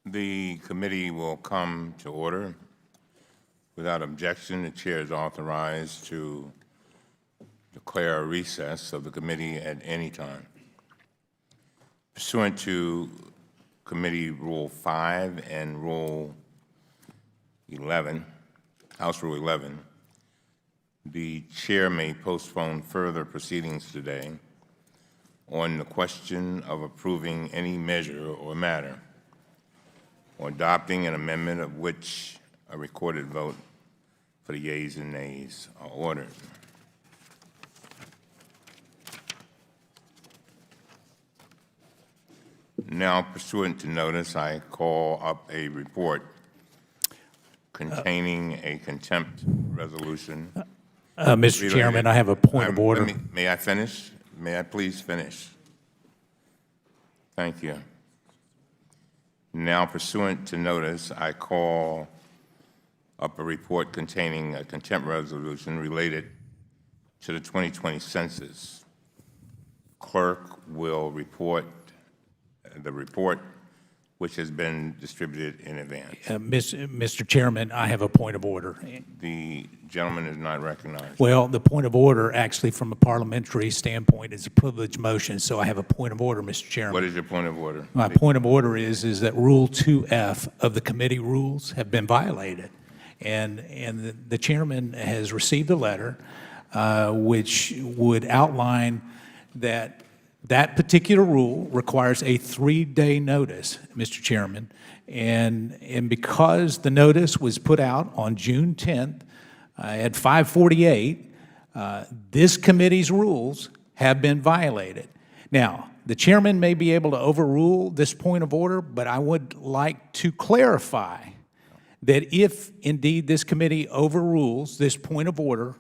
The committee will come to order. Without objection, the chair is authorized to declare a recess of the committee at any time. Pursuant to Committee Rule 5 and Rule 11, House Rule 11, the chair may postpone further proceedings today on the question of approving any measure or matter, or adopting an amendment of which a recorded vote for the yeas and nays are ordered. Now, pursuant to notice, I call up a report containing a contempt resolution. Mr. Chairman, I have a point of order. May I finish? May I please finish? Thank you. Now, pursuant to notice, I call up a report containing a contempt resolution related to the 2020 census. Clerk will report the report, which has been distributed in advance. Mr. Chairman, I have a point of order. The gentleman is not recognized. Well, the point of order, actually, from a parliamentary standpoint, is a privileged motion, so I have a point of order, Mr. Chairman. What is your point of order? My point of order is that Rule 2F of the committee rules have been violated, and the chairman has received a letter which would outline that that particular rule requires a 3-day notice, Mr. Chairman, and because the notice was put out on June 10th at 5:48, this committee's rules have been violated. Now, the chairman may be able to overrule this point of order, but I would like to clarify that if indeed this committee overrules this point of order,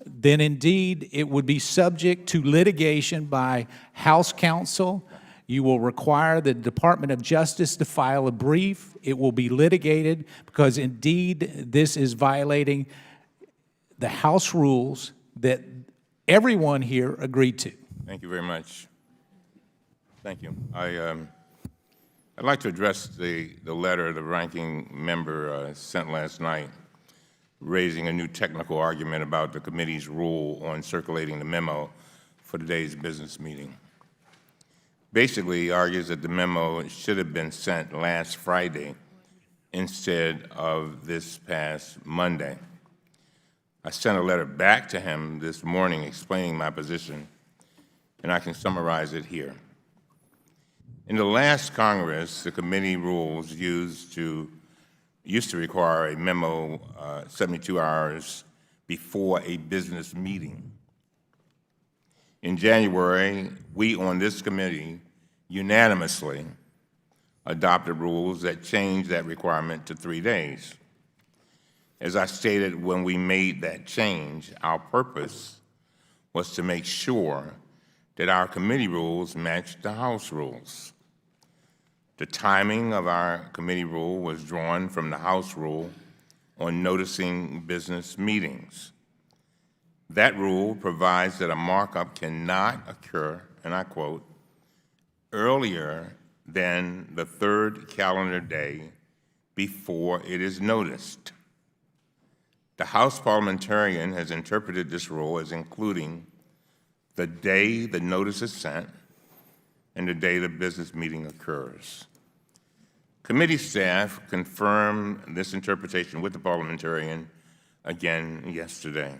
then indeed it would be subject to litigation by House counsel. You will require the Department of Justice to file a brief. It will be litigated because indeed this is violating the House rules that everyone here agreed to. Thank you very much. Thank you. I'd like to address the letter the ranking member sent last night, raising a new technical argument about the committee's rule on circulating the memo for today's business meeting. Basically, he argues that the memo should have been sent last Friday instead of this past Monday. I sent a letter back to him this morning explaining my position, and I can summarize it here. In the last Congress, the committee rules used to require a memo 72 hours before a business meeting. In January, we on this committee unanimously adopted rules that changed that requirement to 3 days. As I stated when we made that change, our purpose was to make sure that our committee rules matched the House rules. The timing of our committee rule was drawn from the House rule on noticing business meetings. That rule provides that a markup cannot occur, and I quote, earlier than the 3rd calendar day before it is noticed. The House parliamentarian has interpreted this rule as including the day the notice is sent and the day the business meeting occurs. Committee staff confirmed this interpretation with the parliamentarian again yesterday.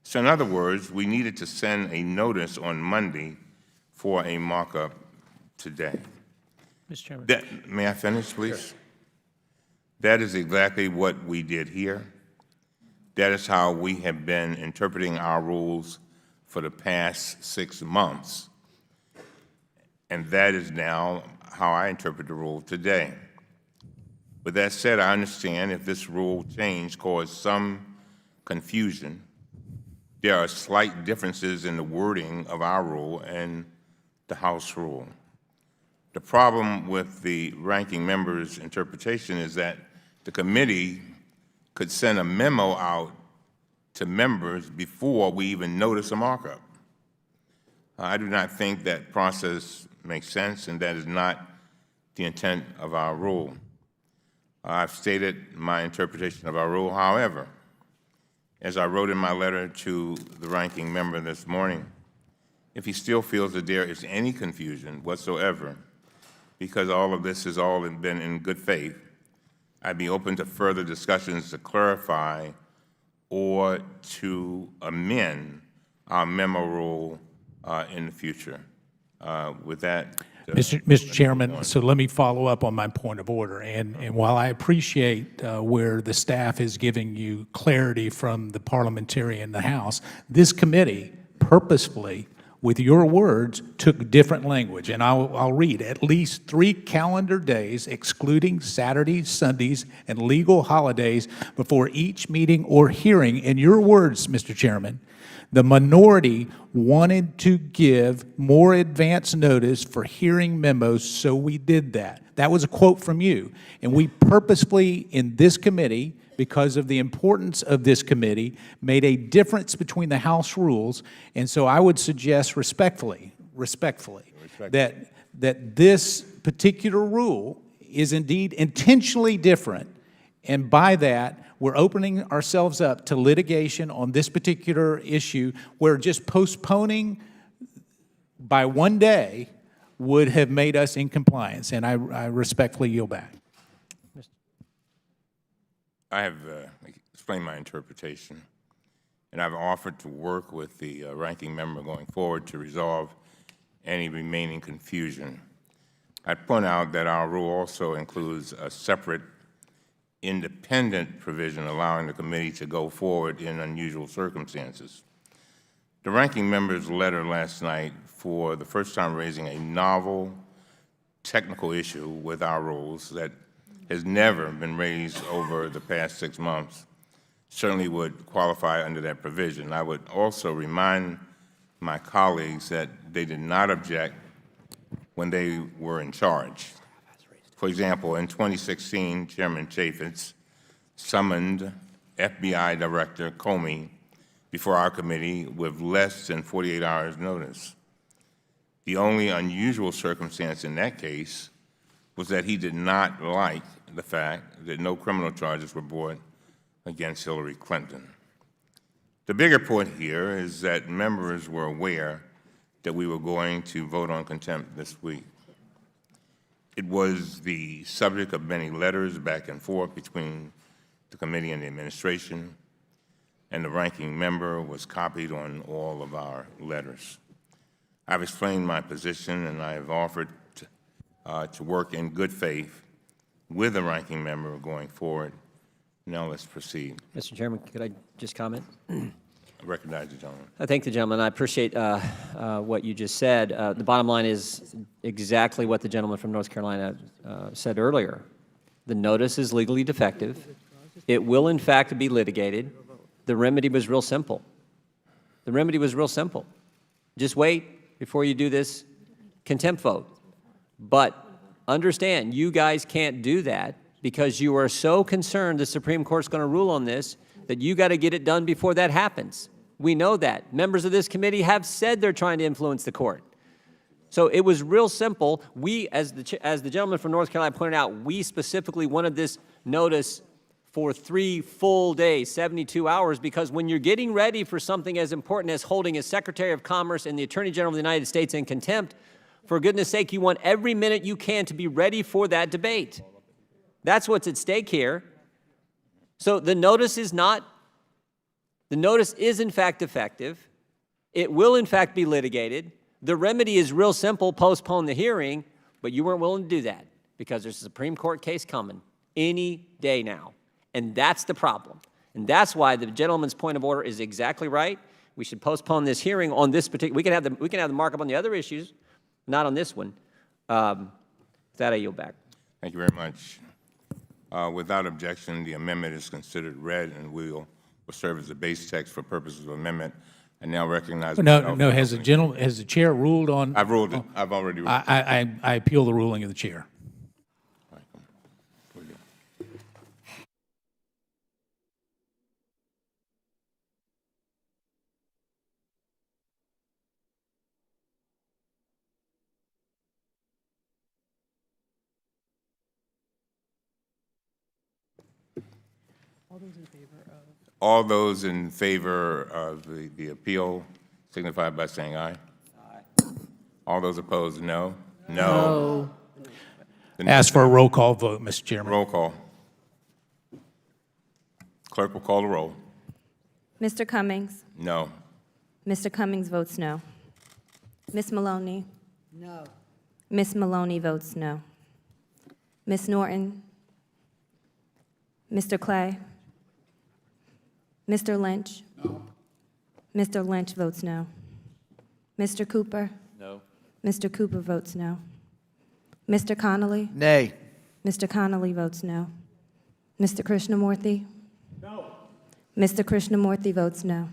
So in other words, we needed to send a notice on Monday for a markup today. Mr. Chairman. May I finish, please? Sure. That is exactly what we did here. That is how we have been interpreting our rules for the past 6 months. And that is now how I interpret the rule today. With that said, I understand if this rule change caused some confusion. There are slight differences in the wording of our rule and the House rule. The problem with the ranking member's interpretation is that the committee could send a memo out to members before we even notice a markup. I do not think that process makes sense, and that is not the intent of our rule. I've stated my interpretation of our rule. However, as I wrote in my letter to the ranking member this morning, if he still feels that there is any confusion whatsoever, because all of this has all been in good faith, I'd be open to further discussions to clarify or to amend our memo rule in the future. With that, Mr. Chairman, so let me follow up on my point of order. And while I appreciate where the staff is giving you clarity from the parliamentarian in the House, this committee purposefully, with your words, took different language. And I'll read: at least 3 calendar days, excluding Saturdays, Sundays, and legal holidays, before each meeting or hearing. In your words, Mr. Chairman, the minority wanted to give more advance notice for hearing memos, so we did that. That was a quote from you. And we purposefully, in this committee, because of the importance of this committee, made a difference between the House rules. And so I would suggest respectfully, that this particular rule is indeed intentionally different. And by that, we're opening ourselves up to litigation on this particular issue, where just postponing by 1 day would have made us in compliance. And I respectfully yield back. I have explained my interpretation, and I've offered to work with the ranking member going forward to resolve any remaining confusion. I'd point out that our rule also includes a separate independent provision allowing the committee to go forward in unusual circumstances. The ranking member's letter last night, for the first time raising a novel technical issue with our rules that has never been raised over the past 6 months, certainly would qualify under that provision. I would also remind my colleagues that they did not object when they were in charge. For example, in 2016, Chairman Chaffetz summoned FBI Director Comey before our committee with less than 48 hours' notice. The only unusual circumstance in that case was that he did not like the fact that no criminal charges were brought against Hillary Clinton. The bigger point here is that members were aware that we were going to vote on contempt this week. It was the subject of many letters back and forth between the committee and the administration, and the ranking member was copied on all of our letters. I've explained my position, and I have offered to work in good faith with the ranking member going forward. Now let's proceed. Mr. Chairman, could I just comment? I recognize the gentleman. I thank the gentleman. I appreciate what you just said. The bottom line is exactly what the gentleman from North Carolina said earlier. The notice is legally defective. It will, in fact, be litigated. The remedy was real simple. The remedy was real simple. Just wait before you do this contempt vote. But understand, you guys can't do that because you are so concerned the Supreme Court's going to rule on this that you got to get it done before that happens. We know that. Members of this committee have said they're trying to influence the court. So it was real simple. We, as the gentleman from North Carolina pointed out, we specifically wanted this notice for 3 full days, 72 hours, because when you're getting ready for something as important as holding a Secretary of Commerce and the Attorney General of the United States in contempt, for goodness sake, you want every minute you can to be ready for that debate. That's what's at stake here. So the notice is in fact defective. It will in fact be litigated. The remedy is real simple: postpone the hearing, but you weren't willing to do that because there's a Supreme Court case coming any day now. And that's the problem. And that's why the gentleman's point of order is exactly right. We should postpone this hearing on this particular, we can have the markup on the other issues, not on this one. With that, I yield back. Thank you very much. Without objection, the amendment is considered read and will serve as a base text for purposes of amendment. I now recognize. No. Has the chair ruled on? I've ruled it. I've already ruled. I appeal the ruling of the chair. All those in favor of the appeal signify by saying aye. All those opposed, no. No. Ask for a roll call vote, Mr. Chairman. Roll call. Clerk will call the roll. Mr. Cummings? No. Mr. Cummings votes no. Ms. Maloney? No. Ms. Maloney votes no. Ms. Norton? Mr. Clay? Mr. Lynch? No. Mr. Lynch votes no. Mr. Cooper? No. Mr. Cooper votes no. Mr. Connolly? Nay. Mr. Connolly votes no. Mr. Krishnamurthy? No. Mr. Krishnamurthy votes no.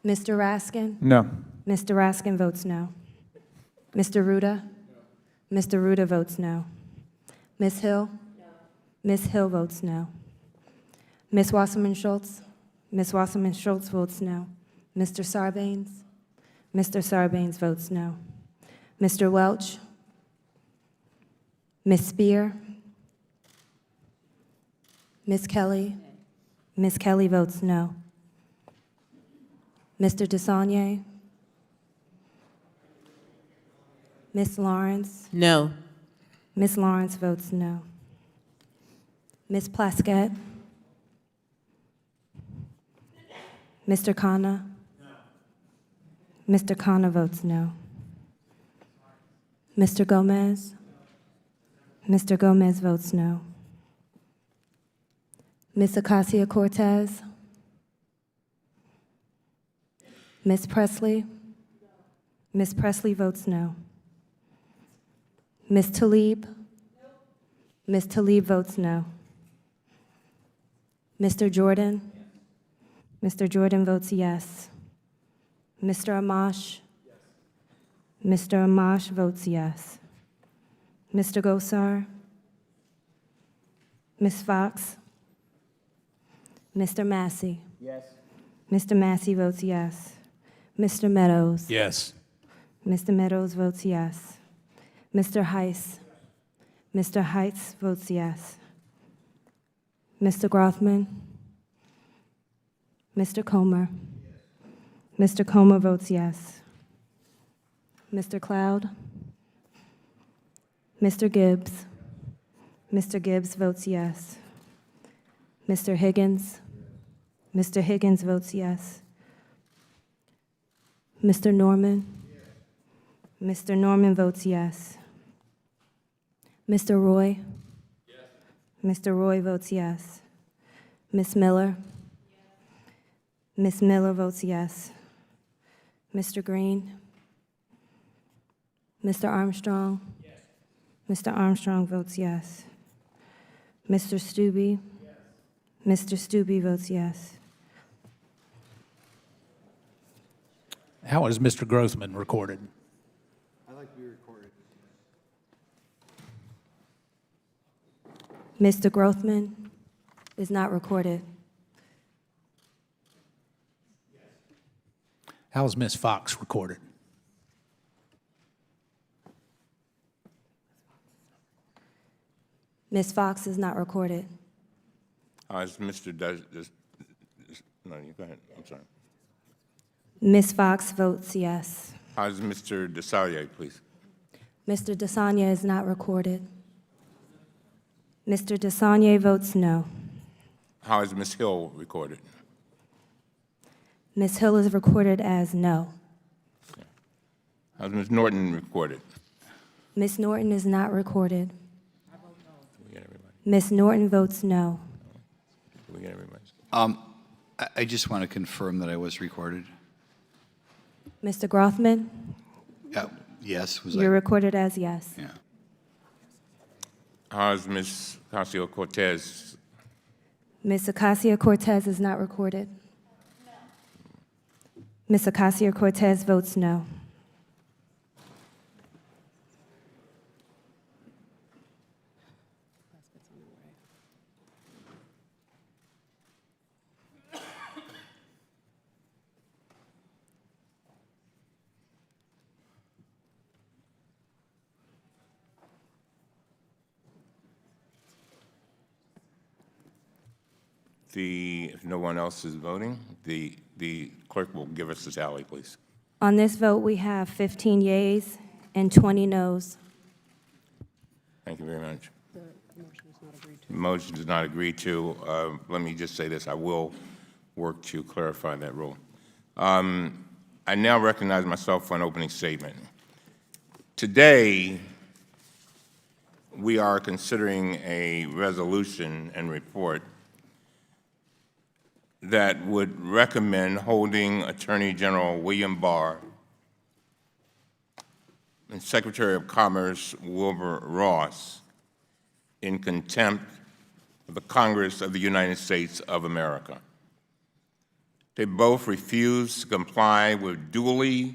Mr. Raskin? No. Mr. Raskin votes no. Mr. Ruda? No. Mr. Ruda votes no. Ms. Hill? No. Ms. Hill votes no. Ms. Wasserman Schultz? Ms. Wasserman Schultz votes no. Mr. Sarbanes? Mr. Sarbanes votes no. Mr. Welch? Ms. Spear? Ms. Kelly? Ms. Kelly votes no. Mr. DeSaulnier? Ms. Lawrence? No. Ms. Lawrence votes no. Ms. Plaskett? Mr. Khanna? Mr. Khanna votes no. Mr. Gomez? Mr. Gomez votes no. Ms. Ocasio-Cortez? Ms. Presley? Ms. Presley votes no. Ms. Tlaib? Ms. Tlaib votes no. Mr. Jordan? Mr. Jordan votes yes. Mr. Amash? Mr. Amash votes yes. Mr. Gosar? Ms. Fox? Mr. Massey? Yes. Mr. Massey votes yes. Mr. Meadows? Yes. Mr. Meadows votes yes. Mr. Heiss? Mr. Heiss votes yes. Mr. Grothman? Mr. Comer? Mr. Comer votes yes. Mr. Cloud? Mr. Gibbs? Mr. Gibbs votes yes. Mr. Higgins? Mr. Higgins votes yes. Mr. Norman? Mr. Norman votes yes. Mr. Roy? Mr. Roy votes yes. Ms. Miller? Ms. Miller votes yes. Mr. Green? Mr. Armstrong? Mr. Armstrong votes yes. Mr. Stubbe? Mr. Stubbe votes yes. How is Mr. Grothman recorded? I'd like to be recorded. Mr. Grothman is not recorded. How is Ms. Fox recorded? Ms. Fox is not recorded. Is Mr. No, you go ahead. I'm sorry. Ms. Fox votes yes. Is Mr. DeSaulnier, please? Mr. DeSaulnier is not recorded. Mr. DeSaulnier votes no. How is Ms. Hill recorded? Ms. Hill is recorded as no. How is Ms. Norton recorded? Ms. Norton is not recorded. Do we get everybody? Ms. Norton votes no. Do we get everybody? I just want to confirm that I was recorded. Mr. Grothman, Yes, was you're I? recorded as yes. Yeah. How is Ms. Ocasio-Cortez? Ms. Ocasio-Cortez is not recorded. Ms. Ocasio-Cortez votes no. If no one else is voting, the clerk will give us the tally, please. On this vote, we have 15 yeas and 20 noes. Thank you very much. The motion is not agreed to. Let me just say this. I will work to clarify that rule. I now recognize myself for an opening statement. Today, we are considering a resolution and report that would recommend holding Attorney General William Barr and Secretary of Commerce Wilbur Ross in contempt of the Congress of the United States of America. They both refused to comply with duly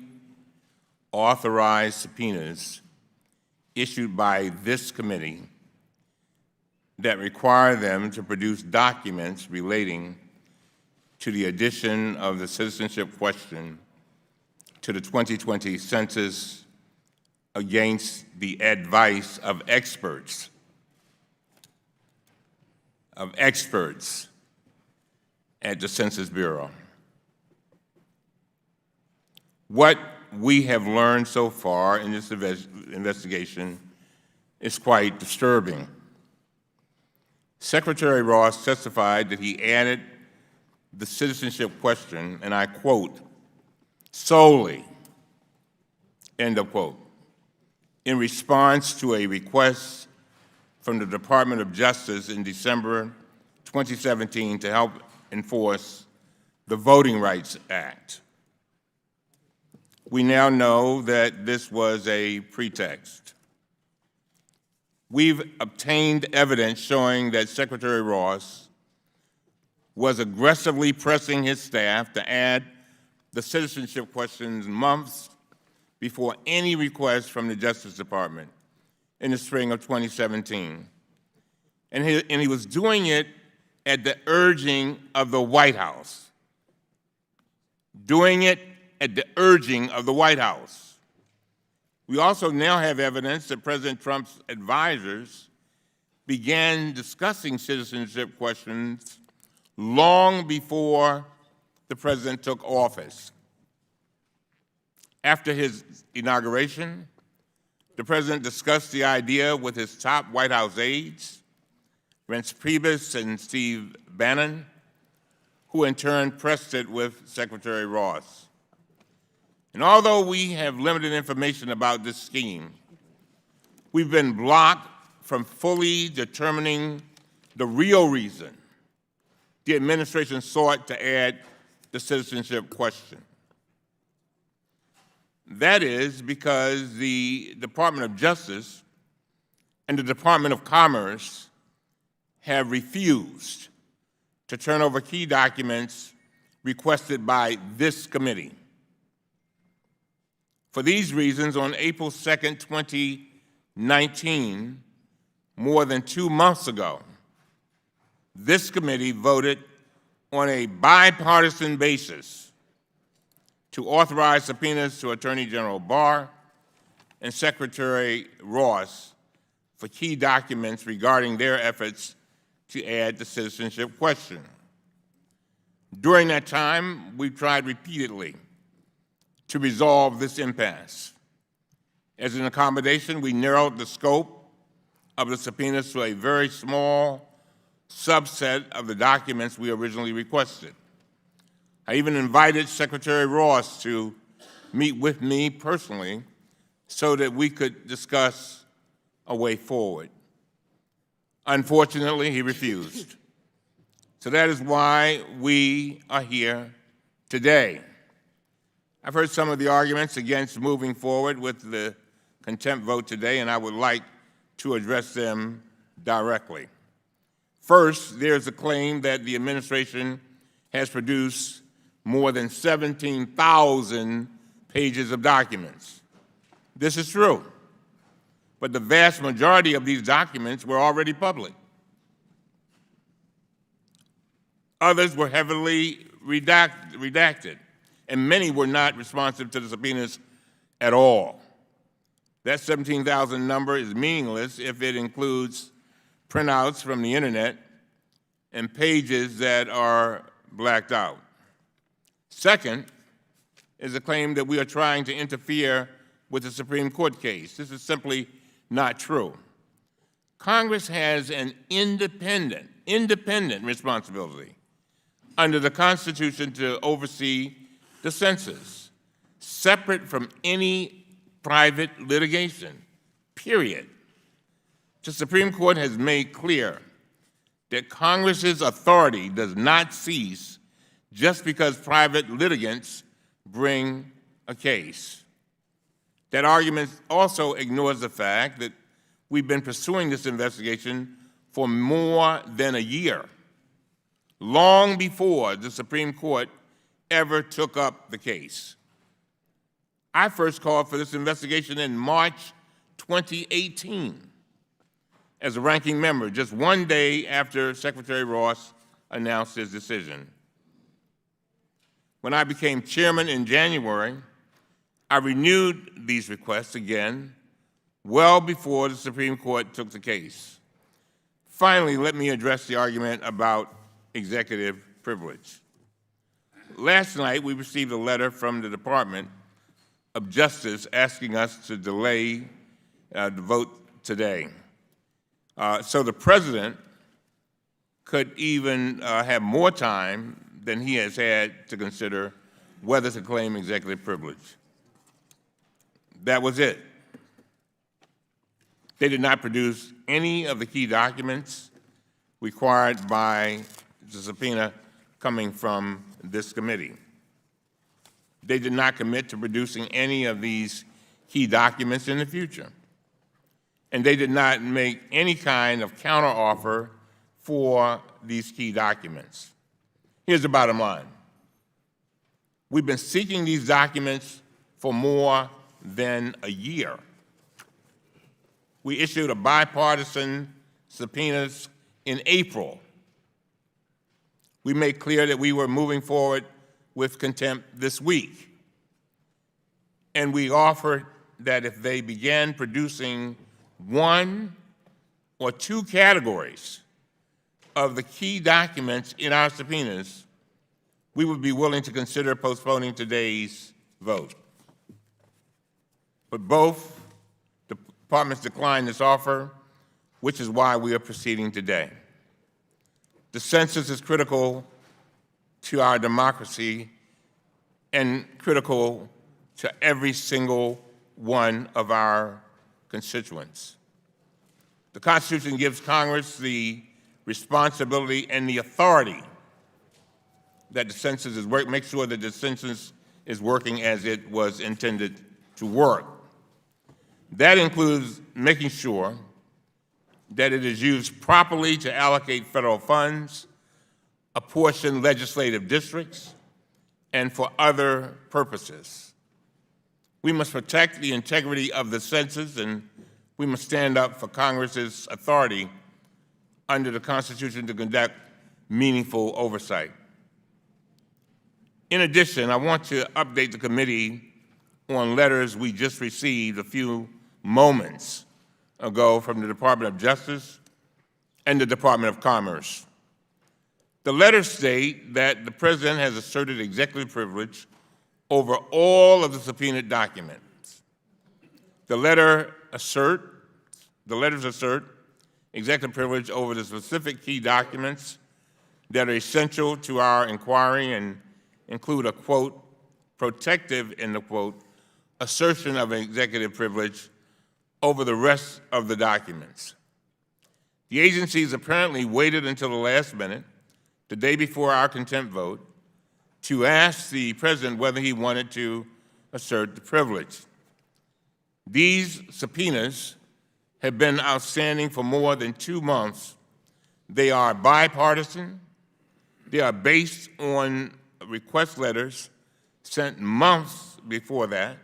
authorized subpoenas issued by this committee that require them to produce documents relating to the addition of the citizenship question to the 2020 census against the advice of experts at the Census Bureau. What we have learned so far in this investigation is quite disturbing. Secretary Ross testified that he added the citizenship question, and I quote, solely, end of quote, in response to a request from the Department of Justice in December 2017 to help enforce the Voting Rights Act. We now know that this was a pretext. We've obtained evidence showing that Secretary Ross was aggressively pressing his staff to add the citizenship questions months before any request from the Justice Department in the spring of 2017. And he was doing it at the urging of the White House. Doing it at the urging of the White House. We also now have evidence that President Trump's advisors began discussing citizenship questions long before the President took office. After his inauguration, the President discussed the idea with his top White House aides, Reince Priebus and Steve Bannon, who in turn pressed it with Secretary Ross. And although we have limited information about this scheme, we've been blocked from fully determining the real reason the administration sought to add the citizenship question. That is because the Department of Justice and the Department of Commerce have refused to turn over key documents requested by this committee. For these reasons, on April 2nd, 2019, more than 2 months ago, this committee voted on a bipartisan basis to authorize subpoenas to Attorney General Barr and Secretary Ross for key documents regarding their efforts to add the citizenship question. During that time, we tried repeatedly to resolve this impasse. As an accommodation, we narrowed the scope of the subpoenas to a very small subset of the documents we originally requested. I even invited Secretary Ross to meet with me personally so that we could discuss a way forward. Unfortunately, he refused. So that is why we are here today. I've heard some of the arguments against moving forward with the contempt vote today, and I would like to address them directly. First, there's a claim that the administration has produced more than 17,000 pages of documents. This is true, but the vast majority of these documents were already public. Others were heavily redacted, and many were not responsive to the subpoenas at all. That 17,000 number is meaningless if it includes printouts from the internet and pages that are blacked out. Second is a claim that we are trying to interfere with the Supreme Court case. This is simply not true. Congress has an independent responsibility under the Constitution to oversee the census, separate from any private litigation, period. The Supreme Court has made clear that Congress's authority does not cease just because private litigants bring a case. That argument also ignores the fact that we've been pursuing this investigation for more than a year, long before the Supreme Court ever took up the case. I first called for this investigation in March 2018 as a ranking member, just one day after Secretary Ross announced his decision. When I became chairman in January, I renewed these requests again, well before the Supreme Court took the case. Finally, let me address the argument about executive privilege. Last night, we received a letter from the Department of Justice asking us to delay the vote today. So the President could even have more time than he has had to consider whether to claim executive privilege. That was it. They did not produce any of the key documents required by the subpoena coming from this committee. They did not commit to producing any of these key documents in the future. And they did not make any kind of counteroffer for these key documents. Here's the bottom line. We've been seeking these documents for more than a year. We issued a bipartisan subpoenas in April. We made clear that we were moving forward with contempt this week. And we offered that if they began producing one or two categories of the key documents in our subpoenas, we would be willing to consider postponing today's vote. But both departments declined this offer, which is why we are proceeding today. The census is critical to our democracy and critical to every single one of our constituents. The Constitution gives Congress the responsibility and the authority that the census is make sure that the census is working as it was intended to work. That includes making sure that it is used properly to allocate federal funds, apportion legislative districts, and for other purposes. We must protect the integrity of the census, and we must stand up for Congress's authority under the Constitution to conduct meaningful oversight. In addition, I want to update the committee on letters we just received a few moments ago from the Department of Justice and the Department of Commerce. The letters state that the President has asserted executive privilege over all of the subpoenaed documents. The letters assert executive privilege over the specific key documents that are essential to our inquiry and include a, quote, protective, in the quote, assertion of executive privilege over the rest of the documents. The agencies apparently waited until the last minute, the day before our contempt vote, to ask the President whether he wanted to assert the privilege. These subpoenas have been outstanding for more than 2 months. They are bipartisan. They are based on request letters sent months before that.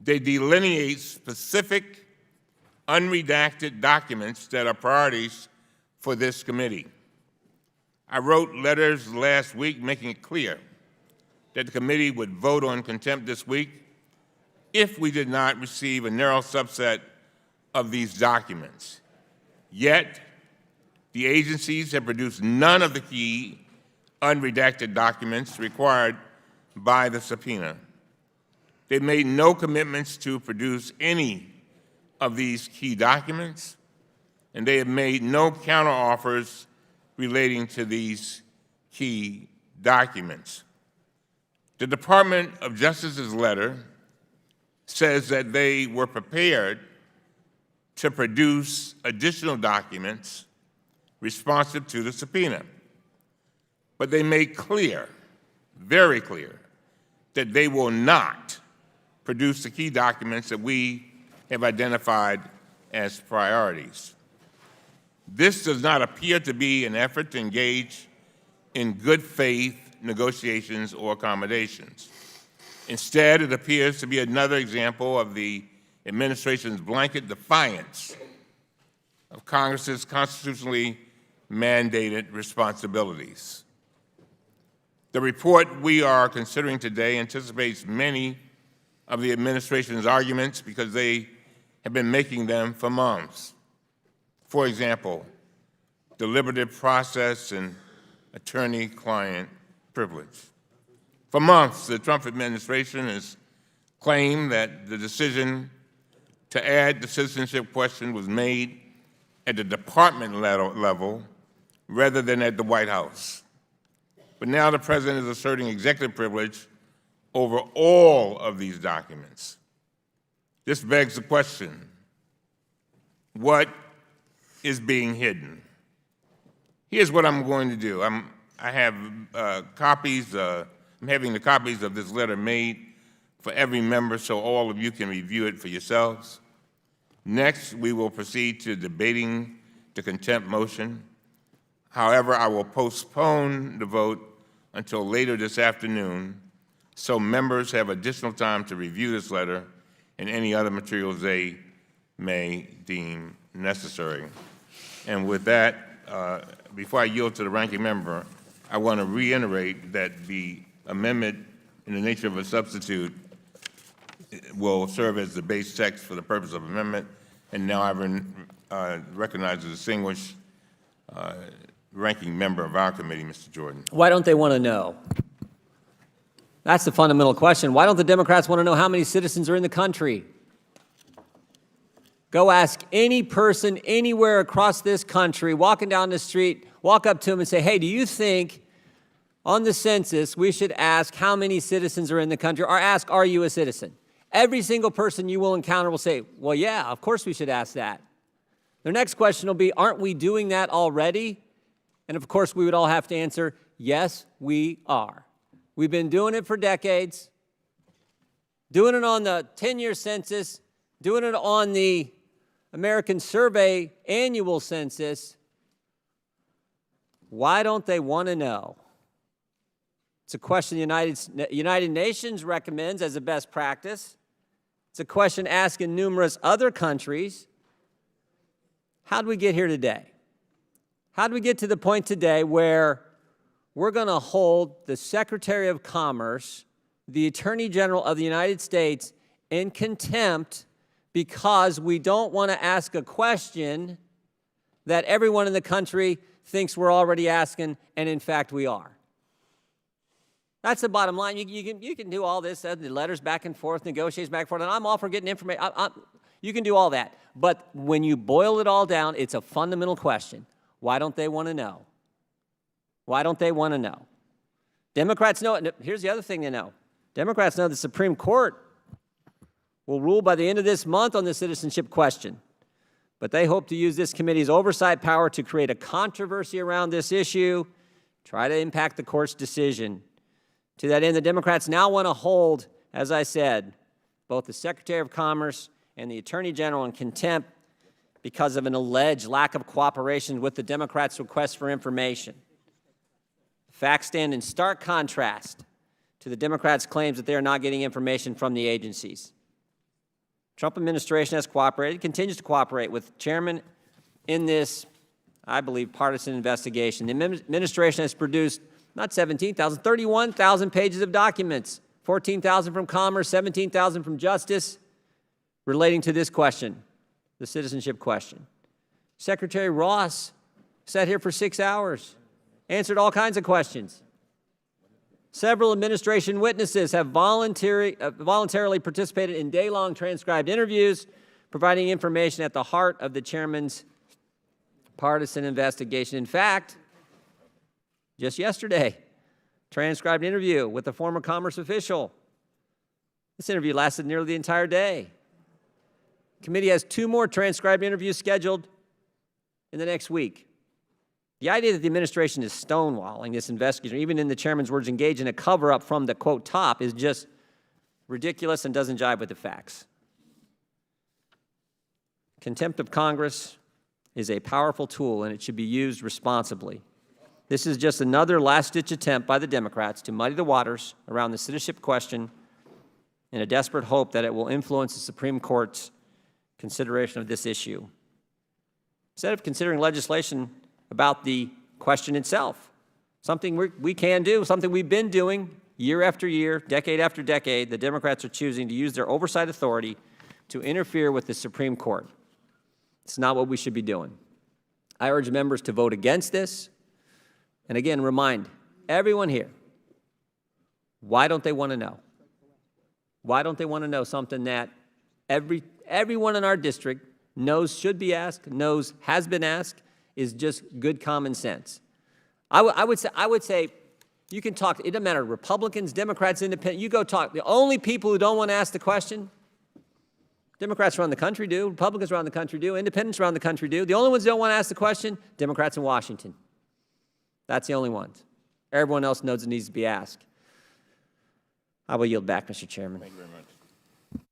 They delineate specific, unredacted documents that are priorities for this committee. I wrote letters last week making it clear that the committee would vote on contempt this week if we did not receive a narrow subset of these documents. Yet, The agencies have produced none of the key unredacted documents required by the subpoena. They've made no commitments to produce any of these key documents, and they have made no counteroffers relating to these key documents. The Department of Justice's letter says that they were prepared to produce additional documents responsive to the subpoena. But they make clear, very clear, that they will not produce the key documents that we have identified as priorities. This does not appear to be an effort to engage in good faith negotiations or accommodations. Instead, it appears to be another example of the administration's blanket defiance of Congress's constitutionally mandated responsibilities. The report we are considering today anticipates many of the administration's arguments because they have been making them for months. For example, deliberative process and attorney-client privilege. For months, the Trump administration has claimed that the decision to add the citizenship question was made at the department level rather than at the White House. But now the President is asserting executive privilege over all of these documents. This begs the question, what is being hidden? Here's what I'm going to do. I'm having the copies of this letter made for every member so all of you can review it for yourselves. Next, we will proceed to debating the contempt motion. However, I will postpone the vote until later this afternoon so members have additional time to review this letter and any other materials they may deem necessary. And with that, before I yield to the ranking member, I want to reiterate that the amendment in the nature of a substitute will serve as the base text for the purpose of amendment. And now I recognize the distinguished ranking member of our committee, Mr. Jordan. Why don't they want to know? That's the fundamental question. Why don't the Democrats want to know how many citizens are in the country? Go ask any person anywhere across this country, walking down the street, walk up to them and say, hey, do you think on the census we should ask how many citizens are in the country, or ask, are you a citizen? Every single person you will encounter will say, well, yeah, of course we should ask that. Their next question will be, aren't we doing that already? And of course, we would all have to answer, yes, we are. We've been doing it for decades, doing it on the 10-year census, doing it on the American Survey annual census. Why don't they want to know? It's a question the United Nations recommends as a best practice. It's a question asked in numerous other countries. How did we get here today? How did we get to the point today where we're going to hold the Secretary of Commerce, the Attorney General of the United States, in contempt because we don't want to ask a question that everyone in the country thinks we're already asking, and in fact we are? That's the bottom line. You can do all this, the letters back and forth, negotiations back and forth, and I'm all for getting information. You can do all that. But when you boil it all down, it's a fundamental question. Why don't they want to know? Why don't they want to know? Democrats know it. Here's the other thing they know. Democrats know the Supreme Court will rule by the end of this month on the citizenship question. But they hope to use this committee's oversight power to create a controversy around this issue, try to impact the court's decision. To that end, the Democrats now want to hold, as I said, both the Secretary of Commerce and the Attorney General in contempt because of an alleged lack of cooperation with the Democrats' request for information. Facts stand in stark contrast to the Democrats' claims that they are not getting information from the agencies. Trump administration has cooperated, continues to cooperate with chairman in this, I believe, partisan investigation. The administration has produced not 17,000, 31,000 pages of documents, 14,000 from Commerce, 17,000 from Justice, relating to this question, the citizenship question. Secretary Ross Sat here for 6 hours, answered all kinds of questions. Several administration witnesses have voluntarily participated in day-long transcribed interviews, providing information at the heart of the chairman's partisan investigation. In fact, just yesterday, transcribed interview with a former commerce official. This interview lasted nearly the entire day. The committee has 2 more transcribed interviews scheduled in the next week. The idea that the administration is stonewalling this investigation, or even in the chairman's words, engage in a cover-up from the, quote, top, is just ridiculous and doesn't jive with the facts. Contempt of Congress is a powerful tool, and it should be used responsibly. This is just another last-ditch attempt by the Democrats to muddy the waters around the citizenship question in a desperate hope that it will influence the Supreme Court's consideration of this issue. Instead of considering legislation about the question itself, something we can do, something we've been doing year after year, decade after decade, the Democrats are choosing to use their oversight authority to interfere with the Supreme Court. It's not what we should be doing. I urge members to vote against this, and again, remind everyone here, why don't they want to know? Why don't they want to know something that everyone in our district knows should be asked, knows has been asked, is just good common sense? I would say you can talk, it doesn't matter, Republicans, Democrats, Independents, you go talk. The only people who don't want to ask the question, Democrats around the country do, Republicans around the country do, Independents around the country do. The only ones who don't want to ask the question, Democrats in Washington. That's the only ones. Everyone else knows it needs to be asked. I will yield back, Mr. Chairman. Thank you very much.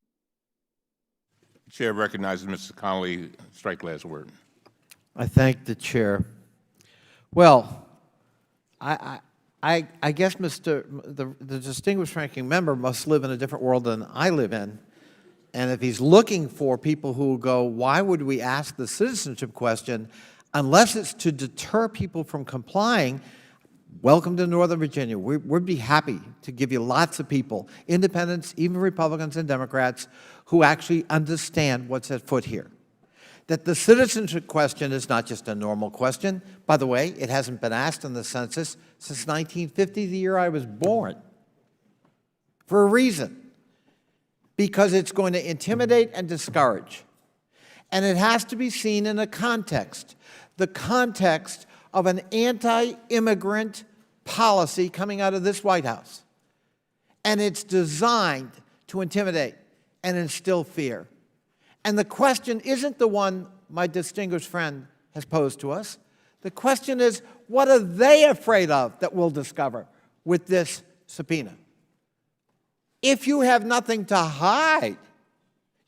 The Chair recognizes Mr. Connolly. Strike last word. I thank the chair. Well, I guess the distinguished ranking member must live in a different world than I live in. And if he's looking for people who will go, why would we ask the citizenship question unless it's to deter people from complying? Welcome to Northern Virginia. We'd be happy to give you lots of people, independents, even Republicans and Democrats, who actually understand what's at foot here. That the citizenship question is not just a normal question. By the way, it hasn't been asked in the census since 1950, the year I was born, for a reason. Because it's going to intimidate and discourage. And it has to be seen in a context, the context of an anti-immigrant policy coming out of this White House. And it's designed to intimidate and instill fear. And the question isn't the one my distinguished friend has posed to us. The question is, what are they afraid of that we'll discover with this subpoena? If you have nothing to hide,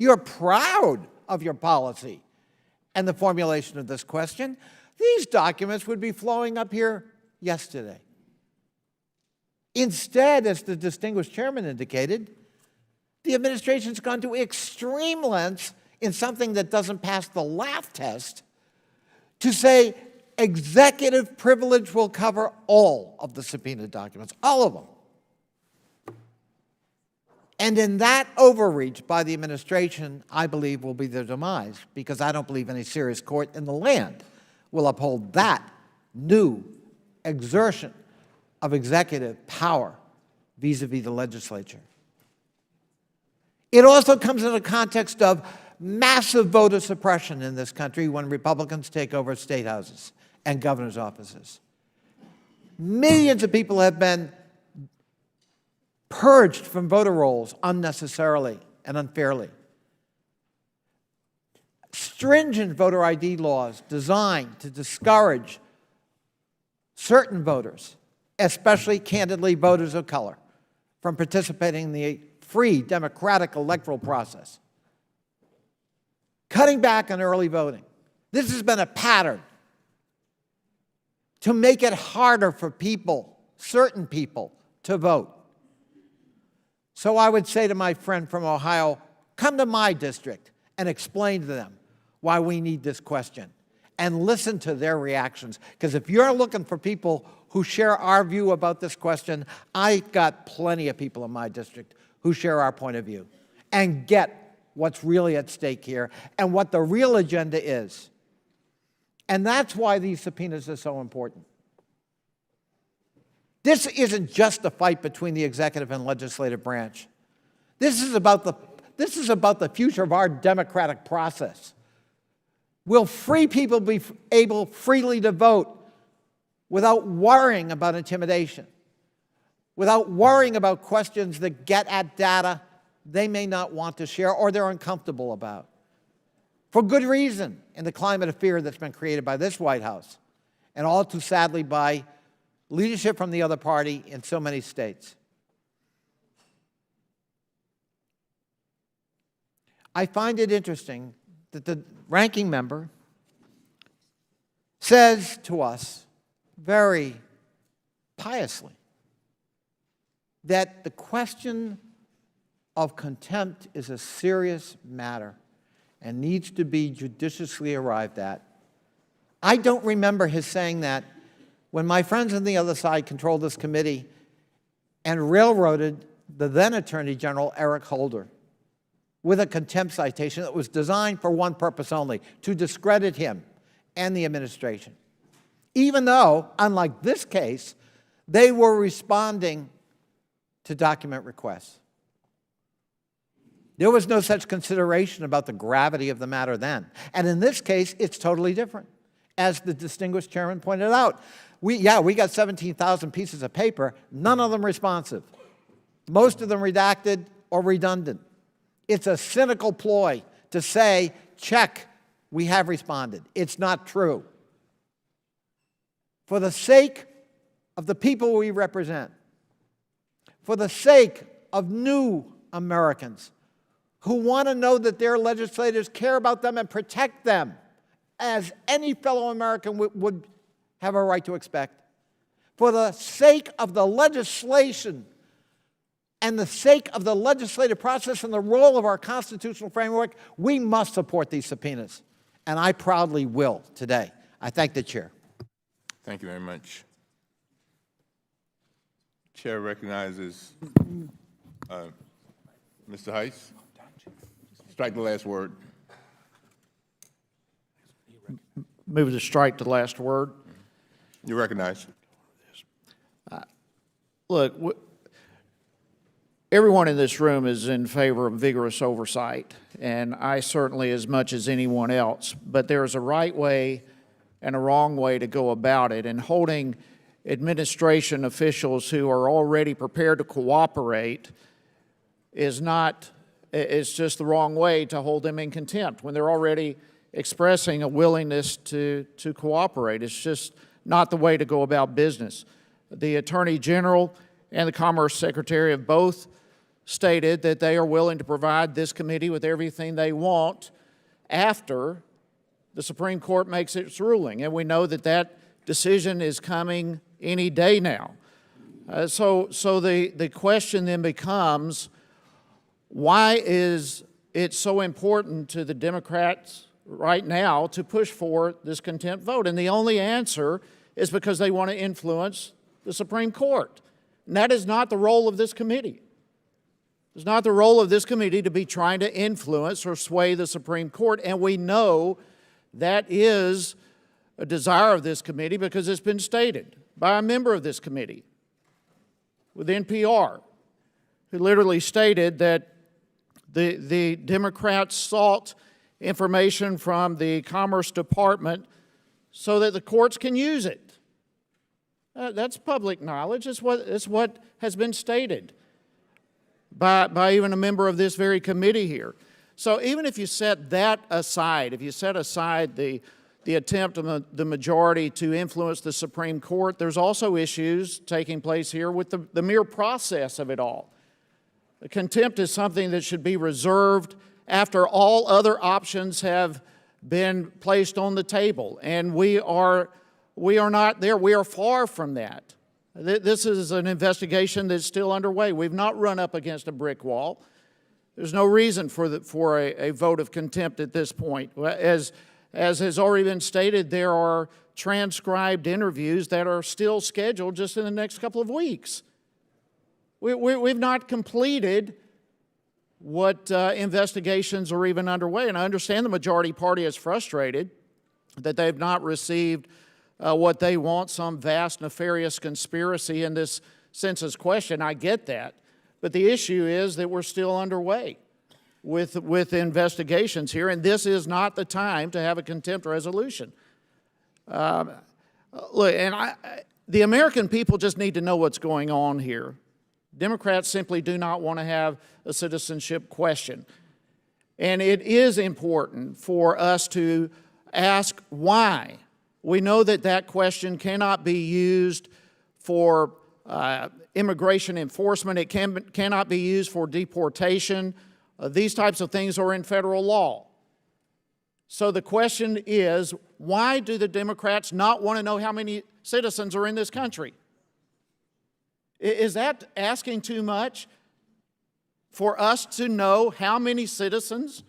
you're proud of your policy and the formulation of this question, these documents would be flowing up here yesterday. Instead, as the distinguished chairman indicated, the administration's gone to extreme lengths in something that doesn't pass the laugh test to say executive privilege will cover all of the subpoena documents, all of them. And in that overreach by the administration, I believe will be their demise, because I don't believe any serious court in the land will uphold that new exertion of executive power vis-a-vis the legislature. It also comes in a context of massive voter suppression in this country when Republicans take over state houses and governor's offices. Millions of people have been purged from voter rolls unnecessarily and unfairly. Stringent voter ID laws designed to discourage certain voters, especially candidly voters of color, from participating in the free democratic electoral process. Cutting back on early voting. This has been a pattern to make it harder for people, certain people, to vote. So I would say to my friend from Ohio, come to my district and explain to them why we need this question and listen to their reactions. Because if you're looking for people who share our view about this question, I've got plenty of people in my district who share our point of view and get what's really at stake here and what the real agenda is. And that's why these subpoenas are so important. This isn't just a fight between the executive and legislative branch. This is about the future of our democratic process. Will free people be able freely to vote without worrying about intimidation, without worrying about questions that get at data they may not want to share or they're uncomfortable about? For good reason, in the climate of fear that's been created by this White House, and all too sadly by leadership from the other party in so many states. I find it interesting that the ranking member says to us very piously that the question of contempt is a serious matter and needs to be judiciously arrived at. I don't remember his saying that when my friends on the other side controlled this committee and railroaded the then Attorney General, Eric Holder, with a contempt citation that was designed for one purpose only, to discredit him and the administration. Even though, unlike this case, they were responding to document requests. There was no such consideration about the gravity of the matter then. And in this case, it's totally different. As the distinguished chairman pointed out, we got 17,000 pieces of paper, none of them responsive. Most of them redacted or redundant. It's a cynical ploy to say, check, we have responded. It's not true. For the sake of the people we represent, for the sake of new Americans who want to know that their legislators care about them and protect them, as any fellow American would have a right to expect, for the sake of the legislation and the sake of the legislative process and the role of our constitutional framework, we must support these subpoenas. And I proudly will today. I thank the chair. Thank you very much. Chair recognizes Mr. Heiss. Strike the last word. Move to strike the last word. You recognize. Look, everyone in this room is in favor of vigorous oversight, and I certainly as much as anyone else, but there's a right way and a wrong way to go about it, and holding administration officials who are already prepared to cooperate is just the wrong way to hold them in contempt when they're already expressing a willingness to cooperate. It's just not the way to go about business. The Attorney General and the Commerce Secretary have both stated that they are willing to provide this committee with everything they want after the Supreme Court makes its ruling. And we know that that decision is coming any day now. So the question then becomes, why is it so important to the Democrats right now to push for this contempt vote? And the only answer is because they want to influence the Supreme Court. And that is not the role of this committee. It's not the role of this committee to be trying to influence or sway the Supreme Court. And we know that is a desire of this committee because it's been stated by a member of this committee with NPR, who literally stated that the Democrats sought information from the Commerce Department so that the courts can use it. That's public knowledge. It's what has been stated by even a member of this very committee here. So even if you set that aside, if you set aside the attempt of the majority to influence the Supreme Court, there's also issues taking place here with the mere process of it all. Contempt is something that should be reserved after all other options have been placed on the table, and we are not there. We are far from that. This is an investigation that's still underway. We've not run up against a brick wall. There's no reason for a vote of contempt at this point. As has already been stated, there are transcribed interviews that are still scheduled just in the next couple of weeks. We've not completed what investigations are even underway. And I understand the majority party is frustrated that they've not received what they want, some vast nefarious conspiracy in this census question. I get that. But the issue is that we're still underway with investigations here, and this is not the time to have a contempt resolution. Look, and the American people just need to know what's going on here. Democrats simply do not want to have a citizenship question. And it is important for us to ask why. We know that that question cannot be used for immigration enforcement. It cannot be used for deportation. These types of things are in federal law. So the question is, why do the Democrats not want to know how many citizens are in this country? Is that asking too much for us to know how many citizens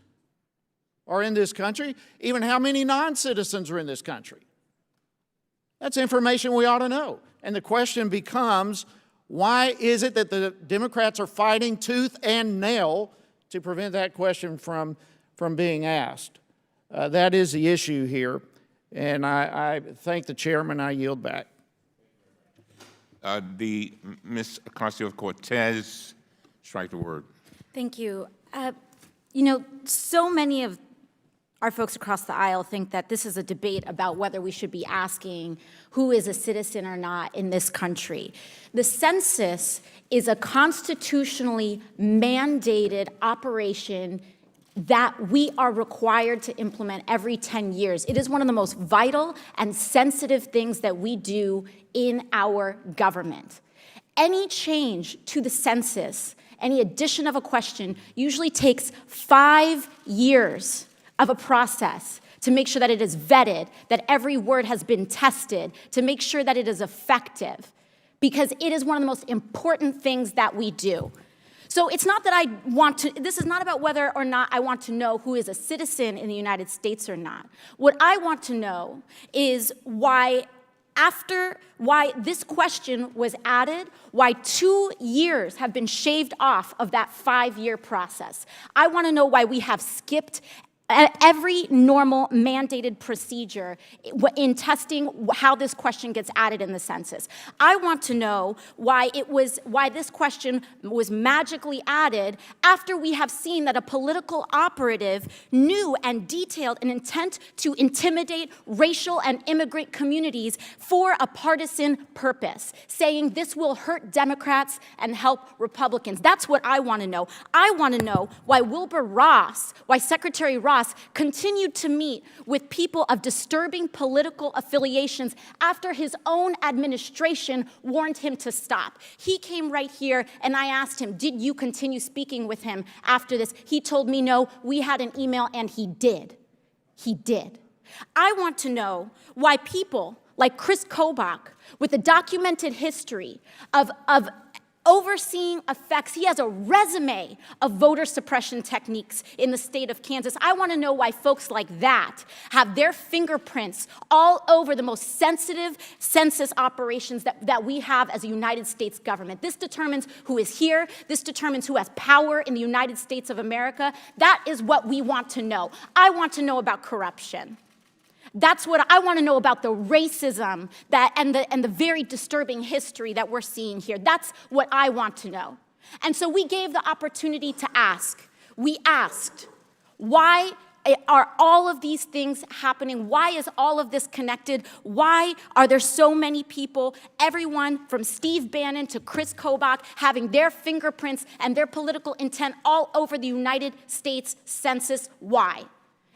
are in this country, even how many non-citizens are in this country? That's information we ought to know. And the question becomes, why is it that the Democrats are fighting tooth and nail to prevent that question from being asked? That is the issue here. And I thank the chairman. I yield back. Ms. Ocasio-Cortez, strike the word. Thank you. You know, so many of our folks across the aisle think that this is a debate about whether we should be asking who is a citizen or not in this country. The census is a constitutionally mandated operation that we are required to implement every 10 years. It is one of the most vital and sensitive things that we do in our government. Any change to the census, any addition of a question, usually takes 5 years of a process to make sure that it is vetted, that every word has been tested, to make sure that it is effective, because it is one of the most important things that we do. So it's not that I want to, this is not about whether or not I want to know who is a citizen in the United States or not. What I want to know is why this question was added, why 2 years have been shaved off of that 5-year process. I want to know why we have skipped every normal mandated procedure in testing how this question gets added in the census. I want to know why this question was magically added after we have seen that a political operative knew and detailed an intent to intimidate racial and immigrant communities for a partisan purpose, saying this will hurt Democrats and help Republicans. That's what I want to know. I want to know why why Secretary Ross continued to meet with people of disturbing political affiliations after his own administration warned him to stop. He came right here and I asked him, did you continue speaking with him after this? He told me no, we had an email, and he did. He did. I want to know why people like Chris Kobach, with a documented history of overseeing effects. He has a resume of voter suppression techniques in the state of Kansas. I want to know why folks like that have their fingerprints all over the most sensitive census operations that we have as a United States government. This determines who is here. This determines who has power in the United States of America. That is what we want to know. I want to know about corruption. That's what I want to know about, the racism and the very disturbing history that we're seeing here. That's what I want to know. And so we gave the opportunity to ask. We asked, why are all of these things happening? Why is all of this connected? Why are there so many people, everyone from Steve Bannon to Chris Kobach, having their fingerprints and their political intent all over the United States Census? Why?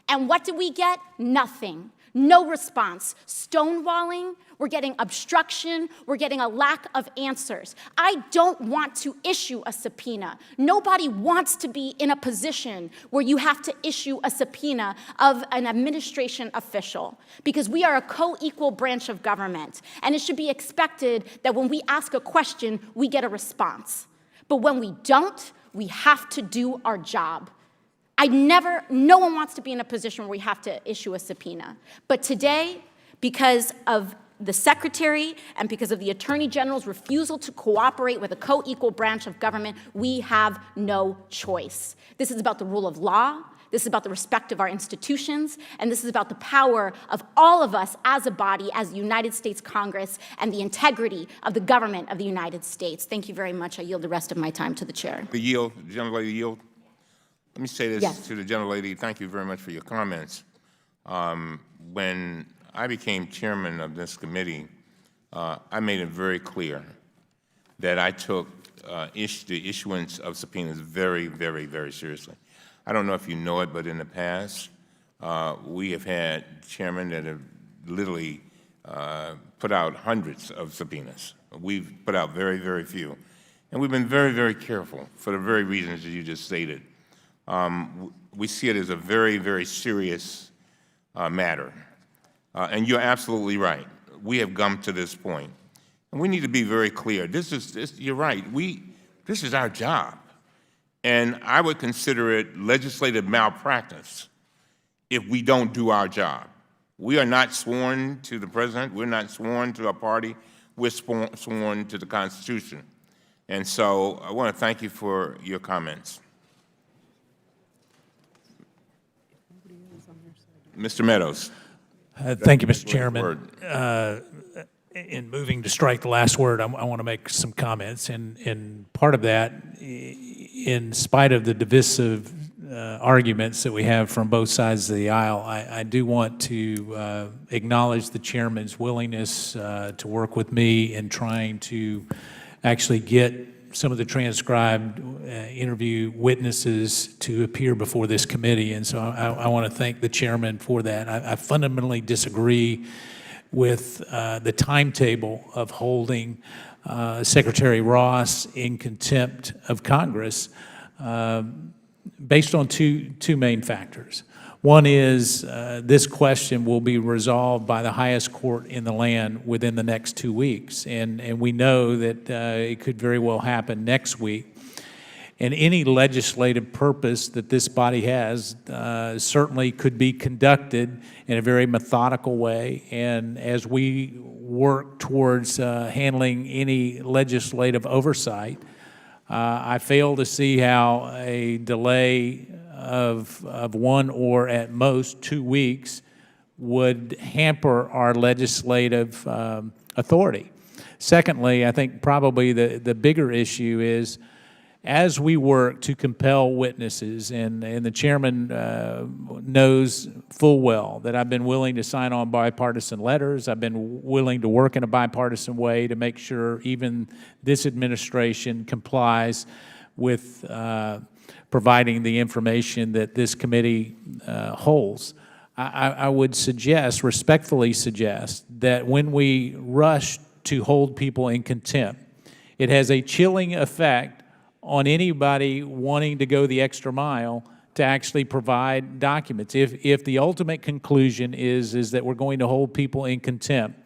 And what did we get? Nothing. No response. Stonewalling, we're getting obstruction, we're getting a lack of answers. I don't want to issue a subpoena. Nobody wants to be in a position where you have to issue a subpoena of an administration official, because we are a co-equal branch of government, and it should be expected that when we ask a question, we get a response. But when we don't, we have to do our job. No one wants to be in a position where we have to issue a subpoena. But today, because of the Secretary and because of the Attorney General's refusal to cooperate with a co-equal branch of government, we have no choice. This is about the rule of law. This is about the respect of our institutions, and this is about the power of all of us as a body, as the United States Congress, and the integrity of the government of the United States. Thank you very much. I yield the rest of my time to the chair. The gentlelady yield. Let me say this Yes. to the gentlelady. Thank you very much for your comments. When I became chairman of this committee, I made it very clear that I took the issuance of subpoenas very, very, very seriously. I don't know if you know it, but in the past, we have had chairmen that have literally put out hundreds of subpoenas. We've put out very, very few. And we've been very, very careful for the very reasons that you just stated. We see it as a very, very serious matter. And you're absolutely right. We have come to this point. And we need to be very clear. You're right. This is our job. And I would consider it legislative malpractice if we don't do our job. We are not sworn to the president. We're not sworn to a party. We're sworn to the Constitution. And so I want to thank you for your comments. Mr. Meadows. Thank you, Mr. Chairman. In moving to strike the last word, I want to make some comments. And part of that, in spite of the divisive arguments that we have from both sides of the aisle, I do want to acknowledge the chairman's willingness to work with me in trying to actually get some of the transcribed interview witnesses to appear before this committee. And so I want to thank the chairman for that. I fundamentally disagree with the timetable of holding Secretary Ross in contempt of Congress based on two main factors. One is this question will be resolved by the highest court in the land within the next 2 weeks. And we know that it could very well happen next week. And any legislative purpose that this body has certainly could be conducted in a very methodical way. And as we work towards handling any legislative oversight, I fail to see how a delay of 1 or at most 2 weeks would hamper our legislative authority. Secondly, I think probably the bigger issue is as we work to compel witnesses, and the chairman knows full well that I've been willing to sign on bipartisan letters. I've been willing to work in a bipartisan way to make sure even this administration complies with providing the information that this committee holds. I would suggest, respectfully suggest, that when we rush to hold people in contempt, it has a chilling effect on anybody wanting to go the extra mile to actually provide documents. If the ultimate conclusion is that we're going to hold people in contempt,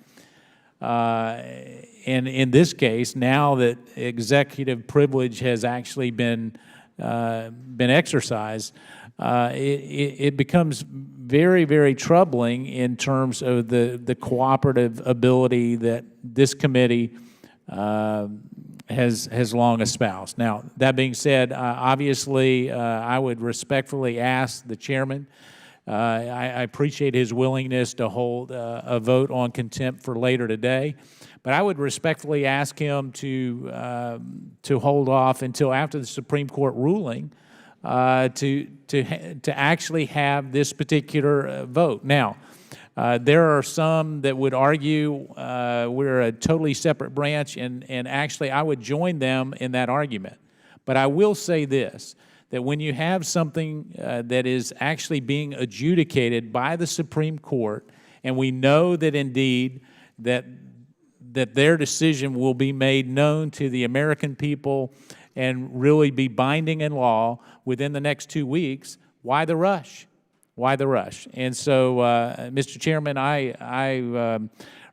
and in this case, now that executive privilege has actually been exercised, it becomes very, very troubling in terms of the cooperative ability that this committee has long espoused. Now, that being said, obviously, I would respectfully ask the chairman. I appreciate his willingness to hold a vote on contempt for later today, but I would respectfully ask him to hold off until after the Supreme Court ruling to actually have this particular vote. Now, there are some that would argue we're a totally separate branch, and actually I would join them in that argument. But I will say this, that when you have something that is actually being adjudicated by the Supreme Court, and we know that indeed that their decision will be made known to the American people and really be binding in law within the next 2 weeks, why the rush? Why the rush? And so, Mr. Chairman, I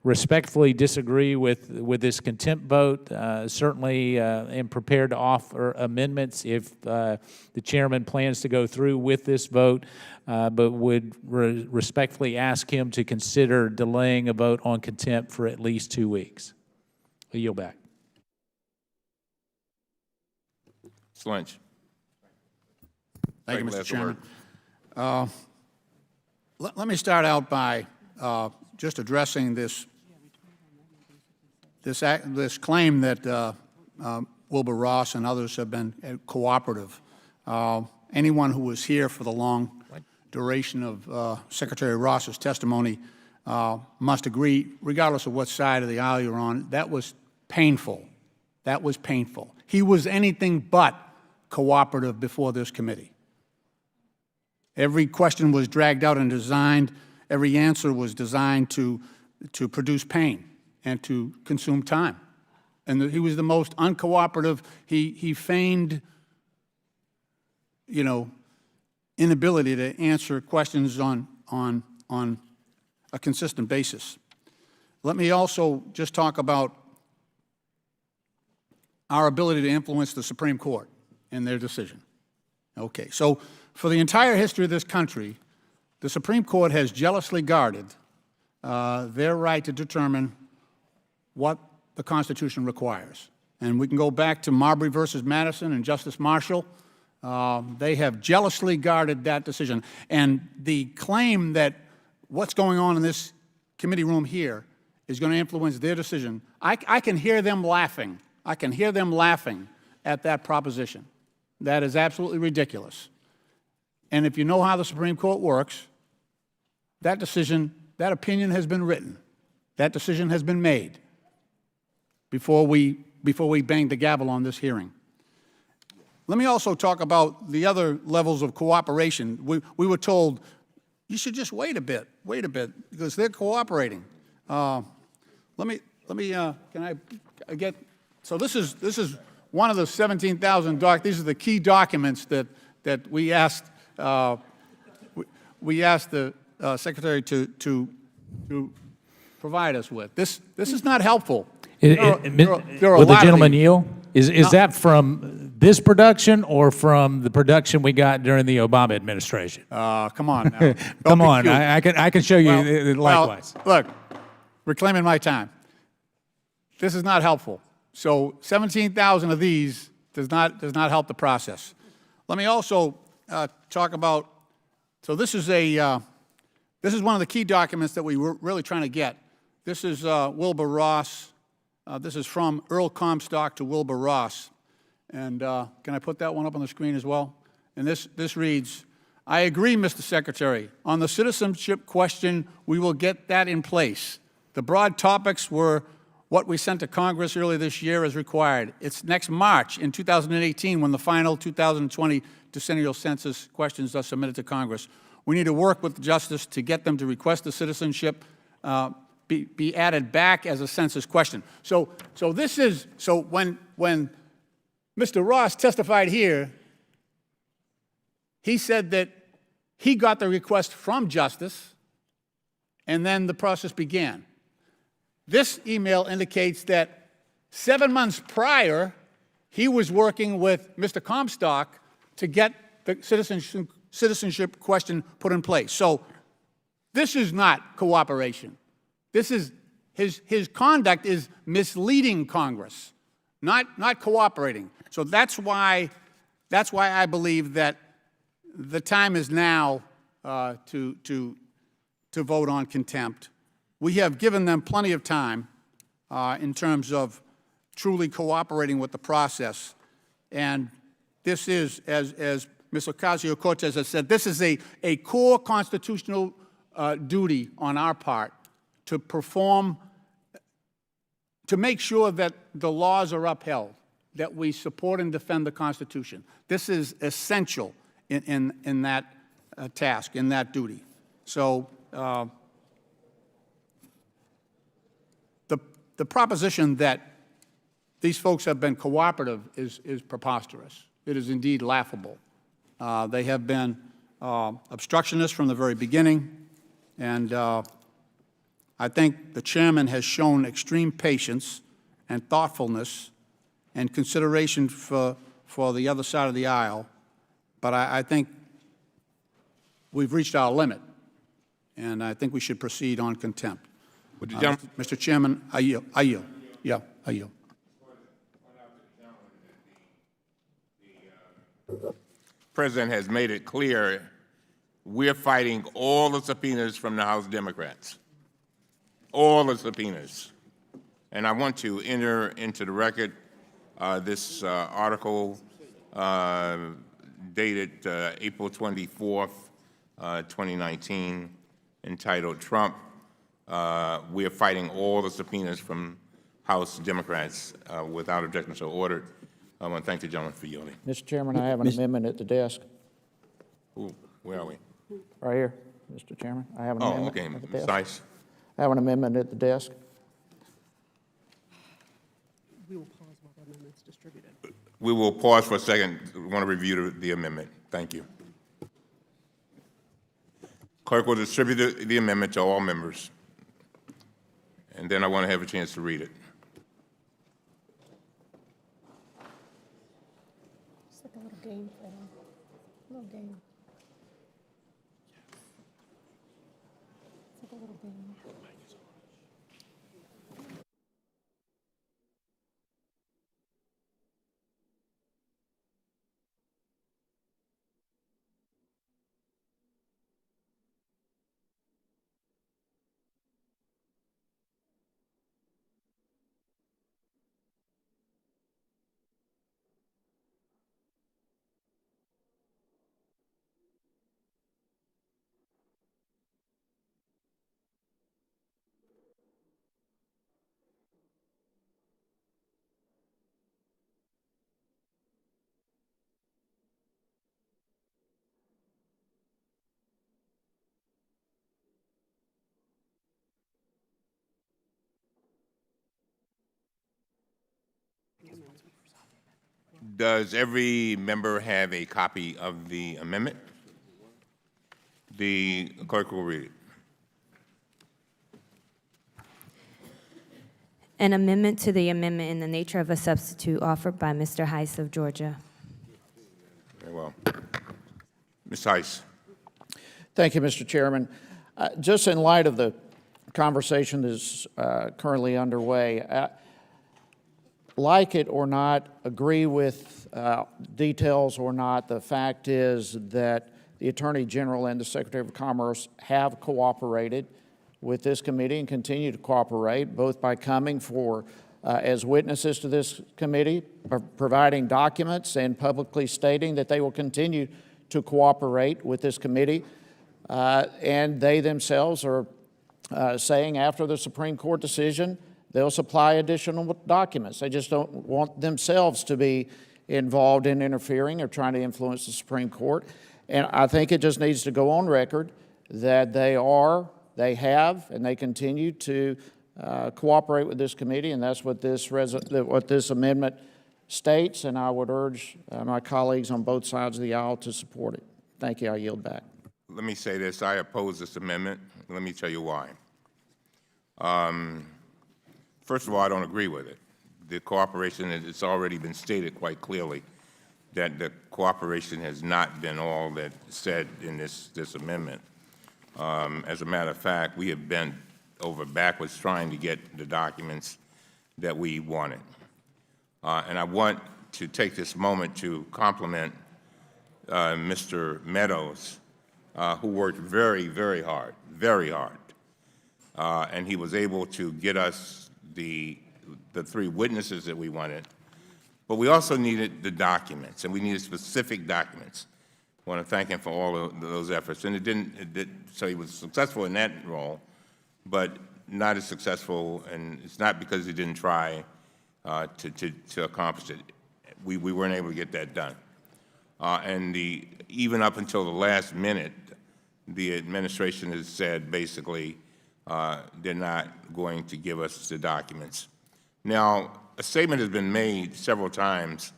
respectfully disagree with this contempt vote. Certainly am prepared to offer amendments if the chairman plans to go through with this vote, but would respectfully ask him to consider delaying a vote on contempt for at least 2 weeks. I yield back. Mr. Lynch. Thank you, Second Mr. last Chairman. word. Let me start out by just addressing this claim that Wilbur Ross and others have been cooperative. Anyone who was here for the long duration of Secretary Ross's testimony must agree, regardless of what side of the aisle you're on, that was painful. That was painful. He was anything but cooperative before this committee. Every question was dragged out and designed, every answer was designed to produce pain and to consume time. And he was the most uncooperative. He feigned, inability to answer questions on a consistent basis. Let me also just talk about our ability to influence the Supreme Court in their decision. Okay, so for the entire history of this country, the Supreme Court has jealously guarded their right to determine what the Constitution requires. And we can go back to Marbury versus Madison and Justice Marshall. They have jealously guarded that decision. And the claim that what's going on in this committee room here is going to influence their decision, I can hear them laughing. I can hear them laughing at that proposition. That is absolutely ridiculous. And if you know how the Supreme Court works, that decision, that opinion has been written. That decision has been made before we bang the gavel on this hearing. Let me also talk about the other levels of cooperation. We were told, you should just wait a bit, because they're cooperating. Can I get, so this is one of the 17,000 these are the key documents that we asked the Secretary to provide us with. This is not helpful. Will the gentleman yield? Is that from this production or from the production we got during the Obama administration? Come on now. Come on, I can show you likewise. Well, look, reclaiming my time. This is not helpful. So 17,000 of these does not help the process. Let me also talk about. So this is one of the key documents that we were really trying to get. This is Wilbur Ross. This is from Earl Comstock to Wilbur Ross. And can I put that one up on the screen as well? And this reads, I agree, Mr. Secretary. On the citizenship question, we will get that in place. The broad topics were what we sent to Congress earlier this year as required. It's next March in 2018 when the final 2020 decennial census questions are submitted to Congress. We need to work with Justice to get them to request the citizenship be added back as a census question. So when Mr. Ross testified here, he said that he got the request from Justice, and then the process began. This email indicates that 7 months prior, he was working with Mr. Comstock to get the citizenship question put in place. So this is not cooperation. This is his conduct is misleading Congress, not cooperating. So that's why I believe that the time is now to vote on contempt. We have given them plenty of time in terms of truly cooperating with the process. And this is, as Ms. Ocasio-Cortez has said, this is a core constitutional duty on our part to perform, to make sure that the laws are upheld, that we support and defend the Constitution. This is essential in that task, in that duty. So the proposition that these folks have been cooperative is preposterous. It is indeed laughable. They have been obstructionists from the very beginning, and I think the chairman has shown extreme patience and thoughtfulness and consideration for the other side of the aisle, but I think we've reached our limit, and I think we should proceed on contempt. Mr. Chairman, I yield. Yeah, I yield. The President has made it clear we're fighting all the subpoenas from the House Democrats, all the subpoenas. And I want to enter into the record this article dated April 24th, 2019, entitled Trump, we are fighting all the subpoenas from House Democrats without objection, so ordered. I want to thank the gentleman for yielding. Mr. Chairman, I have an amendment at the desk. Ooh, where are we? Right here, Mr. Chairman. I have an Oh, amendment okay, at the Ms. desk. Ice. I have an amendment at the desk. We will pause while the amendment's distributed. We will pause for a second. We want to review the amendment. Thank you. Clerk will distribute the amendment to all members. And then I want to have a chance to read it. It's like a little game for them. A little game. It's like a little game. Does every member have a copy of the amendment? The clerk will read it. An amendment to the amendment in the nature of a substitute offered by Mr. Heiss of Georgia. Very well. Ms. Heiss. Thank you, Mr. Chairman. Just in light of the conversation that's currently underway, like it or not, agree with details or not, the fact is that the Attorney General and the Secretary of Commerce have cooperated with this committee and continue to cooperate, both by coming for as witnesses to this committee, providing documents, and publicly stating that they will continue to cooperate with this committee. And they themselves are saying after the Supreme Court decision, they'll supply additional documents. They just don't want themselves to be involved in interfering or trying to influence the Supreme Court. And I think it just needs to go on record that they have, and they continue to cooperate with this committee, and that's what this amendment states, and I would urge my colleagues on both sides of the aisle to support it. Thank you. I yield back. Let me say this. I oppose this amendment. Let me tell you why. First of all, I don't agree with it. The cooperation, it's already been stated quite clearly that the cooperation has not been all that said in this amendment. As a matter of fact, we have bent over backwards trying to get the documents that we wanted. And I want to take this moment to compliment Mr. Meadows, who worked very, very hard, and he was able to get us the 3 witnesses that we wanted. But we also needed the documents, and we needed specific documents. I want to thank him for all of those efforts. And so he was successful in that role, but not as successful, and it's not because he didn't try to accomplish it. We weren't able to get that done. And even up until the last minute, the administration has said basically they're not going to give us the documents. Now, a statement has been made several times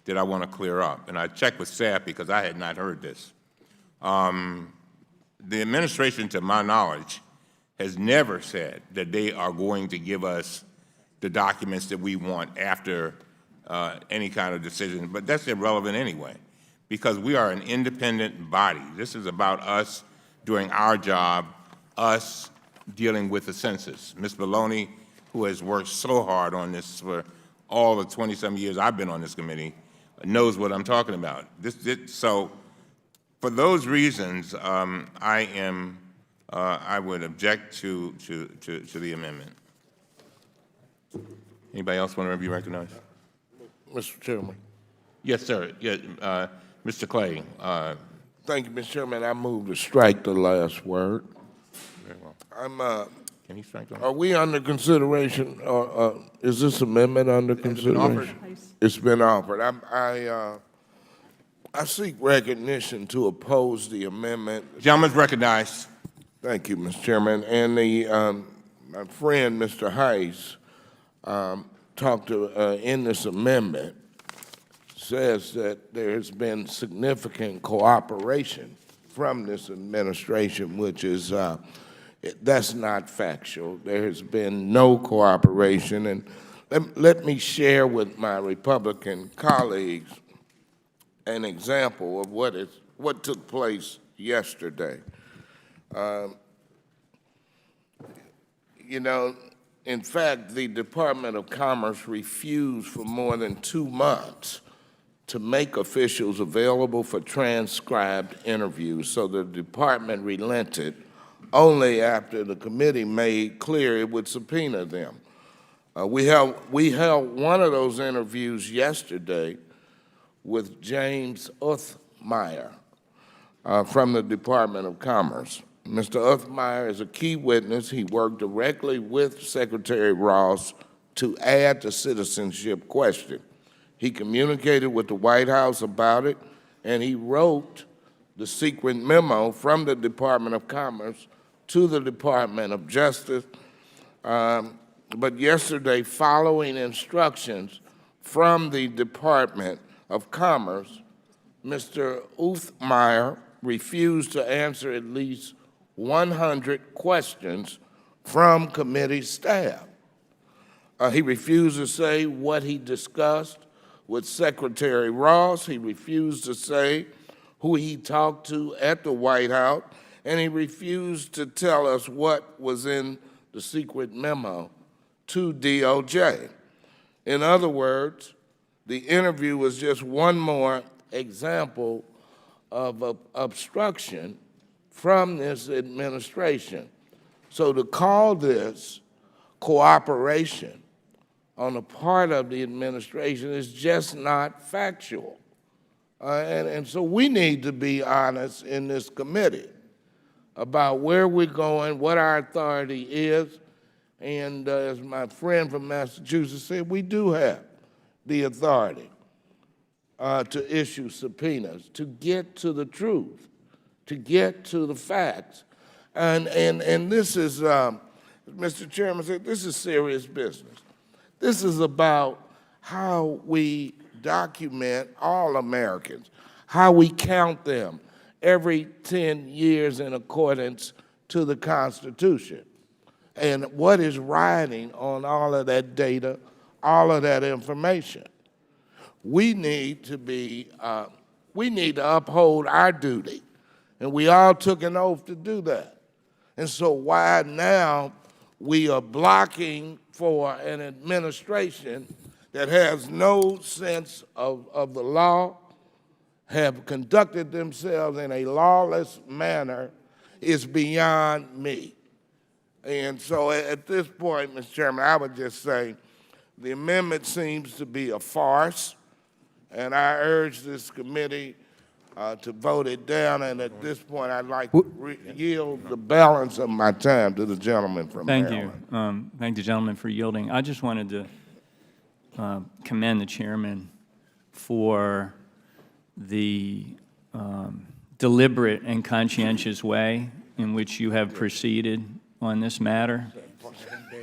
that I want to clear up, and I checked with staff because I had not heard this. The administration, to my knowledge, has never said that they are going to give us the documents that we want after any kind of decision, but that's irrelevant anyway, because we are an independent body. This is about us doing our job, us dealing with the census. Ms. Maloney, who has worked so hard on this for all the 20-some years I've been on this committee, knows what I'm talking about. So For those reasons, I would object to the amendment. Anybody else want to be recognized? Mr. Chairman. Yes, sir. Yeah, Mr. Clay. Thank you, Mr. Chairman. I move to strike the last word. Very well. Can you strike that? Are we under consideration, or is this amendment under consideration? It's been offered. I seek recognition to oppose the amendment. Gentleman's recognized. Thank you, Mr. Chairman. And my friend, Mr. Heiss, talked to, in this amendment, says that there has been significant cooperation from this administration, which is, that's not factual. There has been no cooperation. And let me share with my Republican colleagues an example of what took place yesterday. You know, in fact, the Department of Commerce refused for more than 2 months to make officials available for transcribed interviews, so the department relented only after the committee made clear it would subpoena them. We held one of those interviews yesterday with James Uthmeyer from the Department of Commerce. Mr. Uthmeyer is a key witness. He worked directly with Secretary Ross to add the citizenship question. He communicated with the White House about it, and he wrote the secret memo from the Department of Commerce to the Department of Justice. But yesterday, following instructions from the Department of Commerce, Mr. Uthmeyer refused to answer at least 100 questions from committee staff. He refused to say what he discussed with Secretary Ross. He refused to say who he talked to at the White House, and he refused to tell us what was in the secret memo to DOJ. In other words, the interview was just one more example of obstruction from this administration. So to call this cooperation on the part of the administration is just not factual. And so we need to be honest in this committee about where we're going, what our authority is, and as my friend from Massachusetts said, we do have the authority to issue subpoenas, to get to the truth, to get to the facts. And this is, Mr. Chairman said, this is serious business. This is about how we document all Americans, how we count them every 10 years in accordance to the Constitution, and what is riding on all of that data, all of that information. We need to uphold our duty, and we all took an oath to do that. And so why now we are blocking for an administration that has no sense of the law, have conducted themselves in a lawless manner, is beyond me. And so at this point, Mr. Chairman, I would just say the amendment seems to be a farce, and I urge this committee to vote it down. And at this point, I'd like to yield the balance of my time to the gentleman from Maryland. Thank you. Thank the gentleman for yielding. I just wanted to commend the chairman for the deliberate and conscientious way in which you have proceeded on this matter,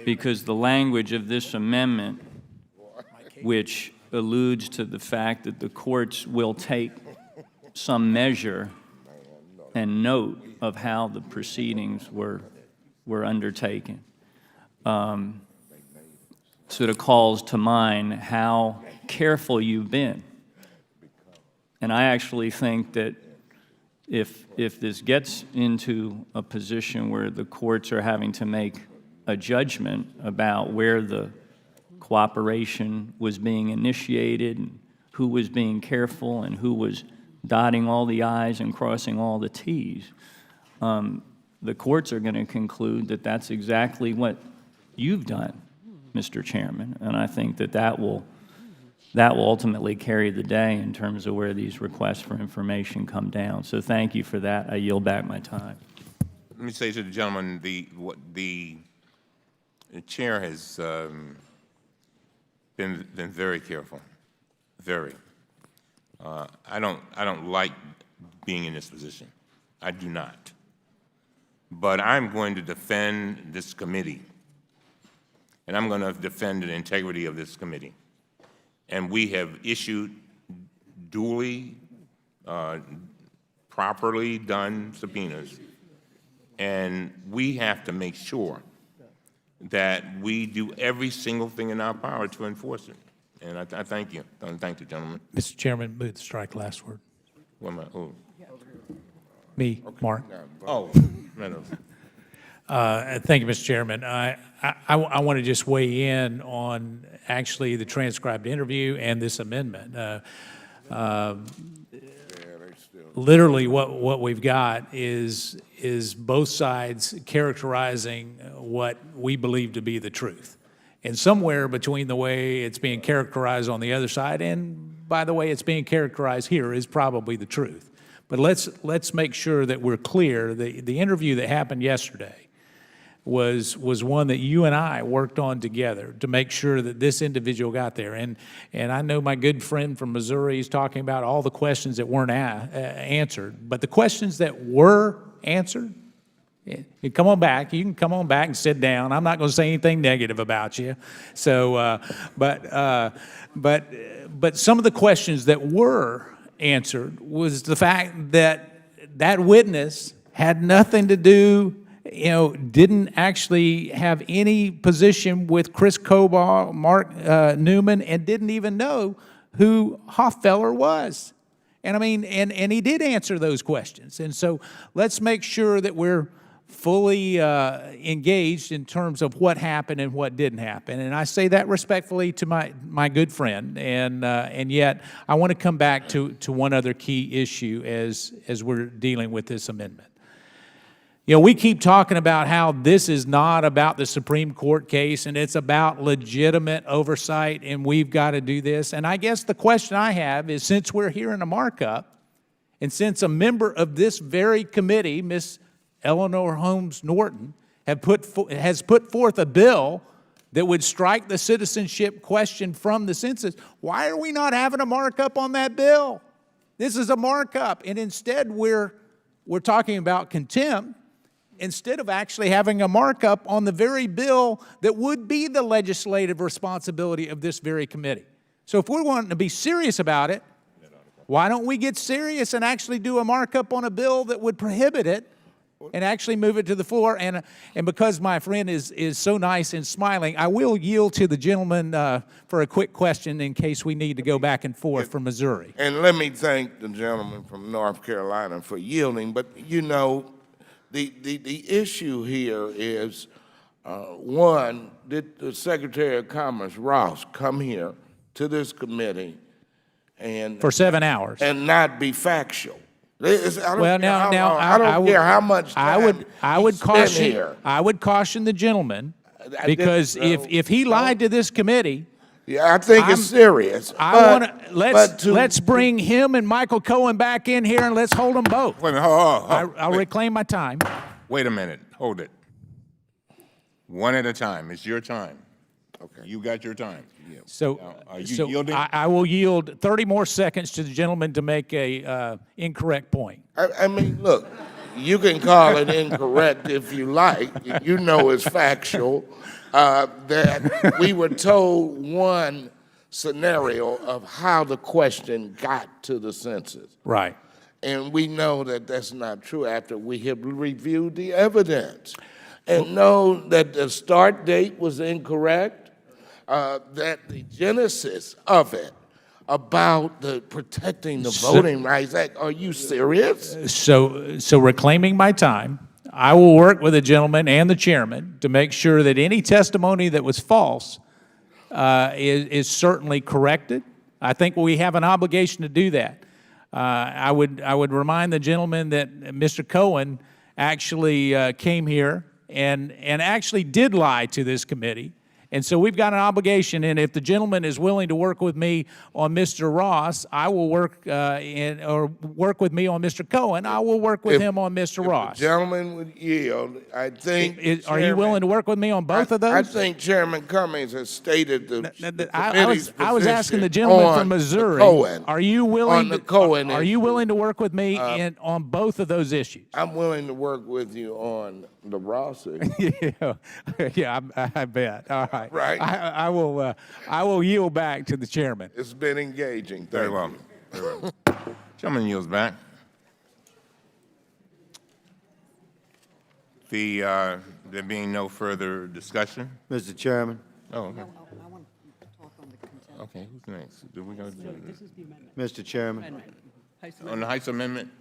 because the language of this amendment, which alludes to the fact that the courts will take some measure and note of how the proceedings were undertaken, sort of calls to mind how careful you've been. And I actually think that if this gets into a position where the courts are having to make a judgment about where the cooperation was being initiated and who was being careful and who was dotting all the i's and crossing all the t's, the courts are going to conclude that that's exactly what you've done, Mr. Chairman, and I think that that will ultimately carry the day in terms of where these requests for information come down. So thank you for that. I yield back my time. Let me say to the gentleman, the chair has been very careful, very. I don't like being in this position. I do not. But I'm going to defend this committee, and I'm going to defend the integrity of this committee. And we have issued duly, properly done subpoenas, and we have to make sure that we do every single thing in our power to enforce it. And I thank you. I thank the gentleman. Mr. Chairman, move to strike last word. What am I? Oh. Me, Mark. Oh, no. Thank you, Mr. Chairman. I want to just weigh in on actually the transcribed interview and this amendment. Literally, what we've got is both sides characterizing what we believe to be the truth. And somewhere between the way it's being characterized on the other side and by the way it's being characterized here is probably the truth. But let's make sure that we're clear. The interview that happened yesterday was one that you and I worked on together to make sure that this individual got there. And I know my good friend from Missouri is talking about all the questions that weren't answered. But the questions that were answered, you come on back. You can come on back and sit down. I'm not going to say anything negative about you. So, but some of the questions that were answered was the fact that that witness had nothing to do, didn't actually have any position with Chris Kobar, Mark Newman, and didn't even know who Hofffeller was. And I mean, and he did answer those questions. And so let's make sure that we're fully engaged in terms of what happened and what didn't happen. And I say that respectfully to my good friend. And yet I want to come back to one other key issue as we're dealing with this amendment. We keep talking about how this is not about the Supreme Court case and it's about legitimate oversight and we've got to do this. And I guess the question I have is, since we're here in a markup and since a member of this very committee, Ms. Eleanor Holmes Norton, has put forth a bill that would strike the citizenship question from the census, why are we not having a markup on that bill? This is a markup, and instead we're talking about contempt instead of actually having a markup on the very bill that would be the legislative responsibility of this very committee. So if we're wanting to be serious about it, why don't we get serious and actually do a markup on a bill that would prohibit it and actually move it to the floor? And because my friend is so nice and smiling, I will yield to the gentleman for a quick question in case we need to go back and forth from Missouri. And let me thank the gentleman from North Carolina for yielding. But, the issue here is, one, did the Secretary of Commerce, Ross, come here to this committee and For 7 hours. and not be factual? I don't care how much time I would he spent caution here. I would caution the gentleman, I because didn't, if he lied to this committee, Yeah, I think it's serious. I want but to let's bring him and Michael Cohen back in here and let's hold them both. Wait a minute, I'll reclaim my time. Wait a minute, hold it. One at a time, it's your time. Okay. You got your time. So, Now, are you yielding? I will yield 30 more seconds to the gentleman to make a incorrect point. I mean, look, you can call it incorrect if you like. It's factual. That we were told one scenario of how the question got to the census. Right. And we know that that's not true after we have reviewed the evidence and know that the start date was incorrect, that the genesis of it about the protecting the Voting Rights Act. Are you serious? So reclaiming my time, I will work with the gentleman and the chairman to make sure that any testimony that was false is certainly corrected. I think we have an obligation to do that. I would remind the gentleman that Mr. Cohen actually came here and actually did lie to this committee. And so we've got an obligation, and if the gentleman is willing to work with me on Mr. Ross, I will work, or work with me on Mr. Cohen, I will work with him on Mr. Ross. The gentleman would yield. I think. Are you willing to work with me on both of those? I think Chairman Cummings has stated the I was asking the gentleman from Missouri. Cohen, Are you willing? on the Cohen Are you issue. willing to work with me on both of those issues? I'm willing to work with you on the Ross issue. Yeah, I bet. All right. Right. I will yield back to the chairman. It's been engaging. Thank Very well. you. Very well. Gentleman yields back. There being no further discussion. Mr. Chairman. Oh, okay. Okay, who's next? Do we go to Mr. Chairman. on the Heiss amendment?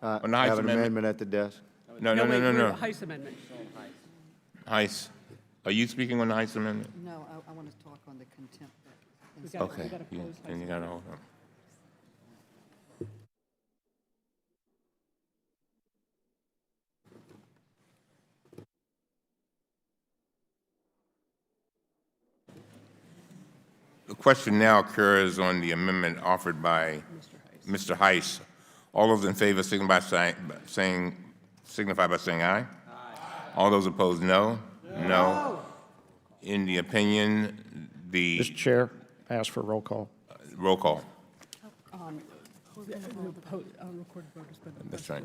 On the I Heiss have an amendment? amendment at the desk. No. Heiss amendment. Heiss. Are you speaking on the Heiss amendment? No, I want to talk on the contempt. Okay. Then you got to hold on. The question now occurs on the amendment offered by Mr. Heiss. All those in favor signify by saying aye. All those opposed, no. No. In the opinion, the Mr. Chair, ask for roll call. roll call. Recorded voters, but That's right.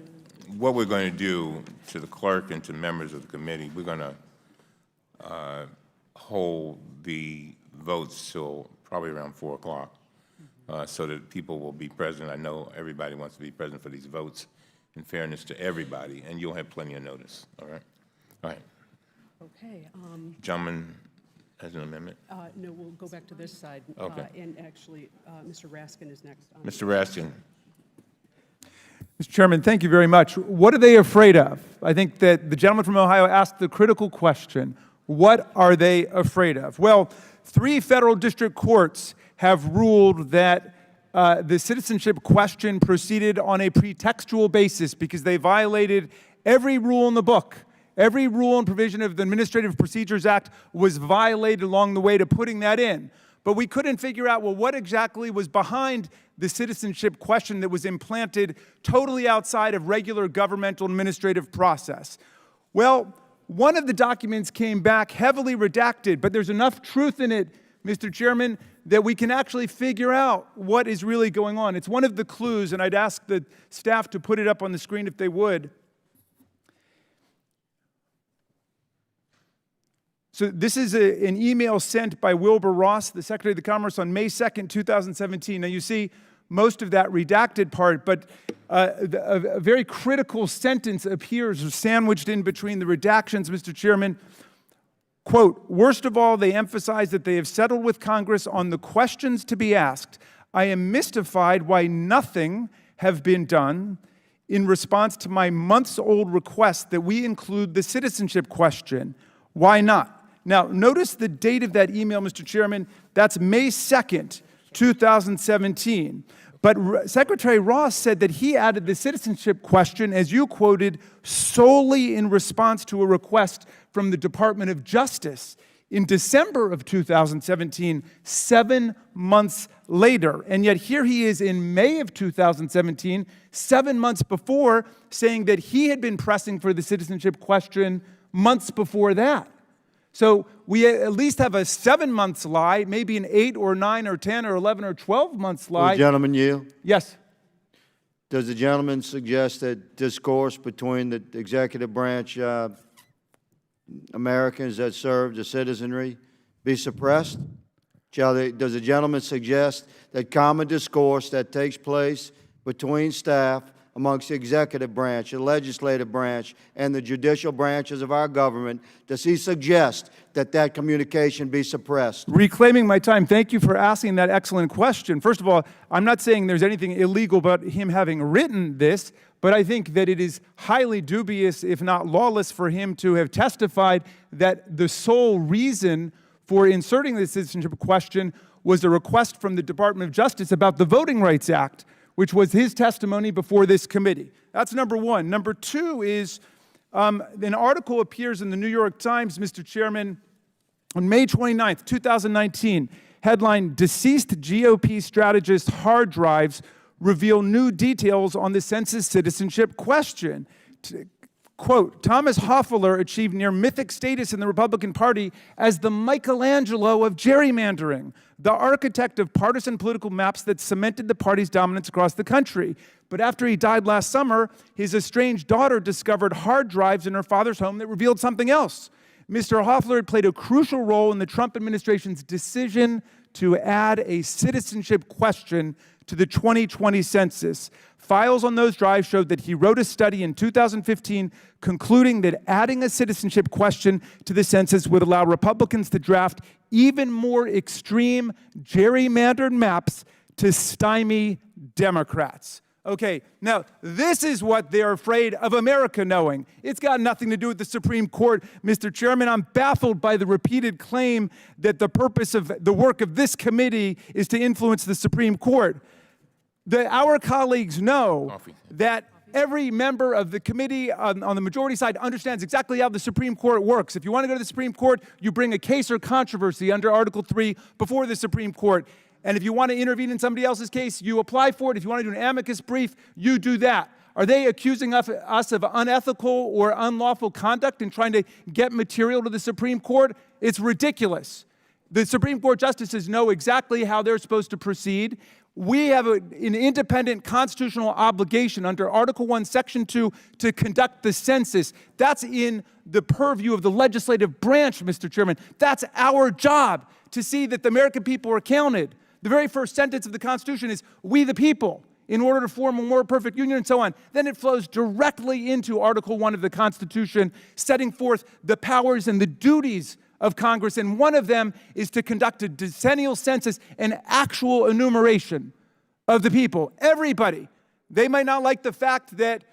What we're going to do to the clerk and to members of the committee, we're going to hold the votes till probably around 4 o'clock so that people will be present. I know everybody wants to be present for these votes in fairness to everybody, and you'll have plenty of notice, all right? All right. okay. Gentleman has an amendment. No, we'll go back to this side. Okay. And actually, Mr. Raskin is next. Mr. Raskin. Mr. Chairman, thank you very much. What are they afraid of? I think that the gentleman from Ohio asked the critical question. What are they afraid of? Well, 3 federal district courts have ruled that the citizenship question proceeded on a pretextual basis because they violated every rule in the book. Every rule and provision of the Administrative Procedures Act was violated along the way to putting that in. But we couldn't figure out, well, what exactly was behind the citizenship question that was implanted totally outside of regular governmental administrative process. Well, one of the documents came back heavily redacted, but there's enough truth in it, Mr. Chairman, that we can actually figure out what is really going on. It's one of the clues, and I'd ask the staff to put it up on the screen if they would. So this is an email sent by Wilbur Ross, the Secretary of Commerce, on May 2nd, 2017. Now you see most of that redacted part, but a very critical sentence appears sandwiched in between the redactions, Mr. Chairman. Quote, worst of all, they emphasize that they have settled with Congress on the questions to be asked. I am mystified why nothing have been done in response to my months-old request that we include the citizenship question. Why not? Now, notice the date of that email, Mr. Chairman. That's May 2nd, 2017. But Secretary Ross said that he added the citizenship question, as you quoted, solely in response to a request from the Department of Justice in December of 2017, 7 months later. And yet here he is in May of 2017, 7 months before, saying that he had been pressing for the citizenship question months before that. So we at least have a 7 months lie, maybe an 8 or 9 or 10 or 11 or 12 months lie. Will the gentleman yield? Yes. Does the gentleman suggest that discourse between the executive branch Americans that serve the citizenry be suppressed? Does the gentleman suggest that common discourse that takes place between staff amongst the executive branch, the legislative branch, and the judicial branches of our government, does he suggest that that communication be suppressed? Reclaiming my time, thank you for asking that excellent question. First of all, I'm not saying there's anything illegal about him having written this, but I think that it is highly dubious, if not lawless, for him to have testified that the sole reason for inserting the citizenship question was a request from the Department of Justice about the Voting Rights Act, which was his testimony before this committee. That's number one. Number two is an article appears in the New York Times, Mr. Chairman, on May 29th, 2019, headline, Deceased GOP Strategist Hard Drives Reveal New Details on the Census Citizenship Question. Quote, Thomas Hofeller achieved near mythic status in the Republican Party as the Michelangelo of gerrymandering, the architect of partisan political maps that cemented the party's dominance across the country. But after he died last summer, his estranged daughter discovered hard drives in her father's home that revealed something else. Mr. Hofeller had played a crucial role in the Trump administration's decision to add a citizenship question to the 2020 census. Files on those drives showed that he wrote a study in 2015 concluding that adding a citizenship question to the census would allow Republicans to draft even more extreme gerrymandered maps to stymie Democrats. Okay, now this is what they're afraid of America knowing. It's got nothing to do with the Supreme Court. Mr. Chairman, I'm baffled by the repeated claim that the purpose of the work of this committee is to influence the Supreme Court. Our colleagues know that every member of the committee on the majority side understands exactly how the Supreme Court works. If you want to go to the Supreme Court, you bring a case or controversy under Article 3 before the Supreme Court. And if you want to intervene in somebody else's case, you apply for it. If you want to do an amicus brief, you do that. Are they accusing us of unethical or unlawful conduct in trying to get material to the Supreme Court? It's ridiculous. The Supreme Court justices know exactly how they're supposed to proceed. We have an independent constitutional obligation under Article 1, Section 2 to conduct the census. That's in the purview of the legislative branch, Mr. Chairman. That's our job, to see that the American people are counted. The very first sentence of the Constitution is, we the people, in order to form a more perfect union, and so on. Then it flows directly into Article 1 of the Constitution, setting forth the powers and the duties of Congress, and one of them is to conduct a decennial census, an actual enumeration of the people, everybody. They might not like the fact that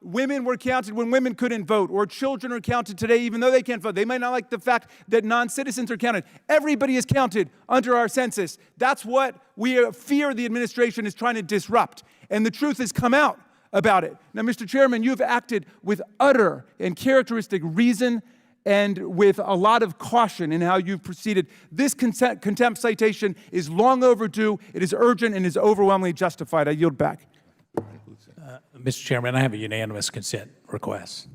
women were counted when women couldn't vote, or children are counted today even though they can't vote. They might not like the fact that non-citizens are counted. Everybody is counted under our census. That's what we fear the administration is trying to disrupt, and the truth has come out about it. Now, Mr. Chairman, you've acted with utter and characteristic reason and with a lot of caution in how you've proceeded. This contempt citation is long overdue, it is urgent, and is overwhelmingly justified. I yield back. Mr. Chairman, I have a unanimous consent request.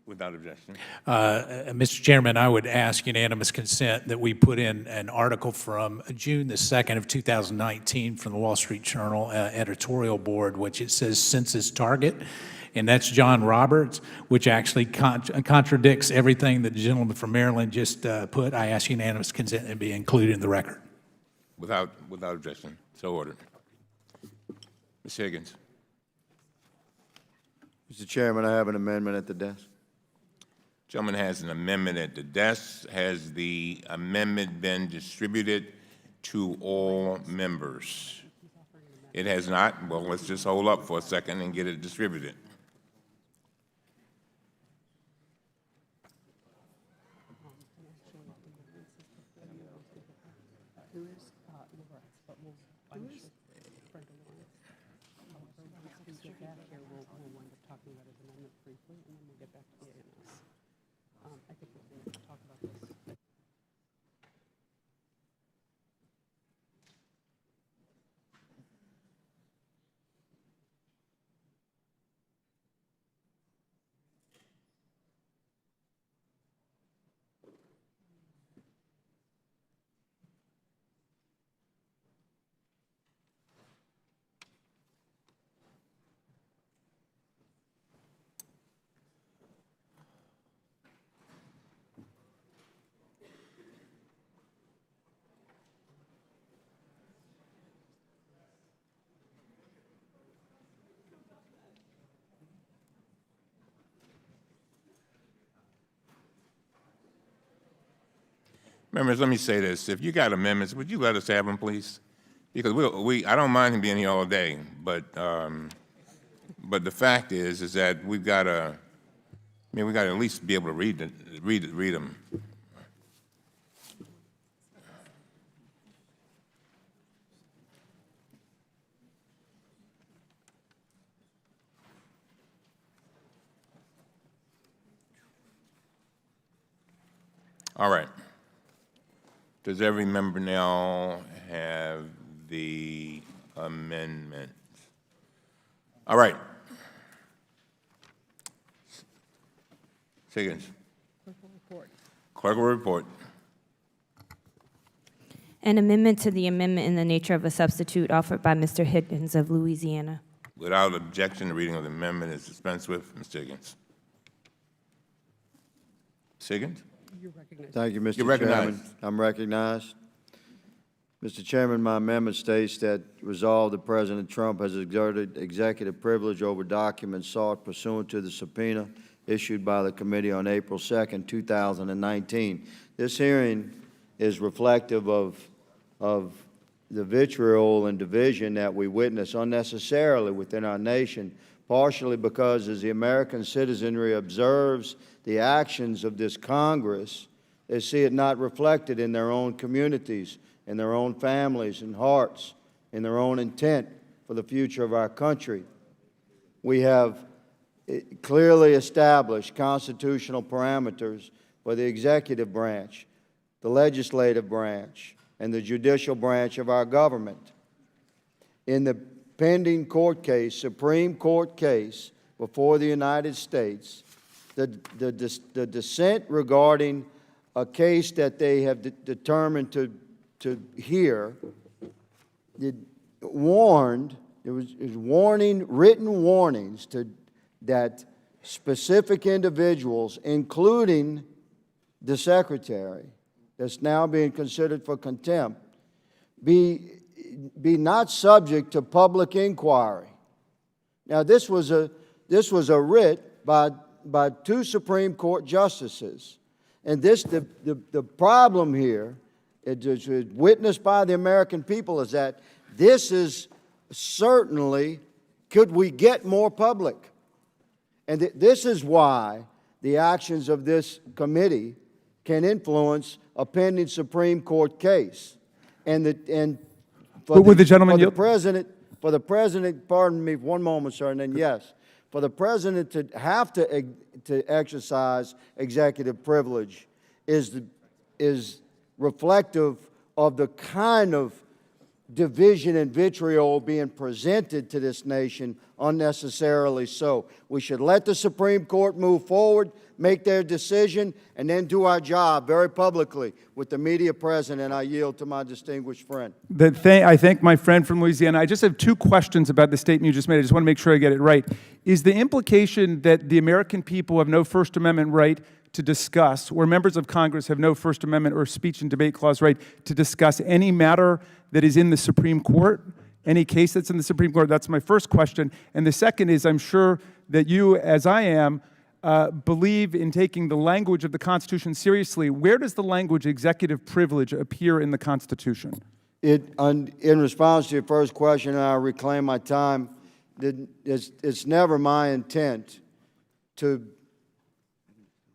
Without objection. Mr. Chairman, I would ask unanimous consent that we put in an article from June the 2nd of 2019 from the Wall Street Journal editorial board, which it says census target, and that's John Roberts, which actually contradicts everything that the gentleman from Maryland just put. I ask unanimous consent and be included in the record. Without objection. So ordered. Ms. Higgins. Mr. Chairman, I have an amendment at the desk. Gentleman has an amendment at the desk. Has the amendment been distributed to all members? It has not. Well, let's just hold up for a second and get it distributed. Members, let me say this. If you got amendments, would you let us have them, please? Because I don't mind him being here all day, but the fact is that we've got to, we got to at least be able to read them. All right. Does every member now have the amendment? All right. Higgins. Clerk will report. An amendment to the amendment in the nature of a substitute offered by Mr. Higgins of Louisiana. Without objection, the reading of the amendment is dispensed with. Mr. Higgins. Ms. Higgins? Thank you, Mr. You're recognized. Chairman. I'm recognized. Mr. Chairman, my amendment states that resolve that President Trump has exerted executive privilege over documents sought pursuant to the subpoena issued by the committee on April 2nd, 2019. This hearing is reflective of the vitriol and division that we witness unnecessarily within our nation, partially because as the American citizenry observes the actions of this Congress, they see it not reflected in their own communities, in their own families and hearts, in their own intent for the future of our country. We have clearly established constitutional parameters for the executive branch, the legislative branch, and the judicial branch of our government. In the pending court case, Supreme Court case before the United States, the dissent regarding a case that they have determined to hear, warned, it was written warnings that specific individuals, including the Secretary, that's now being considered for contempt, be not subject to public inquiry. Now, this was a writ by two Supreme Court justices, and the problem here, it is witnessed by the American people, is that this is certainly, could we get more public? And this is why the actions of this committee can influence a pending Supreme Court case. For the president, pardon me, one moment, sir, and then yes, for the president to have to exercise executive privilege is reflective of the kind of division and vitriol being presented to this nation unnecessarily so. We should let the Supreme Court move forward, make their decision, and then do our job very publicly with the media present, and I yield to my distinguished friend. I thank my friend from Louisiana. I just have two questions about the statement you just made. I just want to make sure I get it right. Is the implication that the American people have no First Amendment right to discuss, or members of Congress have no First Amendment or speech and debate clause right to discuss any matter that is in the Supreme Court, any case that's in the Supreme Court? That's my first question. And the second is, I'm sure that you, as I am, believe in taking the language of the Constitution seriously. Where does the language executive privilege appear in the Constitution? In response to your first question, and I'll reclaim my time, it's never my intent to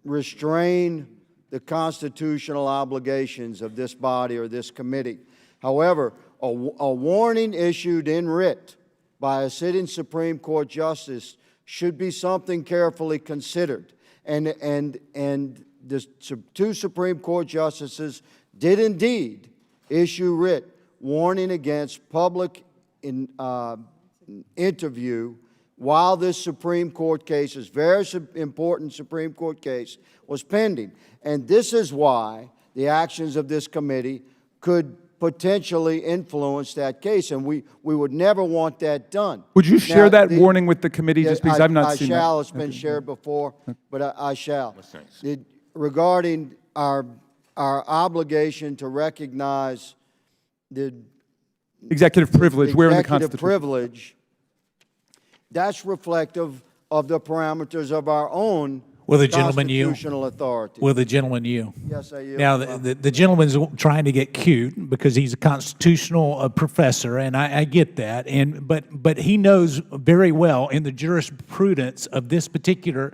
restrain the constitutional obligations of this body or this committee. However, a warning issued in writ by a sitting Supreme Court justice should be something carefully considered. And the two Supreme Court justices did indeed issue writ warning against public interview while this Supreme Court case, this very important Supreme Court case, was pending. And this is why the actions of this committee could potentially influence that case, and we would never want that done. Would you share that warning with the committee, just because I've not seen that? I shall. It's been shared before, but I shall. Regarding our obligation to recognize the executive privilege, where in the Constitution? Executive privilege, that's reflective of the parameters of our own constitutional authority. Will the gentleman yield? Yes, I yield. Now, the gentleman's trying to get cute because he's a constitutional professor, and I get that. But he knows very well in the jurisprudence of this particular,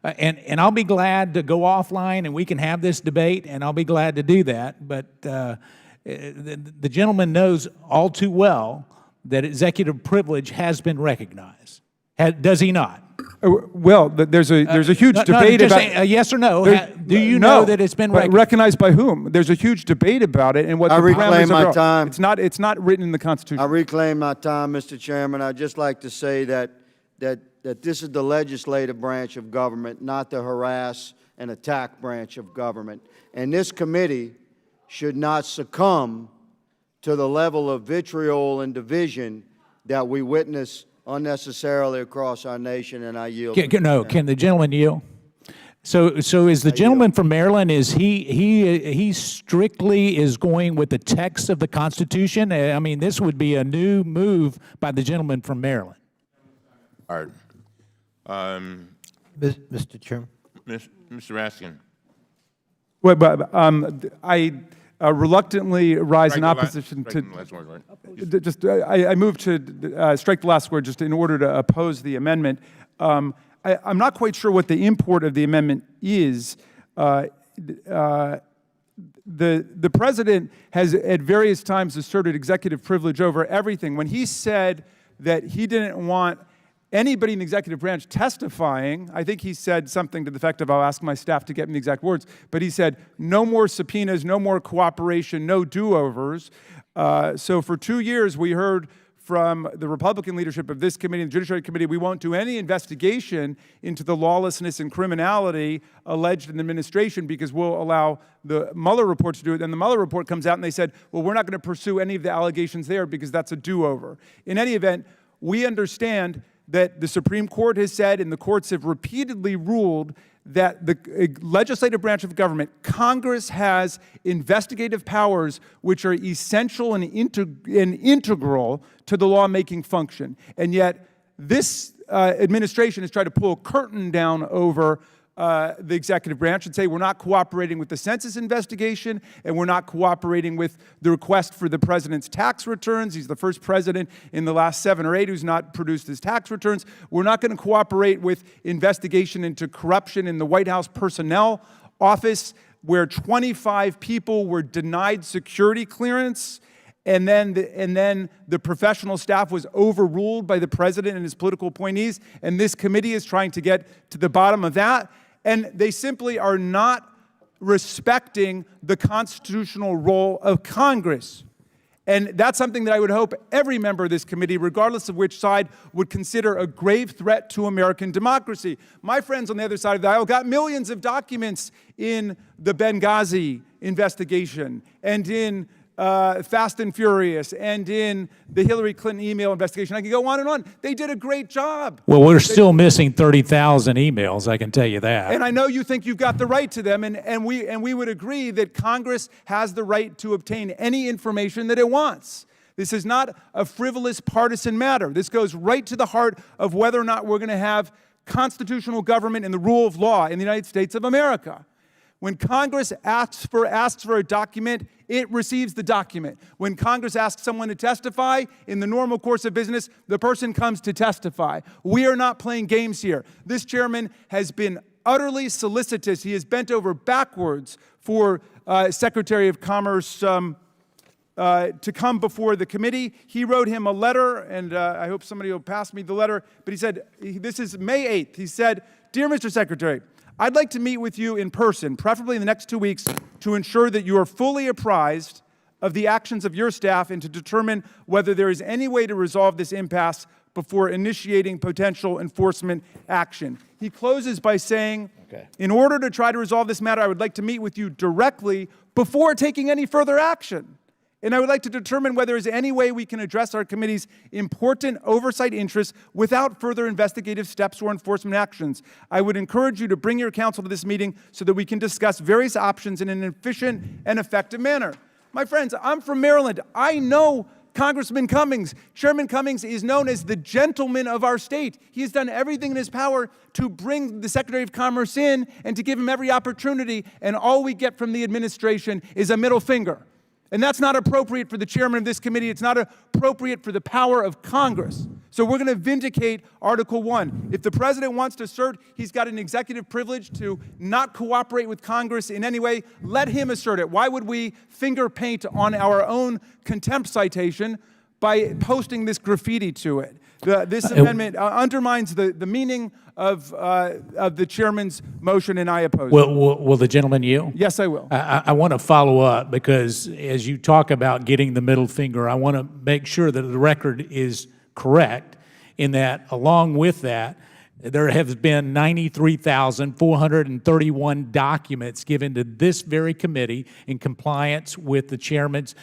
and I'll be glad to go offline and we can have this debate, and I'll be glad to do that. But the gentleman knows all too well that executive privilege has been recognized, Does he not? Well, there's a huge debate just about a yes or no. Do you no, know that it's been but recognized by whom? There's a huge debate about it and what I the reclaim parameters my are. time. It's not written in the Constitution. I reclaim my time, Mr. Chairman. I'd just like to say that this is the legislative branch of government, not the harass and attack branch of government. And this committee should not succumb to the level of vitriol and division that we witness unnecessarily across our nation, and I yield. Can the gentleman yield? So is the gentleman from Maryland, is he strictly is going with the text of the Constitution? I mean, this would be a new move by the gentleman from Maryland. All right. Mr. Chairman. Mr. Raskin. Well, but I reluctantly rise in opposition to. I moved to strike the last word just in order to oppose the amendment. I'm not quite sure what the import of the amendment is. The president has at various times asserted executive privilege over everything. When he said that he didn't want anybody in the executive branch testifying, I think he said something to the effect of, I'll ask my staff to get me the exact words, but he said, no more subpoenas, no more cooperation, no do-overs. So for 2 years, we heard from the Republican leadership of this committee and the Judiciary Committee, we won't do any investigation into the lawlessness and criminality alleged in the administration because we'll allow the Mueller report to do it. Then the Mueller report comes out and they said, well, we're not going to pursue any of the allegations there because that's a do-over. In any event, we understand that the Supreme Court has said and the courts have repeatedly ruled that the legislative branch of government, Congress, has investigative powers which are essential and integral to the lawmaking function. And yet this administration has tried to pull a curtain down over the executive branch and say we're not cooperating with the census investigation and we're not cooperating with the request for the president's tax returns. He's the first president in the last 7 or 8 who's not produced his tax returns. We're not going to cooperate with investigation into corruption in the White House Personnel Office where 25 people were denied security clearance. And then the professional staff was overruled by the president and his political appointees. And this committee is trying to get to the bottom of that. And they simply are not respecting the constitutional role of Congress. And that's something that I would hope every member of this committee, regardless of which side, would consider a grave threat to American democracy. My friends on the other side of the aisle got millions of documents in the Benghazi investigation and in Fast and Furious and in the Hillary Clinton email investigation. I can go on and on. They did a great job. Well, we're still missing 30,000 emails, I can tell you that. And I know you think you've got the right to them, and we would agree that Congress has the right to obtain any information that it wants. This is not a frivolous partisan matter. This goes right to the heart of whether or not we're going to have constitutional government and the rule of law in the United States of America. When Congress asks for a document, it receives the document. When Congress asks someone to testify, in the normal course of business, the person comes to testify. We are not playing games here. This chairman has been utterly solicitous. He has bent over backwards for Secretary of Commerce to come before the committee. He wrote him a letter, and I hope somebody will pass me the letter, but he said, this is May 8th. He said, "Dear Mr. Secretary, I'd like to meet with you in person, preferably in the next 2 weeks, to ensure that you are fully apprised of the actions of your staff and to determine whether there is any way to resolve this impasse before initiating potential enforcement action." He closes by saying, in order to try to resolve this matter, I would like to meet with you directly before taking any further action. And I would like to determine whether there is any way we can address our committee's important oversight interests without further investigative steps or enforcement actions. I would encourage you to bring your counsel to this meeting so that we can discuss various options in an efficient and effective manner. My friends, I'm from Maryland. I know Congressman Cummings. Chairman Cummings is known as the gentleman of our state. He has done everything in his power to bring the Secretary of Commerce in and to give him every opportunity, and all we get from the administration is a middle finger. And that's not appropriate for the chairman of this committee. It's not appropriate for the power of Congress. So we're going to vindicate Article 1. If the president wants to assert he's got an executive privilege to not cooperate with Congress in any way, let him assert it. Why would we finger paint on our own contempt citation by posting this graffiti to it? This amendment undermines the meaning of the chairman's motion, and I oppose it. Will the gentleman yield? Yes, I will. I want to follow up because as you talk about getting the middle finger, I want to make sure that the record is correct in that along with that, there have been 93,431 documents given to this very committee in compliance with the chairman's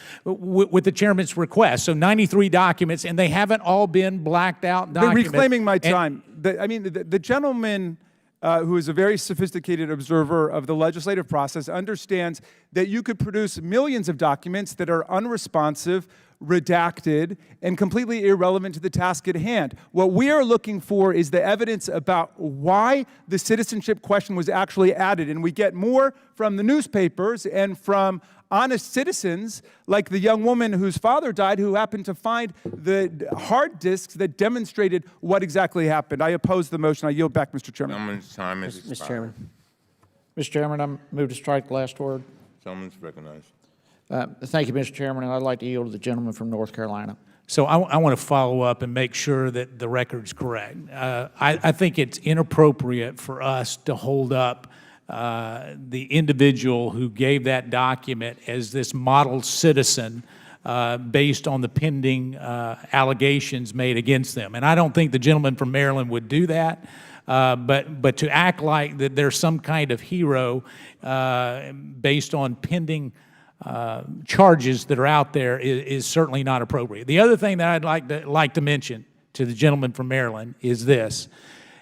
request. So 93 documents, and they haven't all been blacked out documents. They're reclaiming my time. The gentleman who is a very sophisticated observer of the legislative process understands that you could produce millions of documents that are unresponsive, redacted, and completely irrelevant to the task at hand. What we are looking for is the evidence about why the citizenship question was actually added, and we get more from the newspapers and from honest citizens like the young woman whose father died who happened to find the hard disks that demonstrated what exactly happened. I oppose the motion. I yield back, Mr. Chairman. Gentleman's time is Mr. expired. Chairman. Mr. Chairman, I move to strike the last word. Gentleman's recognized. Thank you, Mr. Chairman, and I'd like to yield to the gentleman from North Carolina. So I want to follow up and make sure that the record's correct. I think it's inappropriate for us to hold up the individual who gave that document as this model citizen based on the pending allegations made against them. And I don't think the gentleman from Maryland would do that. But to act like that there's some kind of hero based on pending charges that are out there is certainly not appropriate. The other thing that I'd like to mention to the gentleman from Maryland is this.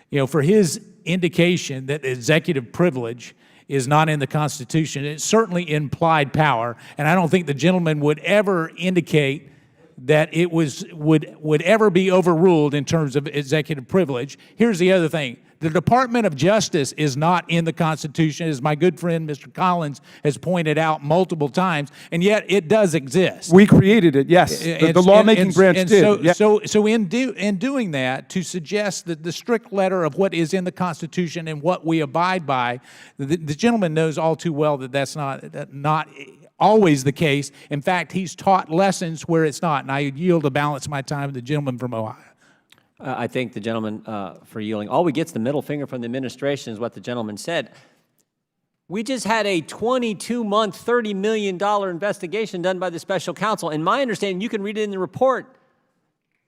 You know, for his indication that executive privilege is not in the Constitution, it's certainly implied power, and I don't think the gentleman would ever indicate that it would ever be overruled in terms of executive privilege. Here's the other thing. The Department of Justice is not in the Constitution, as my good friend Mr. Collins has pointed out multiple times, and yet it does exist. We created it, yes. The lawmaking branch did. So in doing that, to suggest that the strict letter of what is in the Constitution and what we abide by, the gentleman knows all too well that that's not always the case. In fact, he's taught lessons where it's not, and I yield to balance my time to the gentleman from Ohio. I thank the gentleman for yielding. All we get is the middle finger from the administration is what the gentleman said. We just had a 22-month, $30 million investigation done by the special counsel. And my understanding, you can read it in the report,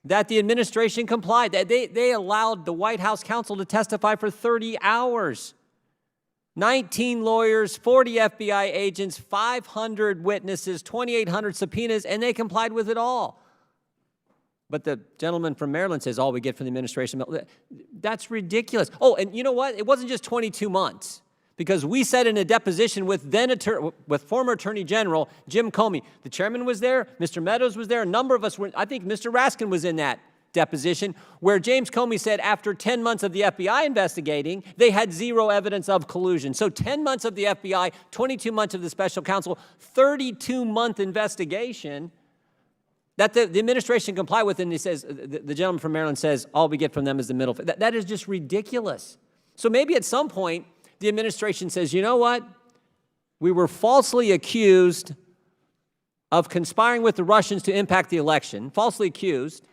that the administration complied. That they allowed the White House counsel to testify for 30 hours. 19 lawyers, 40 FBI agents, 500 witnesses, 2,800 subpoenas, and they complied with it all. But the gentleman from Maryland says all we get from the administration, that's ridiculous. Oh, and you know what? It wasn't just 22 months. Because we said in a deposition with former Attorney General Jim Comey, the chairman was there, Mr. Meadows was there, a number of us were, I think Mr. Raskin was in that deposition, where James Comey said after 10 months of the FBI investigating, they had zero evidence of collusion. So 10 months of the FBI, 22 months of the special counsel, 32-month investigation that the administration complied with, and he says, the gentleman from Maryland says, all we get from them is the middle. That is just ridiculous. So maybe at some point, the administration says, you know what? We were falsely accused of conspiring with the Russians to impact the election, falsely accused.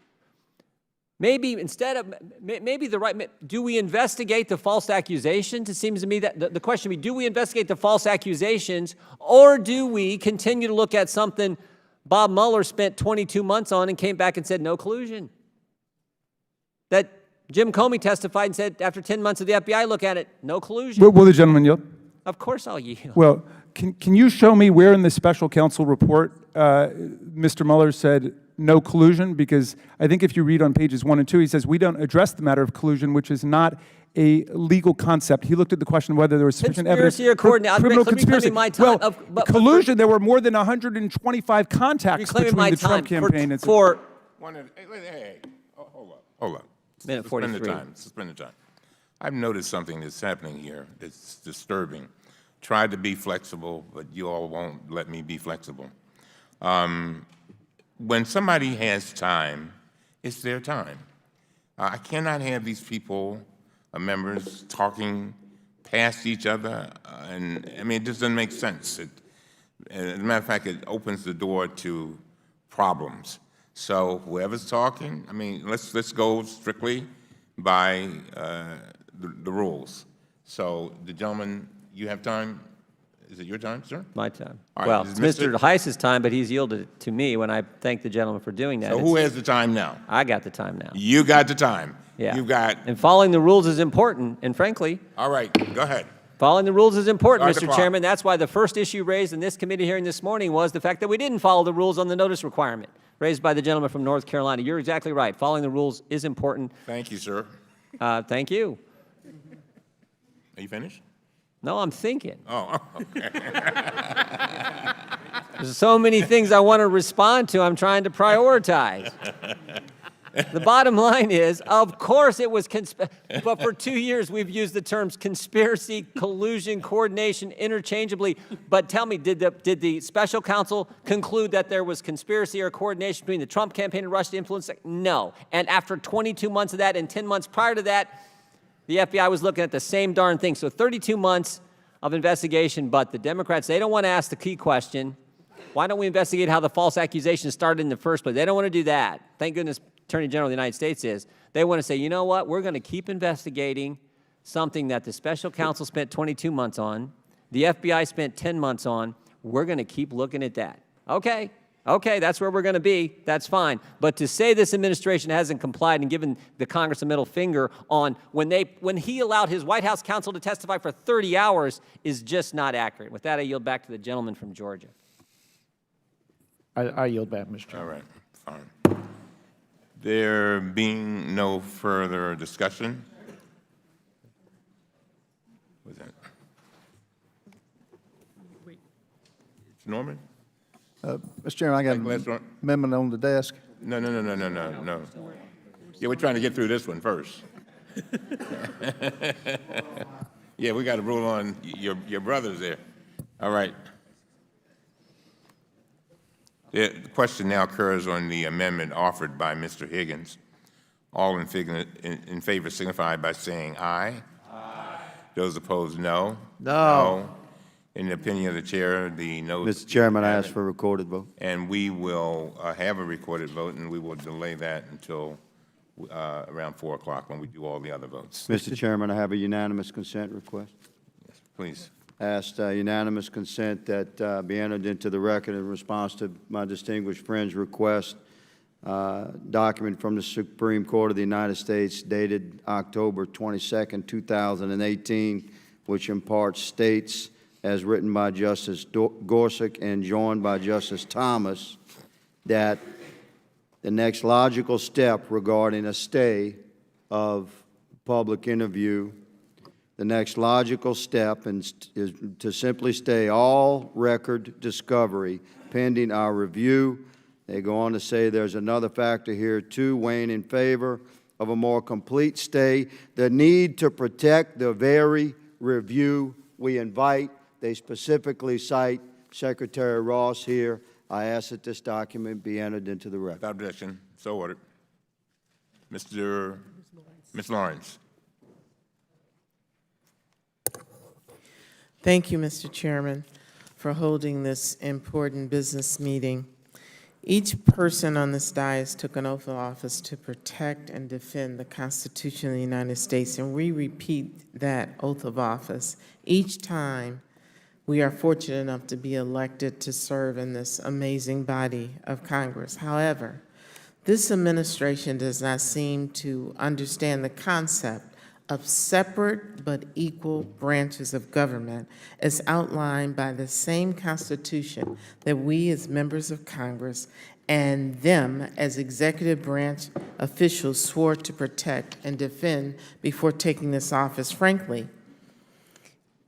Maybe instead of, do we investigate the false accusations? It seems to me that the question would be, do we investigate the false accusations, or do we continue to look at something Bob Mueller spent 22 months on and came back and said no collusion? That Jim Comey testified and said after 10 months of the FBI look at it, no collusion. Will the gentleman yield? Of course I'll yield. Well, can you show me where in the special counsel report Mr. Mueller said no collusion? Because I think if you read on pages 1 and 2, he says we don't address the matter of collusion, which is not a legal concept. He looked at the question whether there was sufficient evidence or criminal conspiracy. My time. Well, collusion, there were more than 125 contacts between the Trump campaign and... Hey, hold up. Minute 43. Suspend the time. I've noticed something that's happening here that's disturbing. Tried to be flexible, but you all won't let me be flexible. When somebody has time, it's their time. I cannot have these people, members, talking past each other, and I mean, it just doesn't make sense. As a matter of fact, it opens the door to problems. So whoever's talking, I mean, let's go strictly by the rules. So the gentleman, you have time? Is it your time, sir? My time. All right, Well, is it's Mr. Heiss's time, but he's yielded it to me when I thank the gentleman for doing that. So who has the time now? I got the time now. You got the time. Yeah. You've got, And following the rules is important, and frankly, all right, go ahead. following the rules is important, Start the Mr. clock. Chairman. That's why the first issue raised in this committee hearing this morning was the fact that we didn't follow the rules on the notice requirement raised by the gentleman from North Carolina. You're exactly right. Following the rules is important. Thank you, sir. Thank you. Are you finished? No, I'm thinking. Oh, okay. There's so many things I want to respond to, I'm trying to prioritize. The bottom line is, of course it was, but for 2 years we've used the terms conspiracy, collusion, coordination interchangeably. But tell me, did the special counsel conclude that there was conspiracy or coordination between the Trump campaign and Russia to influence? No. And after 22 months of that and 10 months prior to that, the FBI was looking at the same darn thing. So 32 months of investigation, but the Democrats, they don't want to ask the key question. Why don't we investigate how the false accusation started in the first place? They don't want to do that. Thank goodness Attorney General of the United States is. They want to say, you know what, we're going to keep investigating something that the special counsel spent 22 months on, the FBI spent 10 months on. We're going to keep looking at that. Okay. Okay, that's where we're going to be. That's fine. But to say this administration hasn't complied and given the Congress a middle finger on when he allowed his White House counsel to testify for 30 hours is just not accurate. With that, I yield back to the gentleman from Georgia. I yield back, Mr. Chairman. All right, fine. There being no further discussion. What's that? It's Norman? Mr. Chairman, I got Last an one. amendment on the desk. No. Yeah, we're trying to get through this one first. Yeah, we got to rule on your brothers there. All right. The question now occurs on the amendment offered by Mr. Higgins. All in favor signify by saying aye. Aye. Those opposed, no. No. In the opinion of the chair, the no. Mr. Chairman, I ask for a recorded vote. And we will have a recorded vote, and we will delay that until around 4 o'clock when we do all the other votes. Mr. Chairman, I have a unanimous consent request. Yes, please. Asked unanimous consent that be entered into the record in response to my distinguished friend's request, document from the Supreme Court of the United States dated October 22nd, 2018, which in part states, as written by Justice Gorsuch and joined by Justice Thomas, that the next logical step regarding a stay of public interview, the next logical step is to simply stay all record discovery pending our review. They go on to say there's another factor here, too, weighing in favor of a more complete stay, the need to protect the very review we invite. They specifically cite Secretary Ross here. I ask that this document be entered into the record. Without objection, so ordered. Ms. Lawrence. Thank you, Mr. Chairman, for holding this important business meeting. Each person on this dais took an oath of office to protect and defend the Constitution of the United States, and we repeat that oath of office each time we are fortunate enough to be elected to serve in this amazing body of Congress. However, this administration does not seem to understand the concept of separate but equal branches of government as outlined by the same Constitution that we as members of Congress and them as executive branch officials swore to protect and defend before taking this office. Frankly,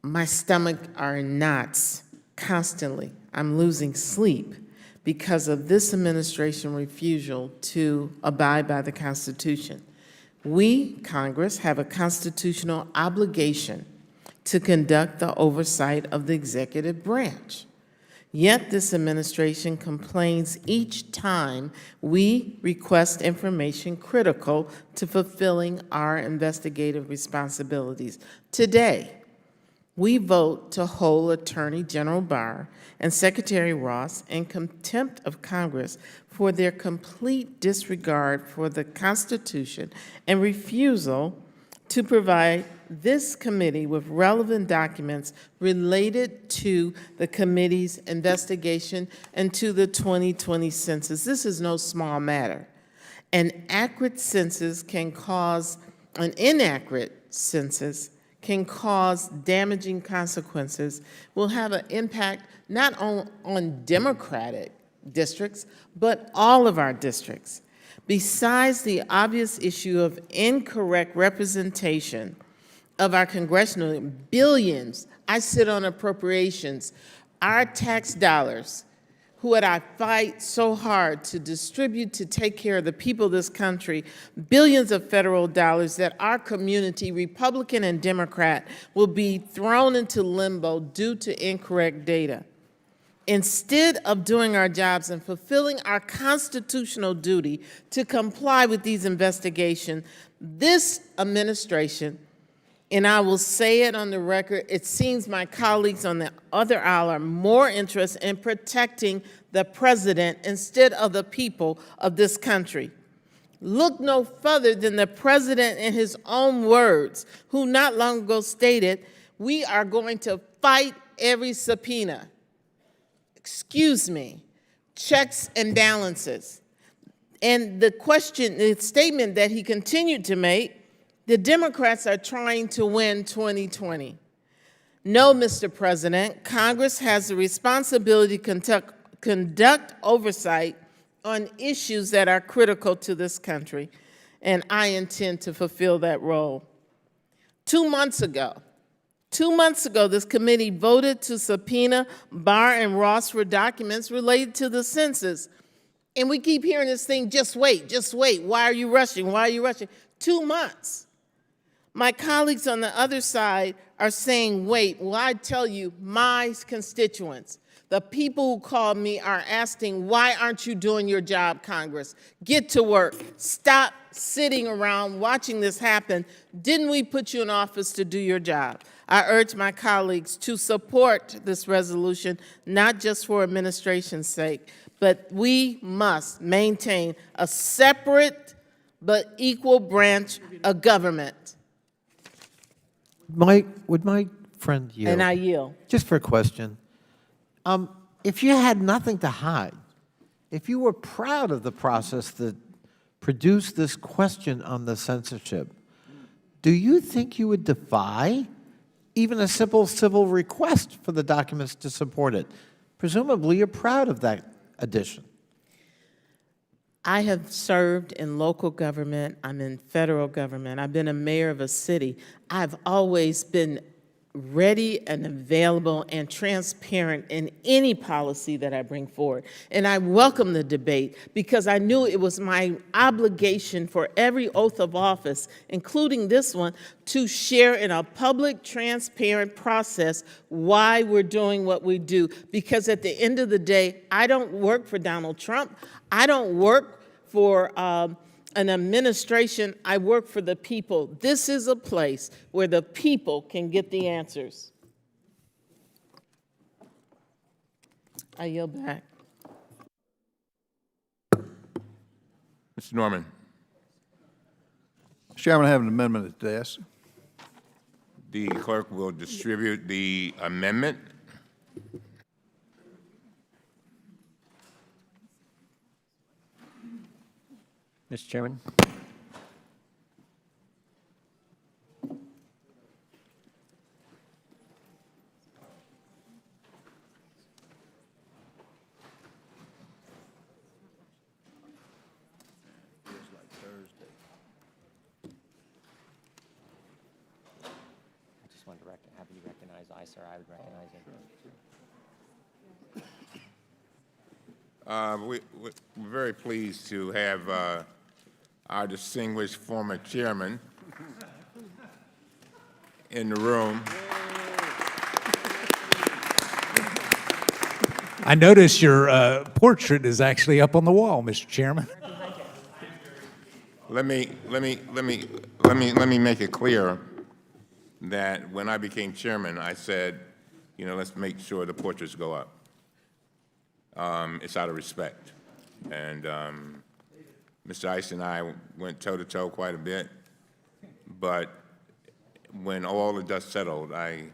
my stomach are in knots constantly. I'm losing sleep because of this administration refusal to abide by the Constitution. We, Congress, have a constitutional obligation to conduct the oversight of the executive branch. Yet this administration complains each time we request information critical to fulfilling our investigative responsibilities. Today, we vote to hold Attorney General Barr and Secretary Ross in contempt of Congress for their complete disregard for the Constitution and refusal to provide this committee with relevant documents related to the committee's investigation into the 2020 census. This is no small matter. An inaccurate census can cause damaging consequences, will have an impact not on Democratic districts, but all of our districts. Besides the obvious issue of incorrect representation of our congressional billions, I sit on appropriations, our tax dollars, who would I fight so hard to distribute to take care of the people of this country, billions of federal dollars that our community, Republican and Democrat, will be thrown into limbo due to incorrect data. Instead of doing our jobs and fulfilling our constitutional duty to comply with these investigations, this administration, and I will say it on the record, it seems my colleagues on the other aisle are more interested in protecting the president instead of the people of this country. Look no further than the president in his own words, who not long ago stated, "We are going to fight every subpoena." Excuse me, checks and balances. And the statement that he continued to make, the Democrats are trying to win 2020. No, Mr. President, Congress has the responsibility to conduct oversight on issues that are critical to this country, and I intend to fulfill that role. 2 months ago, this committee voted to subpoena Barr and Ross for documents related to the census. And we keep hearing this thing, just wait, just wait. Why are you rushing? Why are you rushing? 2 months. My colleagues on the other side are saying, wait. Well, I tell you, my constituents, the people who call me are asking, why aren't you doing your job, Congress? Get to work. Stop sitting around watching this happen. Didn't we put you in office to do your job? I urge my colleagues to support this resolution, not just for administration's sake, but we must maintain a separate but equal branch of government. Would my friend yield? And I yield. Just for a question. If you had nothing to hide, if you were proud of the process that produced this question on the censorship, do you think you would defy even a simple civil request for the documents to support it? Presumably, you're proud of that addition. I have served in local government. I'm in federal government. I've been a mayor of a city. I've always been ready and available and transparent in any policy that I bring forward. And I welcome the debate because I knew it was my obligation for every oath of office, including this one, to share in a public, transparent process why we're doing what we do. Because at the end of the day, I don't work for Donald Trump. I don't work for an administration. I work for the people. This is a place where the people can get the answers. I yield back. Mr. Norman. Mr. Chairman, I have an amendment at the desk. The clerk will distribute the amendment. Mr. Chairman. I just wanted to have you recognize I, sir. I would recognize it. We're very pleased to have our distinguished former chairman in the room. I notice your portrait is actually up on the wall, Mr. Chairman. Let me make it clear that when I became chairman, I said, you know, let's make sure the portraits go up. It's out of respect. And Mr. Ice and I went toe-to-toe quite a bit, but when all the dust settled, I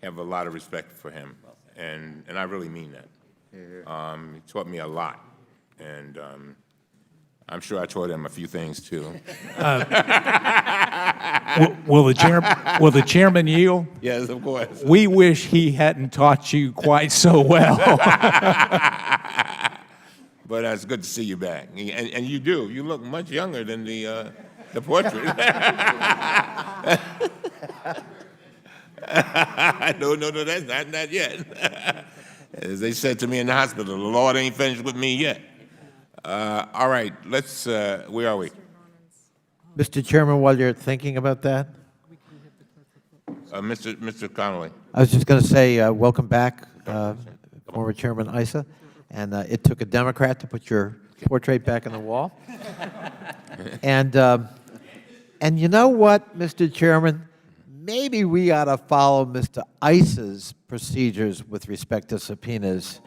have a lot of respect for him, and I really mean that. He taught me a lot, and I'm sure I taught him a few things, too. Will the chairman yield? Yes, of course. We wish he hadn't taught you quite so well. But it's good to see you back. And you do. You look much younger than the portrait. No, that's not yet. As they said to me in the hospital, the Lord ain't finished with me yet. All right, let's, where are we? Mr. Chairman, while you're thinking about that, Mr. Connolly. I was just going to say welcome back, former Chairman Issa. And it took a Democrat to put your portrait back on the wall. And you know what, Mr. Chairman? Maybe we ought to follow Mr. Issa's procedures with respect to subpoenas.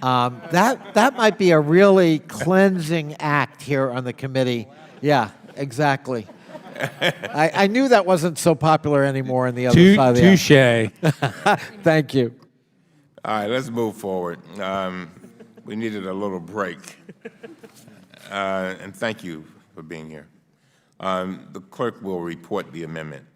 That might be a really cleansing act here on the committee. Yeah, exactly. I knew that wasn't so popular anymore on the other side of the aisle. Touche. Thank you. All right, let's move forward. We needed a little break. And thank you for being here. The clerk will report the amendment.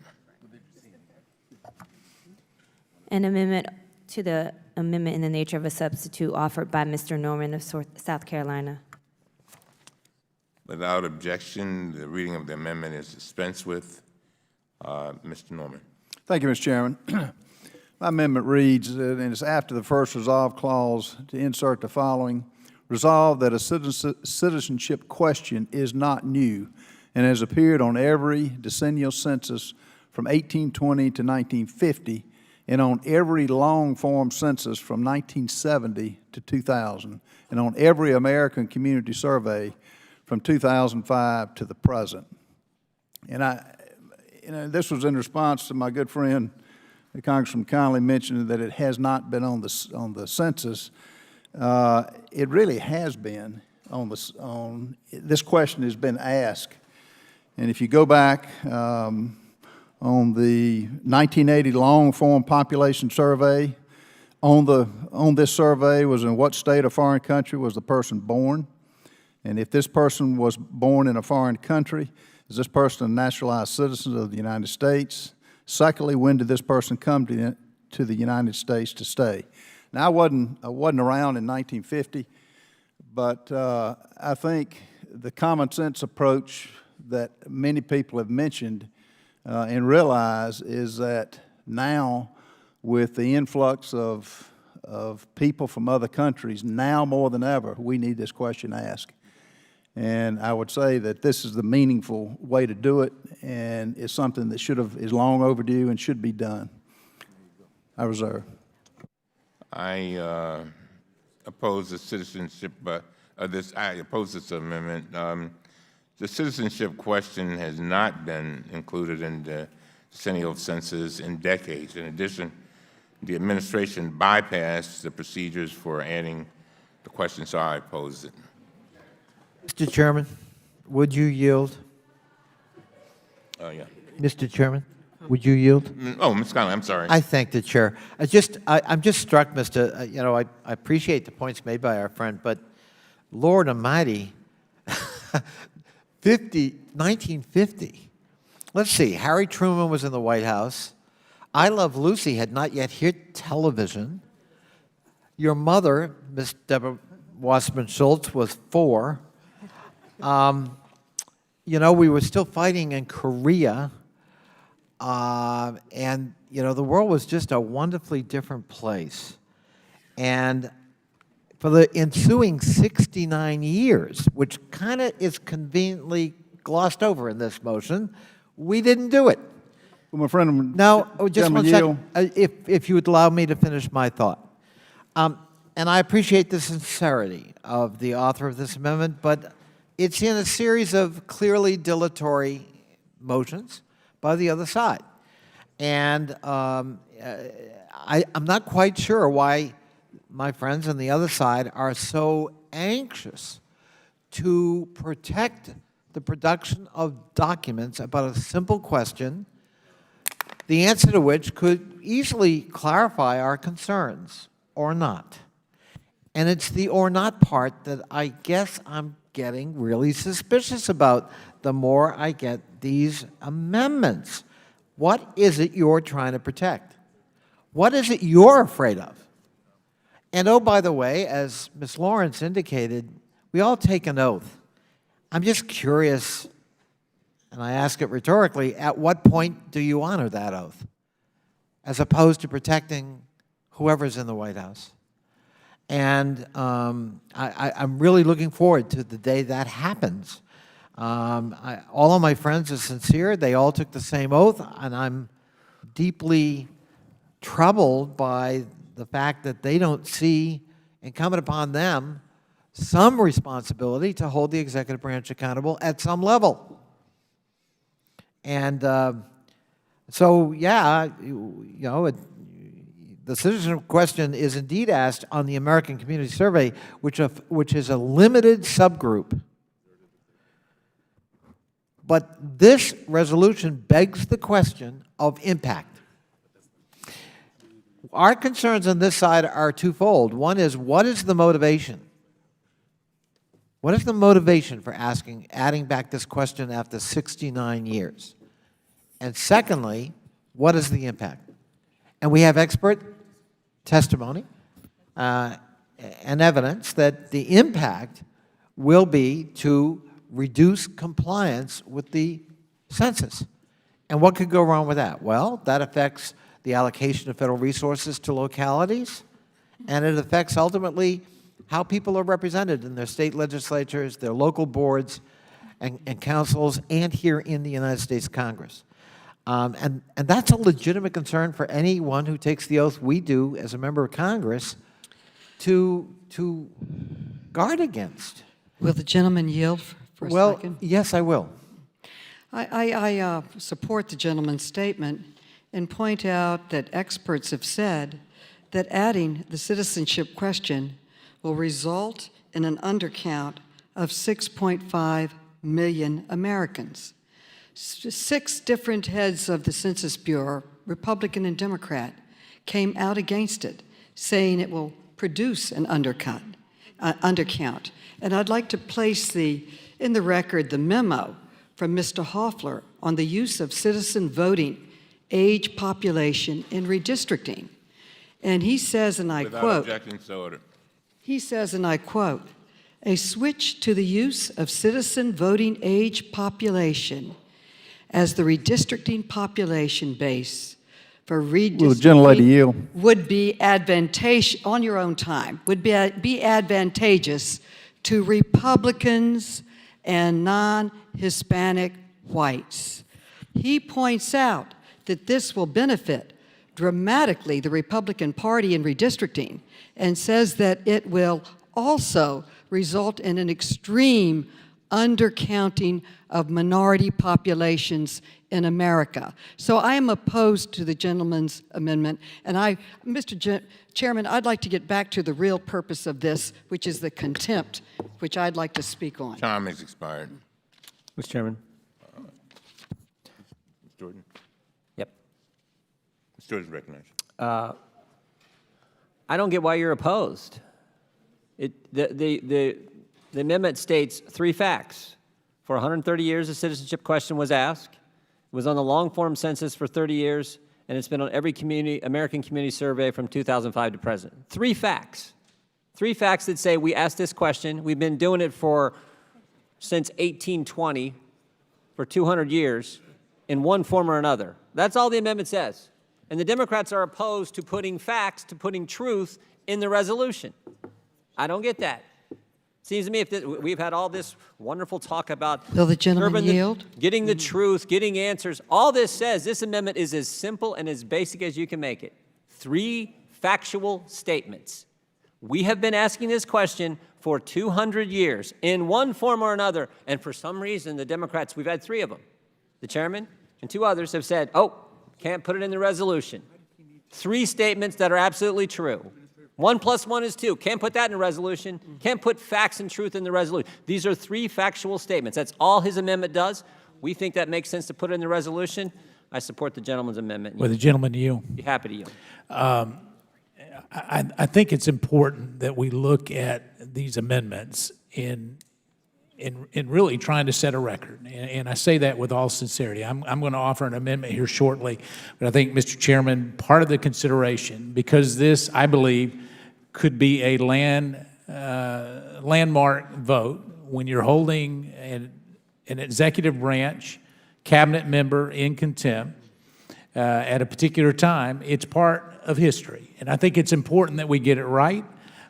An amendment to the amendment in the nature of a substitute offered by Mr. Norman of South Carolina. Without objection, the reading of the amendment is dispensed with. Mr. Norman. Thank you, Mr. Chairman. My amendment reads, and it's after the first resolve clause, to insert the following: resolve that a citizenship question is not new and has appeared on every decennial census from 1820 to 1950 and on every long-form census from 1970 to 2000 and on every American Community Survey from 2005 to the present. And this was in response to my good friend, Congressman Connolly, mentioned that it has not been on the census. It really has been on this question has been asked. And if you go back on the 1980 long-form population survey, on this survey was in what state or foreign country was the person born? And if this person was born in a foreign country, is this person a naturalized citizen of the United States? Secondly, when did this person come to the United States to stay? Now, I wasn't around in 1950, but I think the common sense approach that many people have mentioned and realize is that now, with the influx of people from other countries, now more than ever, we need this question asked. And I would say that this is the meaningful way to do it, and it's something that is long overdue and should be done. I reserve. I oppose the citizenship. I oppose this amendment. The citizenship question has not been included in the decennial census in decades. In addition, the administration bypassed the procedures for adding the question, so I oppose it. Mr. Chairman, would you yield? Yeah. Mr. Chairman, would you yield? Oh, Ms. Connolly, I'm sorry. I thank the chair. I'm just struck, Mr. You know, I appreciate the points made by our friend, but Lord Almighty, 1950. Let's see. Harry Truman was in the White House. I Love Lucy had not yet hit television. Your mother, Miss Deborah Wasserman Schultz, was 4. You know, we were still fighting in Korea, and, you know, the world was just a wonderfully different place. And for the ensuing 69 years, which kind of is conveniently glossed over in this motion, we didn't do it. Well, my friend, now, just one yield. second, if you would allow me to finish my thought. And I appreciate the sincerity of the author of this amendment, but it's in a series of clearly dilatory motions by the other side. And I'm not quite sure why my friends on the other side are so anxious to protect the production of documents about a simple question, the answer to which could easily clarify our concerns, or not. And it's the or not part that I guess I'm getting really suspicious about the more I get these amendments. What is it you're trying to protect? What is it you're afraid of? And oh, by the way, as Ms. Lawrence indicated, we all take an oath. I'm just curious, and I ask it rhetorically, at what point do you honor that oath, as opposed to protecting whoever's in the White House? And I'm really looking forward to the day that happens. All of my friends are sincere. They all took the same oath, and I'm deeply troubled by the fact that they don't see incumbent upon them some responsibility to hold the executive branch accountable at some level. And so, yeah, the citizenship question is indeed asked on the American Community Survey, which is a limited subgroup. But this resolution begs the question of impact. Our concerns on this side are twofold. One is, what is the motivation? What is the motivation for adding back this question after 69 years? And secondly, what is the impact? And we have expert testimony and evidence that the impact will be to reduce compliance with the census. And what could go wrong with that? Well, that affects the allocation of federal resources to localities, and it affects ultimately how people are represented in their state legislatures, their local boards and councils, and here in the United States Congress. And that's a legitimate concern for anyone who takes the oath we do as a member of Congress to guard against. Will the gentleman yield for a second? Well, yes, I will. I support the gentleman's statement and point out that experts have said that adding the citizenship question will result in an undercount of 6.5 million Americans. 6 different heads of the Census Bureau, Republican and Democrat, came out against it, saying it will produce an undercount. And I'd like to place in the record the memo from Mr. Hoffler on the use of citizen voting age population in redistricting. And he says, and I Without quote, objecting, so ordered. he says, and I quote, "A switch to the use of citizen voting age population as the redistricting population base for redistricting Will the gentlelady yield? would be advantageous, on your own time, would be advantageous to Republicans and non-Hispanic whites." He points out that this will benefit dramatically the Republican Party in redistricting, and says that it will also result in an extreme undercounting of minority populations in America. So I am opposed to the gentleman's amendment, and Mr. Chairman, I'd like to get back to the real purpose of this, which is the contempt, which I'd like to speak on. Time has expired. Mr. Chairman. Ms. Jordan. Yep. Ms. Jordan's recognized. I don't get why you're opposed. The amendment states 3 facts. For 130 years, the citizenship question was asked. It was on the long-form census for 30 years, and it's been on every American community survey from 2005 to present. 3 facts. 3 facts that say we asked this question. We've been doing it since 1820, for 200 years, in one form or another. That's all the amendment says. And the Democrats are opposed to putting facts, to putting truth in the resolution. I don't get that. Seems to me we've had all this wonderful talk about Will the gentleman yield? Getting the truth, getting answers. All this says, this amendment is as simple and as basic as you can make it. 3 factual statements. We have been asking this question for 200 years in one form or another, and for some reason the Democrats, we've had 3 of them. The chairman and 2 others have said, oh, Can't put it in the resolution. 3 statements that are absolutely true. 1 + 1 is 2. Can't put that in a resolution. Can't put facts and truth in the resolution. These are 3 factual statements. That's all his amendment does. We think that makes sense to put it in the resolution. I support the gentleman's amendment. With the gentleman to yield. Be happy to yield. I think it's important that we look at these amendments in really trying to set a record. And I say that with all sincerity. I'm going to offer an amendment here shortly. But I think, Mr. Chairman, part of the consideration, because this, I believe, could be a landmark vote when you're holding an executive branch cabinet member in contempt at a particular time, it's part of history. And I think it's important that we get it right.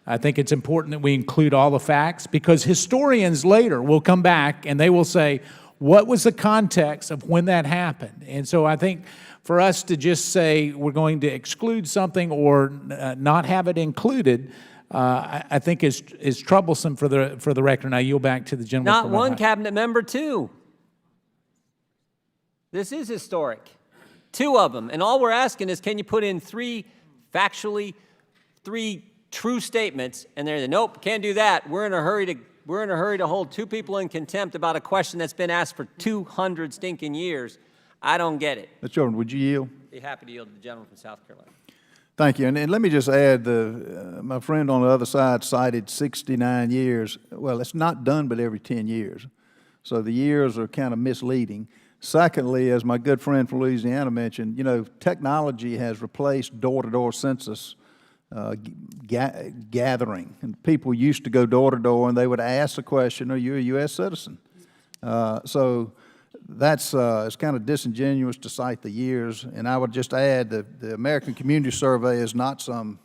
I think it's important that we include all the facts, because historians later will come back and they will say, what was the context of when that happened? And so I think for us to just say we're going to exclude something or not have it included, I think is troublesome for the record. And I yield back to the gentleman. Not one cabinet member, 2. This is historic. 2 of them. And all we're asking is, can you put in 3 true statements? And they're, nope, can't do that. We're in a hurry to hold 2 people in contempt about a question that's been asked for 200 stinking years. I don't get it. Mr. Jordan, would you yield? Be happy to yield to the gentleman from South Carolina. Thank you. And let me just add, my friend on the other side cited 69 years. Well, it's not done but every 10 years. So the years are kind of misleading. Secondly, as my good friend from Louisiana mentioned, you know, technology has replaced door-to-door census gathering. And people used to go door-to-door and they would ask the question, are you a U.S. citizen? So that's it's kind of disingenuous to cite the years. And I would just add that the American Community Survey is not some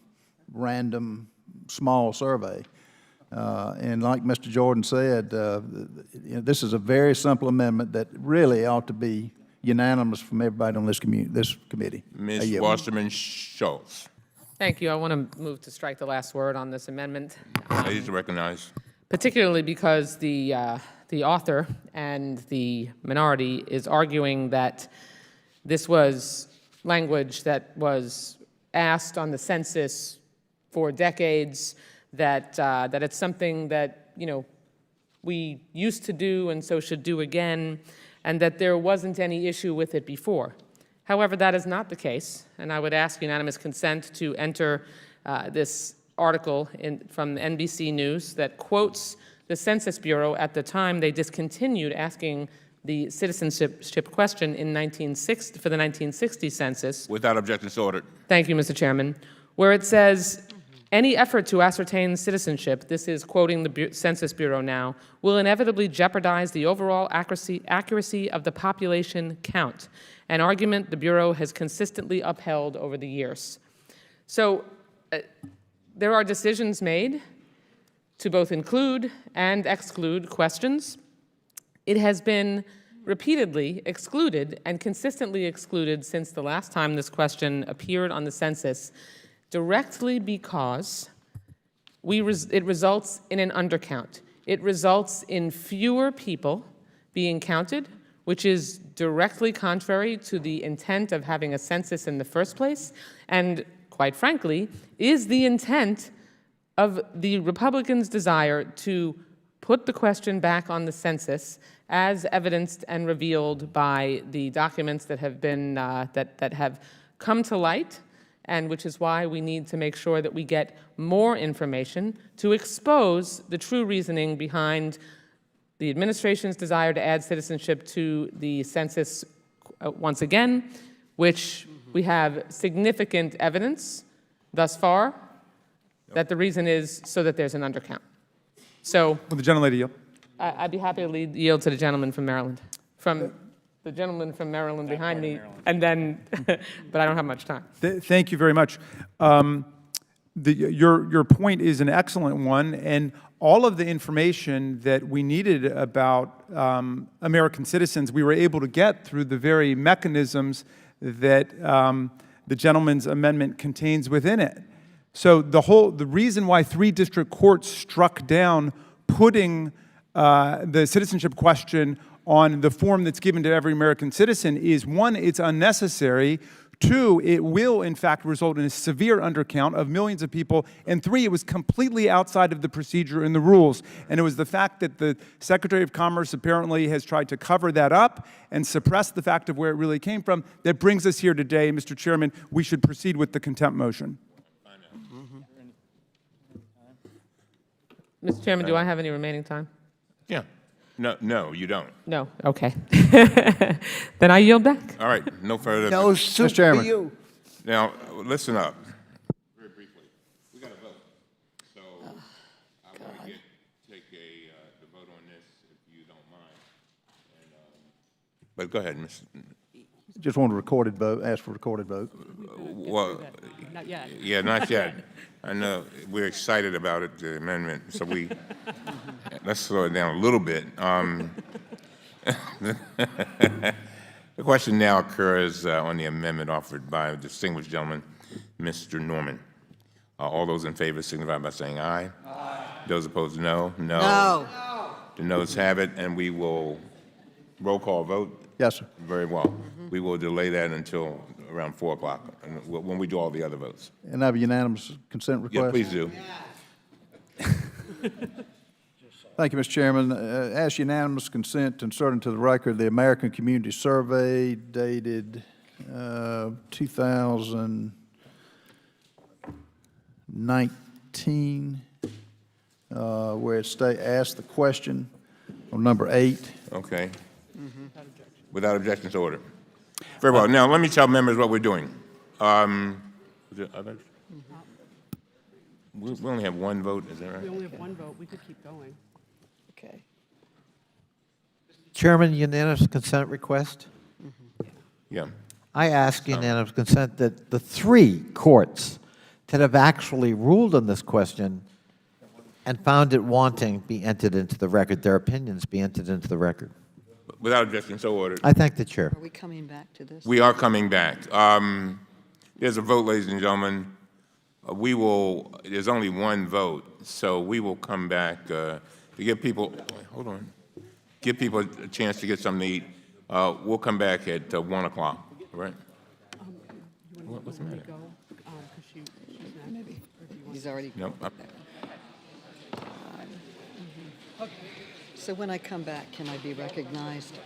random small survey. And like Mr. Jordan said, you know, this is a very simple amendment that really ought to be unanimous from everybody on this committee. Ms. Wasserman Schultz. Thank you. I want to move to strike the last word on this amendment. Ladies recognized. Particularly because the author and the minority is arguing that this was language that was asked on the census for decades, that it's something that, you know, we used to do and so should do again, and that there wasn't any issue with it before. However, that is not the case, and I would ask unanimous consent to enter this article from NBC News that quotes the Census Bureau at the time they discontinued asking the citizenship question in for the 1960 census. Without objection, so ordered. Thank you, Mr. Chairman. Where it says, any effort to ascertain citizenship, this is quoting the Census Bureau now, will inevitably jeopardize the overall accuracy of the population count, an argument the Bureau has consistently upheld over the years. So there are decisions made to both include and exclude questions. It has been repeatedly excluded and consistently excluded since the last time this question appeared on the census, directly because it results in an undercount. It results in fewer people being counted, which is directly contrary to the intent of having a census in the first place, and quite frankly, is the intent of the Republicans' desire to put the question back on the census, as evidenced and revealed by the documents that have been that have come to light, and which is why we need to make sure that we get more information to expose the true reasoning behind the administration's desire to add citizenship to the census once again, which we have significant evidence thus far that the reason is so that there's an undercount. So, will the gentlelady yield? I'd be happy to yield to the gentleman from Maryland, from the gentleman from Maryland behind me, and then, but I don't have much time. Thank you very much. Your point is an excellent one, and all of the information that we needed about American citizens, we were able to get through the very mechanisms that the gentleman's amendment contains within it. So the reason why 3 district courts struck down putting the citizenship question on the form that's given to every American citizen is, one, it's unnecessary. Two, it will, in fact, result in a severe undercount of millions of people. And three, it was completely outside of the procedure and the rules. And it was the fact that the Secretary of Commerce apparently has tried to cover that up and suppress the fact of where it really came from that brings us here today. Mr. Chairman, we should proceed with the contempt motion. Mr. Chairman, do I have any remaining time? Yeah. No, you don't. No, okay. Then I yield back. All right, no further. No soup for you. Now, listen up. Very briefly, we got a vote. So I want to take the vote on this, if you don't mind. And, but go ahead, Ms. Just want a recorded vote, ask for a recorded vote. Well, Not yet. yeah, not yet. I know we're excited about it, the amendment, so let's slow it down a little bit. The question now occurs on the amendment offered by a distinguished gentleman, Mr. Norman. All those in favor signify by saying aye. Aye. Those opposed, no. No. The noes have it, and we will roll call vote. Yes, sir. Very well. We will delay that until around 4 o'clock, when we do all the other votes. And I have a unanimous consent request? Yeah, please do. Thank you, Mr. Chairman. Ask unanimous consent to insert into the record the American Community Survey dated 2019, where it asks the question on number 8. Okay. Without objection to order. Very well. Now, let me tell members what we're doing. Is there others? We only have one vote, is that right? We only have one vote. We could keep going. Okay. Chairman, unanimous consent request. Yeah. I ask unanimous consent that the 3 courts that have actually ruled on this question and found it wanting be entered into the record, their opinions be entered into the record. Without objection, so ordered. I thank the chair. Are we coming back to this? We are coming back. There's a vote, ladies and gentlemen. There's only one vote, so we will come back to give people, hold on, give people a chance to get something to eat. We'll come back at 1 o'clock, right? What's the matter? He's already. No. So when I come back, can I be recognized?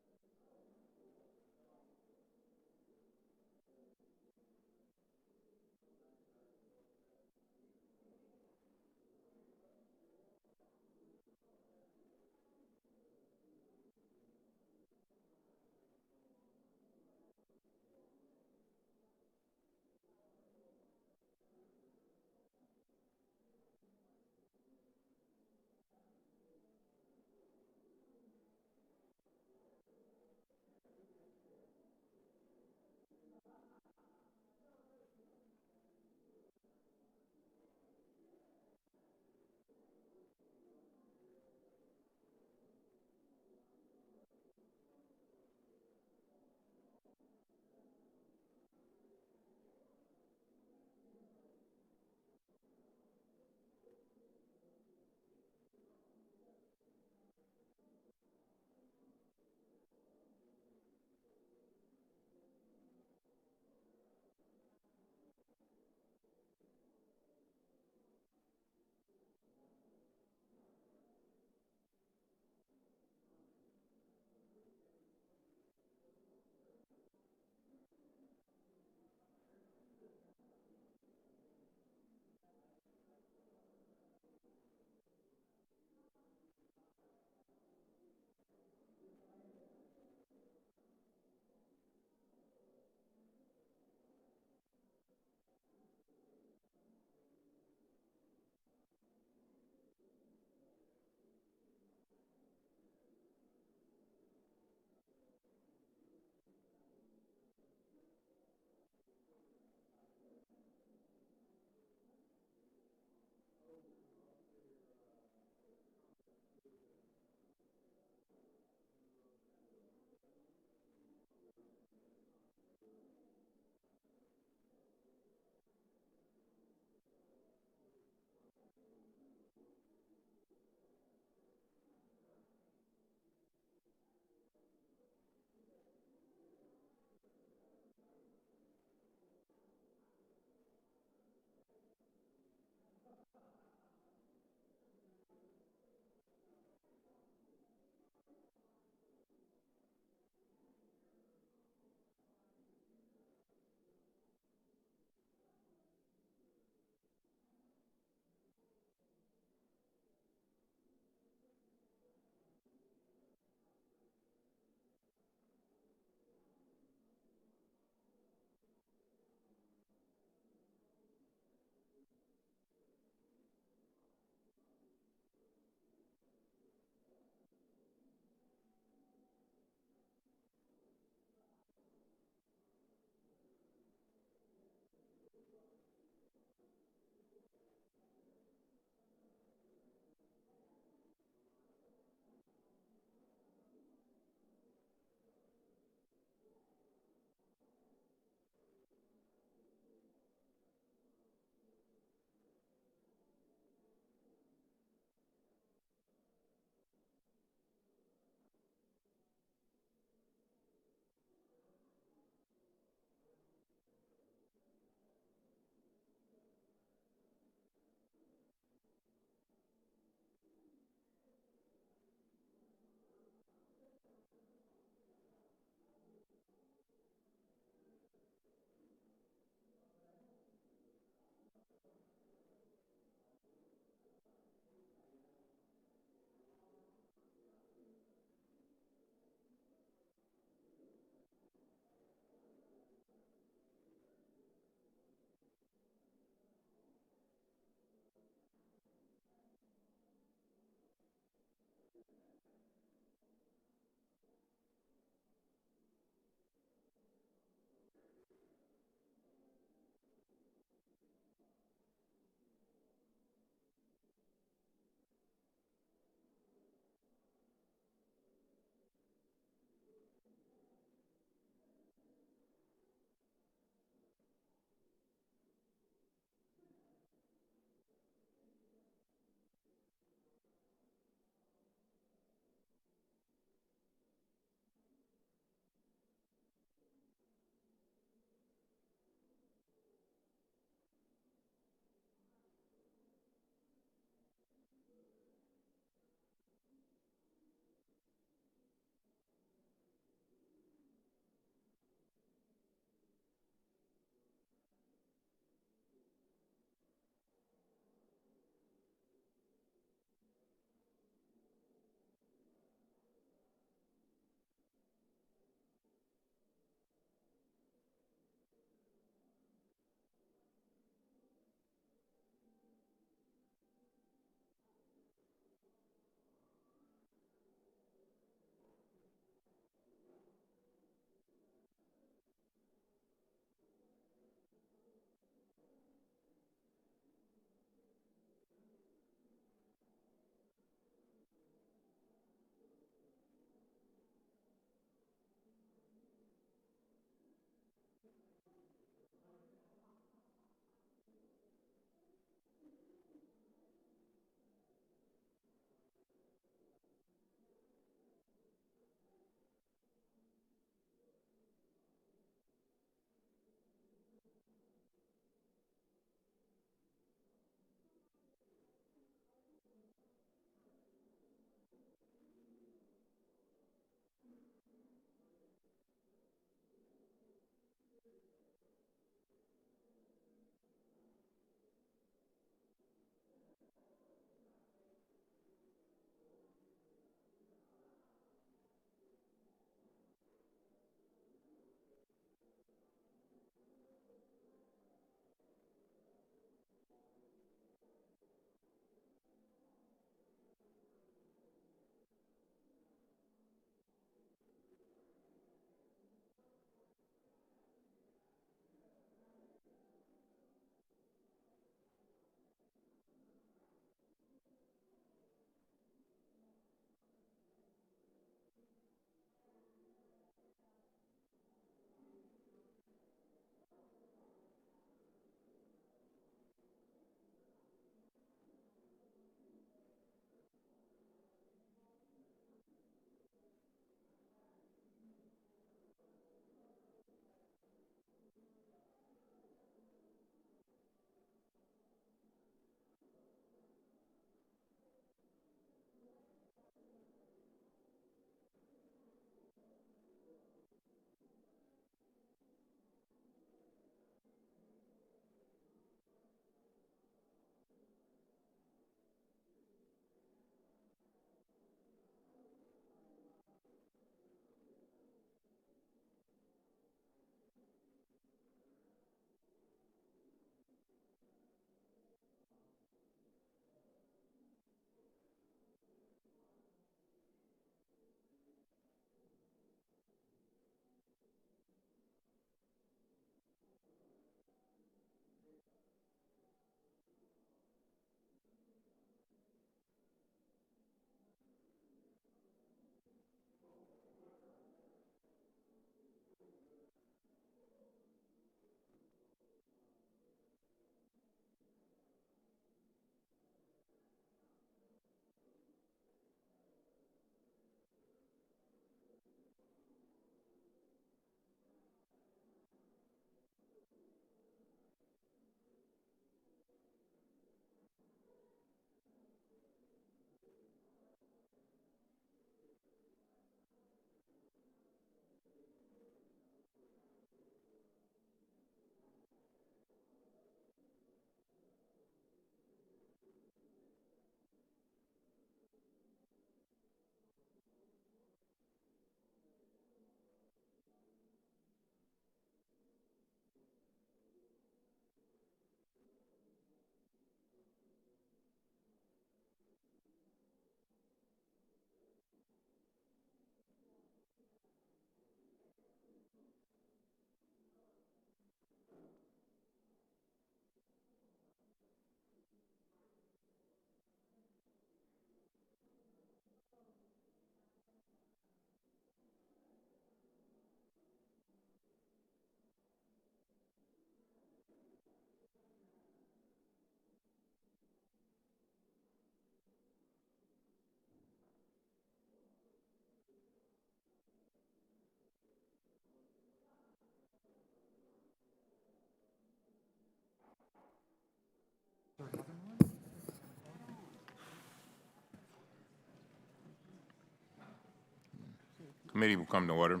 Committee will come to order.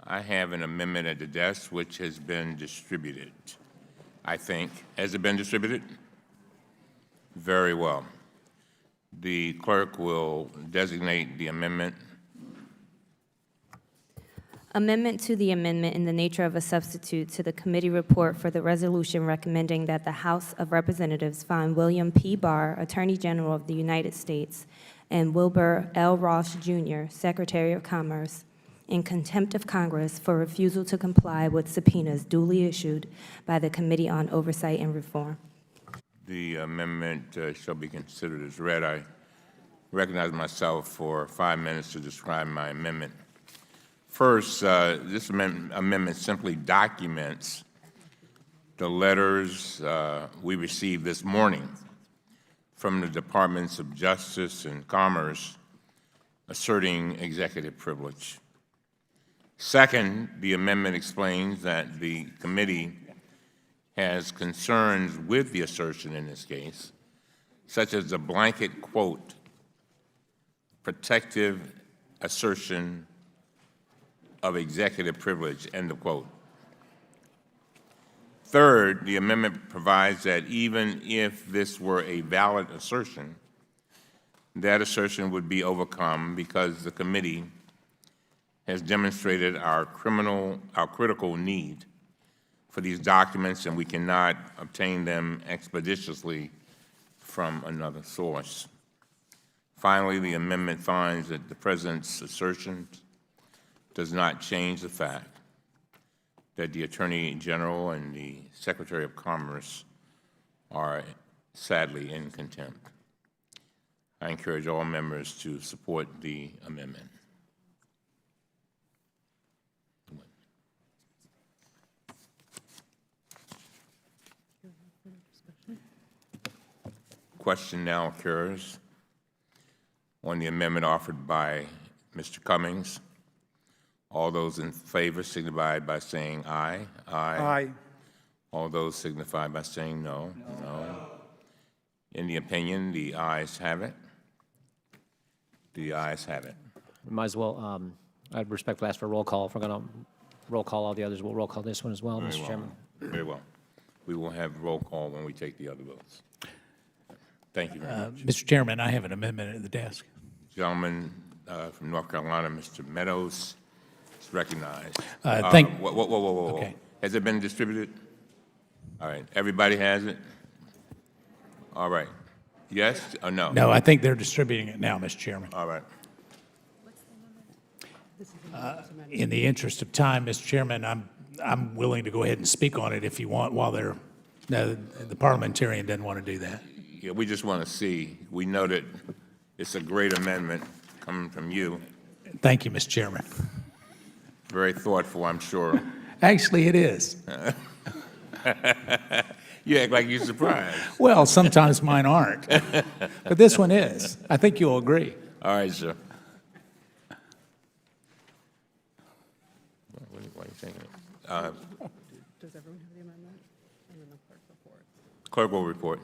I have an amendment at the desk which has been distributed, I think. Has it been distributed? Very well. The clerk will designate the amendment. Amendment to the amendment in the nature of a substitute to the committee report for the resolution recommending that the House of Representatives find William P. Barr, Attorney General of the United States, and Wilbur L. Ross, Jr., Secretary of Commerce, in contempt of Congress for refusal to comply with subpoenas duly issued by the Committee on Oversight and Reform. The amendment shall be considered as read. I recognize myself for 5 minutes to describe my amendment. First, this amendment simply documents the letters we received this morning from the Departments of Justice and Commerce asserting executive privilege. Second, the amendment explains that the committee has concerns with the assertion in this case, such as the blanket quote, protective assertion of executive privilege, end of quote. Third, the amendment provides that even if this were a valid assertion, that assertion would be overcome because the committee has demonstrated our critical need for these documents, and we cannot obtain them expeditiously from another source. Finally, the amendment finds that the President's assertion does not change the fact that the Attorney General and the Secretary of Commerce are sadly in contempt. I encourage all members to support the amendment. Question now occurs on the amendment offered by Mr. Cummings. All those in favor signify by saying aye. Aye. All those signify by saying no. No. In the opinion, the ayes have it. The ayes have it. We might as well, I'd respectfully ask for a roll call. If we're going to roll call all the others, we'll roll call this one as well, Mr. Chairman. Very well. We will have roll call when we take the other votes. Thank you very much. Mr. Chairman, I have an amendment at the desk. Gentleman from North Carolina, Mr. Meadows, is recognized. Whoa. Okay. Has it been distributed? All right. Everybody has it? All right. Yes or no? No, I think they're distributing it now, Mr. Chairman. All right. In the interest of time, Mr. Chairman, I'm willing to go ahead and speak on it if you want while they're, no, the parliamentarian doesn't want to do that. Yeah, we just want to see. We know that it's a great amendment coming from you. Thank you, Mr. Chairman. Very thoughtful, I'm sure. Actually, it is. You act like you're surprised. Well, sometimes mine aren't, but this one is. I think you'll agree. All right, sir. Why are you taking it? Does everyone have the amendment? And then the clerk report. Clerk will report.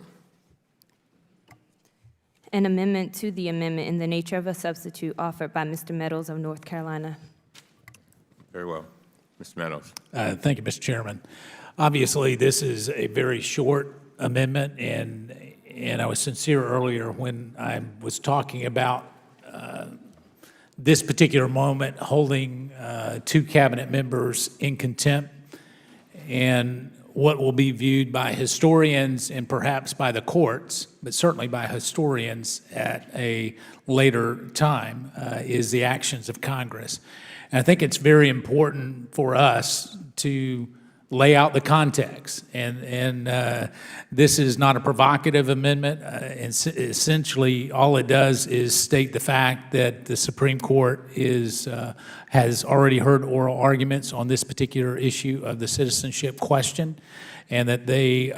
An amendment to the amendment in the nature of a substitute offered by Mr. Meadows of North Carolina. Very well. Mr. Meadows. Thank you, Mr. Chairman. Obviously, this is a very short amendment, and I was sincere earlier when I was talking about this particular moment holding two cabinet members in contempt and what will be viewed by historians and perhaps by the courts, but certainly by historians at a later time, is the actions of Congress. And I think it's very important for us to lay out the context. And this is not a provocative amendment. Essentially, all it does is state the fact that the Supreme Court has already heard oral arguments on this particular issue of the citizenship question, and that they,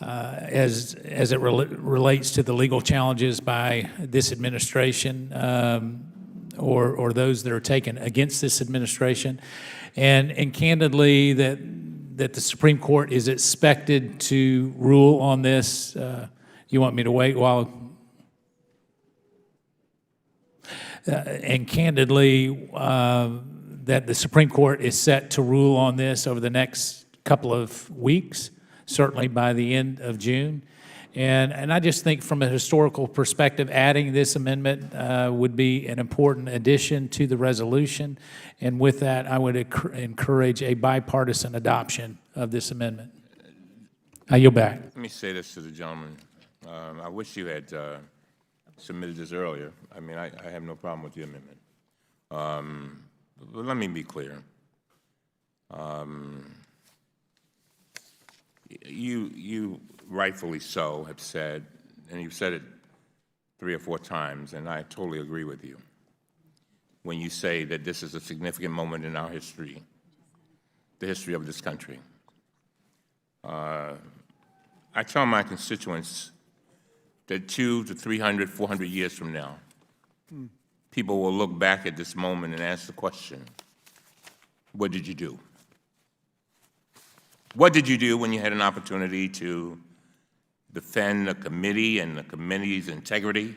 as it relates to the legal challenges by this administration, or those that are taken against this administration, and candidly that that the Supreme Court is expected to rule on this. You want me to wait while? And candidly, that the Supreme Court is set to rule on this over the next couple of weeks, certainly by the end of June. And I just think from a historical perspective, adding this amendment would be an important addition to the resolution. And with that, I would encourage a bipartisan adoption of this amendment. I yield back. Let me say this to the gentleman. I wish you had submitted this earlier. I mean, I have no problem with the amendment. But let me be clear. You rightfully so have said, and you've said it 3 or 4 times, and I totally agree with you, when you say that this is a significant moment in our history, the history of this country. I tell my constituents that 200 to 300, 400 years from now, people will look back at this moment and ask the question, what did you do? What did you do when you had an opportunity to defend the committee and the committee's integrity?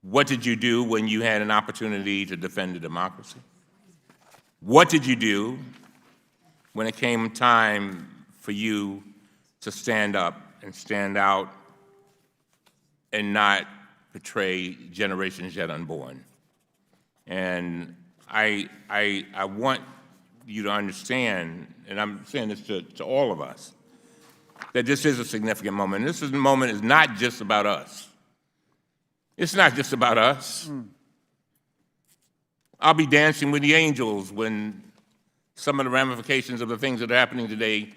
What did you do when you had an opportunity to defend the democracy? What did you do when it came time for you to stand up and stand out and not betray generations yet unborn? And I want you to understand, and I'm saying this to all of us, that this is a significant moment. This moment is not just about us. It's not just about us. I'll be dancing with the angels when some of the ramifications of the things that are happening today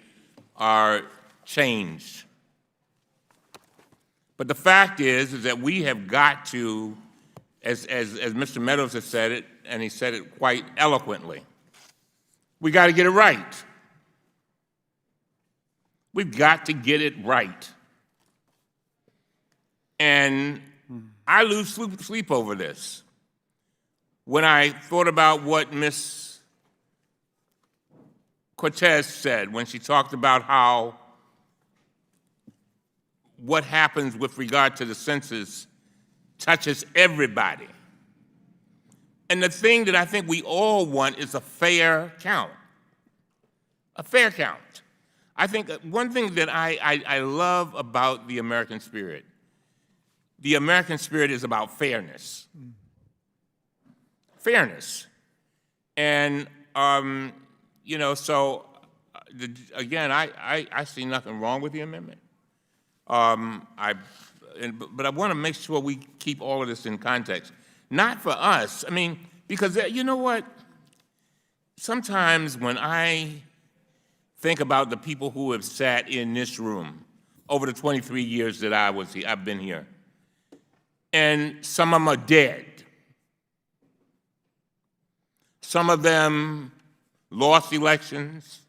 are changed. But the fact is that we have got to, as Mr. Meadows has said it, and he said it quite eloquently, we got to get it right. We've got to get it right. And I lose sleep over this. When I thought about what Ms. Cortez said when she talked about how what happens with regard to the census touches everybody. And the thing that I think we all want is a fair count. A fair count. I think one thing that I love about the American spirit is about fairness. Fairness. And, you know, so, again, I see nothing wrong with the amendment. But I want to make sure we keep all of this in context. Not for us. I mean, because you know what? Sometimes when I think about the people who have sat in this room over the 23 years that I've been here, and some of them are dead. Some of them lost elections.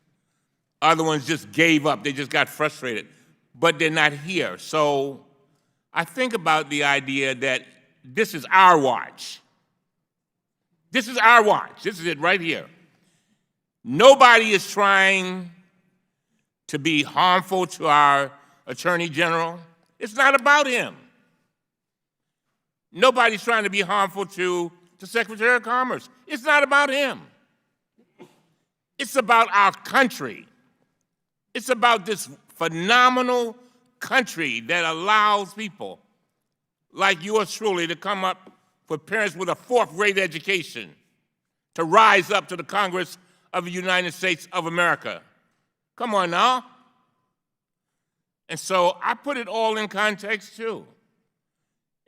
Other ones just gave up. They just got frustrated. But they're not here. So I think about the idea that this is our watch. This is our watch. This is it right here. Nobody is trying to be harmful to our Attorney General. It's not about him. Nobody's trying to be harmful to the Secretary of Commerce. It's not about him. It's about our country. It's about this phenomenal country that allows people like yours truly to come up with parents with a 4th-grade education to rise up to the Congress of the United States of America. Come on now. And so I put it all in context too.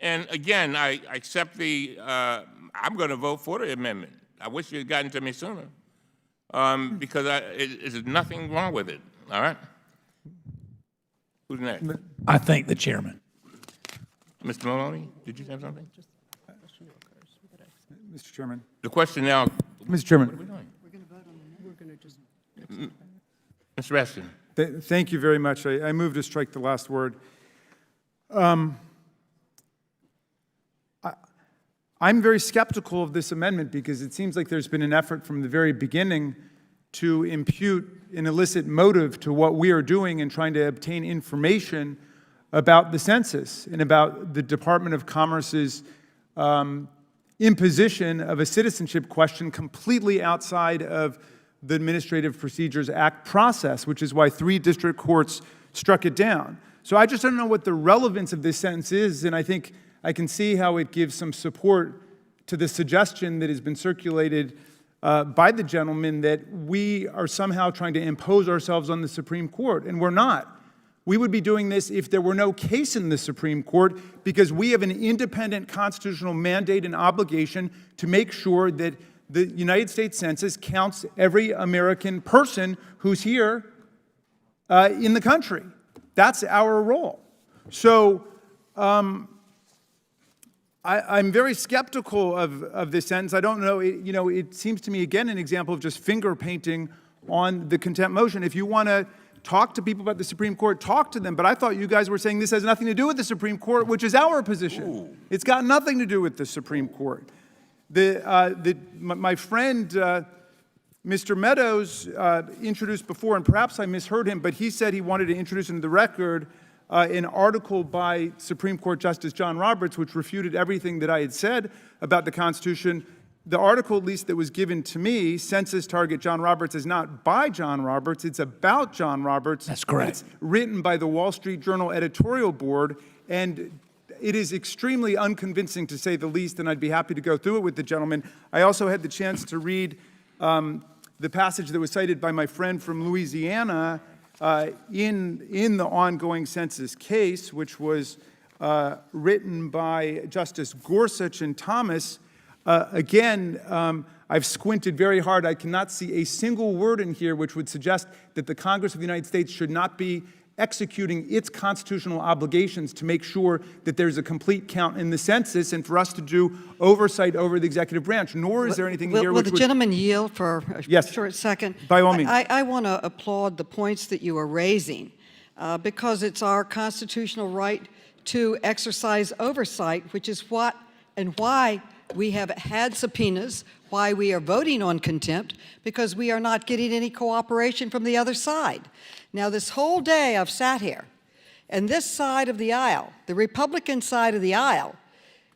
And again, I accept I'm going to vote for the amendment. I wish you had gotten to me sooner because there's nothing wrong with it, all right? Who's next? I thank the chairman. Mr. Maloney, did you have something? Mr. Chairman. The question now. Mr. Chairman. What are we doing? We're going to just. Mr. Raskin. Thank you very much. I move to strike the last word. I'm very skeptical of this amendment because it seems like there's been an effort from the very beginning to impute an illicit motive to what we are doing in trying to obtain information about the census and about the Department of Commerce's imposition of a citizenship question completely outside of the Administrative Procedures Act process, which is why 3 district courts struck it down. So I just don't know what the relevance of this sentence is, and I think I can see how it gives some support to the suggestion that has been circulated by the gentleman that we are somehow trying to impose ourselves on the Supreme Court, and we're not. We would be doing this if there were no case in the Supreme Court, because we have an independent constitutional mandate and obligation to make sure that the United States Census counts every American person who's here in the country. That's our role. So I'm very skeptical of this sentence. I don't know, it seems to me, again, an example of just finger painting on the contempt motion. If you want to talk to people about the Supreme Court, talk to them. But I thought you guys were saying this has nothing to do with the Supreme Court, which is our position. Ooh. It's got nothing to do with the Supreme Court. My friend, Mr. Meadows, introduced before, and perhaps I misheard him, but he said he wanted to introduce into the record an article by Supreme Court Justice John Roberts, which refuted everything that I had said about the Constitution. The article, at least that was given to me, Census Target John Roberts, is not by John Roberts. It's about John Roberts. That's correct. It's written by the Wall Street Journal editorial board, and it is extremely unconvincing, to say the least, and I'd be happy to go through it with the gentleman. I also had the chance to read the passage that was cited by my friend from Louisiana in the ongoing census case, which was written by Justice Gorsuch and Thomas. Again, I've squinted very hard. I cannot see a single word in here which would suggest that the Congress of the United States should not be executing its constitutional obligations to make sure that there's a complete count in the census and for us to do oversight over the executive branch, nor is there anything here which Will the gentleman yield for a short second? By all means. I want to applaud the points that you are raising because it's our constitutional right to exercise oversight, which is what and why we have had subpoenas, why we are voting on contempt, because we are not getting any cooperation from the other side. Now, this whole day I've sat here, and this side of the aisle, the Republican side of the aisle,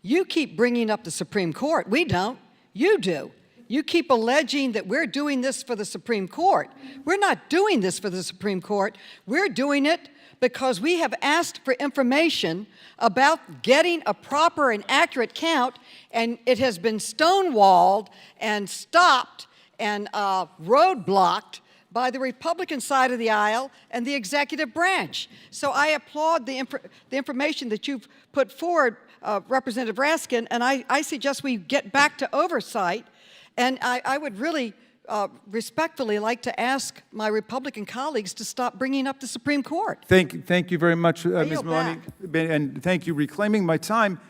you keep bringing up the Supreme Court. We don't. You do. You keep alleging that we're doing this for the Supreme Court. We're not doing this for the Supreme Court. We're doing it because we have asked for information about getting a proper and accurate count, and it has been stonewalled and stopped and roadblocked by the Republican side of the aisle and the executive branch. So I applaud the information that you've put forward, Representative Raskin, and I suggest we get back to oversight. And I would really respectfully like to ask my Republican colleagues to stop bringing up the Supreme Court. Thank you very much, Ms. Maloney, and thank you reclaiming my time.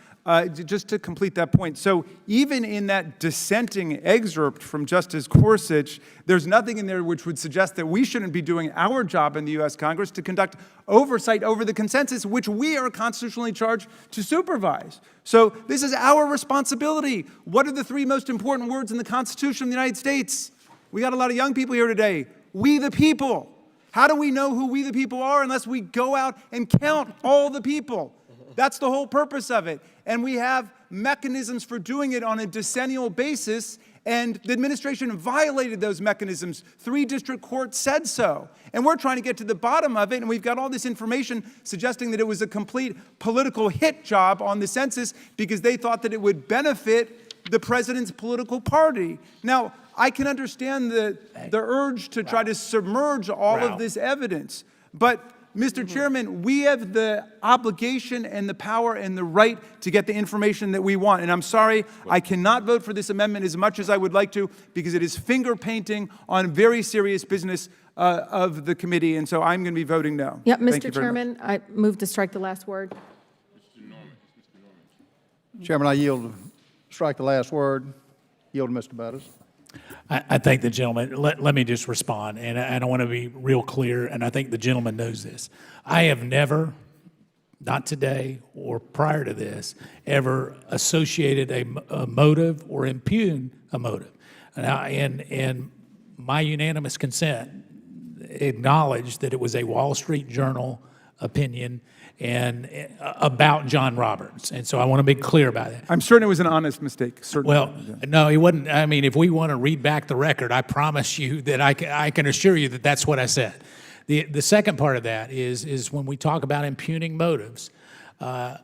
Just to complete that point, so even in that dissenting excerpt from Justice Gorsuch, there's nothing in there which would suggest that we shouldn't be doing our job in the U.S. Congress to conduct oversight over the consensus, which we are constitutionally charged to supervise. So this is our responsibility. What are the 3 most important words in the Constitution of the United States? We got a lot of young people here today. We the people. How do we know who we the people are unless we go out and count all the people? That's the whole purpose of it. And we have mechanisms for doing it on a decennial basis, and the administration violated those mechanisms. 3 district courts said so. And we're trying to get to the bottom of it, and we've got all this information suggesting that it was a complete political hit job on the census because they thought that it would benefit the president's political party. Now, I can understand the urge to try to submerge all of this evidence, but Mr. Chairman, we have the obligation and the power and the right to get the information that we want. And I'm sorry, I cannot vote for this amendment as much as I would like to because it is finger painting on very serious business of the committee. And so I'm going to be voting no. Yep, Mr. Chairman, I move to strike the last word. Chairman, I yield to strike the last word. Yield to Mr. Meadows. I thank the gentleman. Let me just respond, and I want to be real clear, and I think the gentleman knows this. I have never, not today or prior to this, ever associated a motive or impugned a motive. And my unanimous consent, acknowledged that it was a Wall Street Journal opinion and about John Roberts. And so I want to be clear about that. I'm certain it was an honest mistake, certainly. Well, no, it wasn't. I mean, if we want to read back the record, I promise you that I can assure you that that's what I said. The second part of that is when we talk about impugning motives, I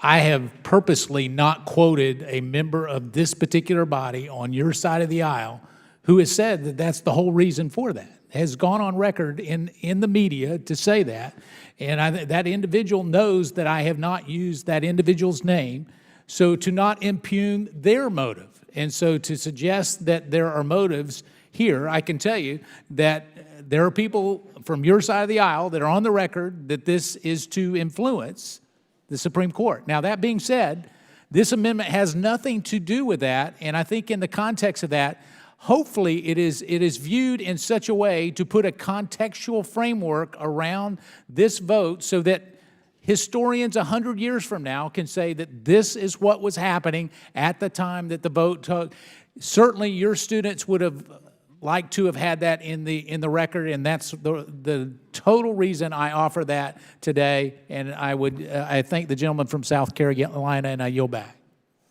have purposely not quoted a member of this particular body on your side of the aisle who has said that that's the whole reason for that, has gone on record in the media to say that. And that individual knows that I have not used that individual's name, so to not impugn their motive. And so to suggest that there are motives here, I can tell you that there are people from your side of the aisle that are on the record that this is to influence the Supreme Court. Now, that being said, this amendment has nothing to do with that, and I think in the context of that, hopefully it is viewed in such a way to put a contextual framework around this vote so that historians 100 years from now can say that this is what was happening at the time that the vote took. Certainly your students would have liked to have had that in the record, and that's the total reason I offer that today. And I thank the gentleman from South Carolina, and I yield back.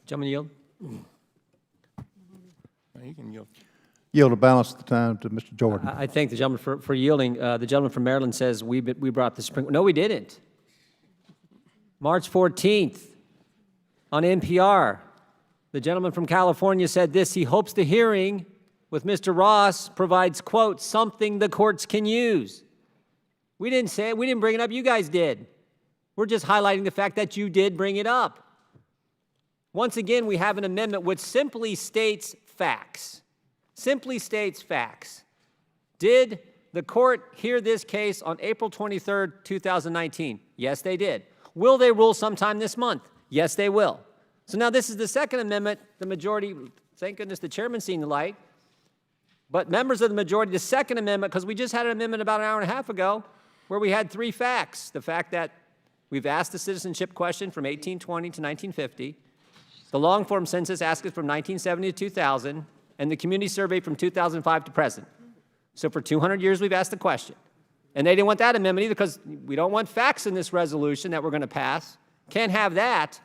Gentleman yield. You can yield. Yield to balance the time to Mr. Jordan. I thank the gentleman for yielding. The gentleman from Maryland says we brought the Supreme Court. No, we didn't. March 14th on NPR, the gentleman from California said this: he hopes the hearing with Mr. Ross provides, quote, something the courts can use. We didn't say it. We didn't bring it up. You guys did. We're just highlighting the fact that you did bring it up. Once again, we have an amendment which simply states facts. Simply states facts. Did the court hear this case on April 23rd, 2019? Yes, they did. Will they rule sometime this month? Yes, they will. So now this is the second amendment. The majority, thank goodness the chairman seen the light. But members of the majority, the Second Amendment, because we just had an amendment about an hour and a half ago where we had three facts. The fact that we've asked the citizenship question from 1820 to 1950, the long-form census asked it from 1970 to 2000, and the community survey from 2005 to present. So for 200 years, we've asked the question. And they didn't want that amendment either because we don't want facts in this resolution that we're going to pass. Can't have that.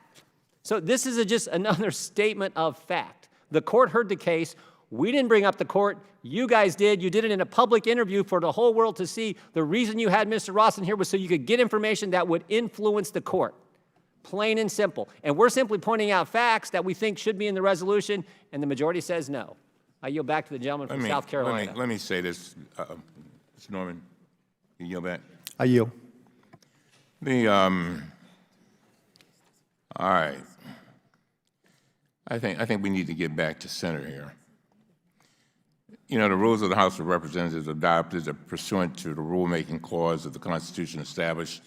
So this is just another statement of fact. The court heard the case. We didn't bring up the court. You guys did. You did it in a public interview for the whole world to see. The reason you had Mr. Ross in here was so you could get information that would influence the court. Plain and simple. And we're simply pointing out facts that we think should be in the resolution, and the majority says no. I yield back to the gentleman from South Carolina. Let me say this, Mr. Norman. You yield back? I yield. All right. I think we need to get back to center here. You know, the rules of the House of Representatives adopted pursuant to the rulemaking clause of the Constitution established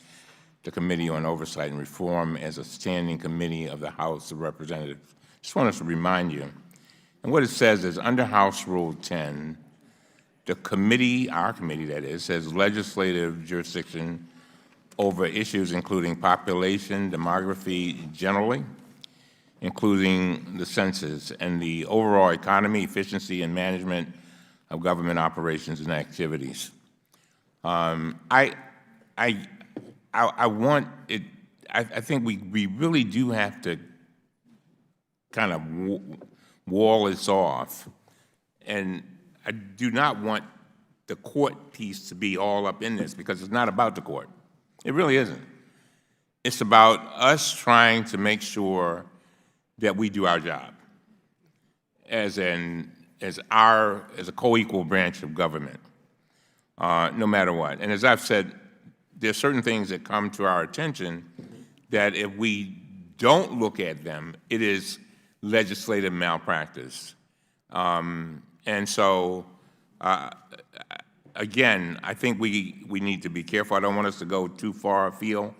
the Committee on Oversight and Reform as a standing committee of the House of Representatives. Just want us to remind you. And what it says is, under House Rule 10, the committee, our committee that is, has legislative jurisdiction over issues including population, demography generally, including the census, and the overall economy, efficiency, and management of government operations and activities. I want it. I think we really do have to kind of wall this off, and I do not want the court piece to be all up in this because it's not about the court. It really isn't. It's about us trying to make sure that we do our job as a co-equal branch of government, no matter what. And as I've said, there are certain things that come to our attention that if we don't look at them, it is legislative malpractice. And so, again, I think we need to be careful. I don't want us to go too far afield.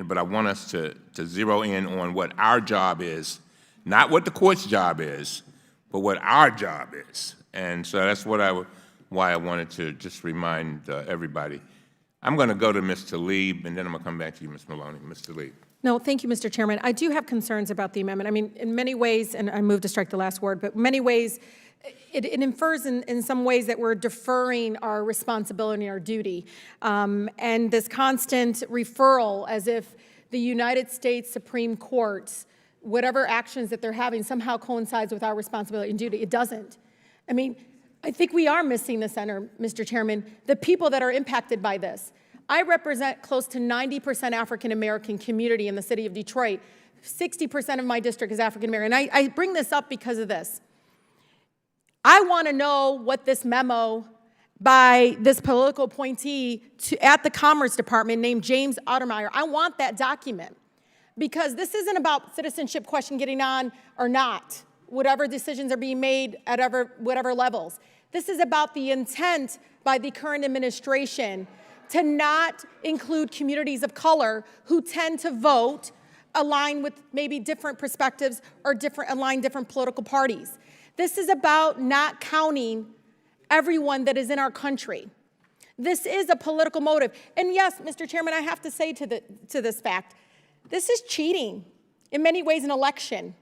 But I want us to zero in on what our job is, not what the court's job is, but what our job is. And so that's why I wanted to just remind everybody. I'm going to go to Ms. Tlaib, and then I'm going to come back to you, Ms. Maloney. Ms. Tlaib. No, thank you, Mr. Chairman. I do have concerns about the amendment. I mean, in many ways, and I moved to strike the last word, but in many ways, it infers in some ways that we're deferring our responsibility and our duty. And this constant referral as if the United States Supreme Court, whatever actions that they're having, somehow coincides with our responsibility and duty. It doesn't. I mean, I think we are missing the center, Mr. Chairman, the people that are impacted by this. I represent close to 90% African-American community in the city of Detroit. 60% of my district is African-American. I bring this up because of this. I want to know what this memo by this political appointee at the Commerce Department named James Ottermeyer, I want that document, because this isn't about citizenship question getting on or not, whatever decisions are being made at whatever levels. This is about the intent by the current administration to not include communities of color who tend to vote align with maybe different perspectives or align different political parties. This is about not counting everyone that is in our country. This is a political motive. And yes, Mr. Chairman, I have to say to this fact, this is cheating in many ways an election.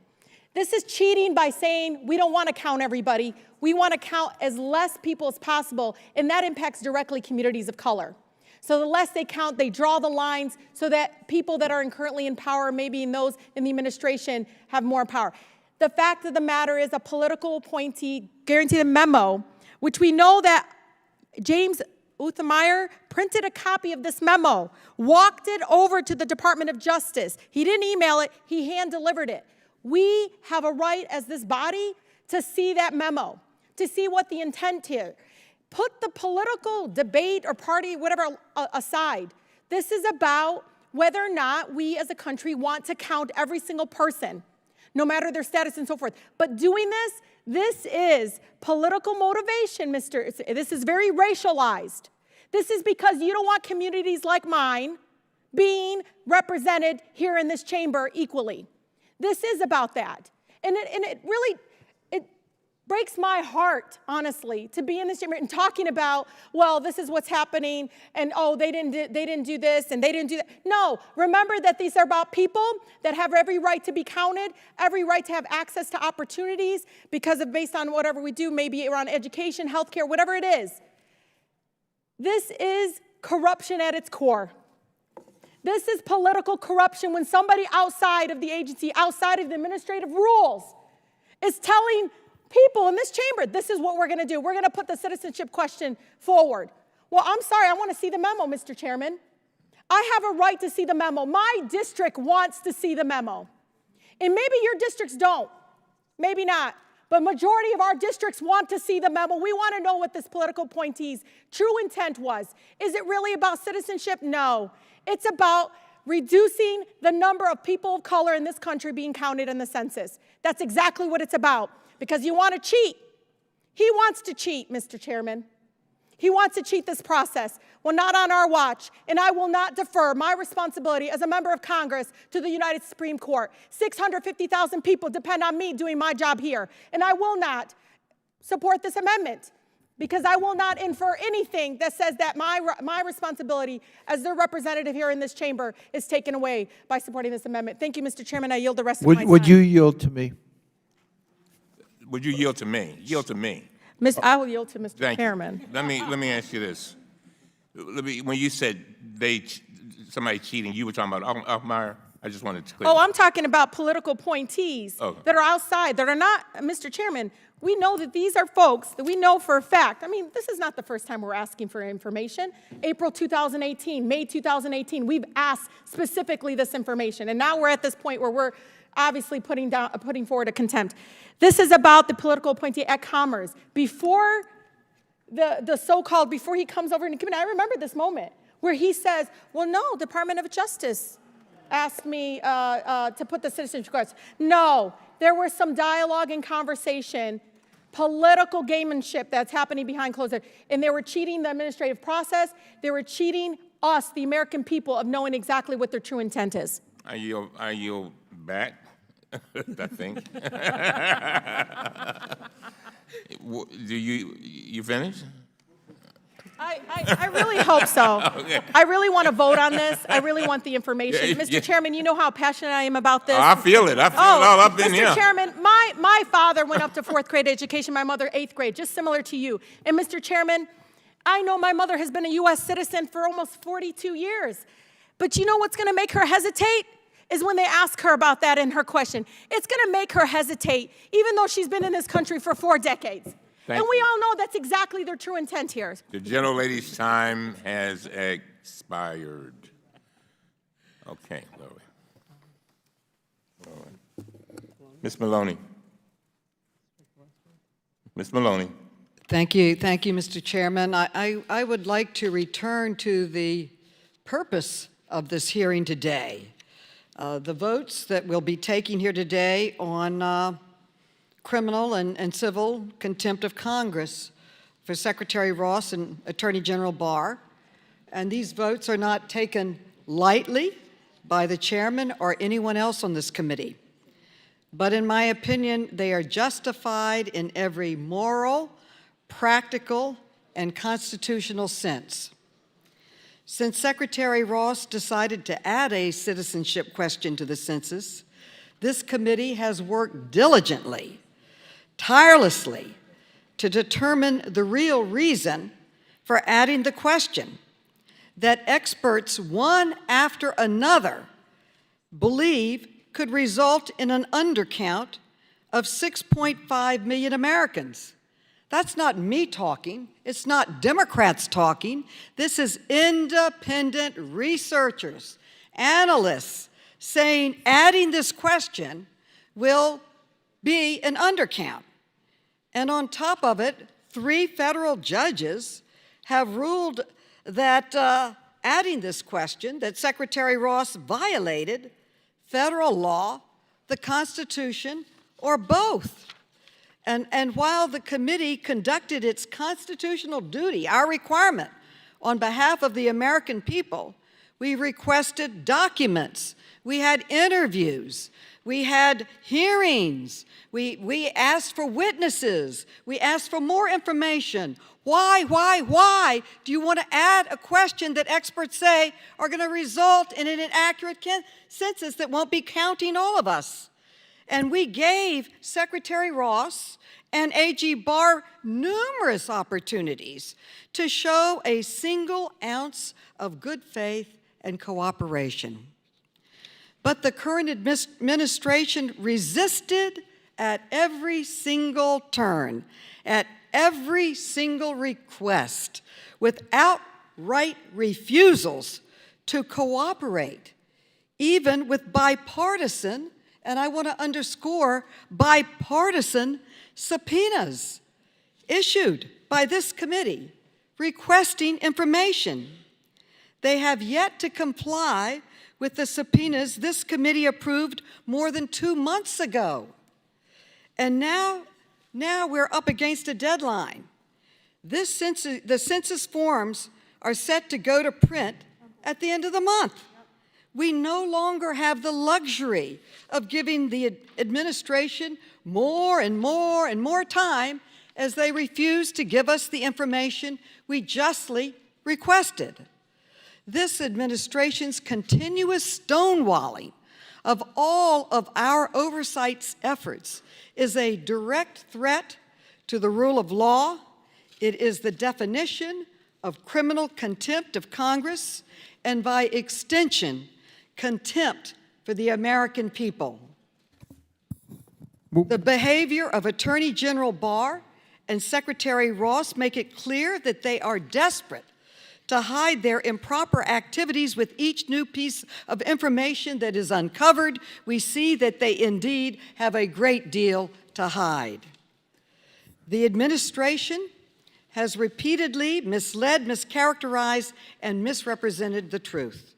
This is cheating by saying we don't want to count everybody. We want to count as less people as possible, and that impacts directly communities of color. So the less they count, they draw the lines so that people that are currently in power, maybe in those in the administration, have more power. The fact of the matter is a political appointee guaranteed a memo, which we know that James Ottermeyer printed a copy of this memo, walked it over to the Department of Justice. He didn't email it, he hand-delivered it. We have a right as this body to see that memo, to see what the intent here. Put the political debate or party, whatever, aside. This is about whether or not we as a country want to count every single person, no matter their status and so forth. But doing this is political motivation, this is very racialized. This is because you don't want communities like mine being represented here in this chamber equally. This is about that. And it really breaks my heart, honestly, to be in this chamber and talking about, well, this is what's happening, and oh, they didn't do this, and they didn't do that. No, remember that these are about people that have every right to be counted, every right to have access to opportunities based on whatever we do, maybe around education, healthcare, whatever it is. This is corruption at its core. This is political corruption when somebody outside of the agency, outside of the administrative rules, is telling people in this chamber, this is what we're going to do. We're going to put the citizenship question forward. Well, I'm sorry, I want to see the memo, Mr. Chairman. I have a right to see the memo. My district wants to see the memo. And maybe your districts don't. Maybe not. But majority of our districts want to see the memo. We want to know what this political appointee's true intent was. Is it really about citizenship? No. It's about reducing the number of people of color in this country being counted in the census. That's exactly what it's about. Because you want to cheat. He wants to cheat, Mr. Chairman. He wants to cheat this process. Well, not on our watch. And I will not defer my responsibility as a member of Congress to the United Supreme Court. 650,000 people depend on me doing my job here. And I will not support this amendment, because I will not infer anything that says that my responsibility as their representative here in this chamber is taken away by supporting this amendment. Thank you, Mr. Chairman. I yield the rest of my time. Would you yield to me? Would you yield to me? Yield to me. I will yield to Mr. Thank Chairman. you. Let me ask you this. When you said somebody cheating, you were talking about Ottermeyer? I just wanted to clear. Oh, I'm talking about political appointees that are outside, that are not, Mr. Chairman, we know that these are folks that we know for a fact. I mean, this is not the first time we're asking for information. April 2018, May 2018, we've asked specifically this information. And now we're at this point where we're obviously putting forward a contempt. This is about the political appointee at Commerce. Before the so-called, before he comes over and I remember this moment where he says, well, no, Department of Justice asked me to put the citizenship question. No, there was some dialogue and conversation, political gamemanship that's happening behind closed doors. And they were cheating the administrative process. They were cheating us, the American people, of knowing exactly what their true intent is. I yield back, I think. Do you finish? I really hope so. Okay. I really want to vote on this. I really want the information. Yeah, Mr. yeah. Chairman, you know how passionate I am about this. I feel it. I feel it all up in Mr. here. Chairman, my father went up to 4th grade education, my mother 8th grade, just similar to you. And Mr. Chairman, I know my mother has been a U.S. citizen for almost 42 years. But you know what's going to make her hesitate? Is when they ask her about that in her question. It's going to make her hesitate, even though she's been in this country for 4 decades. Thank And we you. all know that's exactly their true intent here. The gentlelady's time has expired. Okay, Lori. All right. Ms. Maloney. Ms. Maloney. Thank you, Mr. Chairman. I would like to return to the purpose of this hearing today. The votes that we'll be taking here today on criminal and civil contempt of Congress for Secretary Ross and Attorney General Barr. And these votes are not taken lightly by the chairman or anyone else on this committee. But in my opinion, they are justified in every moral, practical, and constitutional sense. Since Secretary Ross decided to add a citizenship question to the census, this committee has worked diligently, tirelessly, to determine the real reason for adding the question that experts, one after another, believe could result in an undercount of 6.5 million Americans. That's not me talking. It's not Democrats talking. This is independent researchers, analysts, saying adding this question will be an undercount. And on top of it, 3 federal judges have ruled that adding this question, that Secretary Ross violated federal law, the Constitution, or both. And while the committee conducted its constitutional duty, our requirement, on behalf of the American people, we requested documents, we had interviews, we had hearings, we asked for witnesses, we asked for more information. Why do you want to add a question that experts say are going to result in an inaccurate census that won't be counting all of us? And we gave Secretary Ross and AG Barr numerous opportunities to show a single ounce of good faith and cooperation. But the current administration resisted at every single turn, at every single request, with outright refusals to cooperate, even with bipartisan, and I want to underscore, bipartisan subpoenas issued by this committee requesting information. They have yet to comply with the subpoenas this committee approved more than 2 months ago. And now we're up against a deadline. The census forms are set to go to print at the end of the month. We no longer have the luxury of giving the administration more and more and more time as they refuse to give us the information we justly requested. This administration's continuous stonewalling of all of our oversight's efforts is a direct threat to the rule of law. It is the definition of criminal contempt of Congress, and by extension, contempt for the American people. The behavior of Attorney General Barr and Secretary Ross make it clear that they are desperate to hide their improper activities. With each new piece of information that is uncovered, we see that they indeed have a great deal to hide. The administration has repeatedly misled, mischaracterized, and misrepresented the truth.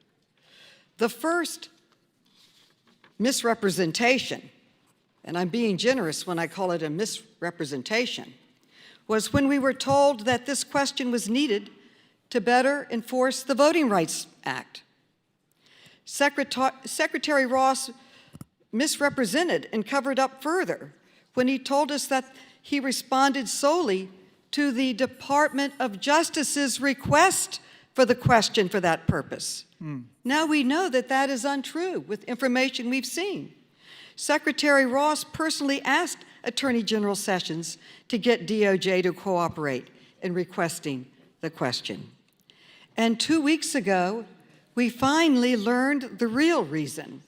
The first misrepresentation, and I'm being generous when I call it a misrepresentation, was when we were told that this question was needed to better enforce the Voting Rights Act. Secretary Ross misrepresented and covered up further when he told us that he responded solely to the Department of Justice's request for the question for that purpose. Now we know that that is untrue with information we've seen. Secretary Ross personally asked Attorney General Sessions to get DOJ to cooperate in requesting the question. And 2 weeks ago, we finally learned the real reason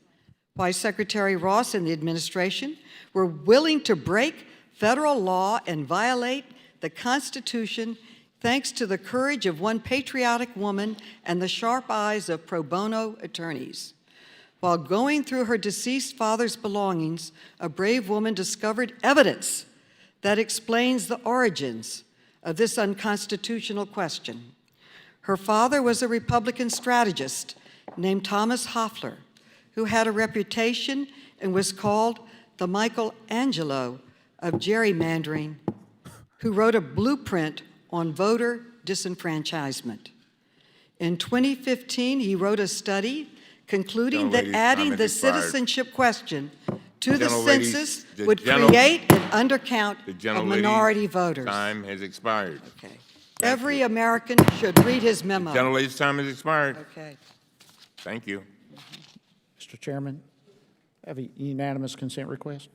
why Secretary Ross and the administration were willing to break federal law and violate the Constitution thanks to the courage of one patriotic woman and the sharp eyes of pro bono attorneys. While going through her deceased father's belongings, a brave woman discovered evidence that explains the origins of this unconstitutional question. Her father was a Republican strategist named Thomas Hoffler, who had a reputation and was called the Michelangelo of gerrymandering, who wrote a blueprint on voter disenfranchisement. In 2015, he wrote a study concluding that adding the citizenship question to the census would create an undercount of minority voters. Time has expired. Okay. Every American should read his memo. The gentlelady's time has expired. Okay. Thank you. Mr. Chairman, I have a unanimous consent request.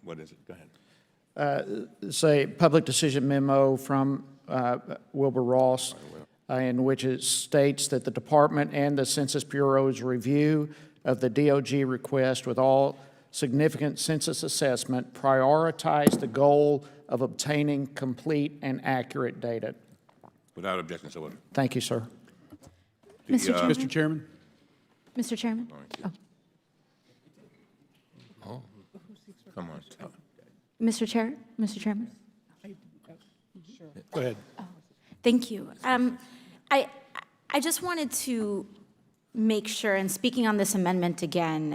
What is it? Go ahead. Say public decision memo from Wilbur Ross, in which it states that the department and the Census Bureau's review of the DOJ request with all significant census assessment prioritize the goal of obtaining complete and accurate data. Without objection, so ordered. Thank you, sir. Mr. Chairman? Mr. Chairman? Oh, come on. Mr. Chair? Mr. Chairman? Go ahead. Thank you. I just wanted to make sure, and speaking on this amendment again,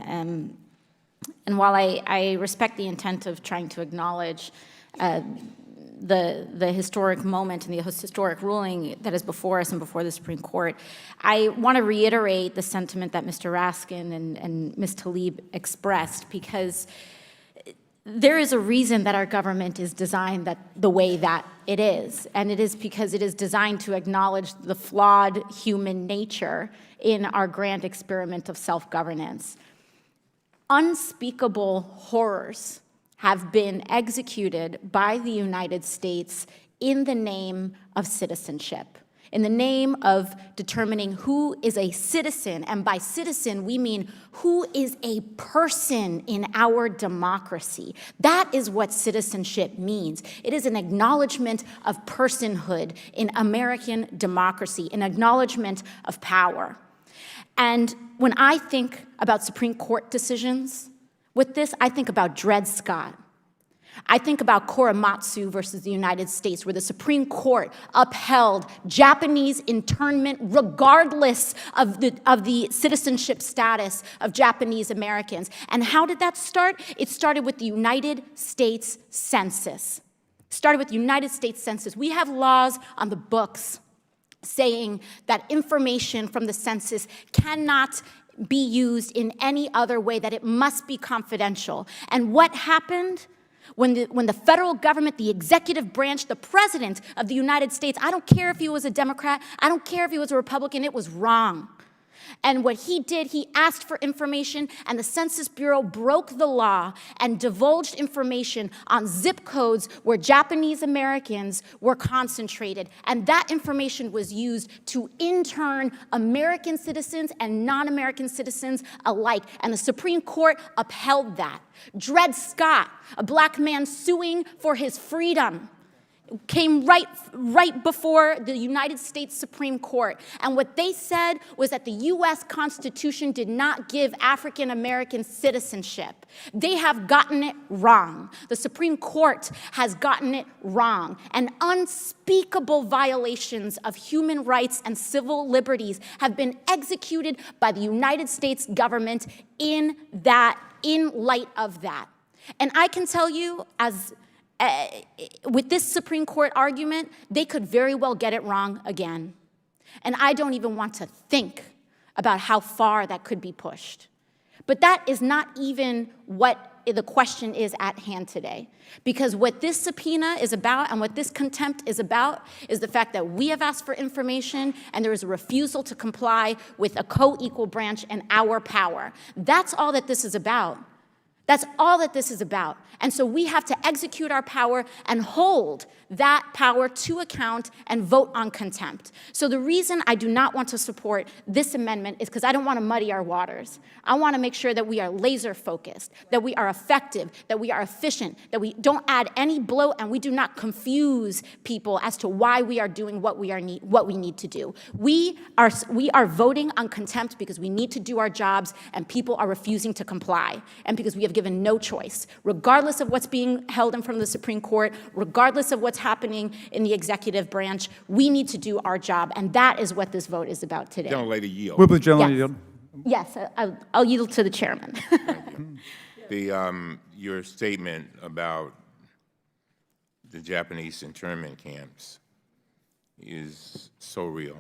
and while I respect the intent of trying to acknowledge the historic moment and the historic ruling that is before us and before the Supreme Court, I want to reiterate the sentiment that Mr. Raskin and Ms. Tlaib expressed, because there is a reason that our government is designed the way that it is, and it is because it is designed to acknowledge the flawed human nature in our grand experiment of self-governance. Unspeakable horrors have been executed by the United States in the name of citizenship, in the name of determining who is a citizen, and by citizen we mean who is a person in our democracy. That is what citizenship means. It is an acknowledgement of personhood in American democracy, an acknowledgement of power. And when I think about Supreme Court decisions with this, I think about Dred Scott. I think about Korematsu versus the United States, where the Supreme Court upheld Japanese internment regardless of the citizenship status of Japanese Americans. And how did that start? It started with the United States Census. We have laws on the books saying that information from the census cannot be used in any other way, that it must be confidential. And what happened? When the federal government, the executive branch, the president of the United States, I don't care if he was a Democrat, I don't care if he was a Republican, it was wrong. And what he did, he asked for information, and the Census Bureau broke the law and divulged information on zip codes where Japanese Americans were concentrated. And that information was used to intern American citizens and non-American citizens alike. And the Supreme Court upheld that. Dred Scott, a black man suing for his freedom, came right before the United States Supreme Court. And what they said was that the U.S. Constitution did not give African American citizenship. They have gotten it wrong. The Supreme Court has gotten it wrong. And unspeakable violations of human rights and civil liberties have been executed by the United States government in light of that. And I can tell you, with this Supreme Court argument, they could very well get it wrong again. And I don't even want to think about how far that could be pushed. But that is not even what the question is at hand today. Because what this subpoena is about and what this contempt is about is the fact that we have asked for information and there is a refusal to comply with a co-equal branch and our power. That's all that this is about. That's all that this is about. And so we have to execute our power and hold that power to account and vote on contempt. So the reason I do not want to support this amendment is because I don't want to muddy our waters. I want to make sure that we are laser focused, that we are effective, that we are efficient, that we don't add any bloat and we do not confuse people as to why we are doing what we need to do. We are voting on contempt because we need to do our jobs and people are refusing to comply and because we have given no choice, regardless of what's being held in front of the Supreme Court, regardless of what's happening in the executive branch, we need to do our job, and that is what this vote is about today. Gentlelady yield. Wilbur, gentleman yield. Yes, I'll yield to the chairman. Your statement about the Japanese internment camps is so real.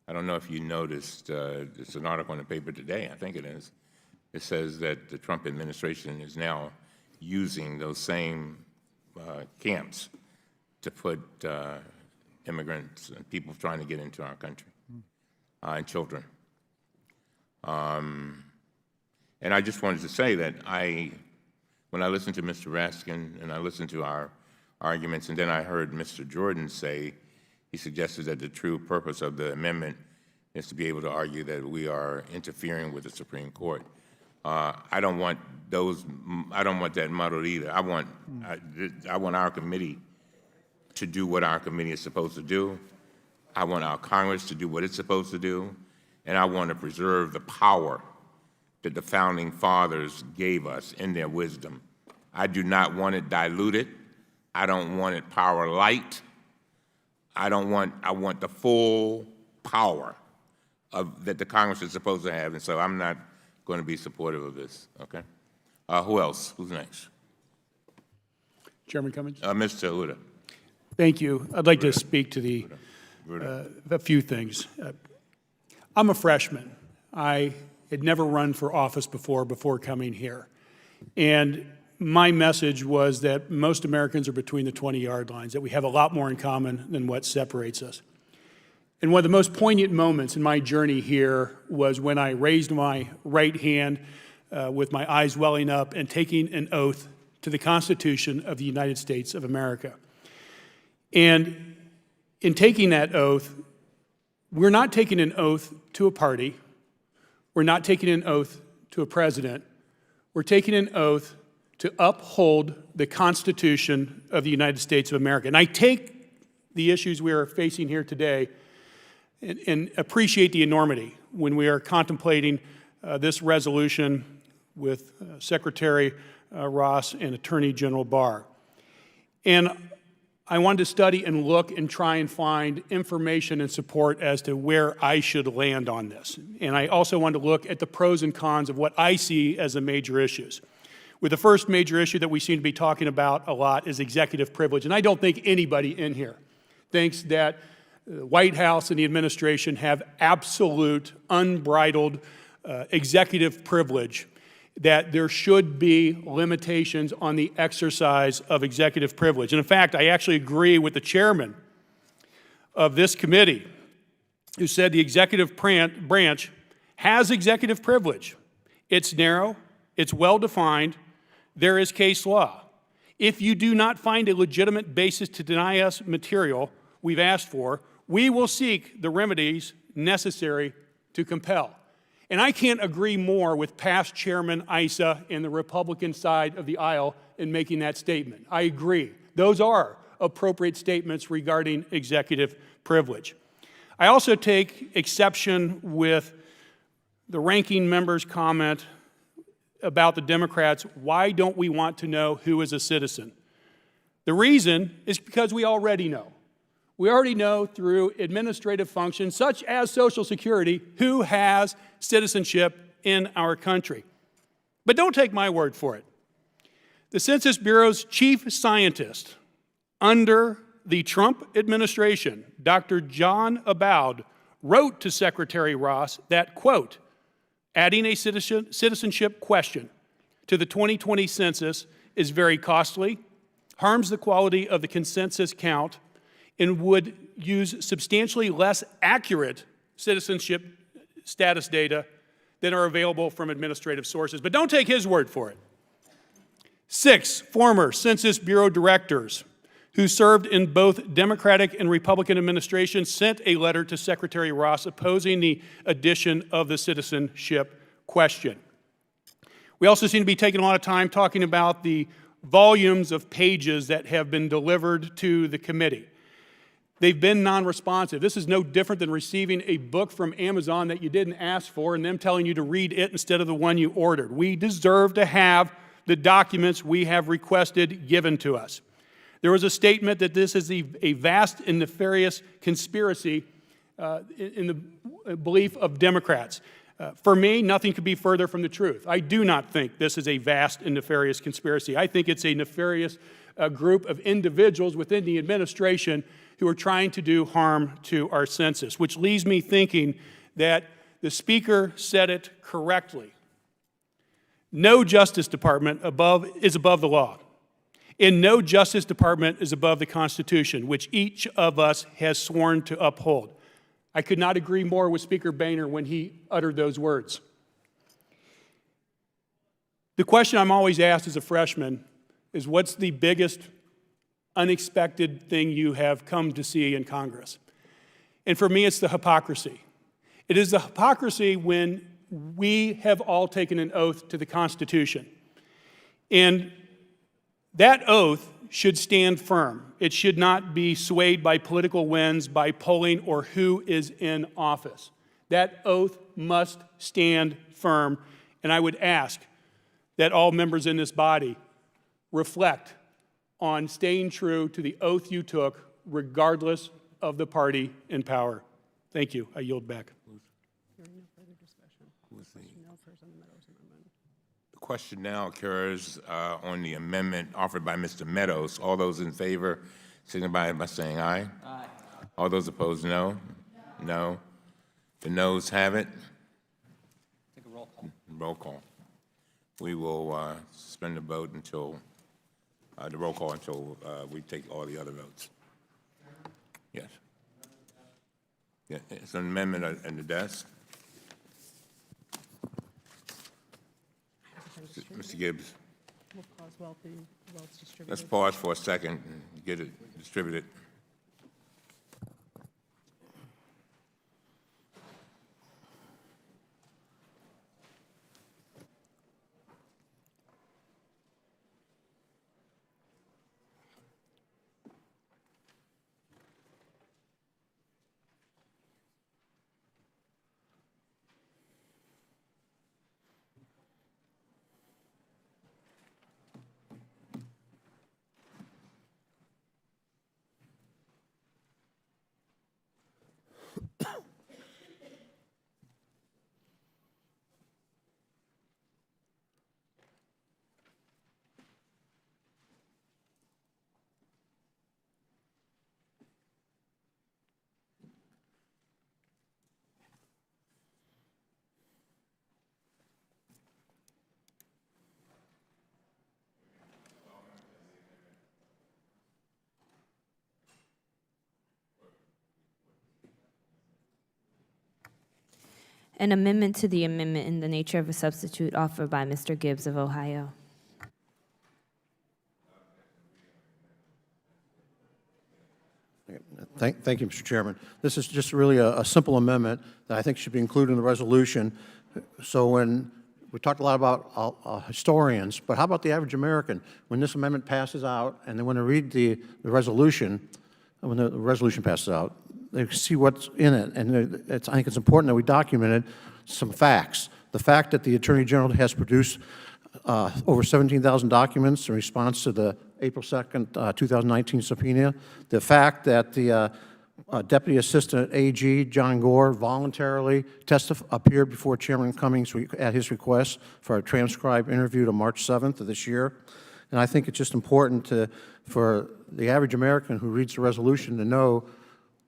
I don't know if you noticed, there's an article in the paper today, I think it is. It says that the Trump administration is now using those same camps to put immigrants and people trying to get into our country and children. And I just wanted to say that when I listened to Mr. Raskin and I listened to our arguments, and then I heard Mr. Jordan say, he suggested that the true purpose of the amendment is to be able to argue that we are interfering with the Supreme Court. I don't want that muddled either. I want our committee to do what our committee is supposed to do. I want our Congress to do what it's supposed to do. And I want to preserve the power that the Founding Fathers gave us in their wisdom. I do not want it diluted. I don't want it power light. I want the full power that the Congress is supposed to have. And so I'm not going to be supportive of this, okay? Who else? Who's next? Chairman Cummings? Mr. Huda. Thank you. I'd like to speak to a few things. I'm a freshman. I had never run for office before coming here. And my message was that most Americans are between the 20-yard lines, that we have a lot more in common than what separates us. And one of the most poignant moments in my journey here was when I raised my right hand with my eyes welling up and taking an oath to the Constitution of the United States of America. And in taking that oath, we're not taking an oath to a party. We're not taking an oath to a president. We're taking an oath to uphold the Constitution of the United States of America. And I take the issues we are facing here today and appreciate the enormity when we are contemplating this resolution with Secretary Ross and Attorney General Barr. And I wanted to study and look and try and find information and support as to where I should land on this. And I also wanted to look at the pros and cons of what I see as the major issues. With the first major issue that we seem to be talking about a lot is executive privilege. And I don't think anybody in here thinks that the White House and the administration have absolute, unbridled executive privilege, that there should be limitations on the exercise of executive privilege. And in fact, I actually agree with the chairman of this committee who said the executive branch has executive privilege. It's narrow, it's well-defined, there is case law. If you do not find a legitimate basis to deny us material we've asked for, we will seek the remedies necessary to compel. And I can't agree more with past Chairman Issa and the Republican side of the aisle in making that statement. I agree. Those are appropriate statements regarding executive privilege. I also take exception with the ranking member's comment about the Democrats, why don't we want to know who is a citizen? The reason is because we already know. We already know through administrative functions such as Social Security who has citizenship in our country. But don't take my word for it. The Census Bureau's chief scientist under the Trump administration, Dr. John Abowd, wrote to Secretary Ross that, quote, adding a citizenship question to the 2020 census is very costly, harms the quality of the consensus count, and would use substantially less accurate citizenship status data that are available from administrative sources. But don't take his word for it. 6 former Census Bureau directors who served in both Democratic and Republican administrations sent a letter to Secretary Ross opposing the addition of the citizenship question. We also seem to be taking a lot of time talking about the volumes of pages that have been delivered to the committee. They've been non-responsive. This is no different than receiving a book from Amazon that you didn't ask for and them telling you to read it instead of the one you ordered. We deserve to have the documents we have requested given to us. There was a statement that this is a vast and nefarious conspiracy in the belief of Democrats. For me, nothing could be further from the truth. I do not think this is a vast and nefarious conspiracy. I think it's a nefarious group of individuals within the administration who are trying to do harm to our census, which leaves me thinking that the Speaker said it correctly. No Justice Department is above the law, and no Justice Department is above the Constitution, which each of us has sworn to uphold. I could not agree more with Speaker Boehner when he uttered those words. The question I'm always asked as a freshman is, what's the biggest unexpected thing you have come to see in Congress? And for me, it's the hypocrisy. It is the hypocrisy when we have all taken an oath to the Constitution. And that oath should stand firm. It should not be swayed by political winds, by polling, or who is in office. That oath must stand firm. And I would ask that all members in this body reflect on staying true to the oath you took, regardless of the party in power. Thank you. I yield back. The question now occurs on the amendment offered by Mr. Meadows. All those in favor signify by saying aye. Aye. All those opposed, no. No. The noes have it. Take a roll call. Roll call. We will suspend the vote until the roll call until we take all the other votes. Yes. Yeah, it's an amendment in the desk. Mr. Gibbs. We'll pause while the vote's distributed. Let's pause for a second and get it distributed. An amendment to the amendment in the nature of a substitute offered by Mr. Gibbs of Ohio. Thank you, Mr. Chairman. This is just really a simple amendment that I think should be included in the resolution. So when we talked a lot about historians, but how about the average American? When this amendment passes out and they want to read the resolution, when the resolution passes out, they see what's in it. And I think it's important that we documented some facts. The fact that the Attorney General has produced over 17,000 documents in response to the April 2nd, 2019 subpoena. The fact that the Deputy Assistant AG, John Gore, voluntarily appeared before Chairman Cummings at his request for a transcribed interview to March 7th of this year. And I think it's just important for the average American who reads the resolution to know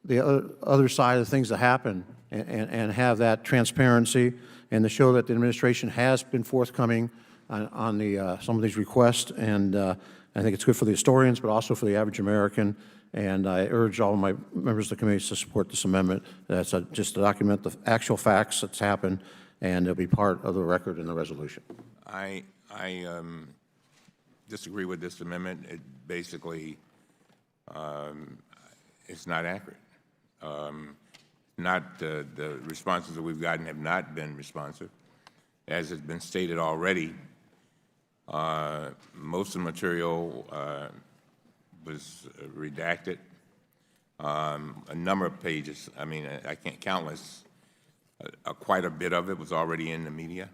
the other side of the things that happen and have that transparency and to show that the administration has been forthcoming on some of these requests, and I think it's good for the historians, but also for the average American. And I urge all of my members of the committee to support this amendment. That's just to document the actual facts that's happened, and it'll be part of the record in the resolution. I disagree with this amendment. It basically, it's not accurate. The responses that we've gotten have not been responsive. As has been stated already, most of the material was redacted. A number of pages, I mean, I can't countless, quite a bit of it was already in the media.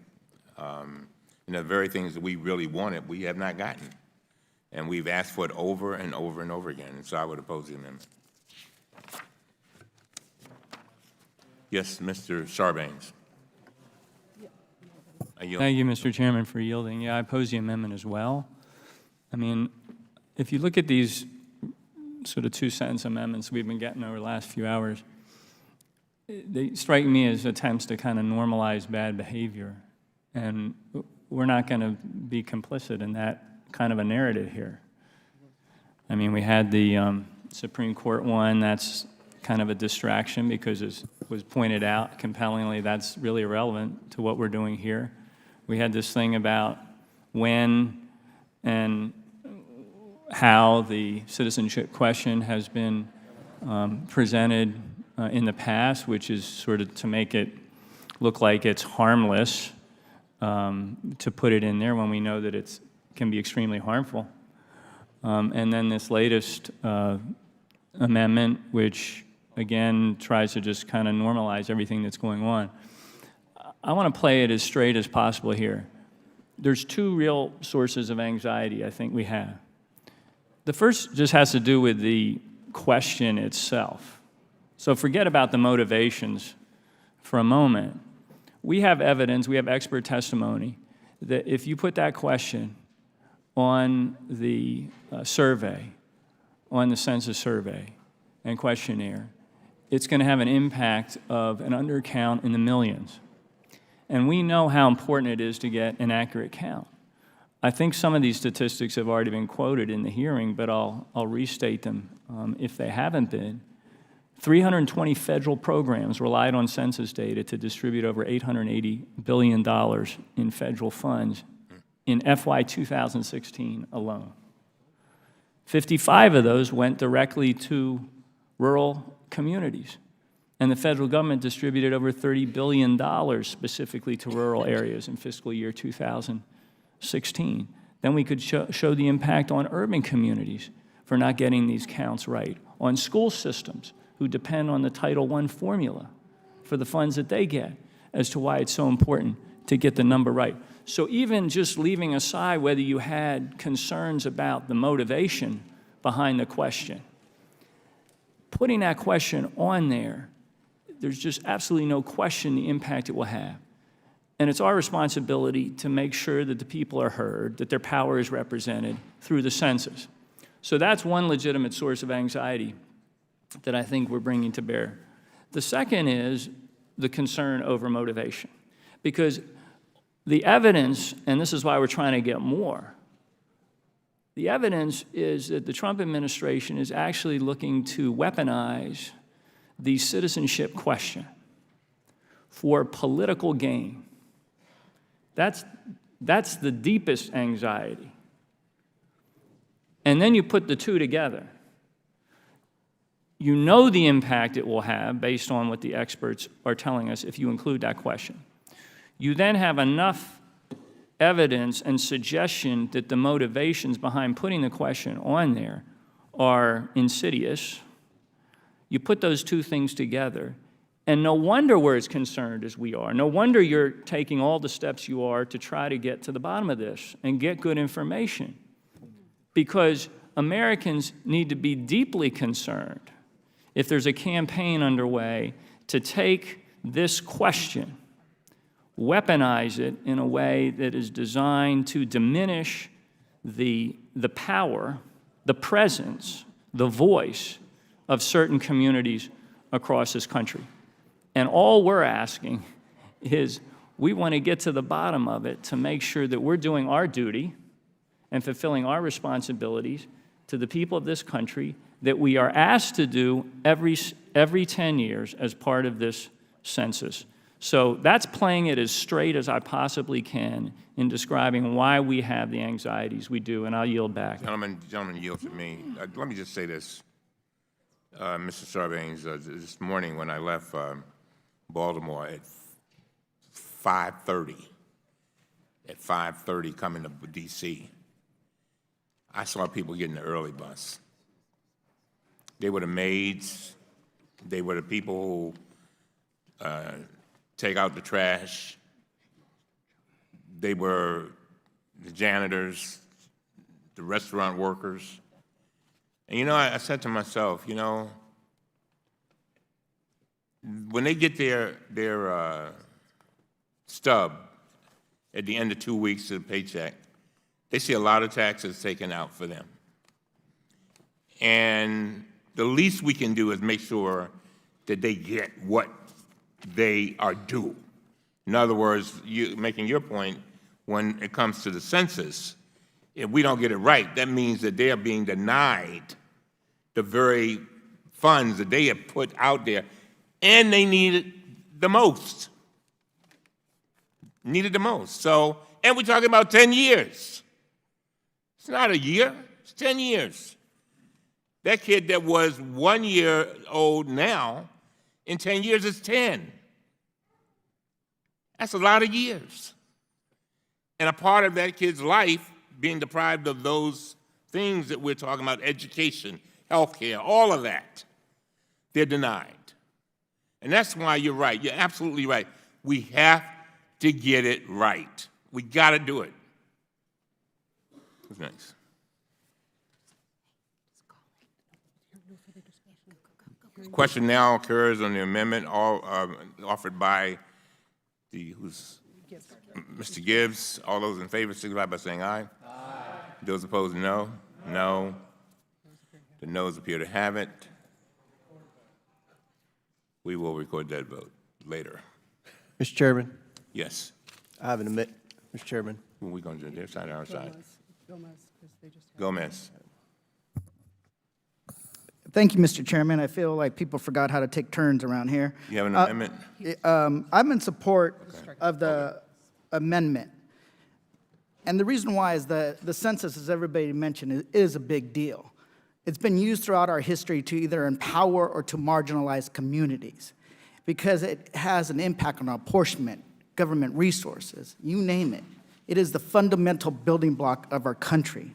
And the very things that we really wanted, we have not gotten. And we've asked for it over and over and over again, and so I would oppose the amendment. Yes, Mr. Sarbanes. Thank you, Mr. Chairman, for yielding. Yeah, I oppose the amendment as well. I mean, if you look at these sort of two-sentence amendments we've been getting over the last few hours, they strike me as attempts to kind of normalize bad behavior. And we're not going to be complicit in that kind of a narrative here. I mean, we had the Supreme Court one. That's kind of a distraction because, as was pointed out compellingly, that's really irrelevant to what we're doing here. We had this thing about when and how the citizenship question has been presented in the past, which is sort of to make it look like it's harmless to put it in there when we know that it can be extremely harmful. And then this latest amendment, which again tries to just kind of normalize everything that's going on. I want to play it as straight as possible here. There's two real sources of anxiety I think we have. The first just has to do with the question itself. So forget about the motivations for a moment. We have evidence, we have expert testimony, that if you put that question on the survey, on the census survey and questionnaire, it's going to have an impact of an undercount in the millions. And we know how important it is to get an accurate count. I think some of these statistics have already been quoted in the hearing, but I'll restate them if they haven't been. 320 federal programs relied on census data to distribute over $880 billion in federal funds in FY 2016 alone. 55 of those went directly to rural communities. And the federal government distributed over $30 billion specifically to rural areas in fiscal year 2016. Then we could show the impact on urban communities for not getting these counts right, on school systems who depend on the Title I formula for the funds that they get, as to why it's so important to get the number right. So even just leaving aside whether you had concerns about the motivation behind the question, putting that question on there, there's just absolutely no question the impact it will have. And it's our responsibility to make sure that the people are heard, that their power is represented through the census. So that's one legitimate source of anxiety that I think we're bringing to bear. The second is the concern over motivation. Because the evidence, and this is why we're trying to get more, the evidence is that the Trump administration is actually looking to weaponize the citizenship question for political gain. That's the deepest anxiety. And then you put the two together. You know the impact it will have based on what the experts are telling us if you include that question. You then have enough evidence and suggestion that the motivations behind putting the question on there are insidious. You put those two things together, and no wonder we're as concerned as we are. No wonder you're taking all the steps you are to try to get to the bottom of this and get good information. Because Americans need to be deeply concerned if there's a campaign underway to take this question, weaponize it in a way that is designed to diminish the power, the presence, the voice of certain communities across this country. And all we're asking is, We want to get to the bottom of it to make sure that we're doing our duty and fulfilling our responsibilities to the people of this country that we are asked to do every 10 years as part of this census. So that's playing it as straight as I possibly can in describing why we have the anxieties we do, and I'll yield back. Gentlemen, yield to me. Let me just say this, Mr. Sarbanes. This morning when I left Baltimore at 5:30, coming to D.C., I saw people getting the early bus. They were the maids. They were the people who take out the trash. They were the janitors, the restaurant workers. And you know, I said to myself, you know, when they get their stub at the end of 2 weeks of the paycheck, they see a lot of taxes taken out for them. And the least we can do is make sure that they get what they are due. In other words, making your point, when it comes to the census, if we don't get it right, that means that they are being denied the very funds that they have put out there, and they need it the most. Needed the most. So, and we're talking about 10 years. It's not a year, it's 10 years. That kid that was 1 year old now, in 10 years is 10. That's a lot of years. And a part of that kid's life being deprived of those things that we're talking about, education, healthcare, all of that, they're denied. And that's why you're right. You're absolutely right. We have to get it right. We got to do it. Who's next? Question now occurs on the amendment offered by Mr. Gibbs. All those in favor signify by saying aye. Aye. Those opposed, no. No. The noes appear to have it. We will record that vote later. Mr. Chairman, Yes. I have an amendment, Mr. Chairman. Who are we going to do? Their side or our side? Gomez. Thank you, Mr. Chairman. I feel like people forgot how to take turns around here. You have an amendment? I'm in support of the amendment. And the reason why is that the census, as everybody mentioned, is a big deal. It's been used throughout our history to either empower or to marginalize communities because it has an impact on our apportionment, government resources, you name it. It is the fundamental building block of our country.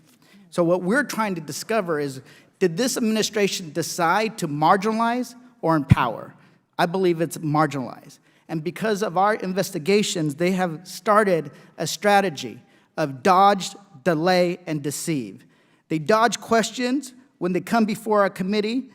So what we're trying to discover is, did this administration decide to marginalize or empower? I believe it's marginalize. And because of our investigations, they have started a strategy of dodge, delay, and deceive. They dodge questions when they come before our committee.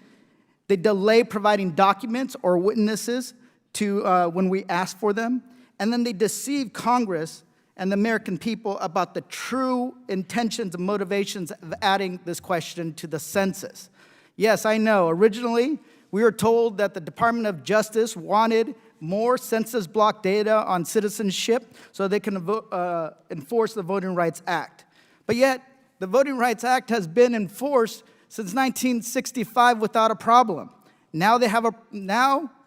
They delay providing documents or witnesses to when we ask for them. And then they deceive Congress and the American people about the true intentions and motivations of adding this question to the census. Yes, I know. Originally, we were told that the Department of Justice wanted more census block data on citizenship so they can enforce the Voting Rights Act. But yet, the Voting Rights Act has been enforced since 1965 without a problem. Now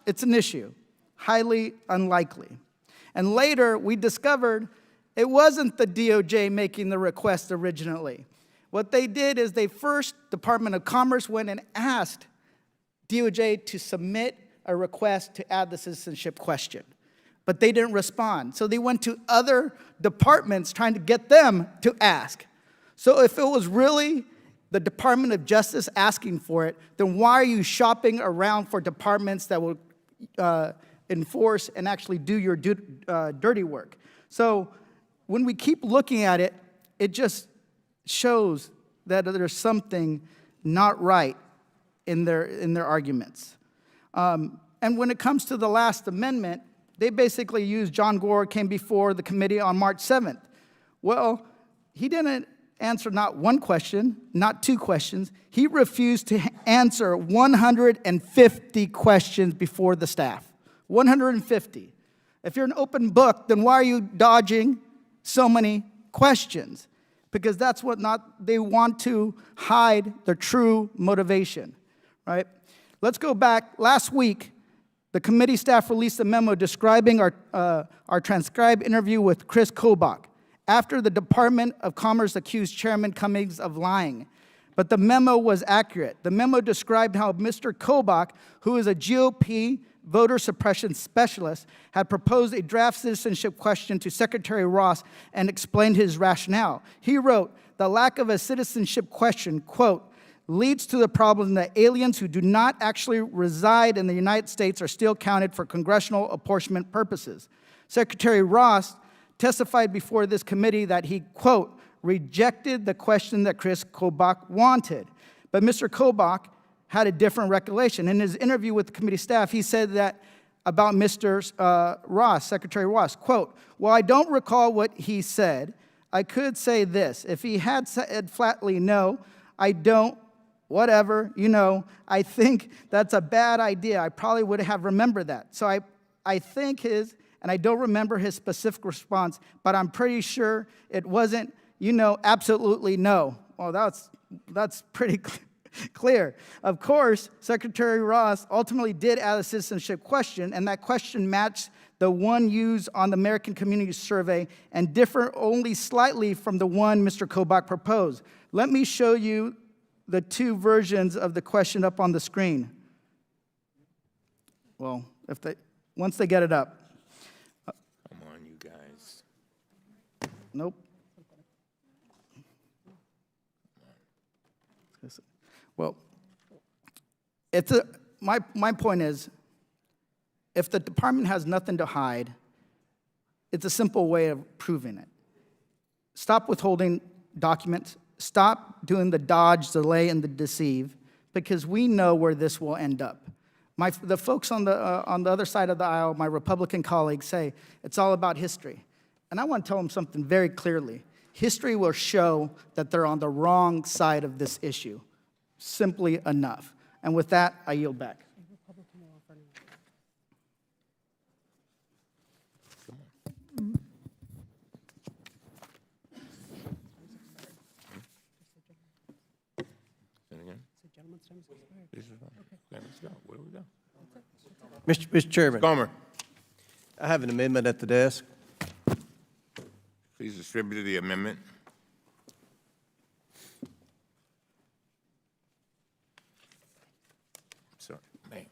it's an issue, highly unlikely. And later, we discovered it wasn't the DOJ making the request originally. What they did is Department of Commerce went and asked DOJ to submit a request to add the citizenship question. But they didn't respond. So they went to other departments trying to get them to ask. So if it was really the Department of Justice asking for it, then why are you shopping around for departments that will enforce and actually do your dirty work? So when we keep looking at it, it just shows that there's something not right in their arguments. And when it comes to the last amendment, they basically used John Gore came before the committee on March 7th. Well, he didn't answer not one question, not two questions. He refused to answer 150 questions before the staff. 150. If you're an open book, then why are you dodging so many questions? Because that's what they want to hide their true motivation, right? Let's go back. Last week, the committee staff released a memo describing our transcribed interview with Chris Kobach after the Department of Commerce accused Chairman Cummings of lying. But the memo was accurate. The memo described how Mr. Kobach, who is a GOP voter suppression specialist, had proposed a draft citizenship question to Secretary Ross and explained his rationale. He wrote, "The lack of a citizenship question, quote, leads to the problem that aliens who do not actually reside in the United States are still counted for congressional apportionment purposes." Secretary Ross testified before this committee that he, quote, rejected the question that Chris Kobach wanted. But Mr. Kobach had a different recollection. In his interview with the committee staff, he said that about Mr. Ross, Secretary Ross, quote, "Well, I don't recall what he said. I could say this. If he had said flatly, no, I don't, whatever, I think that's a bad idea. I probably would have remembered that. So I think and I don't remember his specific response, but I'm pretty sure it wasn't, absolutely no." Well, that's pretty clear. Of course, Secretary Ross ultimately did add a citizenship question, and that question matched the one used on the American Community Survey and differed only slightly from the one Mr. Kobach proposed. Let me show you the two versions of the question up on the screen. Well, once they get it up. Come on, you guys. Nope. Well, my point is, if the department has nothing to hide, it's a simple way of proving it. Stop withholding documents. Stop doing the dodge, delay, and the deceive, because we know where this will end up. The folks on the other side of the aisle, my Republican colleagues, say it's all about history. And I want to tell them something very clearly. History will show that they're on the wrong side of this issue. Simply enough. And with that, I yield back. Okay, let's go. Where do we go? Mr. Chairman, Gomer, I have an amendment at the desk. please distribute the amendment. Sorry, man.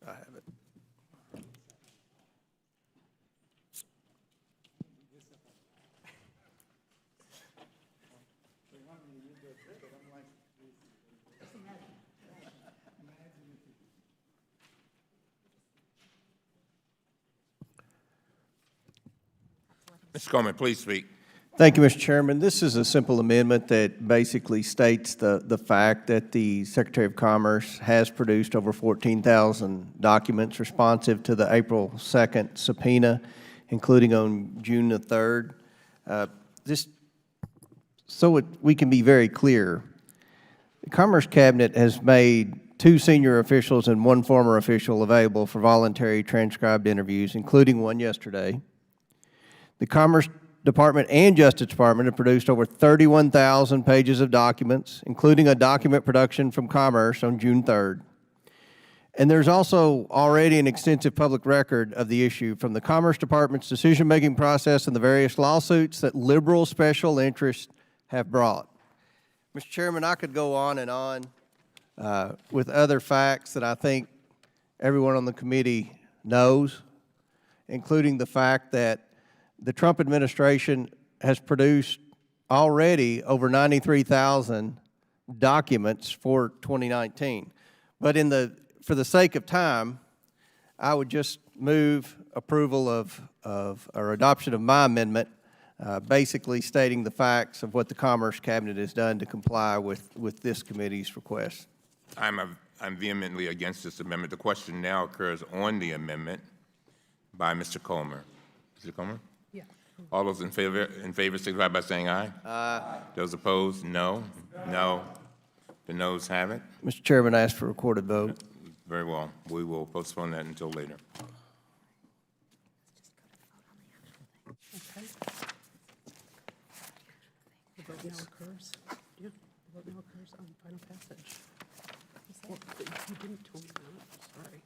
I have it. Mr. Coleman, please speak. Thank you, Mr. Chairman. This is a simple amendment that basically states the fact that the Secretary of Commerce has produced over 14,000 documents responsive to the April 2nd subpoena, including on June the 3rd. Just so we can be very clear, the Commerce Cabinet has made 2 senior officials and 1 former official available for voluntary transcribed interviews, including one yesterday. The Commerce Department and Justice Department have produced over 31,000 pages of documents, including a document production from Commerce on June 3rd. And there's also already an extensive public record of the issue from the Commerce Department's decision-making process and the various lawsuits that liberal special interests have brought. Mr. Chairman, I could go on and on with other facts that I think everyone on the committee knows, including the fact that the Trump administration has produced already over 93,000 documents for 2019. But for the sake of time, I would just move approval or adoption of my amendment, basically stating the facts of what the Commerce Cabinet has done to comply with this committee's request. I'm vehemently against this amendment. The question now occurs on the amendment by Mr. Comer. Mr. Comer? Yes. All those in favor signify by saying aye. Aye. Those opposed, no. No. The noes have it. Mr. Chairman, I ask for a recorded vote. Very well. We will postpone that until later. The vote now occurs. Yeah, the vote now occurs on final passage. Well, you didn't tell me that. Sorry.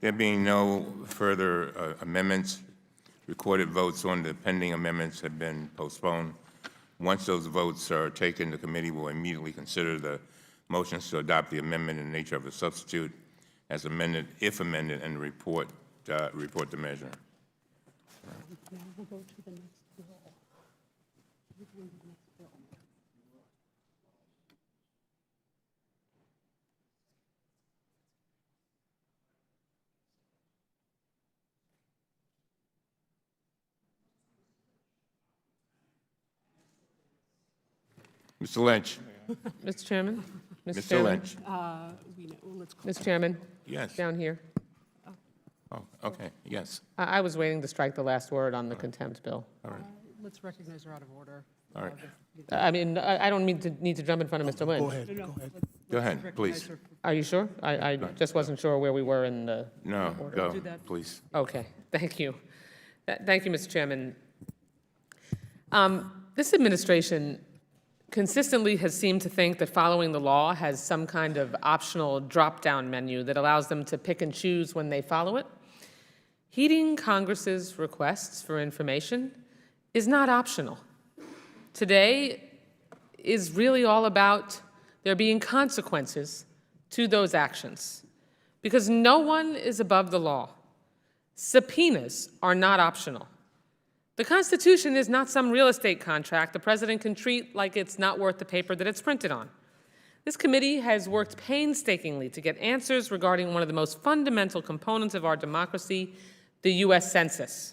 There being no further amendments, recorded votes on the pending amendments have been postponed. Once those votes are taken, the committee will immediately consider the motions to adopt the amendment in the nature of a substitute as amended, if amended, and report the measure. Now we'll go to the next bill. We're going to the next bill. Mr. Lynch. Mr. Chairman? Mr. Lynch. Mr. Chairman? Yes. Down here. Oh, okay, yes. I was waiting to strike the last word on the contempt bill. All right. Let's recognize her out of order. All right. I mean, I don't need to jump in front of Mr. Lynch. Go ahead, go ahead. Go ahead, please. Are you sure? I just wasn't sure where we were in the No, order. go, please. Okay, thank you. Thank you, Mr. Chairman. This administration consistently has seemed to think that following the law has some kind of optional drop-down menu that allows them to pick and choose when they follow it. Heeding Congress's requests for information is not optional. Today is really all about there being consequences to those actions, because no one is above the law. Subpoenas are not optional. The Constitution is not some real estate contract the president can treat like it's not worth the paper that it's printed on. This committee has worked painstakingly to get answers regarding one of the most fundamental components of our democracy, the U.S. Census.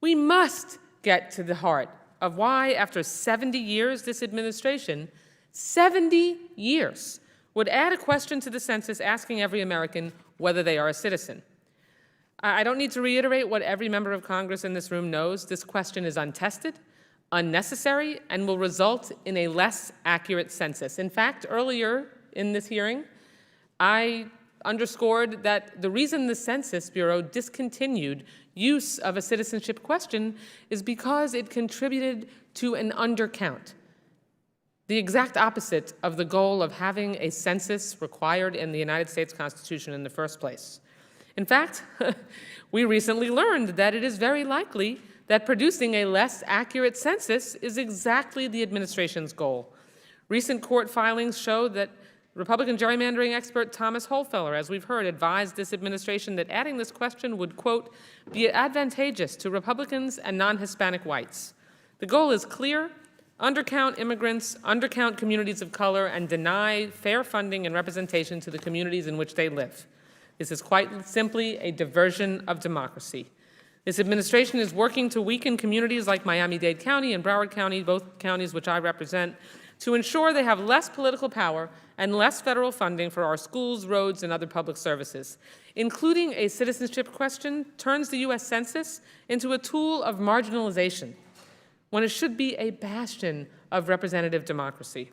We must get to the heart of why, after 70 years, this administration, 70 years, would add a question to the census asking every American whether they are a citizen. I don't need to reiterate what every member of Congress in this room knows. This question is untested, unnecessary, and will result in a less accurate census. In fact, earlier in this hearing, I underscored that the reason the Census Bureau discontinued use of a citizenship question is because it contributed to an undercount, the exact opposite of the goal of having a census required in the United States Constitution in the first place. In fact, we recently learned that it is very likely that producing a less accurate census is exactly the administration's goal. Recent court filings show that Republican gerrymandering expert Thomas Holfeller, as we've heard, advised this administration that adding this question would, quote, be advantageous to Republicans and non-Hispanic whites. The goal is clear: undercount immigrants, undercount communities of color, and deny fair funding and representation to the communities in which they live. This is quite simply a diversion of democracy. This administration is working to weaken communities like Miami-Dade County and Broward County, both counties which I represent, to ensure they have less political power and less federal funding for our schools, roads, and other public services. Including a citizenship question turns the U.S. Census into a tool of marginalization, when it should be a bastion of representative democracy.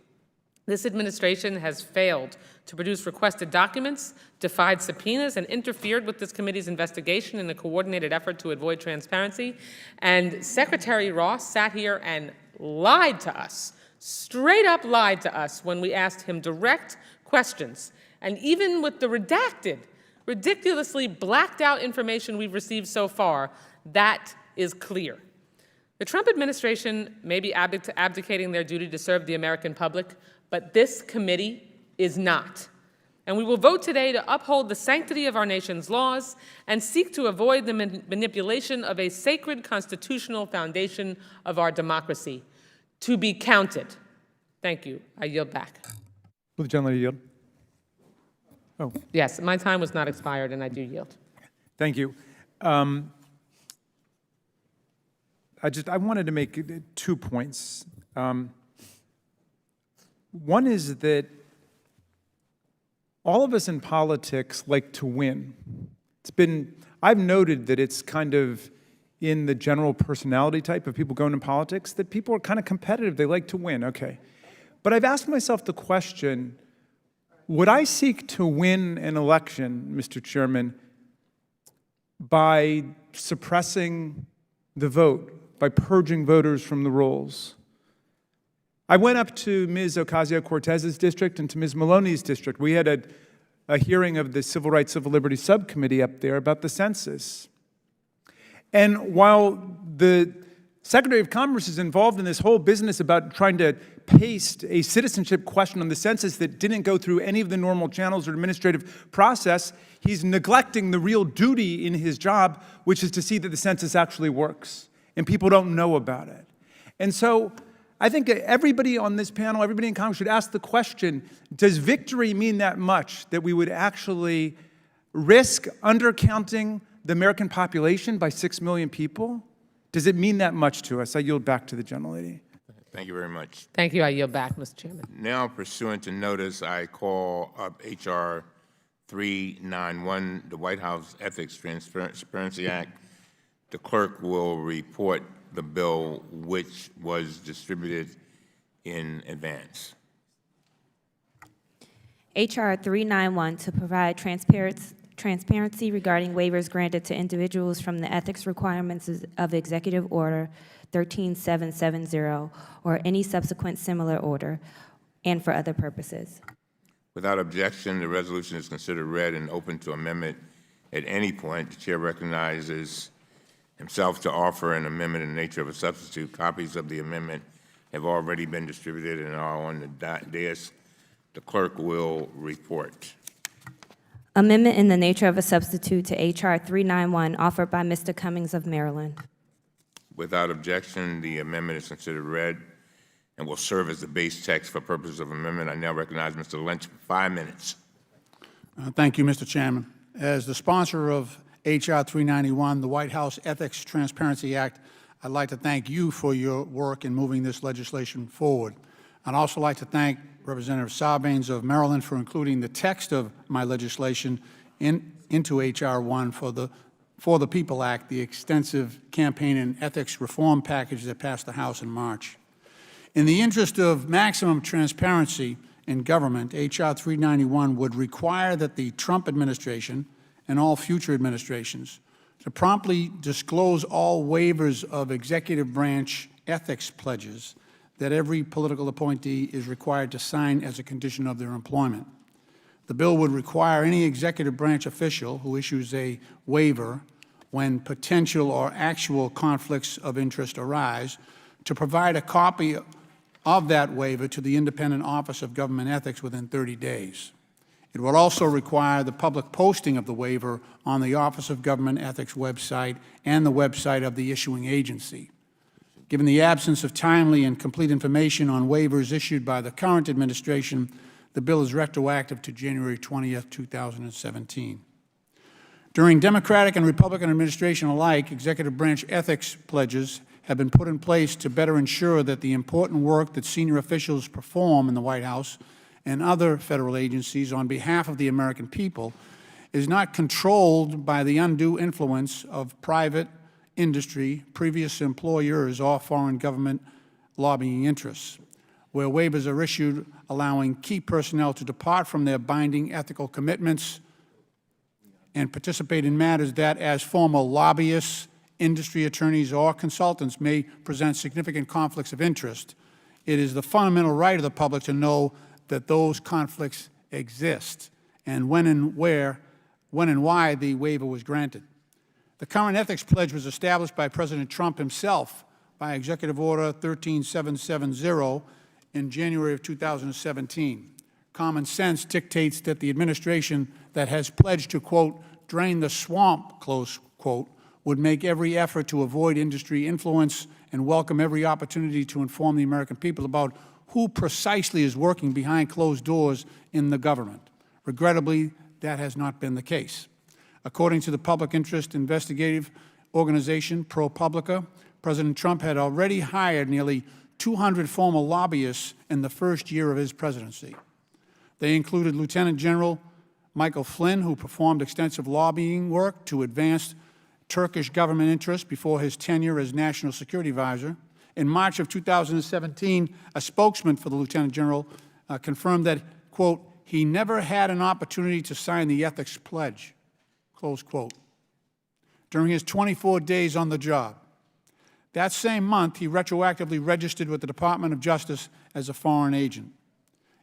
This administration has failed to produce requested documents, defied subpoenas, and interfered with this committee's investigation in a coordinated effort to avoid transparency. And Secretary Ross sat here and lied to us, straight up lied to us when we asked him direct questions. And even with the redacted, ridiculously blacked out information we've received so far, that is clear. The Trump administration may be abdicating their duty to serve the American public, but this committee is not. And we will vote today to uphold the sanctity of our nation's laws and seek to avoid the manipulation of a sacred constitutional foundation of our democracy, to be counted. Thank you. I yield back. Will the gentleman yield? Oh. Yes, my time was not expired, and I do yield. Thank you. I wanted to make 2 points. One is that all of us in politics like to win. I've noted that it's kind of in the general personality type of people going into politics that people are kind of competitive. They like to win, okay. But I've asked myself the question, would I seek to win an election, Mr. Chairman, by suppressing the vote, by purging voters from the rolls? I went up to Ms. Ocasio-Cortez's district and to Ms. Maloney's district. We had a hearing of the Civil Rights, Civil Liberties Subcommittee up there about the census. And while the Secretary of Commerce is involved in this whole business about trying to paste a citizenship question on the census that didn't go through any of the normal channels or administrative process, he's neglecting the real duty in his job, which is to see that the census actually works. And people don't know about it. And so I think everybody on this panel, everybody in Congress should ask the question, does victory mean that much that we would actually risk undercounting the American population by 6 million people? Does it mean that much to us? I yield back to the gentlelady. Thank you very much. Thank you. I yield back, Mr. Chairman. Now, pursuant to notice, I call up H.R. 391, the White House Ethics Transparency Act. The clerk will report the bill which was distributed in advance. H.R. 391 to provide transparency regarding waivers granted to individuals from the ethics requirements of Executive Order 13770 or any subsequent similar order, and for other purposes. Without objection, the resolution is considered read and open to amendment at any point. The Chair recognizes himself to offer an amendment in the nature of a substitute. Copies of the amendment have already been distributed and are on the dais. The clerk will report. Amendment in the nature of a substitute to H.R. 391 offered by Mr. Cummings of Maryland. Without objection, the amendment is considered read and will serve as the base text for purposes of amendment. I now recognize Mr. Lynch for 5 minutes. Thank you, Mr. Chairman. As the sponsor of H.R. 391, the White House Ethics Transparency Act, I'd like to thank you for your work in moving this legislation forward. I'd also like to thank Representative Sarbanes of Maryland for including the text of my legislation into H.R. 1 for the People Act, the extensive campaign and ethics reform package that passed the House in March. In the interest of maximum transparency in government, H.R. 391 would require that the Trump administration and all future administrations to promptly disclose all waivers of executive branch ethics pledges that every political appointee is required to sign as a condition of their employment. The bill would require any executive branch official who issues a waiver when potential or actual conflicts of interest arise to provide a copy of that waiver to the Independent Office of Government Ethics within 30 days. It will also require the public posting of the waiver on the Office of Government Ethics website and the website of the issuing agency. Given the absence of timely and complete information on waivers issued by the current administration, the bill is retroactive to January 20th, 2017. During Democratic and Republican administration alike, executive branch ethics pledges have been put in place to better ensure that the important work that senior officials perform in the White House and other federal agencies on behalf of the American people is not controlled by the undue influence of private industry, previous employers, or foreign government lobbying interests, where waivers are issued allowing key personnel to depart from their binding ethical commitments and participate in matters that, as former lobbyists, industry attorneys, or consultants may present significant conflicts of interest. It is the fundamental right of the public to know that those conflicts exist and when and why the waiver was granted. The current ethics pledge was established by President Trump himself by Executive Order 13770 in January of 2017. Common sense dictates that the administration that has pledged to, quote, drain the swamp, close quote, would make every effort to avoid industry influence and welcome every opportunity to inform the American people about who precisely is working behind closed doors in the government. Regrettably, that has not been the case. According to the public interest investigative organization ProPublica, President Trump had already hired nearly 200 former lobbyists in the first year of his presidency. They included Lieutenant General Michael Flynn, who performed extensive lobbying work to advance Turkish government interests before his tenure as National Security Advisor. In March of 2017, a spokesman for the Lieutenant General confirmed that, quote, he never had an opportunity to sign the ethics pledge, close quote, during his 24 days on the job. That same month, he retroactively registered with the Department of Justice as a foreign agent.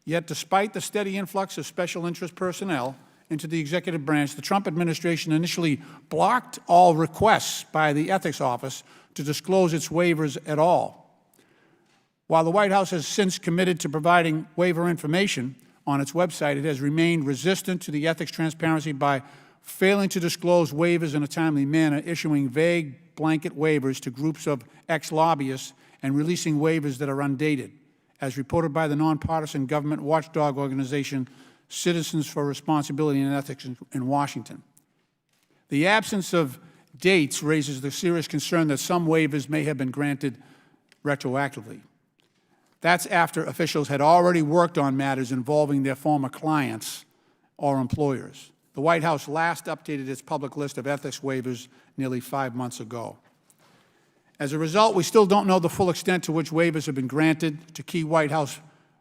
Yet, despite the steady influx of special interest personnel into the executive branch, the Trump administration initially blocked all requests by the Ethics Office to disclose its waivers at all. While the White House has since committed to providing waiver information on its website, it has remained resistant to the ethics transparency by failing to disclose waivers in a timely manner, issuing vague blanket waivers to groups of ex-lobbyists, and releasing waivers that are undated, as reported by the nonpartisan government watchdog organization Citizens for Responsibility and Ethics in Washington. The absence of dates raises the serious concern that some waivers may have been granted retroactively. That's after officials had already worked on matters involving their former clients or employers. The White House last updated its public list of ethics waivers nearly 5 months ago. As a result, we still don't know the full extent to which waivers have been granted to key White House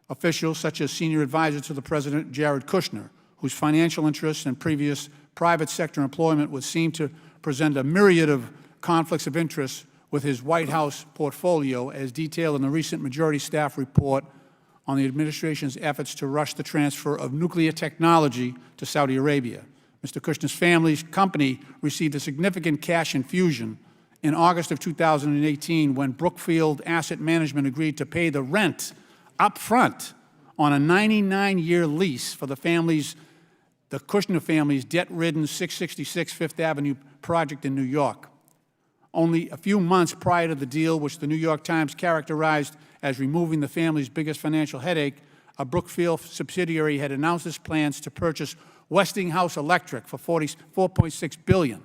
officials, such as senior advisor to the President, Jared Kushner, whose financial interests and previous private sector employment would seem to present a myriad of conflicts of interest with his White House portfolio, as detailed in the recent majority staff report on the administration's efforts to rush the transfer of nuclear technology to Saudi Arabia. Mr. Kushner's family's company received a significant cash infusion in August of 2018 when Brookfield Asset Management agreed to pay the rent up front on a 99-year lease for the Kushner family's debt-ridden 666 Fifth Avenue project in New York. Only a few months prior to the deal, which the New York Times characterized as removing the family's biggest financial headache, a Brookfield subsidiary had announced its plans to purchase Westinghouse Electric for $4.6 billion.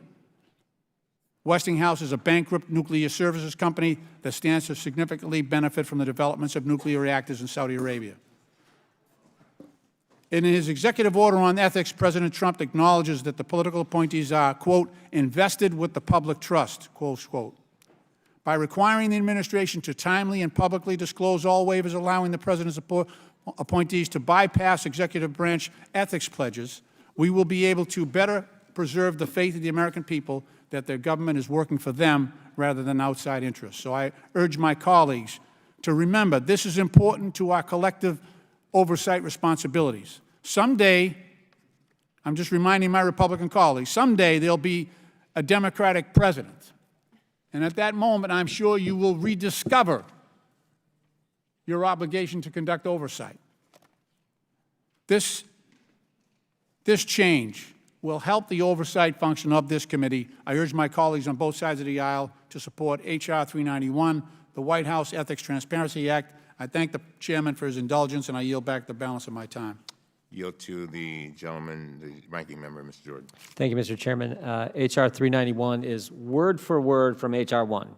Westinghouse is a bankrupt nuclear services company that stands to significantly benefit from the developments of nuclear reactors in Saudi Arabia. In his executive order on ethics, President Trump acknowledges that the political appointees are, quote, invested with the public trust, close quote. By requiring the administration to timely and publicly disclose all waivers allowing the President's appointees to bypass executive branch ethics pledges, we will be able to better preserve the faith of the American people that their government is working for them rather than outside interests. So I urge my colleagues to remember this is important to our collective oversight responsibilities. Someday, I'm just reminding my Republican colleagues, someday there'll be a Democratic president. And at that moment, I'm sure you will rediscover your obligation to conduct oversight. This change will help the oversight function of this committee. I urge my colleagues on both sides of the aisle to support H.R. 391, the White House Ethics Transparency Act. I thank the chairman for his indulgence, and I yield back the balance of my time. Yield to the gentleman, the ranking member, Mr. Jordan. Thank you, Mr. Chairman. H.R. 391 is word for word from H.R. 1.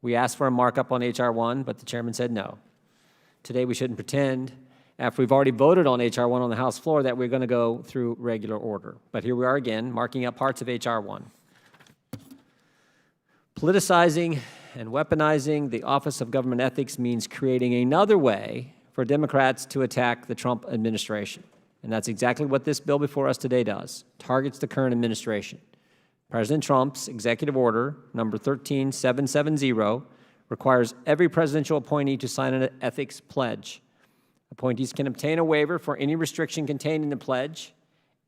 We asked for a markup on H.R. 1, but the chairman said no. Today, we shouldn't pretend, after we've already voted on H.R. 1 on the House floor, that we're going to go through regular order. But here we are again, marking up parts of H.R. 1. Politicizing and weaponizing the Office of Government Ethics means creating another way for Democrats to attack the Trump administration. And that's exactly what this bill before us today does, targets the current administration. President Trump's executive order, number 13770, requires every presidential appointee to sign an ethics pledge. Appointees can obtain a waiver for any restriction contained in the pledge.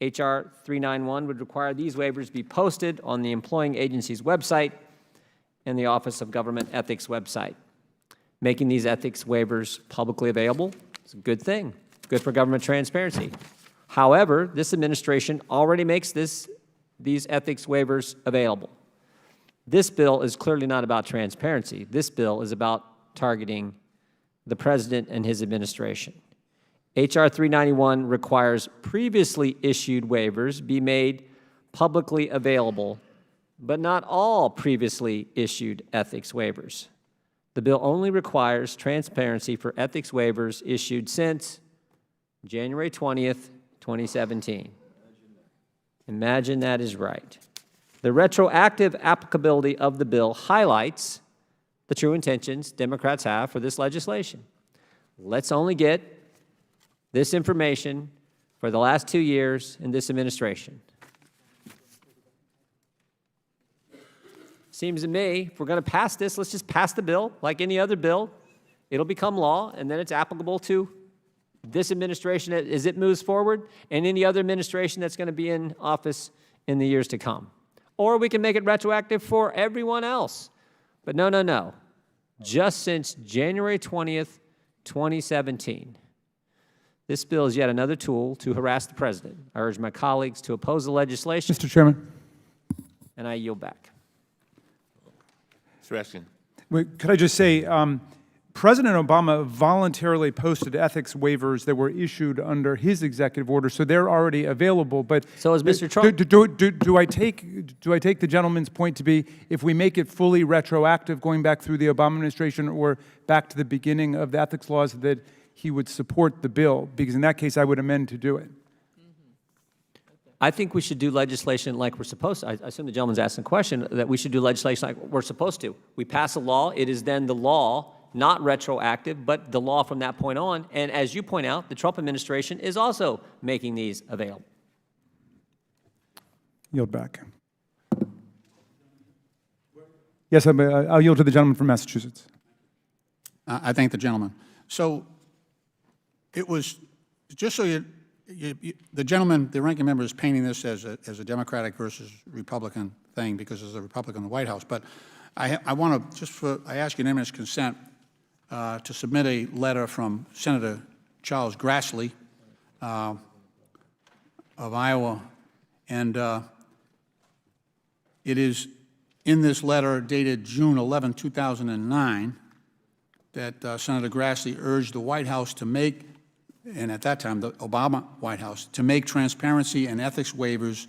H.R. 391 would require these waivers be posted on the employing agency's website and the Office of Government Ethics website. Making these ethics waivers publicly available is a good thing, good for government transparency. However, this administration already makes these ethics waivers available. This bill is clearly not about transparency. This bill is about targeting the President and his administration. H.R. 391 requires previously issued waivers be made publicly available, but not all previously issued ethics waivers. The bill only requires transparency for ethics waivers issued since January 20th, 2017. Imagine that is right. The retroactive applicability of the bill highlights the true intentions Democrats have for this legislation. Let's only get this information for the last 2 years in this administration. Seems to me, if we're going to pass this, let's just pass the bill like any other bill. It'll become law, and then it's applicable to this administration as it moves forward and any other administration that's going to be in office in the years to come. Or we can make it retroactive for everyone else. But no, no, no. Just since January 20th, 2017. This bill is yet another tool to harass the president. I urge my colleagues to oppose the legislation. Mr. Chairman. And I yield back. Mr. Raskin. Wait, could I just say, President Obama voluntarily posted ethics waivers that were issued under his executive order, so they're already available. But so is Mr. Trump. Do I take the gentleman's point to be, if we make it fully retroactive, going back through the Obama administration or back to the beginning of the ethics laws, that he would support the bill? Because in that case, I would amend to do it. I think we should do legislation like we're supposed to. I assume the gentleman's asking a question, that we should do legislation like we're supposed to. We pass a law. It is then the law, not retroactive, but the law from that point on. And as you point out, the Trump administration is also making these available. Yield back. Yes, I'll yield to the gentleman from Massachusetts. I thank the gentleman. So it was, just so the gentleman, the ranking member, is painting this as a Democratic versus Republican thing because there's a Republican in the White House. But I want to, I ask unanimous consent to submit a letter from Senator Charles Grassley of Iowa. And it is in this letter dated June 11, 2009, that Senator Grassley urged the White House to make, and at that time, the Obama White House, to make transparency and ethics waivers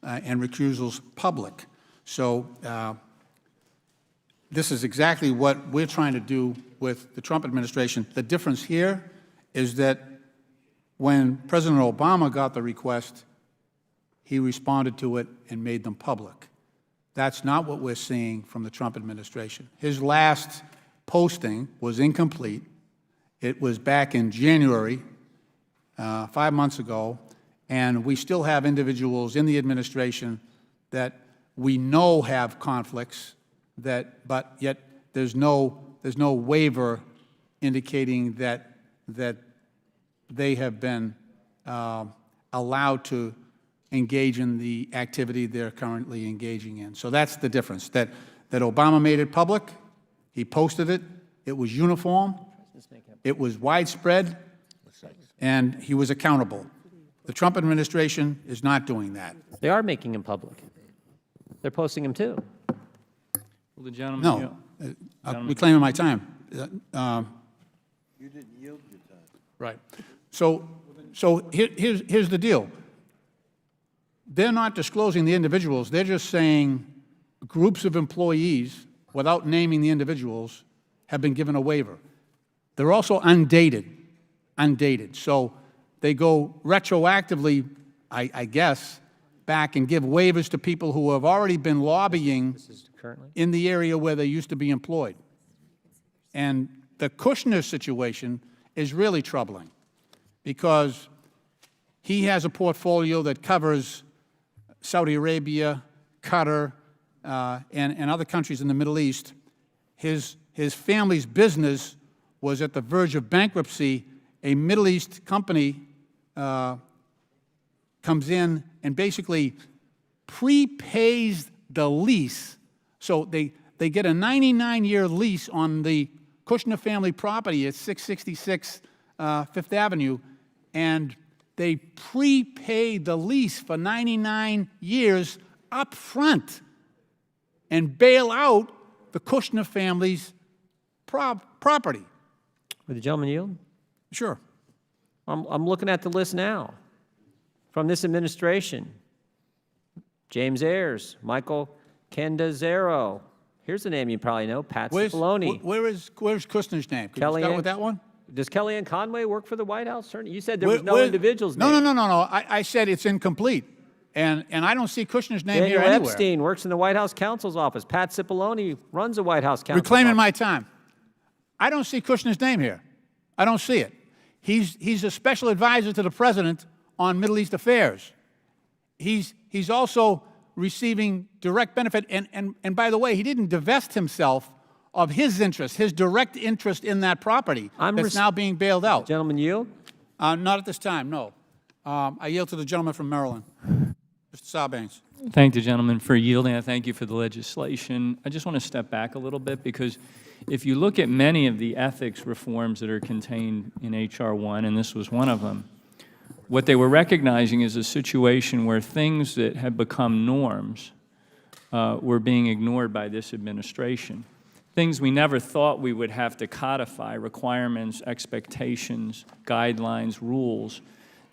and recusals public. So this is exactly what we're trying to do with the Trump administration. The difference here is that when President Obama got the request, he responded to it and made them public. That's not what we're seeing from the Trump administration. His last posting was incomplete. It was back in January, 5 months ago, and we still have individuals in the administration that we know have conflicts, but yet there's no waiver indicating that they have been allowed to engage in the activity they're currently engaging in. So that's the difference, that Obama made it public, he posted it, it was uniform, it was widespread, and he was accountable. The Trump administration is not doing that. They are making them public. They're posting them too. Well, the gentleman. No, reclaiming my time. You didn't yield your time. Right. So here's the deal. They're not disclosing the individuals. They're just saying groups of employees, without naming the individuals, have been given a waiver. They're also undated. So they go retroactively, I guess, back and give waivers to people who have already been lobbying in the area where they used to be employed. And the Kushner situation is really troubling because he has a portfolio that covers Saudi Arabia, Qatar, and other countries in the Middle East. His family's business was at the verge of bankruptcy. A Middle East company comes in and basically prepays the lease. So they get a 99-year lease on the Kushner family property at 666 Fifth Avenue, and they prepay the lease for 99 years up front and bail out the Kushner family's property. Would the gentleman yield? Sure. I'm looking at the list now from this administration. James Ayers, Michael Candazzaro, Here's a name you probably know, Pat Where's Cipollone. where's Kushner's name? Could you start with that one? Does Kellyanne Conway work for the White House? You said there was no individual's No, name. no. I said it's incomplete. And I don't see Kushner's name here Daniel anywhere. Epstein works in the White House counsel's office. Pat Cipollone runs the White House counsel's Reclaiming office. my time. I don't see Kushner's name here. I don't see it. He's a special advisor to the president on Middle East affairs. He's also receiving direct benefit. And by the way, he didn't divest himself of his interest, his direct interest in that property that's now being bailed out. Gentleman yield? Not at this time, no. I yield to the gentleman from Maryland, Mr. Sarbanes. Thank the gentleman for yielding. I thank you for the legislation. I just want to step back a little bit because if you look at many of the ethics reforms that are contained in H.R. 1, and this was one of them, what they were recognizing is a situation where things that had become norms were being ignored by this administration. Things we never thought we would have to codify, requirements, expectations, guidelines, rules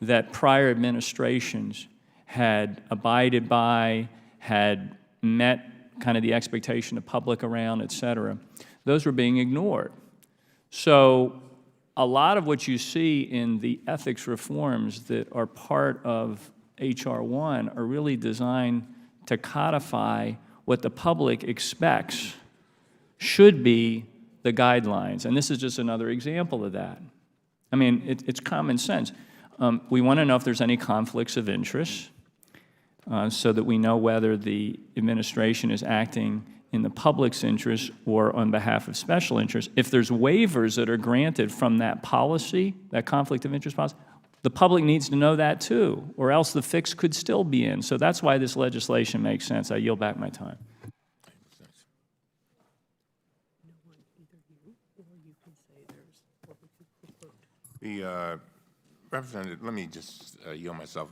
that prior administrations had abided by, had met kind of the expectation of public around, et cetera. Those were being ignored. So a lot of what you see in the ethics reforms that are part of H.R. 1 are really designed to codify what the public expects should be the guidelines. And this is just another example of that. I mean, it's common sense. We want to know if there's any conflicts of interest so that we know whether the administration is acting in the public's interest or on behalf of special interests. If there's waivers that are granted from that policy, that conflict of interest policy, the public needs to know that too, or else the fix could still be in. So that's why this legislation makes sense. I yield back my time. The Representative, let me just yield myself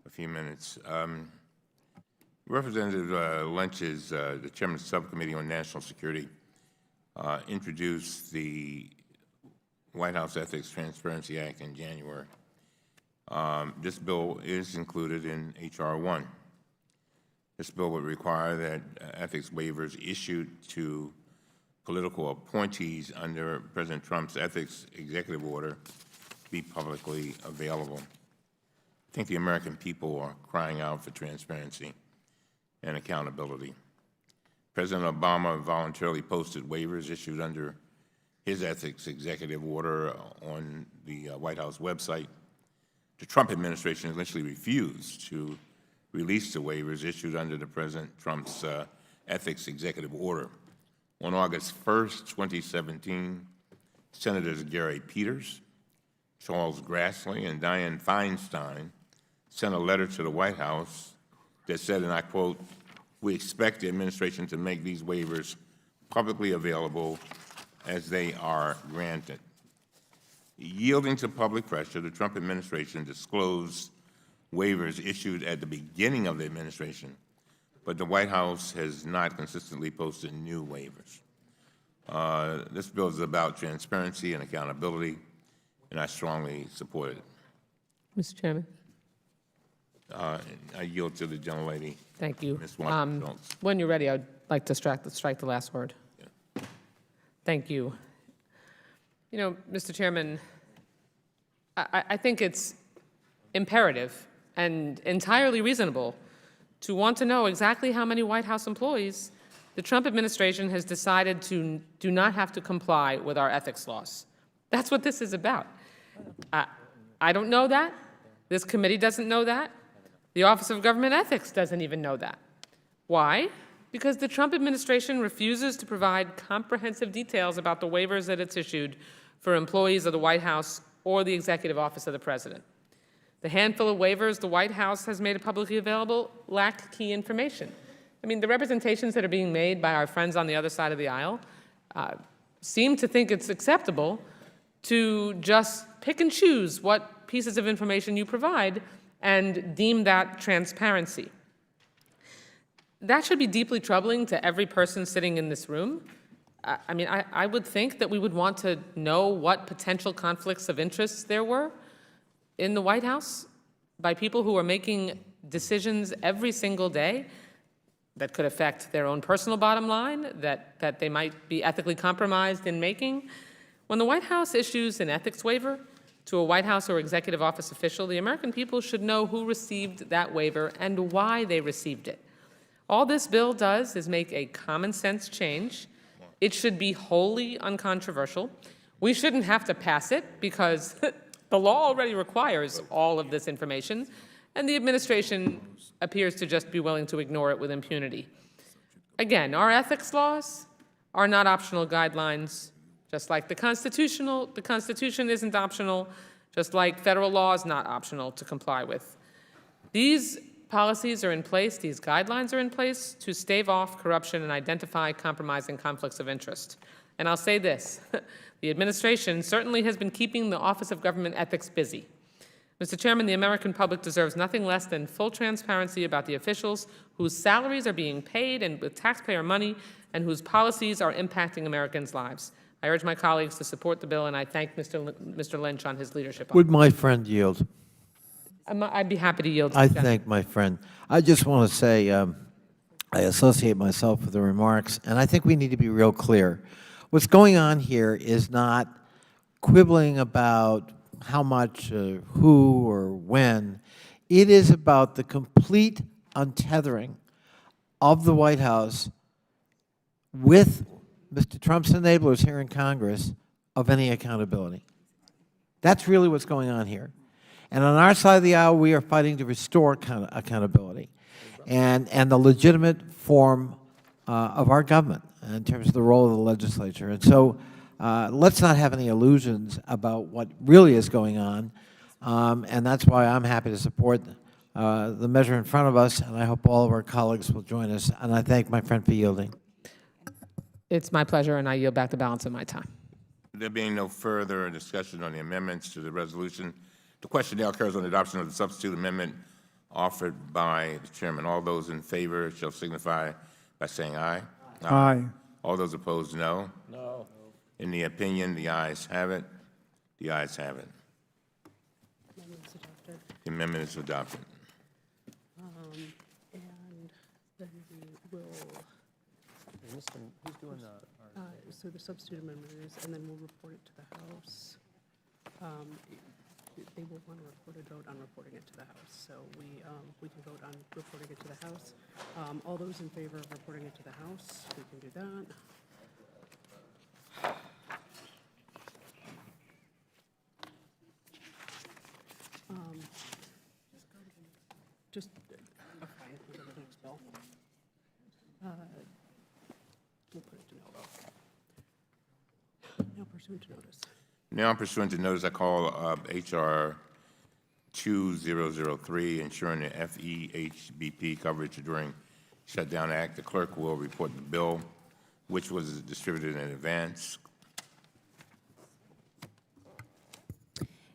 a few minutes. Representative Lynch is the chairman of the Subcommittee on National Security, introduced the White House Ethics Transparency Act in January. This bill is included in H.R. 1. This bill would require that ethics waivers issued to political appointees under President Trump's ethics executive order be publicly available. I think the American people are crying out for transparency and accountability. President Obama voluntarily posted waivers issued under his ethics executive order on the White House website. The Trump administration initially refused to release the waivers issued under the President Trump's ethics executive order. On August 1st, 2017, Senators Gary Peters, Charles Grassley, and Dianne Feinstein sent a letter to the White House that said, and I quote, "We expect the administration to make these waivers publicly available as they are granted." Yielding to public pressure, the Trump administration disclosed waivers issued at the beginning of the administration, but the White House has not consistently posted new waivers. This bill is about transparency and accountability, and I strongly support it. Mr. Chairman. I yield to the gentlelady. Thank you. Ms. Watson-Schultz. When you're ready, I'd like to strike the last word. Yeah. Thank you. You know, Mr. Chairman, I think it's imperative and entirely reasonable to want to know exactly how many White House employees the Trump administration has decided to do not have to comply with our ethics laws. That's what this is about. I don't know that. This committee doesn't know that. The Office of Government Ethics doesn't even know that. Why? Because the Trump administration refuses to provide comprehensive details about the waivers that it's issued for employees of the White House or the Executive Office of the President. The handful of waivers the White House has made publicly available lack key information. I mean, the representations that are being made by our friends on the other side of the aisle seem to think it's acceptable to just pick and choose what pieces of information you provide and deem that transparency. That should be deeply troubling to every person sitting in this room. I mean, I would think that we would want to know what potential conflicts of interest there were in the White House by people who are making decisions every single day. that could affect their own personal bottom line, that they might be ethically compromised in making. When the White House issues an ethics waiver to a White House or executive office official, the American people should know who received that waiver and why they received it. All this bill does is make a common sense change. It should be wholly uncontroversial. We shouldn't have to pass it because the law already requires all of this information, and the administration appears to just be willing to ignore it with impunity. Again, our ethics laws are not optional guidelines, just like the Constitution isn't optional, just like federal law is not optional to comply with. These policies are in place, these guidelines are in place to stave off corruption and identify compromising conflicts of interest. And I'll say this, the administration certainly has been keeping the Office of Government Ethics busy. Mr. Chairman, the American public deserves nothing less than full transparency about the officials whose salaries are being paid and with taxpayer money and whose policies are impacting Americans' lives. I urge my colleagues to support the bill, and I thank Mr. Lynch on his leadership. Would my friend yield? I'd be happy to yield. I thank my friend. I just want to say I associate myself with the remarks, and I think we need to be real clear. What's going on here is not quibbling about how much, who, or when. It is about the complete untethering of the White House with Mr. Trump's enablers here in Congress of any accountability. That's really what's going on here. And on our side of the aisle, we are fighting to restore accountability and the legitimate form of our government in terms of the role of the legislature. And so let's not have any illusions about what really is going on. And that's why I'm happy to support the measure in front of us, and I hope all of our colleagues will join us. And I thank my friend for yielding. It's my pleasure, and I yield back the balance of my time. There being no further discussion on the amendments to the resolution, the question now occurs on the adoption of the substitute amendment offered by the chairman. All those in favor shall signify by saying aye. Aye. All those opposed, no. No. In the opinion, the ayes have it. The ayes have it. The amendment is adopted. And then we will. Who's doing So the substitute amendment is, and then we'll report it to the House. They will want a recorded vote on reporting it to the House. So we can vote on reporting it to the House. All those in favor of reporting it to the House, we can do that. Just, okay, we'll go to the next bill. We'll put it to no vote. Now pursuant to notice. Now pursuant to notice, I call up H.R. 2003, ensuring the FEHBP coverage during Shutdown Act. The clerk will report the bill, which was distributed in advance.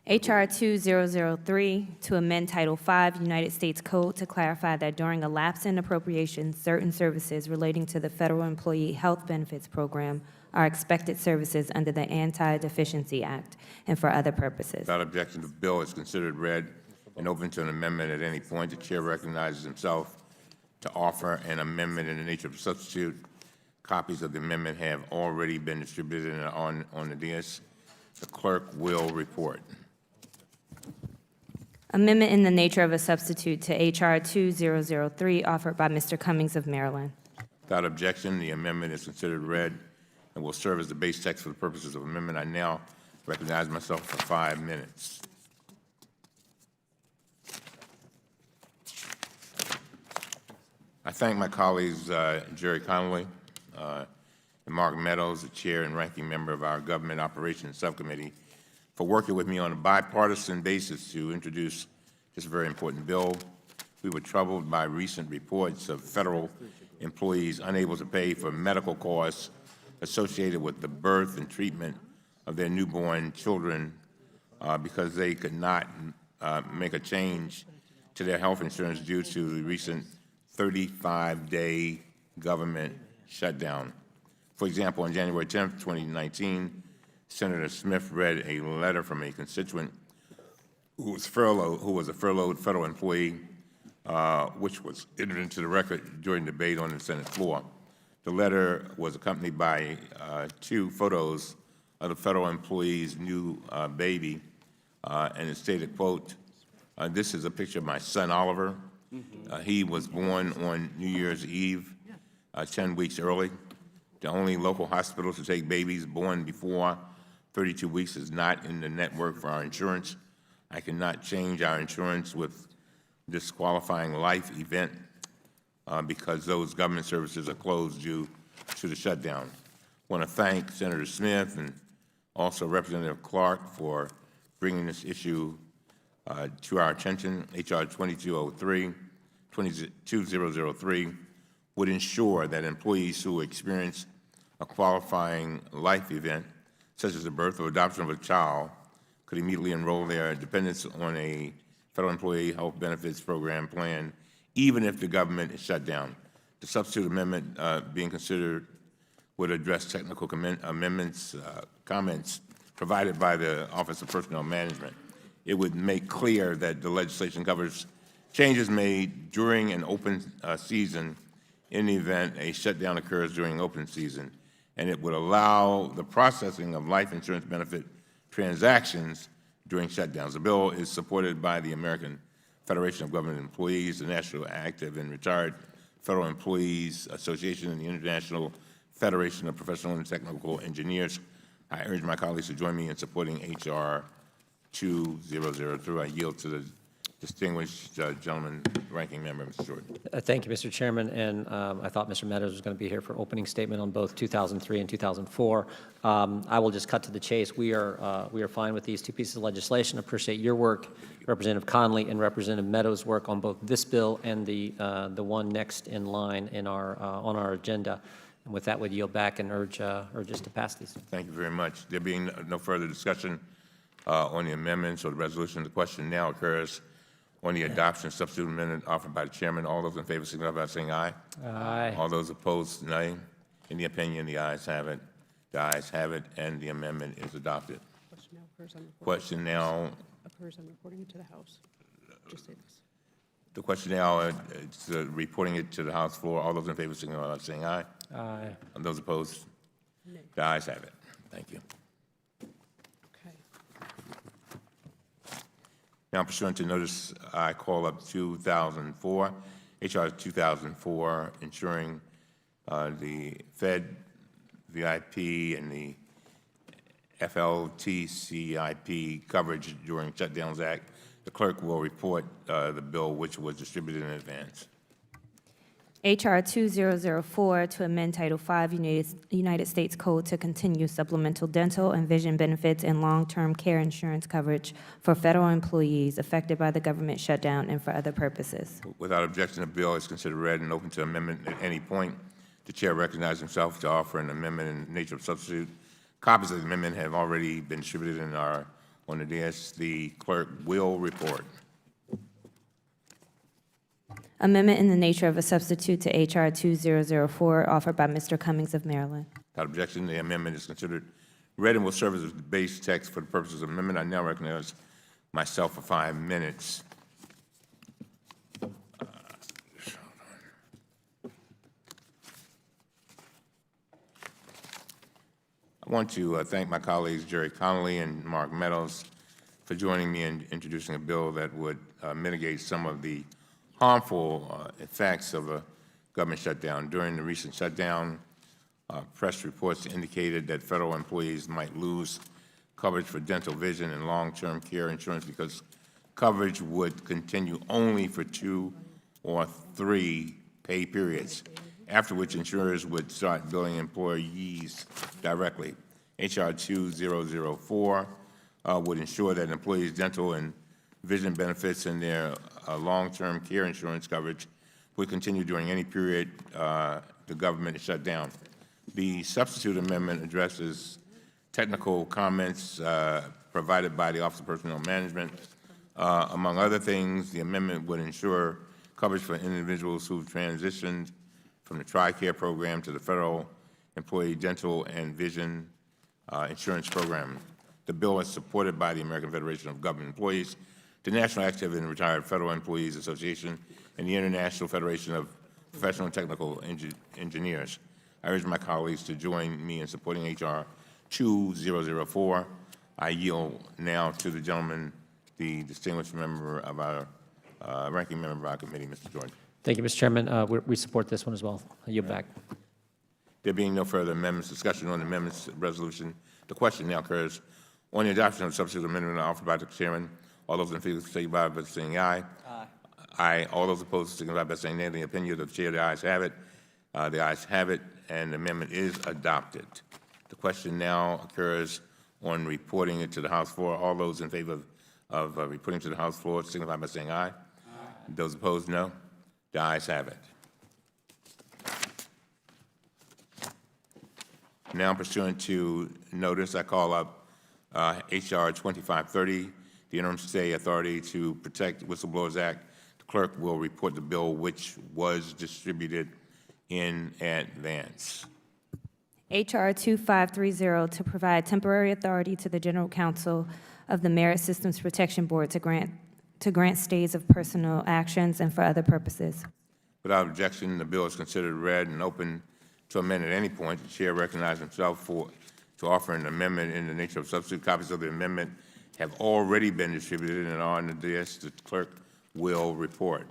H.R. 2003, to amend Title V United States Code to clarify that during a lapse in appropriation, certain services relating to the Federal Employee Health Benefits Program are expected services under the Anti-Deficiency Act and for other purposes. Without objection, the bill is considered read and open to an amendment at any point. The chair recognizes himself to offer an amendment in the nature of a substitute. Copies of the amendment have already been distributed on the dais. The clerk will report. Amendment in the nature of a substitute to H.R. 2003, offered by Mr. Cummings of Maryland. Without objection, the amendment is considered read and will serve as the base text for the purposes of amendment. I now recognize myself for 5 minutes. I thank my colleagues Jerry Connolly and Mark Meadows, the chair and ranking member of our Government Operations Subcommittee, for working with me on a bipartisan basis to introduce this very important bill. We were troubled by recent reports of federal employees unable to pay for medical costs associated with the birth and treatment of their newborn children because they could not make a change to their health insurance due to the recent 35-day government shutdown. For example, on January 10th, 2019, Senator Smith read a letter from a constituent who was a furloughed federal employee which was entered into the record during debate on the Senate floor. The letter was accompanied by 2 photos of the federal employee's new baby, and it stated, quote, "This is a picture of my son, Oliver. He was born on New Year's Eve, 10 weeks early. The only local hospital to take babies born before 32 weeks is not in the network for our insurance. I cannot change our insurance with disqualifying life event because those government services are closed due to the shutdown." I want to thank Senator Smith and also Representative Clark for bringing this issue to our attention. H.R. 2003 would ensure that employees who experience a qualifying life event, such as the birth or adoption of a child, could immediately enroll their dependents on a federal employee health benefits program plan, even if the government is shut down. The substitute amendment being considered would address technical comments provided by the Office of Personnel Management. It would make clear that the legislation covers changes made during an open season in the event a shutdown occurs during open season, and it would allow the processing of life insurance benefit transactions during shutdowns. The bill is supported by the American Federation of Government Employees, the National Active and Retired Federal Employees Association, and the International Federation of Professional and Technical Engineers. I urge my colleagues to join me in supporting H.R. 2003. I yield to the distinguished gentleman, ranking member, Mr. Jordan. Thank you, Mr. Chairman, and I thought Mr. Meadows was going to be here for opening statement on both 2003 and 2004. I will just cut to the chase. We are fine with these 2 pieces of legislation. I appreciate your work, Representative Conley and Representative Meadows' work on both this bill and the one next in line in our on our agenda. And with that, would yield back and urge us to pass these. Thank you very much. There being no further discussion on the amendments or the resolution, the question now occurs on the adoption of substitute amendment offered by the chairman. All those in favor signify by saying aye. Aye. All those opposed, nay. In the opinion, the ayes have it. The ayes have it, and the amendment is adopted. Question now occurs on reporting it to the House. Just say this. The question now is reporting it to the House floor. All those in favor signify by saying aye. Aye. And those opposed? The ayes have it. Thank you. Okay. Now, pursuant to notice, I call up 2004, H.R. 2004, ensuring the Fed VIP and the FLTCIP coverage during Shutdowns Act. The clerk will report the bill, which was distributed in advance. H.R. 2004 to amend Title V United States Code to continue supplemental dental and vision benefits and long-term care insurance coverage for federal employees affected by the government shutdown and for other purposes. Without objection, the bill is considered read and open to amendment at any point. The chair recognizes himself to offer an amendment in the nature of substitute. Copies of the amendment have already been distributed and are on the desk. The clerk will report. Amendment in the nature of a substitute to H.R. 2004 offered by Mr. Cummings of Maryland. Without objection, the amendment is considered read and will serve as the base text for the purposes of amendment. I now recognize myself for 5 minutes. I want to thank my colleagues Jerry Connolly and Mark Meadows for joining me in introducing a bill that would mitigate some of the harmful effects of a government shutdown. During the recent shutdown, press reports indicated that federal employees might lose coverage for dental, vision, and long-term care insurance because coverage would continue only for 2 or 3 pay periods, after which insurers would start billing employees directly. H.R. 2004 would ensure that employees' dental and vision benefits and their long-term care insurance coverage would continue during any period the government is shut down. The substitute amendment addresses technical comments provided by the Office of Personnel Management. Among other things, the amendment would ensure coverage for individuals who've transitioned from the TRICARE program to the Federal Employee Dental and Vision Insurance Program. The bill is supported by the American Federation of Government Employees, the National Active and Retired Federal Employees Association, and the International Federation of Professional and Technical Engineers. I urge my colleagues to join me in supporting H.R. 2004. I yield now to the gentleman, the distinguished member of our, ranking member of our committee, Mr. Jordan. Thank you, Mr. Chairman. We support this one as well. I yield back. There being no further amendments, discussion on the amendments resolution, the question now occurs on the adoption of the substitute amendment offered by the chairman. All those in favor signify by saying aye. Aye. Aye. All those opposed signify by saying nay. In the opinion of the chair, the ayes have it. The ayes have it, and the amendment is adopted. The question now occurs on reporting it to the House floor. All those in favor of reporting to the House floor signify by saying aye. Aye. Those opposed, no. The ayes have it. Now, pursuant to notice, I call up H.R. 2530, the Interim Stay Authority to Protect Whistleblowers Act. The clerk will report the bill, which was distributed in advance. H.R. 2530 to provide temporary authority to the General Counsel of the Merit Systems Protection Board to grant stays of personal actions and for other purposes. Without objection, the bill is considered read and open to amend at any point. The chair recognizes himself to offer an amendment in the nature of substitute. Copies of the amendment have already been distributed and are on the desk. The clerk will report.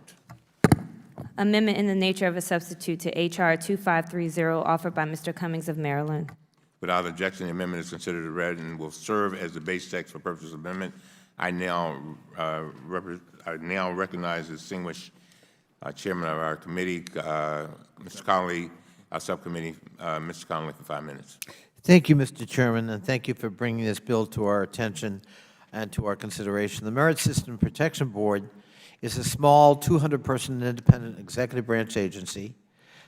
Amendment in the nature of a substitute to H.R. 2530 offered by Mr. Cummings of Maryland. Without objection, the amendment is considered read and will serve as the base text for purposes of amendment. I now recognize the distinguished chairman of our committee, Mr. Connolly, our subcommittee, Mr. Connolly, for 5 minutes. Thank you, Mr. Chairman, and thank you for bringing this bill to our attention and to our consideration. The Merit System Protection Board is a small 200-person independent executive branch agency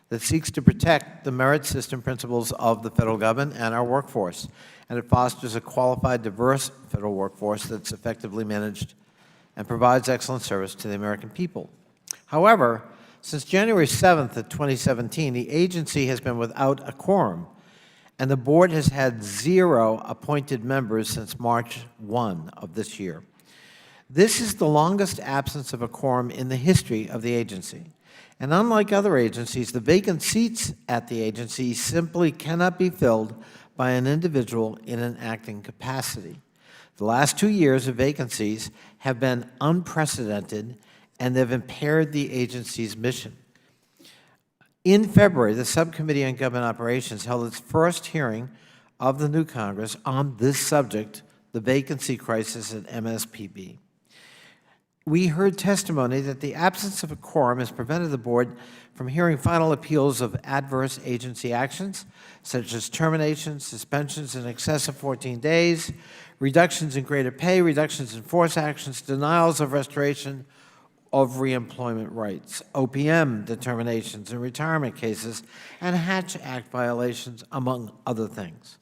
that seeks to protect the merit system principles of the federal government and our workforce, and it fosters a qualified, diverse federal workforce that's effectively managed and provides excellent service to the American people. However, since January 7th of 2017, the agency has been without a quorum, and the board has had 0 appointed members since March 1 of this year. This is the longest absence of a quorum in the history of the agency. And unlike other agencies, the vacant seats at the agency simply cannot be filled by an individual in an acting capacity. The last 2 years of vacancies have been unprecedented, and they've impaired the agency's mission. In February, the Subcommittee on Government Operations held its first hearing of the new Congress on this subject, the vacancy crisis at MSPB. We heard testimony that the absence of a quorum has prevented the board from hearing final appeals of adverse agency actions, such as terminations, suspensions in excess of 14 days, reductions in graded pay, reductions in force actions, denials of restoration of reemployment rights, OPM determinations in retirement cases, and Hatch Act violations, among other things.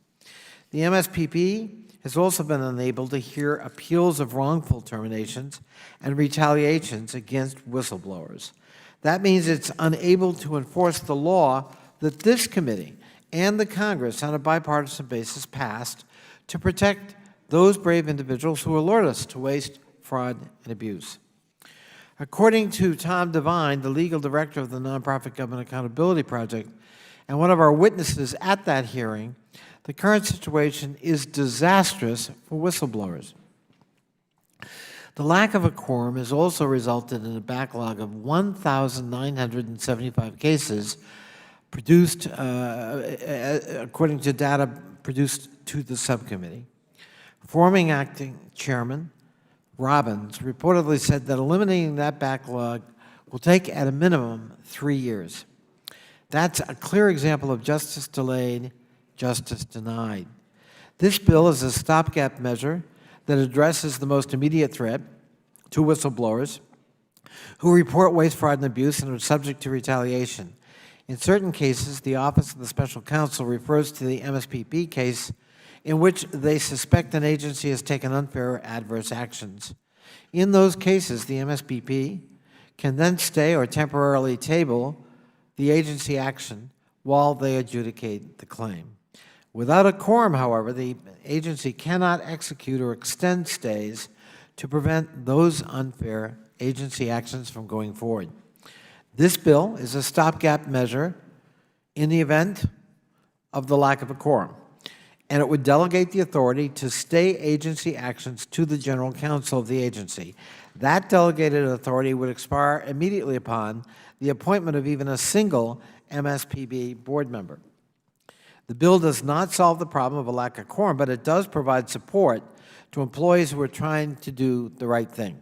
The MSPP has also been unable to hear appeals of wrongful terminations and retaliations against whistleblowers. That means it's unable to enforce the law that this committee and the Congress on a bipartisan basis passed to protect those brave individuals who alert us to waste, fraud, and abuse. According to Tom Devine, the legal director of the Nonprofit Government Accountability Project, and one of our witnesses at that hearing, the current situation is disastrous for whistleblowers. The lack of a quorum has also resulted in a backlog of 1,975 cases produced, according to data produced to the subcommittee. Forming acting chairman Robbins reportedly said that eliminating that backlog will take at a minimum 3 years. That's a clear example of justice delayed, justice denied. This bill is a stopgap measure that addresses the most immediate threat to whistleblowers who report waste, fraud, and abuse and are subject to retaliation. In certain cases, the Office of the Special Counsel refers to the MSPP case in which they suspect an agency has taken unfair adverse actions. In those cases, the MSPP can then stay or temporarily table the agency action while they adjudicate the claim. Without a quorum, however, the agency cannot execute or extend stays to prevent those unfair agency actions from going forward. This bill is a stopgap measure in the event of the lack of a quorum, and it would delegate the authority to stay agency actions to the general counsel of the agency. That delegated authority would expire immediately upon the appointment of even a single MSPB board member. The bill does not solve the problem of a lack of quorum, but it does provide support to employees who are trying to do the right thing.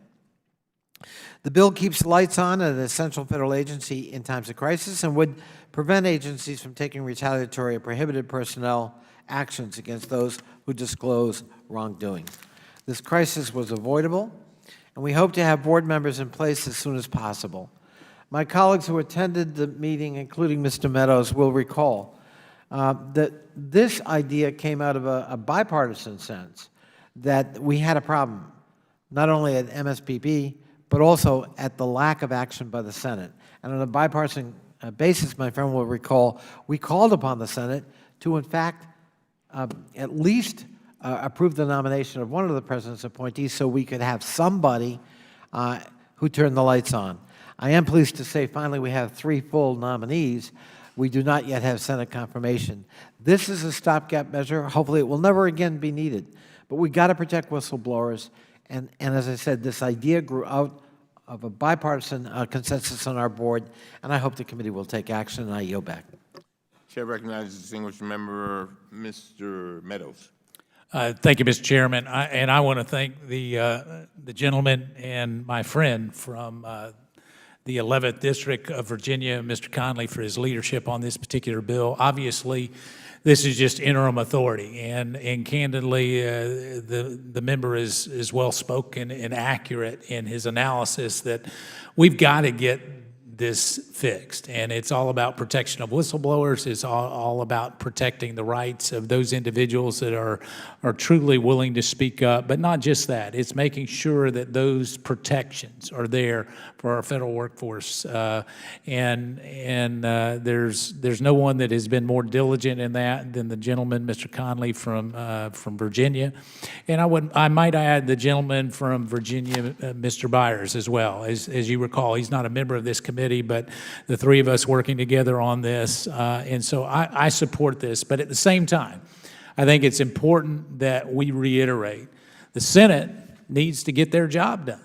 The bill keeps the lights on at an essential federal agency in times of crisis and would prevent agencies from taking retaliatory or prohibited personnel actions against those who disclose wrongdoing. This crisis was avoidable, and we hope to have board members in place as soon as possible. My colleagues who attended the meeting, including Mr. Meadows, will recall that this idea came out of a bipartisan sense, that we had a problem, not only at MSPB, but also at the lack of action by the Senate. And on a bipartisan basis, my friend will recall, we called upon the Senate to, in fact, at least approve the nomination of one of the President's appointees so we could have somebody who turned the lights on. I am pleased to say finally we have 3 full nominees. We do not yet have Senate confirmation. This is a stopgap measure. Hopefully it will never again be needed. But we've got to protect whistleblowers. And as I said, this idea grew out of a bipartisan consensus on our board, and I hope the committee will take action, and I yield back. Chair recognizes the distinguished member, Mr. Meadows. Thank you, Mr. Chairman. I want to thank the gentleman and my friend from the 11th District of Virginia, Mr. Conley, for his leadership on this particular bill. Obviously, this is just interim authority, and candidly, the member is well-spoken and accurate in his analysis that we've got to get this fixed, and it's all about protection of whistleblowers. It's all about protecting the rights of those individuals that are truly willing to speak up. But not just that, it's making sure that those protections are there for our federal workforce. And there's no one that has been more diligent in that than the gentleman, Mr. Conley from Virginia, and I might add the gentleman from Virginia, Mr. Byers, as well. As you recall, he's not a member of this committee, but the 3 of us working together on this, and so I support this. But at the same time, I think it's important that we reiterate the Senate needs to get their job done.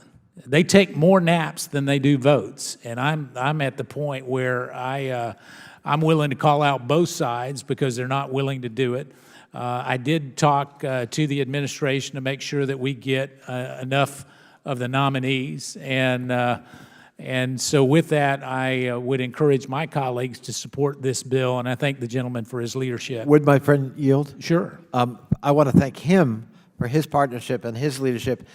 They take more naps than they do votes, and I'm at the point where I'm willing to call out both sides because they're not willing to do it. I did talk to the administration to make sure that we get enough of the nominees, and so with that, I would encourage my colleagues to support this bill, and I thank the gentleman for his leadership. Would my friend yield? Sure. I want to thank him for his partnership and his leadership.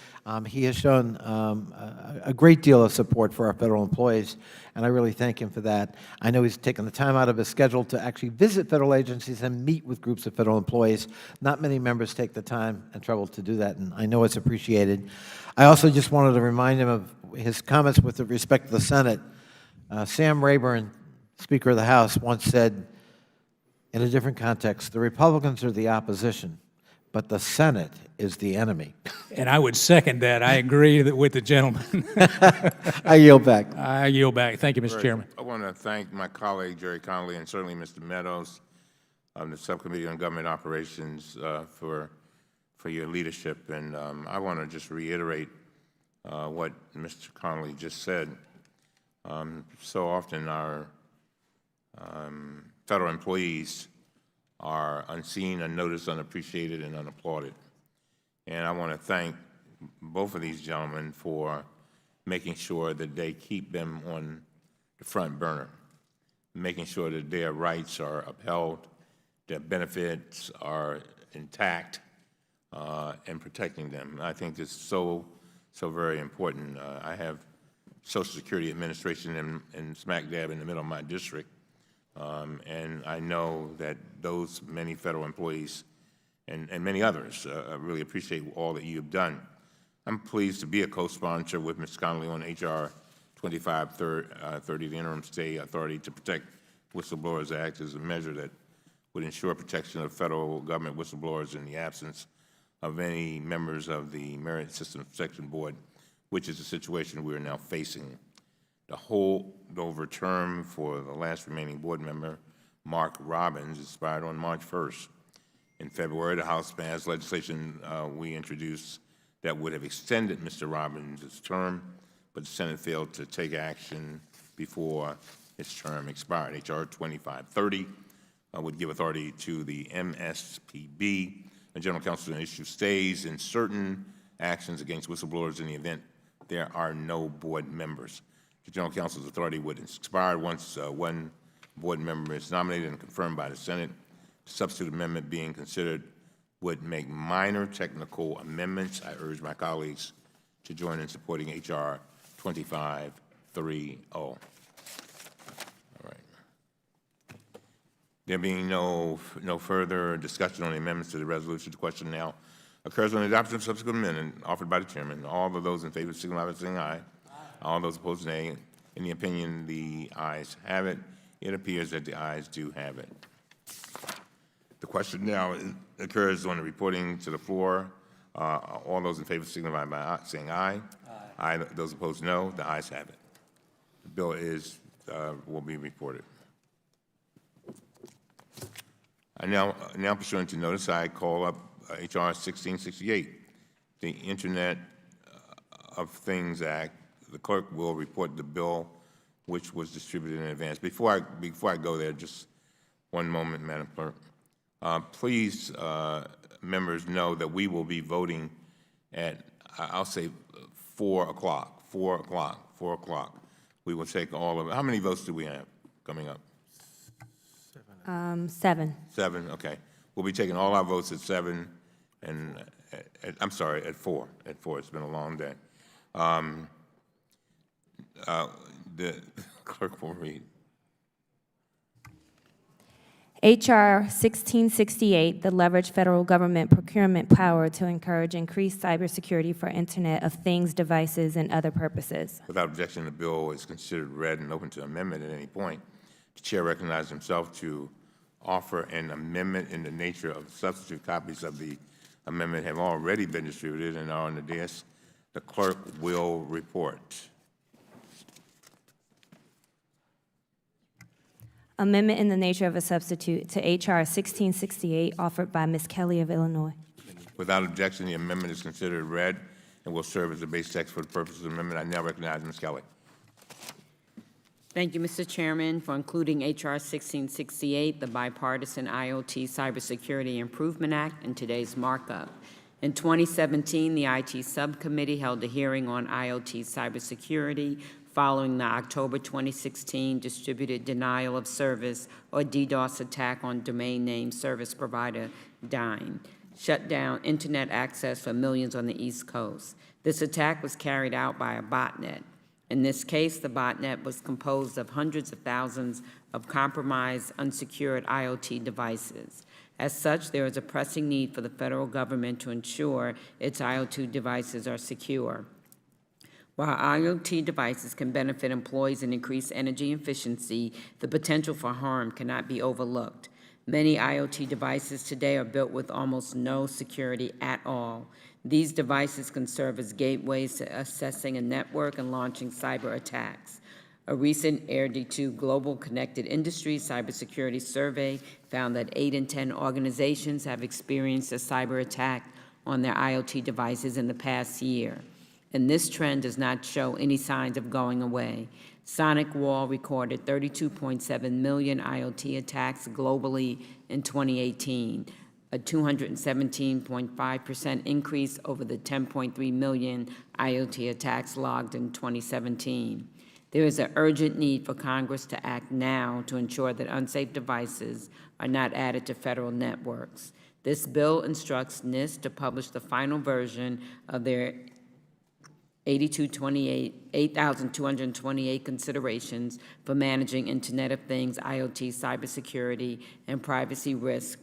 He has shown a great deal of support for our federal employees, and I really thank him for that. I know he's taken the time out of his schedule to actually visit federal agencies and meet with groups of federal employees. Not many members take the time and trouble to do that, and I know it's appreciated. I also just wanted to remind him of his comments with respect to the Senate. Sam Rayburn, Speaker of the House, once said, in a different context, the Republicans are the opposition, but the Senate is the enemy. And I would second that. I agree with the gentleman. I yield back. I yield back. Thank you, Mr. Chairman. I want to thank my colleague, Jerry Conley, and certainly Mr. Meadows on the Subcommittee on Government Operations for your leadership. And I want to just reiterate what Mr. Conley just said. So often our federal employees are unseen, unnoticed, unappreciated, and unapplauded. And I want to thank both of these gentlemen for making sure that they keep them on the front burner, making sure that their rights are upheld, their benefits are intact, and protecting them. I think it's so very important. I have Social Security Administration in smack dab in the middle of my district, and I know that those many federal employees and many others really appreciate all that you have done. I'm pleased to be a co-sponsor with Ms. Conley on H.R. 2530, the Interim Stay Authority to Protect Whistleblowers Act, is a measure that would ensure protection of federal government whistleblowers in the absence of any members of the Merit System Section Board, which is the situation we are now facing. The holdover term for the last remaining board member, Mark Robbins, expired on March 1st. In February, the House passed legislation we introduced that would have extended Mr. Robbins' term, but the Senate failed to take action before his term expired. H.R. 2530 would give authority to the MSPB, the General Counsel, to issue stays in certain actions against whistleblowers in the event there are no board members. The General Counsel's authority would expire once one board member is nominated and confirmed by the Senate. The substitute amendment being considered would make minor technical amendments. I urge my colleagues to join in supporting H.R. 2530. All right. There being no further discussion on the amendments to the resolution, the question now occurs on the adoption of subsequent amendment offered by the chairman. All of those in favor signify by saying aye. All those opposed, nay. In the opinion, the ayes have it. It appears that the ayes do have it. The question now occurs on the reporting to the floor. All those in favor signify by saying aye. Aye. Those opposed, no. The ayes have it. The bill will be reported. I now pursuant to notice, I call up H.R. 1668, the Internet of Things Act. The clerk will report the bill which was distributed in advance. Before I go there, just one moment, Madam Clerk. Please, members, know that we will be voting at, I'll say, 4 o'clock. 4 o'clock. 4 o'clock. We will take all of it. How many votes do we have coming up? 7. 7, okay. We'll be taking all our votes at 7, and I'm sorry, at 4. At 4. It's been a long day. The clerk will read. H.R. 1668, the leverage federal government procurement power to encourage increased cybersecurity for Internet of Things devices and other purposes. Without objection, the bill is considered read and open to amendment at any point. The chair recognizes himself to offer an amendment in the nature of substitute. Copies of the amendment have already been distributed and are on the desk. The clerk will report. Amendment in the nature of a substitute to H.R. 1668, offered by Ms. Kelly of Illinois. Without objection, the amendment is considered read and will serve as the base text for the purposes of the amendment. I now recognize Ms. Kelly. Thank you, Mr. Chairman, for including H.R. 1668, the Bipartisan IoT Cybersecurity Improvement Act, in today's markup. In 2017, the IT Subcommittee held a hearing on IoT cybersecurity following the October 2016 distributed denial of service or DDoS attack on domain name service provider Dyn, shut down Internet access for millions on the East Coast. This attack was carried out by a botnet. In this case, the botnet was composed of hundreds of thousands of compromised, unsecured IoT devices. As such, there is a pressing need for the federal government to ensure its IoT devices are secure. While IoT devices can benefit employees and increase energy efficiency, the potential for harm cannot be overlooked. Many IoT devices today are built with almost no security at all. These devices can serve as gateways to accessing a network and launching cyber attacks. A recent AIR-D2 Global Connected Industries Cybersecurity Survey found that 8 in 10 organizations have experienced a cyber attack on their IoT devices in the past year. And this trend does not show any signs of going away. SonicWall recorded 32.7 million IoT attacks globally in 2018, a 217.5% increase over the 10.3 million IoT attacks logged in 2017. There is an urgent need for Congress to act now to ensure that unsafe devices are not added to federal networks. This bill instructs NIST to publish the final version of their 8,228 considerations for managing Internet of Things, IoT, cybersecurity, and privacy risk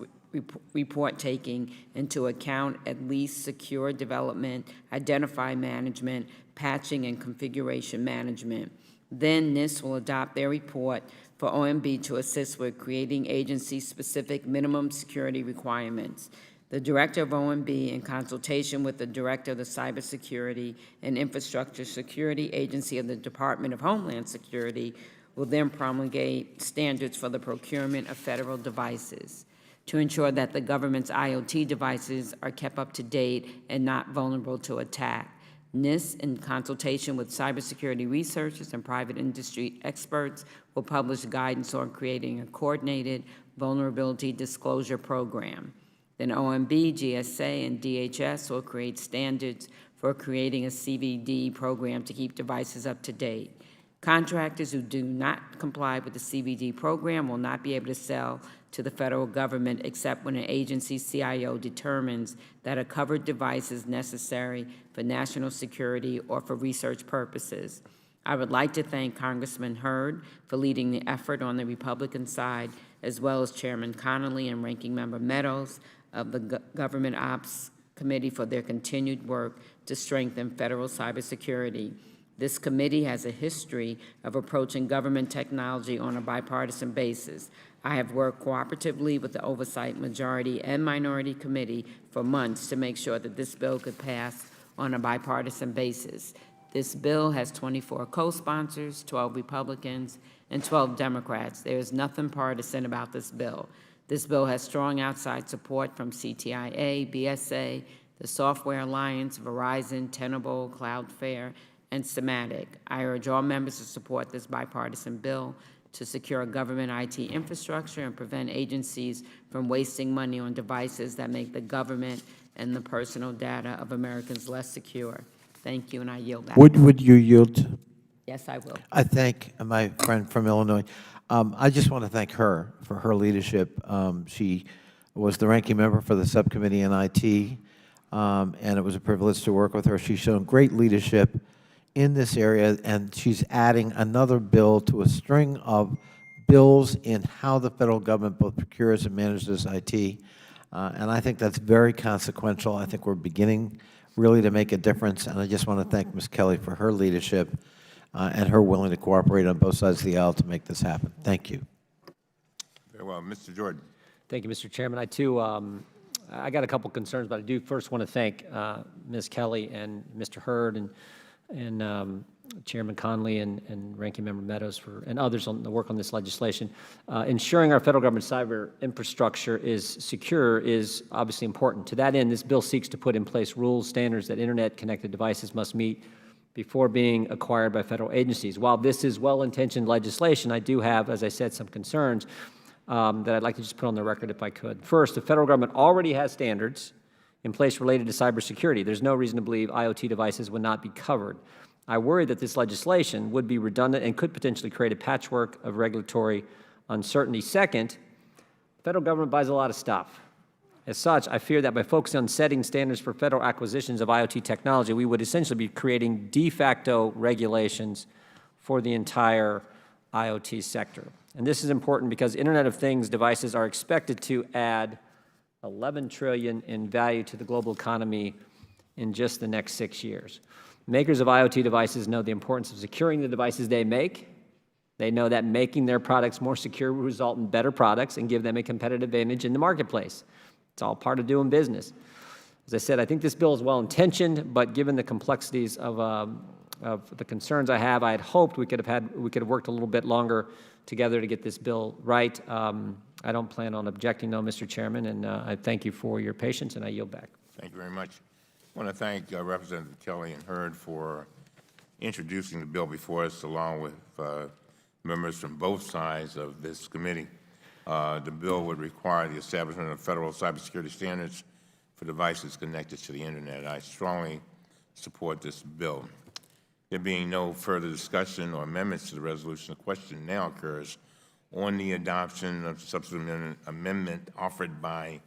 report taking into account at least secure development, identify management, patching, and configuration management. Then NIST will adopt their report for OMB to assist with creating agency-specific minimum security requirements. The Director of OMB, in consultation with the Director of the Cybersecurity and Infrastructure Security Agency of the Department of Homeland Security, will then promulgate standards for the procurement of federal devices to ensure that the government's IoT devices are kept up to date and not vulnerable to attack. NIST, in consultation with cybersecurity researchers and private industry experts, will publish guidance on creating a coordinated vulnerability disclosure program. Then OMB, GSA, and DHS will create standards for creating a CVD program to keep devices up to date. Contractors who do not comply with the CVD program will not be able to sell to the federal government except when an agency's CIO determines that a covered device is necessary for national security or for research purposes. I would like to thank Congressman Hurd for leading the effort on the Republican side, as well as Chairman Connolly and Ranking Member Meadows of the Government Ops Committee for their continued work to strengthen federal cybersecurity. This committee has a history of approaching government technology on a bipartisan basis. I have worked cooperatively with the Oversight Majority and Minority Committee for months to make sure that this bill could pass on a bipartisan basis. This bill has 24 co-sponsors, 12 Republicans, and 12 Democrats. There is nothing partisan about this bill. This bill has strong outside support from CTIA, BSA, the Software Alliance, Verizon, Tenable, Cloudflare, and Symantec. I urge all members to support this bipartisan bill to secure government IT infrastructure and prevent agencies from wasting money on devices that make the government and the personal data of Americans less secure. Thank you, and I yield back. Would you yield? Yes, I will. I thank my friend from Illinois. I just want to thank her for her leadership. She was the ranking member for the subcommittee in IT, and it was a privilege to work with her. She's shown great leadership in this area, and she's adding another bill to a string of bills in how the federal government both procures and manages IT. And I think that's very consequential. I think we're beginning really to make a difference, and I just want to thank Ms. Kelly for her leadership and her willing to cooperate on both sides of the aisle to make this happen. Thank you. Very well. Mr. Jordan. Thank you, Mr. Chairman. I, too, I got a couple concerns, but I do first want to thank Ms. Kelly and Mr. Hurd and Chairman Conley and Ranking Member Meadows and others on the work on this legislation. Ensuring our federal government cyber infrastructure is secure is obviously important. To that end, this bill seeks to put in place rules, standards that Internet-connected devices must meet before being acquired by federal agencies. While this is well-intentioned legislation, I do have, as I said, some concerns that I'd like to just put on the record if I could. First, the federal government already has standards in place related to cybersecurity. There's no reason to believe IoT devices would not be covered. I worry that this legislation would be redundant and could potentially create a patchwork of regulatory uncertainty. Second, the federal government buys a lot of stuff. As such, I fear that by focusing on setting standards for federal acquisitions of IoT technology, we would essentially be creating de facto regulations for the entire IoT sector. And this is important because Internet of Things devices are expected to add $11 trillion in value to the global economy in just the next 6 years. Makers of IoT devices know the importance of securing the devices they make. They know that making their products more secure will result in better products and give them a competitive advantage in the marketplace. It's all part of doing business. As I said, I think this bill is well-intentioned, but given the complexities of the concerns I have, I had hoped we could have worked a little bit longer together to get this bill right. I don't plan on objecting, though, Mr. Chairman, and I thank you for your patience, and I yield back. Thank you very much. I want to thank Representative Kelly and Hurd for introducing the bill before us, along with members from both sides of this committee. The bill would require the establishment of federal cybersecurity standards for devices connected to the Internet. I strongly support this bill. There being no further discussion or amendments to the resolution, the question now occurs on the adoption of the substitute amendment offered by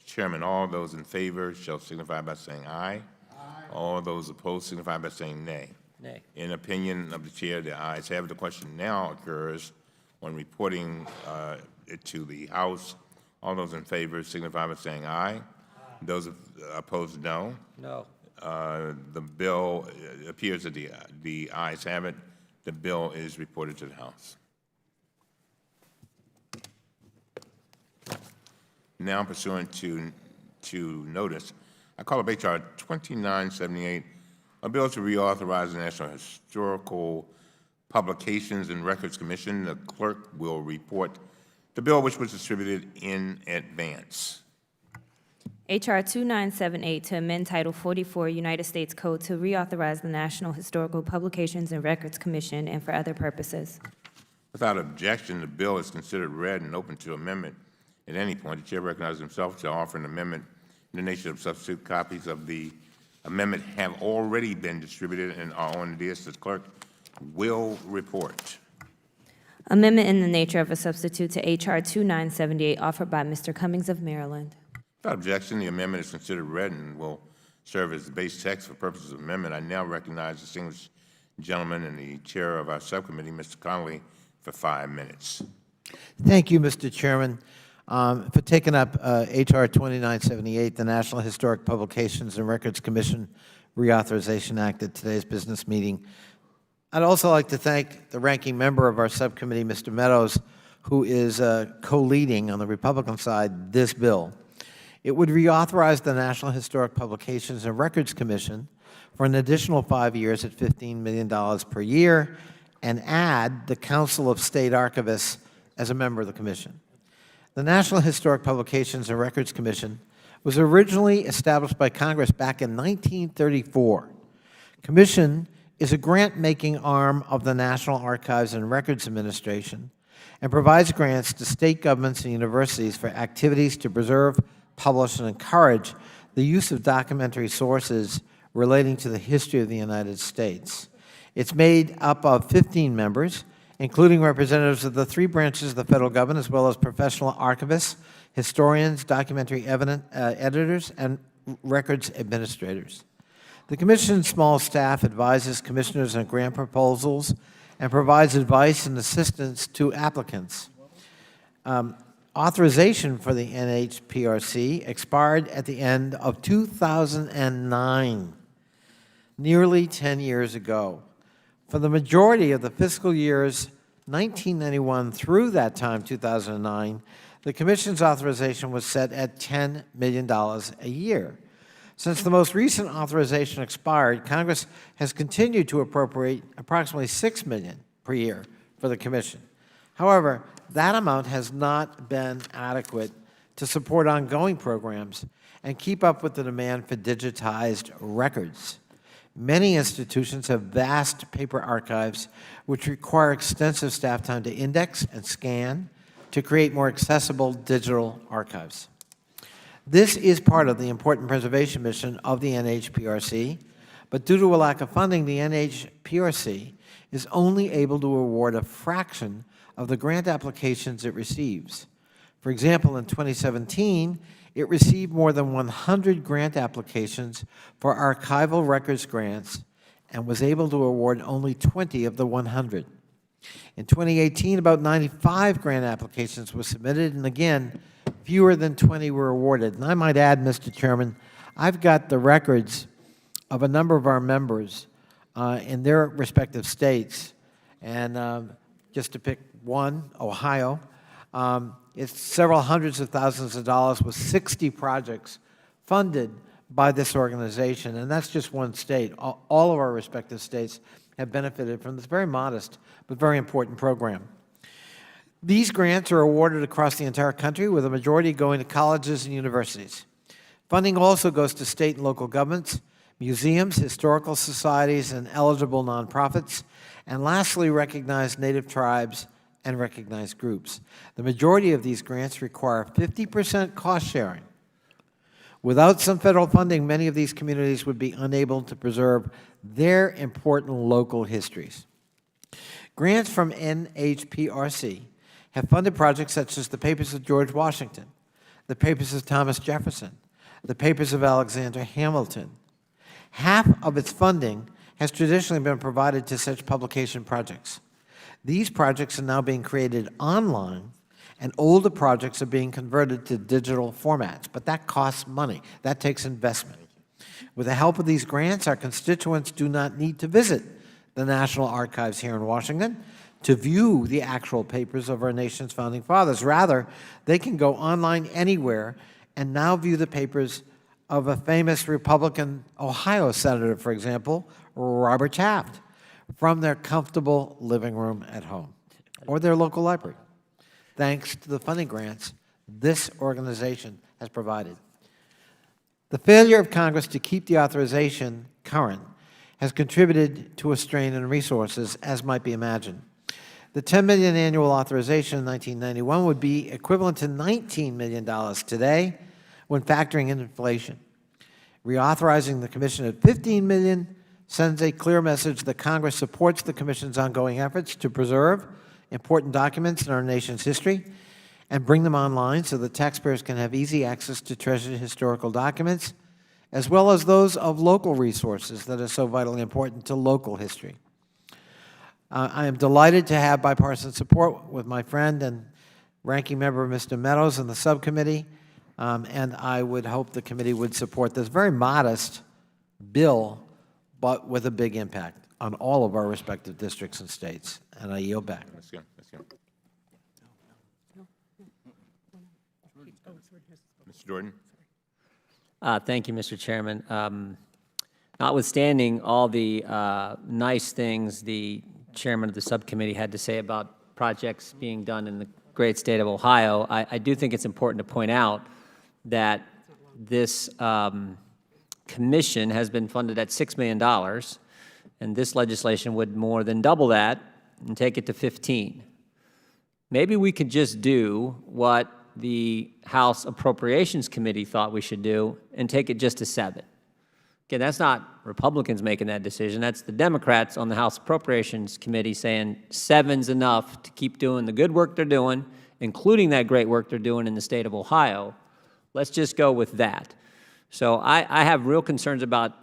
Chairman. All those in favor shall signify by saying aye. Aye. All those opposed signify by saying nay. Nay. In opinion of the Chair, the ayes have it. The question now occurs on reporting it to the House. All those in favor signify by saying aye. Aye. Those opposed, no. No. The bill appears that the ayes have it. The bill is reported to the House. Now, pursuant to to notice. I call up H.R. 2978, a bill to reauthorize the National Historical Publications and Records Commission. The clerk will report the bill, which was distributed in advance. H.R. 2978 to amend Title 44 United States Code to reauthorize the National Historical Publications and Records Commission and for other purposes. Without objection, the bill is considered read and open to amendment at any point. The chair recognizes himself to offer an amendment in the nature of substitute. Copies of the amendment have already been distributed and are on the dais. The clerk will report. Amendment in the nature of a substitute to H.R. 2978 offered by Mr. Cummings of Maryland. Without objection, the amendment is considered read and will serve as the base text for purposes of amendment. I now recognize the distinguished gentleman and the chair of our subcommittee, Mr. Connolly, for 5 minutes. Thank you, Mr. Chairman, for taking up H.R. 2978, the National Historic Publications and Records Commission Reauthorization Act at today's business meeting. I'd also like to thank the ranking member of our subcommittee, Mr. Meadows, who is co-leading on the Republican side this bill. It would reauthorize the National Historic Publications and Records Commission for an additional 5 years at $15 million per year and add the Council of State Archivists as a member of the commission. The National Historic Publications and Records Commission was originally established by Congress back in 1934. Commission is a grant-making arm of the National Archives and Records Administration and provides grants to state governments and universities for activities to preserve, publish, and encourage the use of documentary sources relating to the history of the United States. It's made up of 15 members, including representatives of the 3 branches of the federal government, as well as professional archivists, historians, documentary editors, and records administrators. The Commission's small staff advises commissioners on grant proposals and provides advice and assistance to applicants. Authorization for the NHPRC expired at the end of 2009, nearly 10 years ago. For the majority of the fiscal years 1991 through that time, 2009, the Commission's authorization was set at $10 million a year. Since the most recent authorization expired, Congress has continued to appropriate approximately $6 million per year for the Commission. However, that amount has not been adequate to support ongoing programs and keep up with the demand for digitized records. Many institutions have vast paper archives which require extensive staff time to index and scan to create more accessible digital archives. This is part of the important preservation mission of the NHPRC, but due to a lack of funding, the NHPRC is only able to award a fraction of the grant applications it receives. For example, in 2017, it received more than 100 grant applications for archival records grants and was able to award only 20 of the 100. In 2018, about 95 grant applications were submitted, and again, fewer than 20 were awarded. And I might add, Mr. Chairman, I've got the records of a number of our members in their respective states, and just to pick one, Ohio, it's several hundreds of thousands of dollars with 60 projects funded by this organization, and that's just one state. All of our respective states have benefited from this very modest but very important program. These grants are awarded across the entire country, with a majority going to colleges and universities. Funding also goes to state and local governments, museums, historical societies, and eligible nonprofits, and lastly, recognized Native tribes and recognized groups. The majority of these grants require 50% cost sharing. Without some federal funding, many of these communities would be unable to preserve their important local histories. Grants from NHPRC have funded projects such as the Papers of George Washington, the Papers of Thomas Jefferson, the Papers of Alexander Hamilton. Half of its funding has traditionally been provided to such publication projects. These projects are now being created online, and older projects are being converted to digital formats, but that costs money. That takes investment. With the help of these grants, our constituents do not need to visit the National Archives here in Washington to view the actual papers of our nation's founding fathers. Rather, they can go online anywhere and now view the papers of a famous Republican Ohio senator, for example, Robert Taft, from their comfortable living room at home or their local library, thanks to the funding grants this organization has provided. The failure of Congress to keep the authorization current has contributed to a strain in resources, as might be imagined. The $10 million annual authorization in 1991 would be equivalent to $19 million today when factoring in inflation. Reauthorizing the Commission at $15 million sends a clear message that Congress supports the Commission's ongoing efforts to preserve important documents in our nation's history and bring them online so that taxpayers can have easy access to treasured historical documents, as well as those of local resources that are so vitally important to local history. I am delighted to have bipartisan support with my friend and ranking member, Mr. Meadows, in the subcommittee, and I would hope the committee would support this very modest bill, but with a big impact on all of our respective districts and states. And I yield back. Let's go. Mr. Jordan. Thank you, Mr. Chairman. Notwithstanding all the nice things the chairman of the subcommittee had to say about projects being done in the great state of Ohio, I do think it's important to point out that this commission has been funded at $6 million, and this legislation would more than double that and take it to 15. Maybe we could just do what the House Appropriations Committee thought we should do and take it just to 7. Again, that's not Republicans making that decision. That's the Democrats on the House Appropriations Committee saying 7's enough to keep doing the good work they're doing, including that great work they're doing in the state of Ohio. Let's just go with that. So I have real concerns about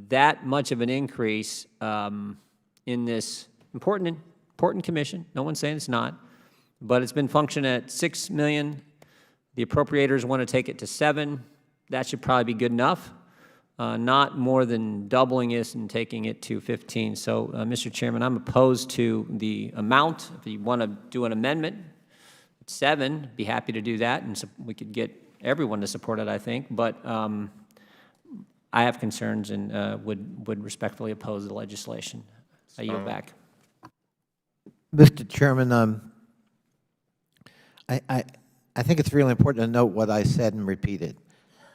that much of an increase in this important commission. No one's saying it's not, but it's been functioning at $6 million. The appropriators want to take it to 7. That should probably be good enough. Not more than doubling this and taking it to 15. So, Mr. Chairman, I'm opposed to the amount. If you want to do an amendment at 7, be happy to do that, and so we could get everyone to support it, I think. But I have concerns and would respectfully oppose the legislation. I yield back. Mr. Chairman, I think it's really important to note what I said and repeated.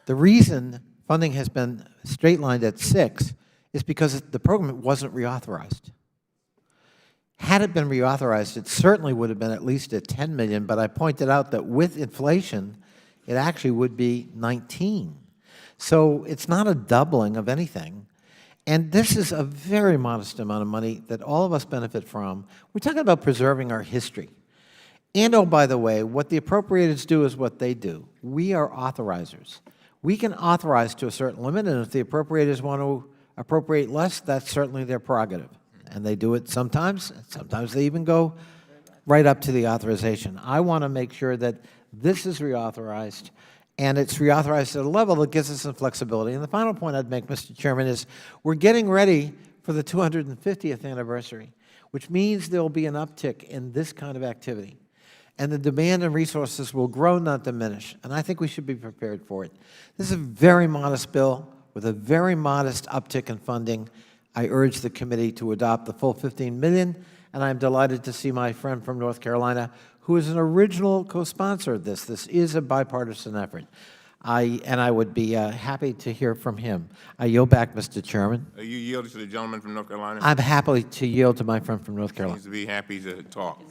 The reason funding has been straight-lined at 6 is because the program wasn't reauthorized. Had it been reauthorized, it certainly would have been at least at $10 million, but I pointed out that with inflation, it actually would be 19. So it's not a doubling of anything. And this is a very modest amount of money that all of us benefit from. We're talking about preserving our history. And, oh, by the way, what the appropriators do is what they do. We are authorizers. We can authorize to a certain limit, and if the appropriators want to appropriate less, that's certainly their prerogative. And they do it sometimes. Sometimes they even go right up to the authorization. I want to make sure that this is reauthorized, and it's reauthorized at a level that gives us some flexibility. And the final point I'd make, Mr. Chairman, is we're getting ready for the 250th anniversary, which means there will be an uptick in this kind of activity. And the demand and resources will grow, not diminish. And I think we should be prepared for it. This is a very modest bill with a very modest uptick in funding. I urge the committee to adopt the full $15 million, and I'm delighted to see my friend from North Carolina, who is an original co-sponsor of this. This is a bipartisan effort. I would be happy to hear from him. I yield back, Mr. Chairman. Are you yielding to the gentleman from North Carolina? I'm happy to yield to my friend from North Carolina. Seems to be happy to talk.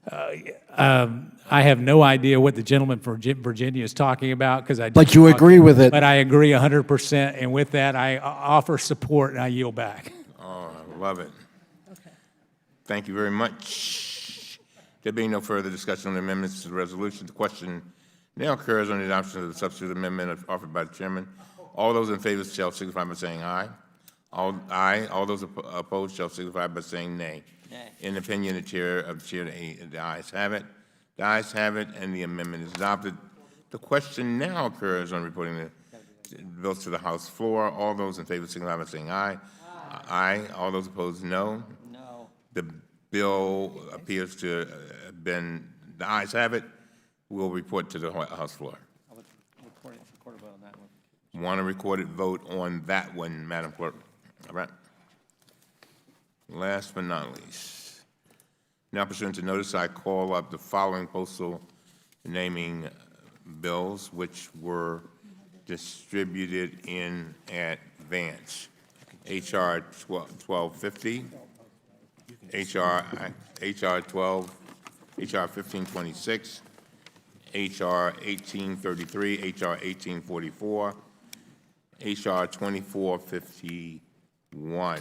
I have no idea what the gentleman from Virginia is talking about because I. But you agree with it. But I agree 100%, and with that, I offer support and I yield back. Oh, I love it. Okay. Thank you very much. There being no further discussion on the amendments to the resolution, the question now occurs on the adoption of the substitute amendment offered by the chairman. All those in favor shall signify by saying aye. All those opposed shall signify by saying nay. In the opinion of the chair, the ayes have it. The ayes have it, and the amendment is adopted. The question now occurs on reporting the bills to the House floor. All those in favor signify by saying aye. Aye. All those opposed, no. No. The bill appears to have been, the ayes have it. We'll report to the House floor. Want a recorded vote on that one, Madam Clerk? All right. Last but not least, now pursuant to notice, I call up the following postal naming bills, which were distributed in advance. HR 1250, HR 1526, HR 1833, HR 1844, HR 2451,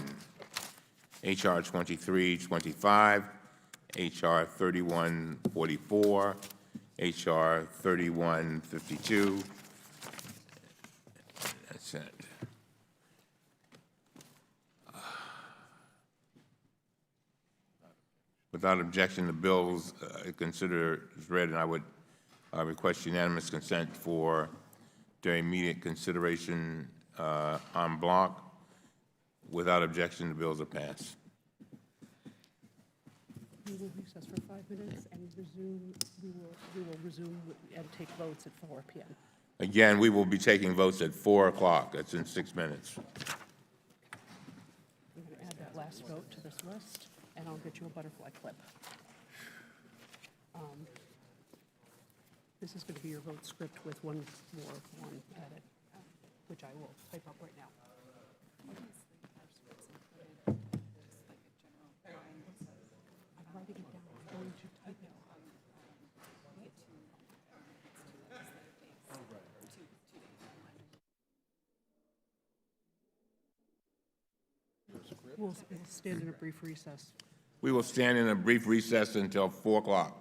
HR 2325, HR 3144, HR 3152. That's it. Without objection, the bills considered as read, and I would request unanimous consent for their immediate consideration en bloc. Without objection, the bills are passed. We will recess for 5 minutes and resume, we will resume and take votes at 4 p.m. Again, we will be taking votes at 4 o'clock. That's in 6 minutes. I'm going to add that last vote to this list, and I'll get you a butterfly clip. This is going to be your vote script with one edit, which I will type up right now. I'm writing it down. I'm going to type it. We'll stand in a brief recess. We will stand in a brief recess until 4 o'clock.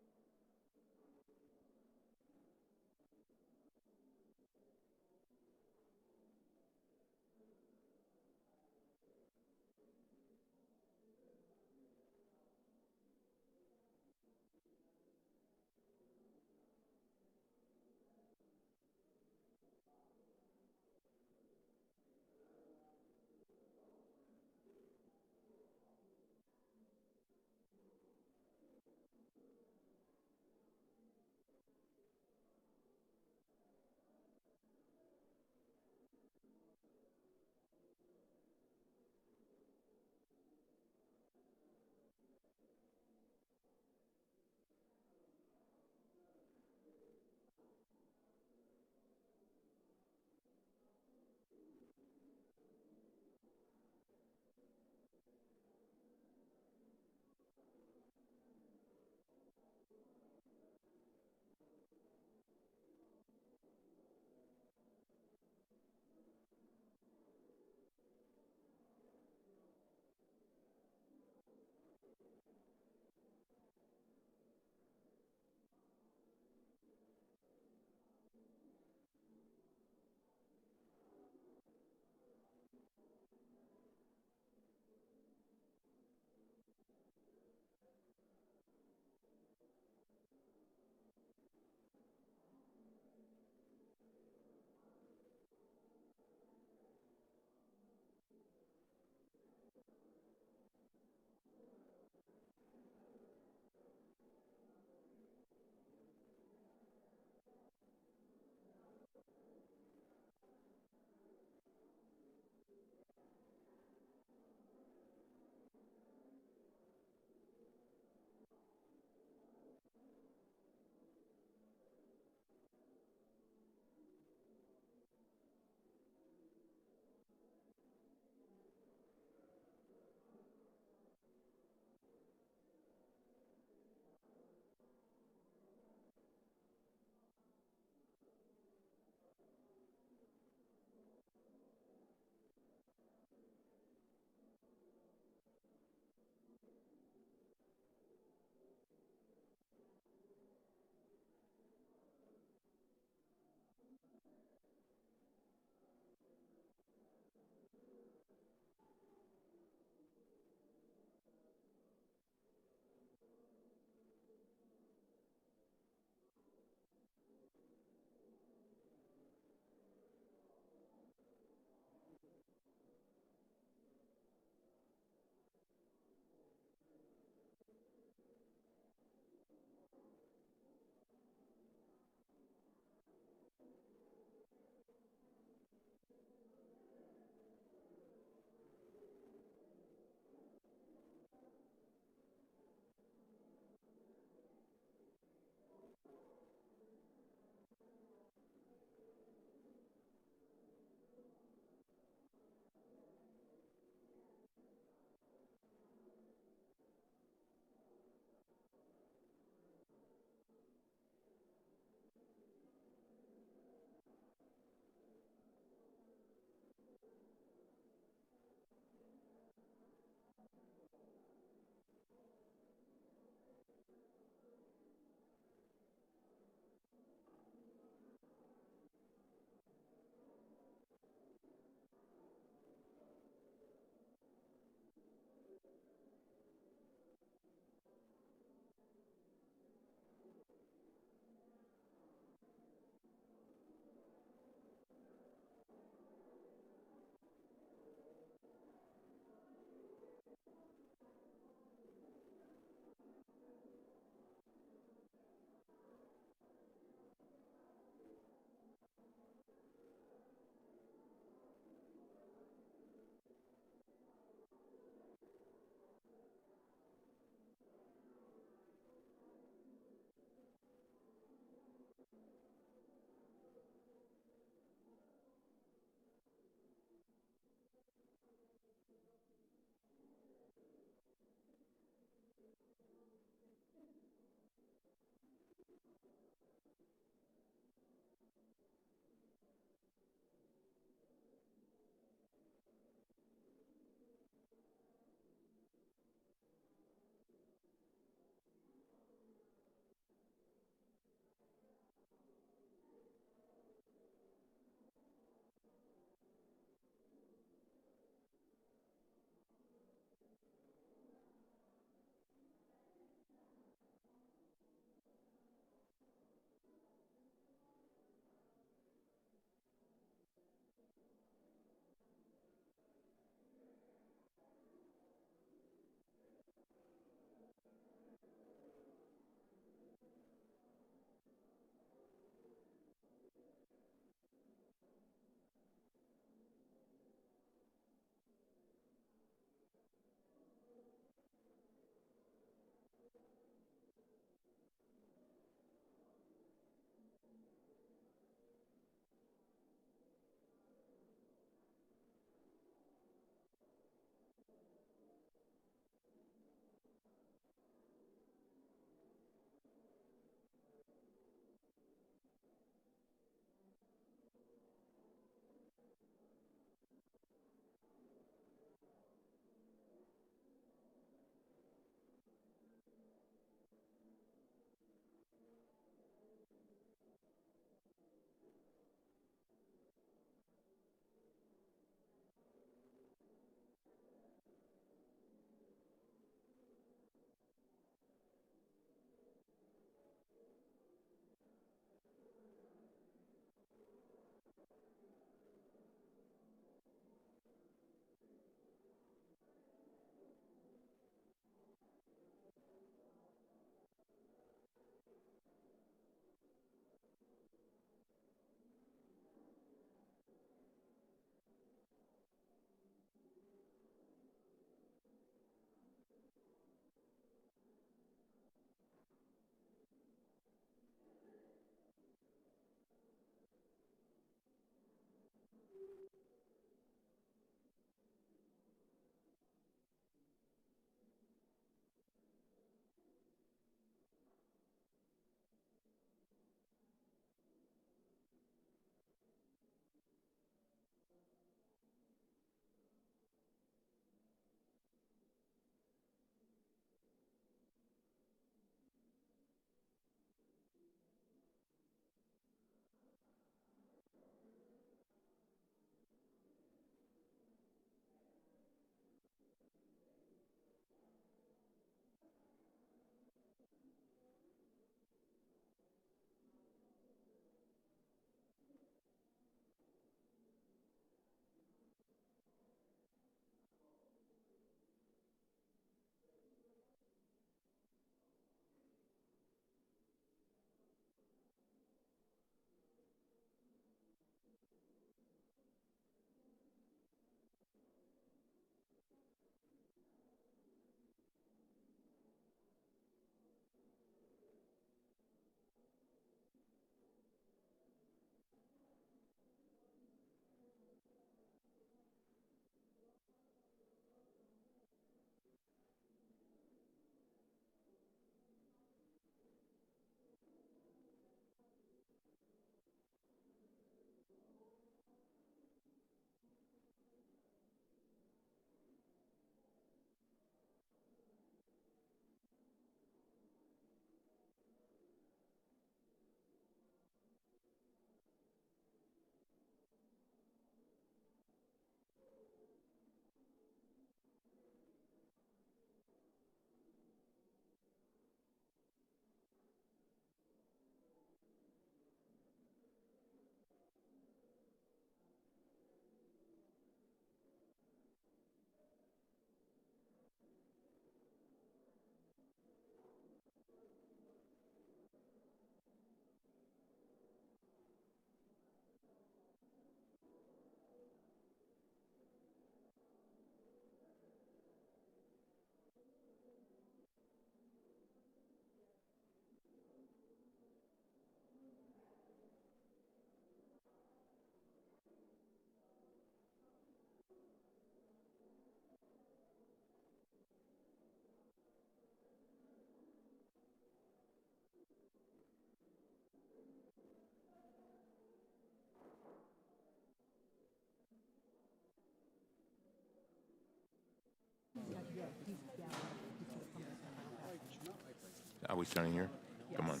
Are we starting here? Come on.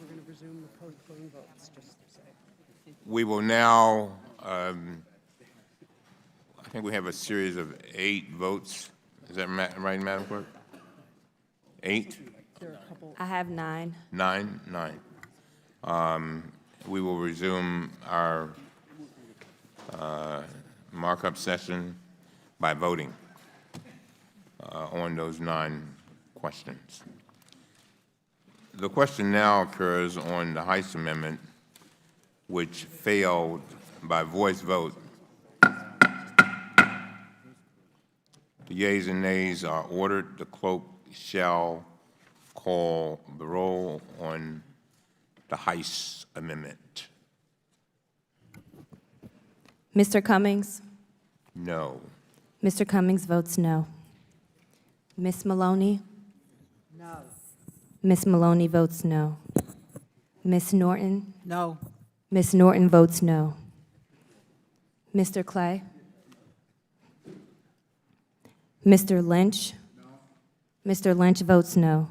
We're going to resume the postponed votes, just to say. We will now, I think we have a series of 8 votes. Is that right, Madam Clerk? 8? I have 9. 9? 9. We will resume our markup session by voting on those 9 questions. The question now occurs on the Heiss Amendment, which failed by voice vote. The yeas and nays are ordered. The clerk shall call the roll on the Heiss Amendment. Mr. Cummings? No. Mr. Cummings votes no. Ms. Maloney? No. Ms. Maloney votes no. Ms. Norton? No. Ms. Norton votes no. Mr. Clay? Mr. Lynch? No. Mr. Lynch votes no.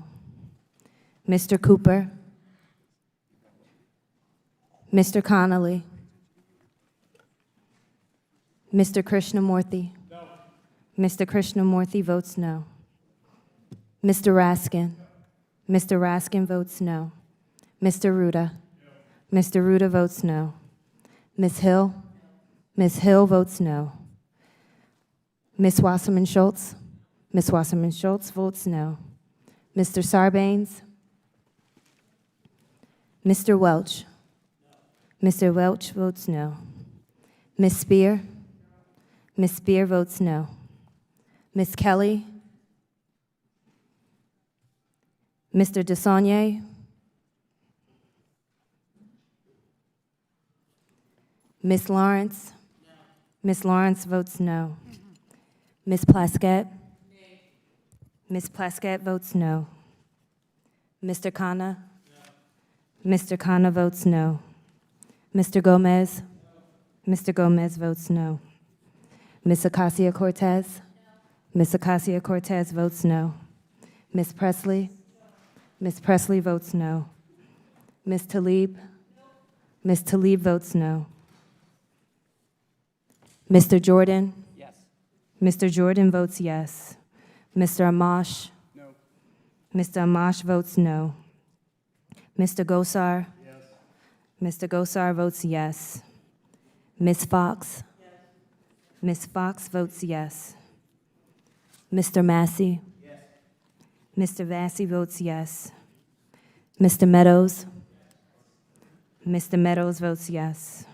Mr. Cooper? Mr. Connolly? Mr. Krishnamurthy? No. Mr. Krishnamurthy votes no. Mr. Raskin? Mr. Raskin votes no. Mr. Ruda? No. Mr. Ruda votes no. Ms. Hill? Ms. Hill votes no. Ms. Wasserman Schultz? Ms. Wasserman Schultz votes no. Mr. Sarbanes? Mr. Welch? Mr. Welch votes no. Ms. Spear? Ms. Spear votes no. Ms. Kelly? Mr. DeSaulnier? Ms. Lawrence? Ms. Lawrence votes no. Ms. Plaskett? Ms. Plaskett votes no. Mr. Khanna? Mr. Khanna votes no. Mr. Gomez? Mr. Gomez votes no. Ms. Ocasio-Cortez? Ms. Ocasio-Cortez votes no. Ms. Presley? Ms. Presley votes no. Ms. Tlaib? Ms. Tlaib votes no. Mr. Jordan? Yes. Mr. Jordan votes yes. Mr. Amash? No. Mr. Amash votes no. Mr. Gosar? Yes. Mr. Gosar votes yes. Ms. Fox? Yes. Ms. Fox votes yes. Mr. Massey? Yes. Mr. Massey votes yes. Mr. Meadows? Mr. Meadows votes yes.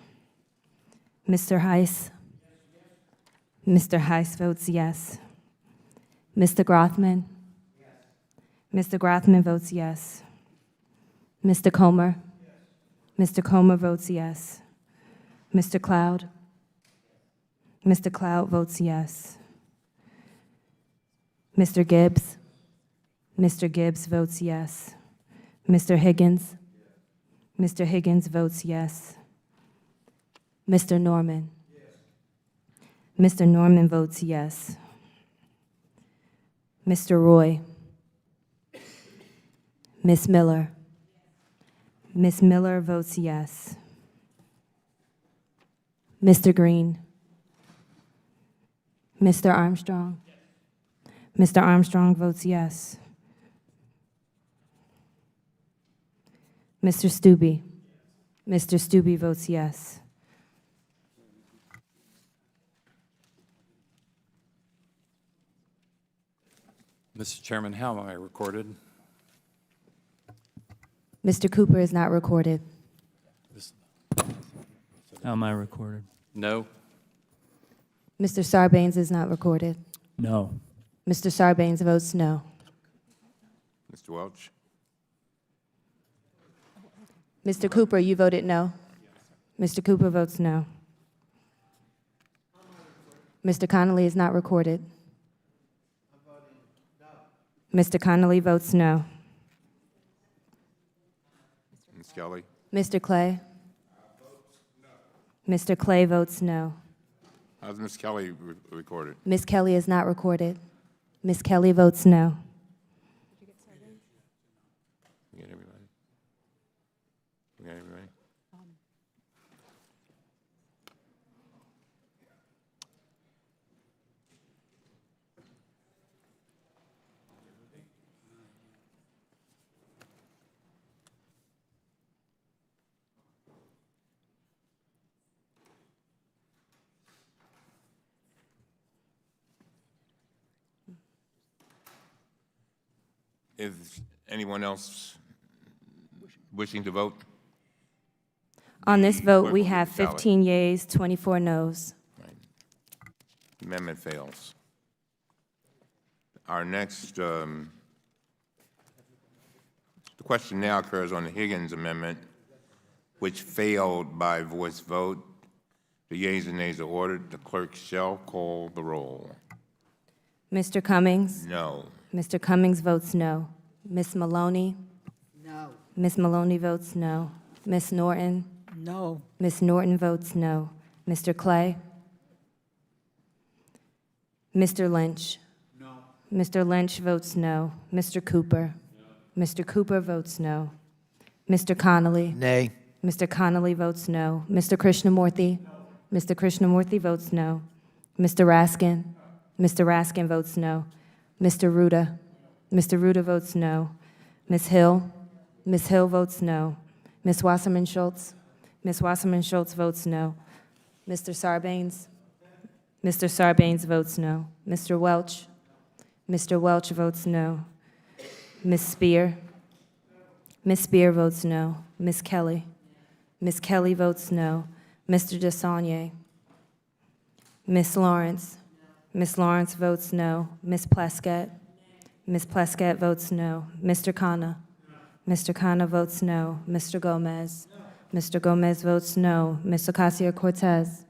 Mr. Heiss? Mr. Heiss votes yes. Mr. Grothman? Mr. Grothman votes yes. Mr. Comer? Mr. Comer votes yes. Mr. Cloud? Mr. Cloud votes yes. Mr. Gibbs? Mr. Gibbs votes yes. Mr. Higgins? Mr. Higgins votes yes. Mr. Norman? Mr. Norman votes yes. Mr. Roy? Ms. Miller? Ms. Miller votes yes. Mr. Green? Mr. Armstrong? Mr. Armstrong votes yes. Mr. Stubbe? Mr. Stubbe votes yes. Mr. Chairman, how am I recorded? Mr. Cooper is not recorded. How am I recorded? No. Mr. Sarbanes is not recorded. No. Mr. Sarbanes votes no. Mr. Welch? Mr. Cooper, you voted no. Mr. Cooper votes no. Mr. Connolly is not recorded. Mr. Connolly votes no. Ms. Kelly? Mr. Clay? Mr. Clay votes no. How's Ms. Kelly recorded? Ms. Kelly is not recorded. Ms. Kelly votes no. Is anyone else wishing to vote? On this vote, we Clerk will have read the ballot. 15 yeas, 24 noes. Amendment fails. Our next, the question now occurs on the Higgins amendment, which failed by voice vote. The yeas and nays are ordered. The clerk shall call the roll. Mr. Cummings? No. Mr. Cummings votes no. Ms. Maloney? No. Ms. Maloney votes no. Ms. Norton? No. Ms. Norton votes no. Mr. Clay? Mr. Lynch? No. Mr. Lynch votes no. Mr. Cooper? Mr. Cooper votes no. Mr. Connolly? Nay. Mr. Connolly votes no. Mr. Krishnamurthy? Mr. Krishnamurthy votes no. Mr. Raskin? Mr. Raskin votes no. Mr. Ruda? Mr. Ruda votes no. Ms. Hill? Ms. Hill votes no. Ms. Wasserman Schultz? Ms. Wasserman Schultz votes no. Mr. Sarbanes? Mr. Sarbanes votes no. Mr. Welch? Mr. Welch votes no. Ms. Spear? Ms. Spear votes no. Ms. Kelly? Ms. Kelly votes no. Mr. DeSaulnier? Ms. Lawrence? Ms. Lawrence votes no. Ms. Plaskett? Ms. Plaskett votes no. Mr. Khanna? Mr. Khanna votes no. Mr. Gomez? Mr. Gomez votes no. Ms. Ocasio-Cortez?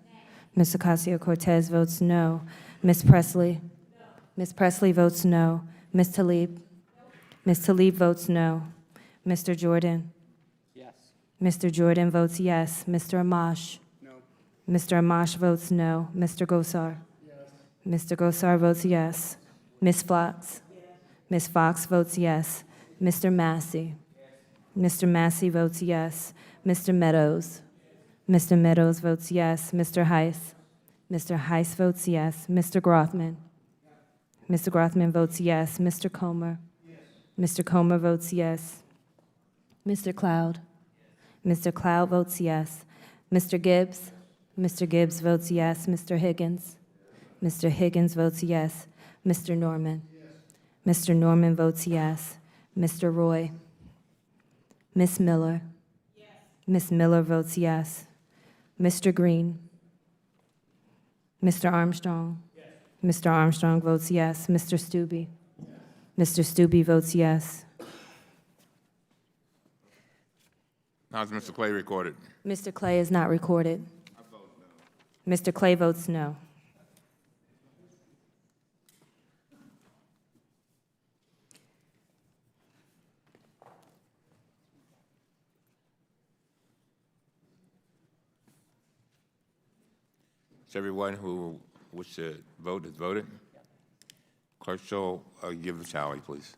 Ms. Ocasio-Cortez votes no. Ms. Presley? Ms. Presley votes no. Ms. Tlaib? Ms. Tlaib votes no. Mr. Jordan? Yes. Mr. Jordan votes yes. Mr. Amash? No. Mr. Amash votes no. Mr. Gosar? Mr. Gosar votes yes. Ms. Fox? Ms. Fox votes yes. Mr. Massey? Mr. Massey votes yes. Mr. Meadows? Mr. Meadows votes yes. Mr. Heiss? Mr. Heiss votes yes. Mr. Grothman? Mr. Grothman votes yes. Mr. Comer? Mr. Comer votes yes. Mr. Cloud? Mr. Cloud votes yes. Mr. Gibbs? Mr. Gibbs votes yes. Mr. Higgins? Mr. Higgins votes yes. Mr. Norman? Mr. Norman votes yes. Mr. Roy? Ms. Miller? Ms. Miller votes yes. Mr. Green? Mr. Armstrong? Mr. Armstrong votes yes. Mr. Stubbe? Mr. Stubbe votes yes. How's Mr. Clay recorded? Mr. Clay is not recorded. Mr. Clay votes no. Is everyone who wishes to vote has voted? Clerk shall give the tally, please.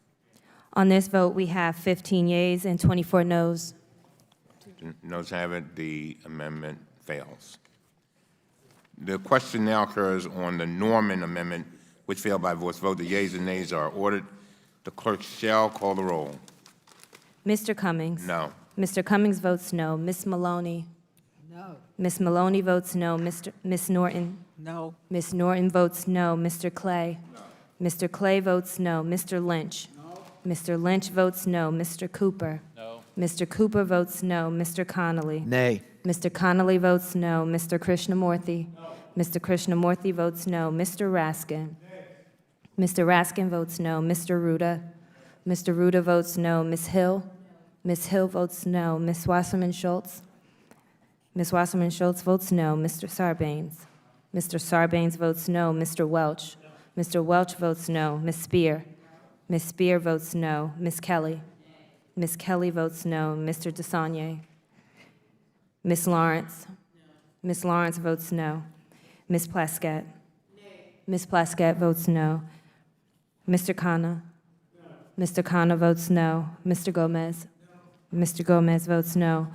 On this vote, we have 15 yeas and 24 noes. Noes have it, the amendment fails. The question now occurs on the Norman amendment, which failed by voice vote. The yeas and nays are ordered. The clerk shall call the roll. Mr. Cummings? No. Mr. Cummings votes no. Ms. Maloney? No. Ms. Maloney votes no. Ms. Norton? No. Ms. Norton votes no. Mr. Clay? No. Mr. Clay votes no. Mr. Lynch? No. Mr. Lynch votes no. Mr. Cooper? No. Mr. Cooper votes no. Mr. Connolly? Nay. Mr. Connolly votes no. Mr. Krishnamurthy? No. Mr. Krishnamurthy votes no. Mr. Raskin? Mr. Raskin votes no. Mr. Ruda? Mr. Ruda votes no. Ms. Hill? Ms. Hill votes no. Ms. Wasserman Schultz? Ms. Wasserman Schultz votes no. Mr. Sarbanes? Mr. Sarbanes votes no. Mr. Welch? Mr. Welch votes no. Ms. Spear? Ms. Spear votes no. Ms. Kelly? Ms. Kelly votes no. Mr. DeSaulnier? Ms. Lawrence? Ms. Lawrence votes no. Ms. Plaskett? Ms. Plaskett votes no. Mr. Khanna? Mr. Khanna votes no. Mr. Gomez? Mr. Gomez votes no.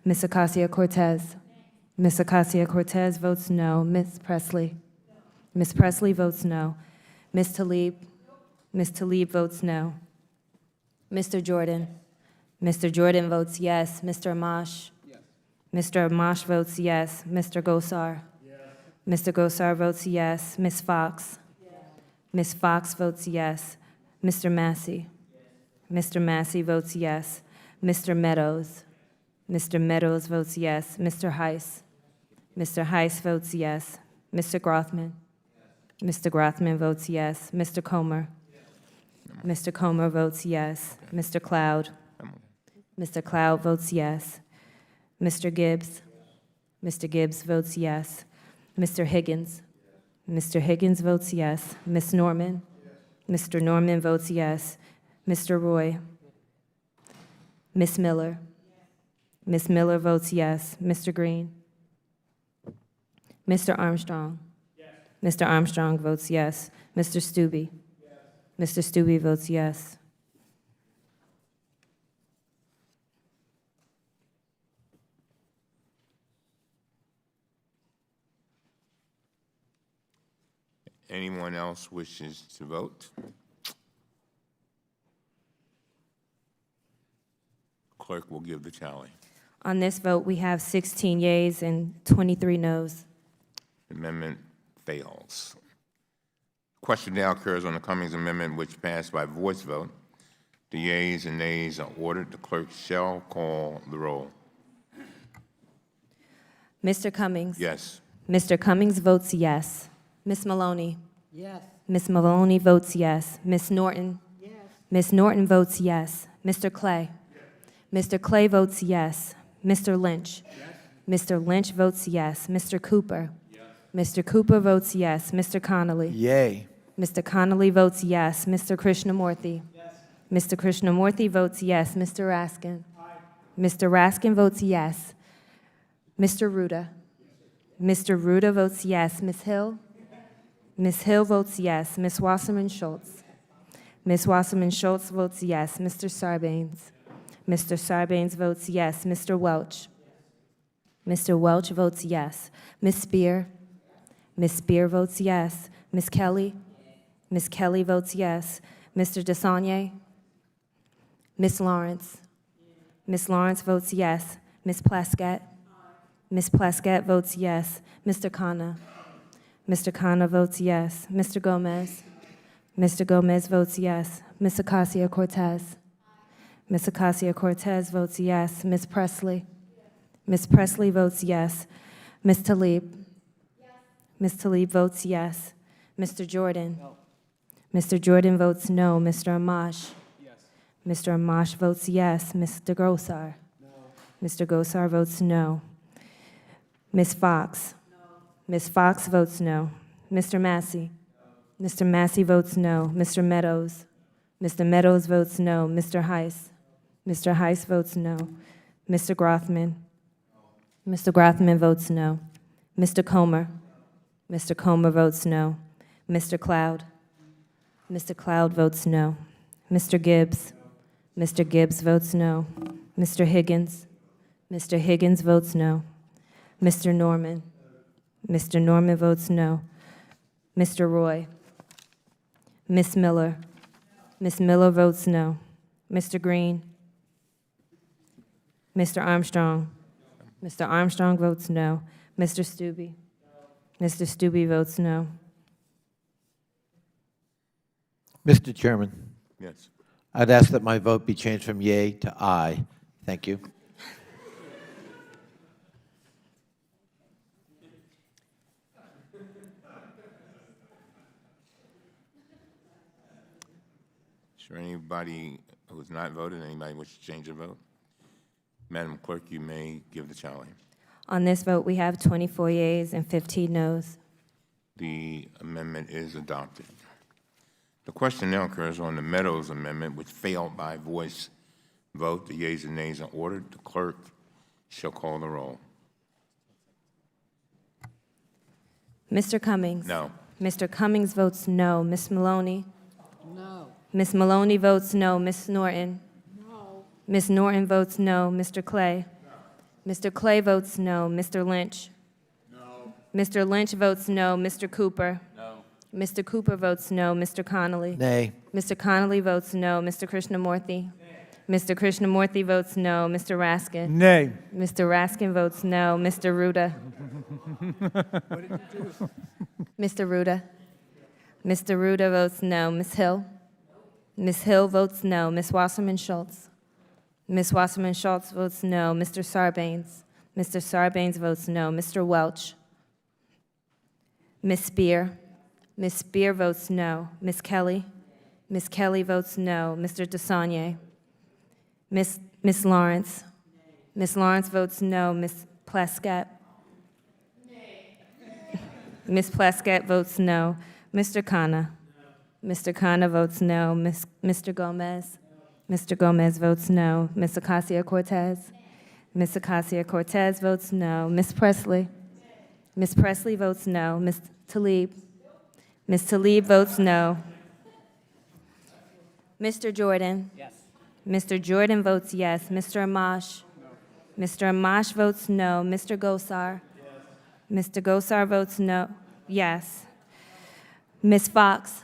Ms. Ocasio-Cortez? Ms. Ocasio-Cortez votes no. Ms. Presley? Ms. Presley votes no. Ms. Tlaib? Ms. Tlaib votes no. Mr. Jordan? Mr. Jordan votes yes. Mr. Amash? Mr. Amash votes yes. Mr. Gosar? Mr. Gosar votes yes. Ms. Fox? Ms. Fox votes yes. Mr. Massey? Mr. Massey votes yes. Mr. Meadows. Mr. Meadows votes yes. Mr. Heiss. Mr. Heiss votes yes. Mr. Grothman. Mr. Grothman votes yes. Mr. Comer. Mr. Comer votes yes. Mr. Cloud. Mr. Cloud votes yes. Mr. Gibbs. Mr. Gibbs votes yes. Mr. Higgins. Mr. Higgins votes yes. Ms. Norman. Mr. Norman votes yes. Mr. Roy. Ms. Miller. Ms. Miller votes yes. Mr. Green. Mr. Armstrong. Mr. Armstrong votes yes. Mr. Stubbe. Mr. Stubbe votes yes. Anyone else wishes to vote? Clerk will give the tally. On this vote, we have 16 yeas and 23 noes. Amendment fails. Question now occurs on the Cummings Amendment, which passed by voice vote. The yeas and nays are ordered. The clerk shall call the roll. Mr. Cummings? Yes. Mr. Cummings votes yes. Ms. Maloney? Yes. Ms. Maloney votes yes. Ms. Norton? Yes. Ms. Norton votes yes. Mr. Clay? Yes. Mr. Clay votes yes. Mr. Lynch? Yes. Mr. Lynch votes yes. Mr. Cooper? Yes. Mr. Cooper votes yes. Mr. Connolly? Yay. Mr. Connolly votes yes. Mr. Krishnamurthy? Yes. Mr. Krishnamurthy votes yes. Mr. Raskin? Aye. Mr. Raskin votes yes. Mr. Ruda? Mr. Ruda votes yes. Ms. Hill? Ms. Hill votes yes. Ms. Wasserman Schultz? Ms. Wasserman Schultz votes yes. Mr. Sarbanes? Mr. Sarbanes votes yes. Mr. Welch? Mr. Welch votes yes. Ms. Spear? Ms. Spear votes yes. Ms. Kelly? Ms. Kelly votes yes. Mr. DeSaulnier? Ms. Lawrence? Ms. Lawrence votes yes. Ms. Plaskett? Ms. Plaskett votes yes. Mr. Khanna? Mr. Khanna votes yes. Mr. Gomez? Mr. Gomez votes yes. Ms. Ocasio-Cortez? Ms. Ocasio-Cortez votes yes. Ms. Presley? Ms. Presley votes yes. Ms. Tlaib? Ms. Tlaib votes yes. Mr. Jordan? Mr. Jordan votes no. Mr. Amash? Mr. Amash votes yes. Mr. Gosar? Mr. Gosar votes no. Ms. Fox? Ms. Fox votes no. Mr. Massey? Mr. Massey votes no. Mr. Meadows? Mr. Meadows votes no. Mr. Heiss? Mr. Heiss votes no. Mr. Grothman? Mr. Grothman votes no. Mr. Comer? Mr. Comer votes no. Mr. Cloud? Mr. Cloud votes no. Mr. Gibbs? Mr. Gibbs votes no. Mr. Higgins? Mr. Higgins votes no. Mr. Norman? Mr. Norman votes no. Mr. Roy? Ms. Miller? Ms. Miller votes no. Mr. Green? Mr. Armstrong? Mr. Armstrong votes no. Mr. Stubbe? Mr. Stubbe votes no. Mr. Chairman, Yes. I'd ask that my vote be changed from yay to aye. Thank you. Is there anybody who has not voted? Anybody wish to change their vote? Madam Clerk, you may give the tally. On this vote, we have 24 yeas and 15 noes. The amendment is adopted. The question now occurs on the Meadows Amendment, which failed by voice vote. The yeas and nays are ordered. The clerk shall call the roll. Mr. Cummings? No. Mr. Cummings votes no. Ms. Maloney? No. Ms. Maloney votes no. Ms. Norton? No. Ms. Norton votes no. Mr. Clay? Mr. Clay votes no. Mr. Lynch? No. Mr. Lynch votes no. Mr. Cooper? No. Mr. Cooper votes no. Mr. Connolly? Nay. Mr. Connolly votes no. Mr. Krishnamurthy? Mr. Krishnamurthy votes no. Mr. Raskin? Nay. Mr. Raskin votes no. Mr. Ruda? What did you do? Mr. Ruda? Mr. Ruda votes no. Ms. Hill? Ms. Hill votes no. Ms. Wasserman Schultz. Ms. Wasserman Schultz votes no. Mr. Sarbanes. Mr. Sarbanes votes no. Mr. Welch. Ms. Spear. Ms. Spear votes no. Ms. Kelly. Ms. Kelly votes no. Mr. DeSaulnier. Ms. Lawrence. Ms. Lawrence votes no. Ms. Plaskett. Ms. Plaskett votes no. Mr. Khanna. Mr. Khanna votes no. Mr. Gomez. Mr. Gomez votes no. Ms. Ocasio-Cortez. Ms. Ocasio-Cortez votes no. Ms. Presley. Ms. Presley votes no. Ms. Tlaib. Ms. Tlaib votes no. Mr. Jordan. Yes. Mr. Jordan votes yes. Mr. Amash. Mr. Amash votes no. Mr. Gosar. Mr. Gosar votes no. Yes. Ms. Fox.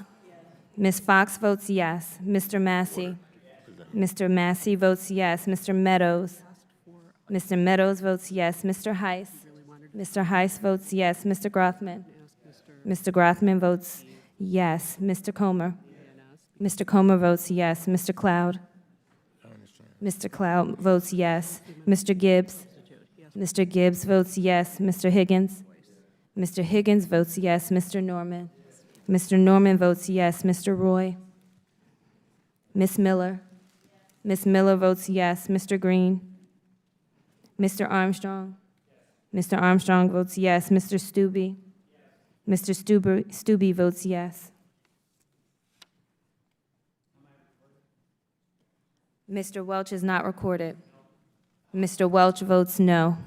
Ms. Fox votes yes. Mr. Massey. Mr. Massey votes yes. Mr. Meadows. Mr. Meadows votes yes. Mr. Heiss. Mr. Heiss votes yes. Mr. Grothman. Mr. Grothman votes yes. Mr. Comer. Mr. Comer votes yes. Mr. Cloud. Mr. Cloud votes yes. Mr. Gibbs. Mr. Gibbs votes yes. Mr. Higgins. Mr. Higgins votes yes. Mr. Norman. Mr. Norman votes yes. Mr. Roy. Ms. Miller. Ms. Miller votes yes. Mr. Green. Mr. Armstrong. Mr. Armstrong votes yes. Mr. Stubbe. Mr. Stubbe votes yes. Mr. Welch is not recorded. Mr. Welch votes no.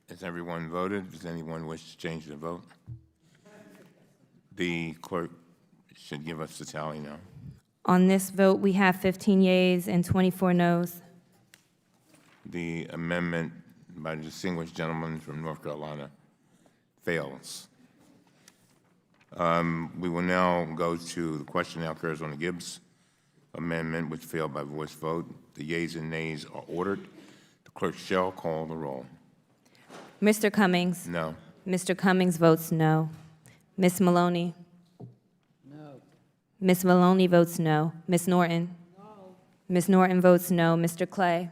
Has everyone voted? Does anyone wish to change their vote? The clerk should give us the tally now. On this vote, we have 15 yeas and 24 noes. The amendment by the distinguished gentleman from North Carolina fails. We will now go to the question now occurs on the Gibbs amendment, which failed by voice vote. The yeas and nays are ordered. The clerk shall call the roll. Mr. Cummings? No. Mr. Cummings votes no. Ms. Maloney? No. Ms. Maloney votes no. Ms. Norton? No. Ms. Norton votes no. Mr. Clay?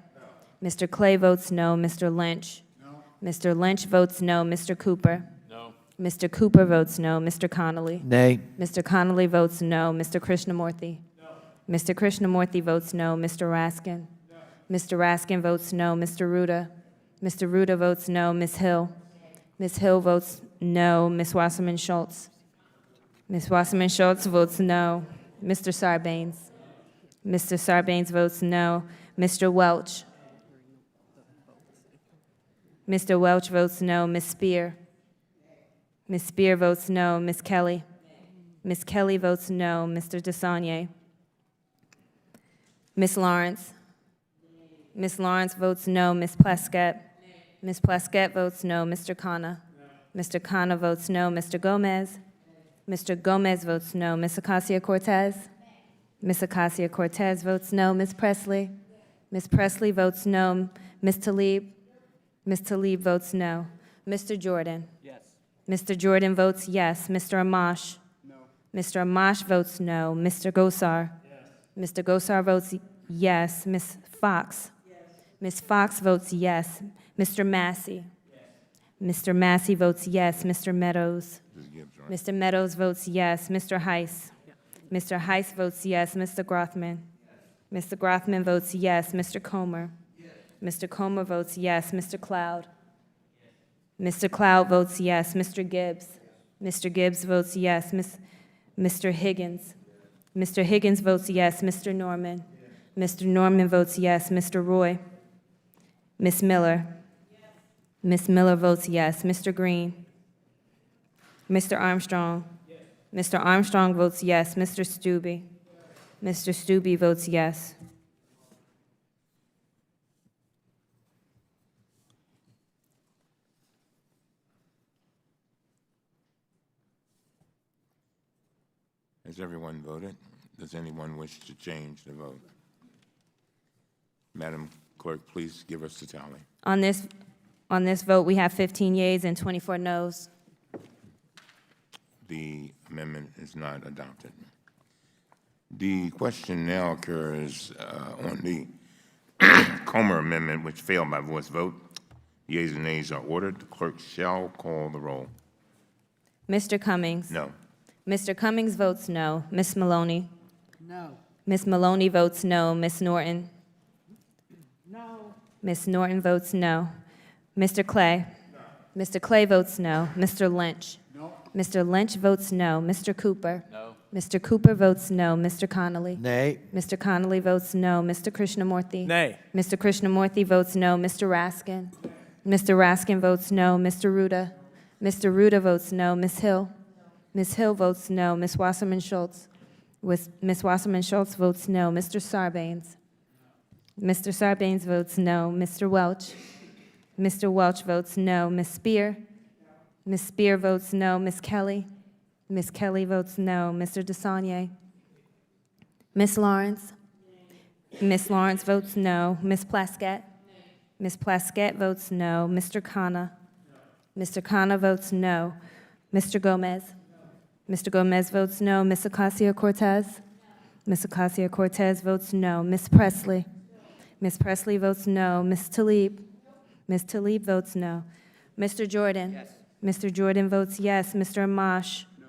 No. Mr. Clay votes no. Mr. Lynch? No. Mr. Lynch votes no. Mr. Cooper? No. Mr. Cooper votes no. Mr. Connolly? Nay. Mr. Connolly votes no. Mr. Krishnamurthy? No. Mr. Krishnamurthy votes no. Mr. Raskin? No. Mr. Raskin votes no. Mr. Ruda? Mr. Ruda votes no. Ms. Hill? Ms. Hill votes no. Ms. Wasserman Schultz? Ms. Wasserman Schultz votes no. Mr. Sarbanes? Mr. Sarbanes votes no. Mr. Welch? Mr. Welch votes no. Ms. Spear? Ms. Spear votes no. Ms. Kelly? Ms. Kelly votes no. Mr. DeSaulnier? Ms. Lawrence? Ms. Lawrence votes no. Ms. Plaskett? Ms. Plaskett votes no. Mr. Khanna? Mr. Khanna votes no. Mr. Gomez? Mr. Gomez votes no. Ms. Ocasio-Cortez? Ms. Ocasio-Cortez votes no. Ms. Presley? Ms. Presley votes no. Ms. Tlaib? Ms. Tlaib votes no. Mr. Jordan? Yes. Mr. Jordan votes yes. Mr. Amash? No. Mr. Amash votes no. Mr. Gosar? Yes. Mr. Gosar votes yes. Ms. Fox? Yes. Ms. Fox votes yes. Mr. Massey? Yes. Mr. Massey votes yes. Mr. Meadows? Gibbs, right? Mr. Meadows votes yes. Mr. Heiss? Mr. Heiss votes yes. Mr. Grothman? Yes. Mr. Grothman votes yes. Mr. Comer? Yes. Mr. Comer votes yes. Mr. Cloud? Yes. Mr. Cloud votes yes. Mr. Gibbs? Yes. Mr. Gibbs votes yes. Mr. Higgins? Mr. Higgins votes yes. Mr. Norman? Yes. Mr. Norman votes yes. Mr. Roy? Ms. Miller? Yes. Ms. Miller votes yes. Mr. Green? Mr. Armstrong? Yes. Mr. Armstrong votes yes. Mr. Stubbe? Yes. Mr. Stubbe votes yes. Has everyone voted? Does anyone wish to change the vote? Madam Clerk, please give us the tally. On this vote, we have 15 yeas and 24 noes. The amendment is not adopted. The question now occurs on the Comer Amendment, which failed by voice vote. Yeas and nays are ordered. The clerk shall call the roll. Mr. Cummings? No. Mr. Cummings votes no. Ms. Maloney? No. Ms. Maloney votes no. Ms. Norton? No. Ms. Norton votes no. Mr. Clay? No. Mr. Clay votes no. Mr. Lynch? No. Mr. Lynch votes no. Mr. Cooper? No. Mr. Cooper votes no. Mr. Connolly? Nay. Mr. Connolly votes no. Mr. Krishnamurthy? Nay. Mr. Krishnamurthy votes no. Mr. Raskin? Mr. Raskin votes no. Mr. Ruda? Mr. Ruda votes no. Ms. Hill? Ms. Hill votes no. Ms. Wasserman Schultz? Ms. Wasserman Schultz votes no. Mr. Sarbanes? Mr. Sarbanes votes no. Mr. Welch? Mr. Welch votes no. Ms. Spear? Ms. Spear votes no. Ms. Kelly? Ms. Kelly votes no. Mr. DeSaulnier? Ms. Lawrence? Ms. Lawrence votes no. Ms. Plaskett? Ms. Plaskett votes no. Mr. Khanna? Mr. Khanna votes no. Mr. Gomez? Mr. Gomez votes no. Ms. Ocasio-Cortez? Ms. Ocasio-Cortez votes no. Ms. Presley? Ms. Presley votes no. Ms. Tlaib? Ms. Tlaib votes no. Mr. Jordan? Yes. Mr. Jordan votes yes. Mr. Amash? No.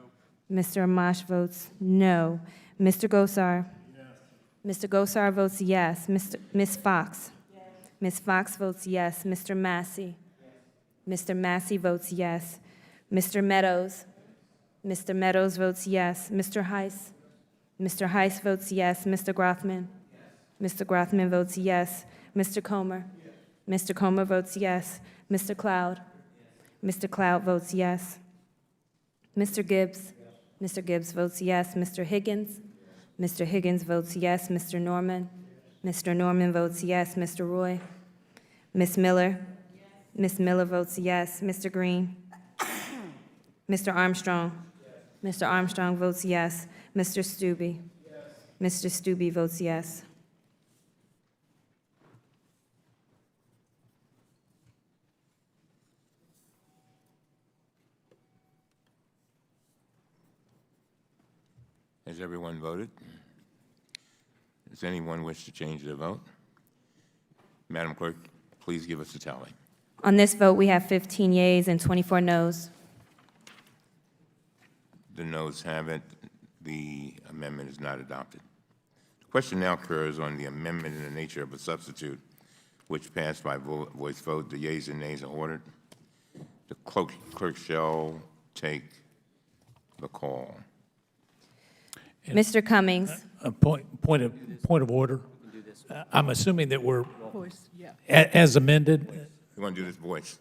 Mr. Amash votes no. Mr. Gosar? Yes. Mr. Gosar votes yes. Ms. Fox? Yes. Ms. Fox votes yes. Mr. Massey? Yes. Mr. Massey votes yes. Mr. Meadows? Mr. Meadows votes yes. Mr. Heiss? Mr. Heiss votes yes. Mr. Grothman? Yes. Mr. Grothman votes yes. Mr. Comer? Yes. Mr. Comer votes yes. Mr. Cloud? Yes. Mr. Cloud votes yes. Mr. Gibbs? Yes. Mr. Gibbs votes yes. Mr. Higgins? Yes. Mr. Higgins votes yes. Mr. Norman? Yes. Mr. Norman votes yes. Mr. Roy? Ms. Miller? Yes. Ms. Miller votes yes. Mr. Green? Mr. Armstrong? Yes. Mr. Armstrong votes yes. Mr. Stubbe? Yes. Mr. Stubbe votes yes. Has everyone voted? Does anyone wish to change their vote? Madam Clerk, please give us the tally. On this vote, we have 15 yeas and 24 noes. The noes have it. The amendment is not adopted. The question now occurs on the amendment in the nature of a substitute, which passed by voice vote. The yeas and nays are ordered. The clerk shall take the call. Mr. Cummings? A point of order. I'm assuming that we're, Voice, yeah. as amended, You want to do this voice?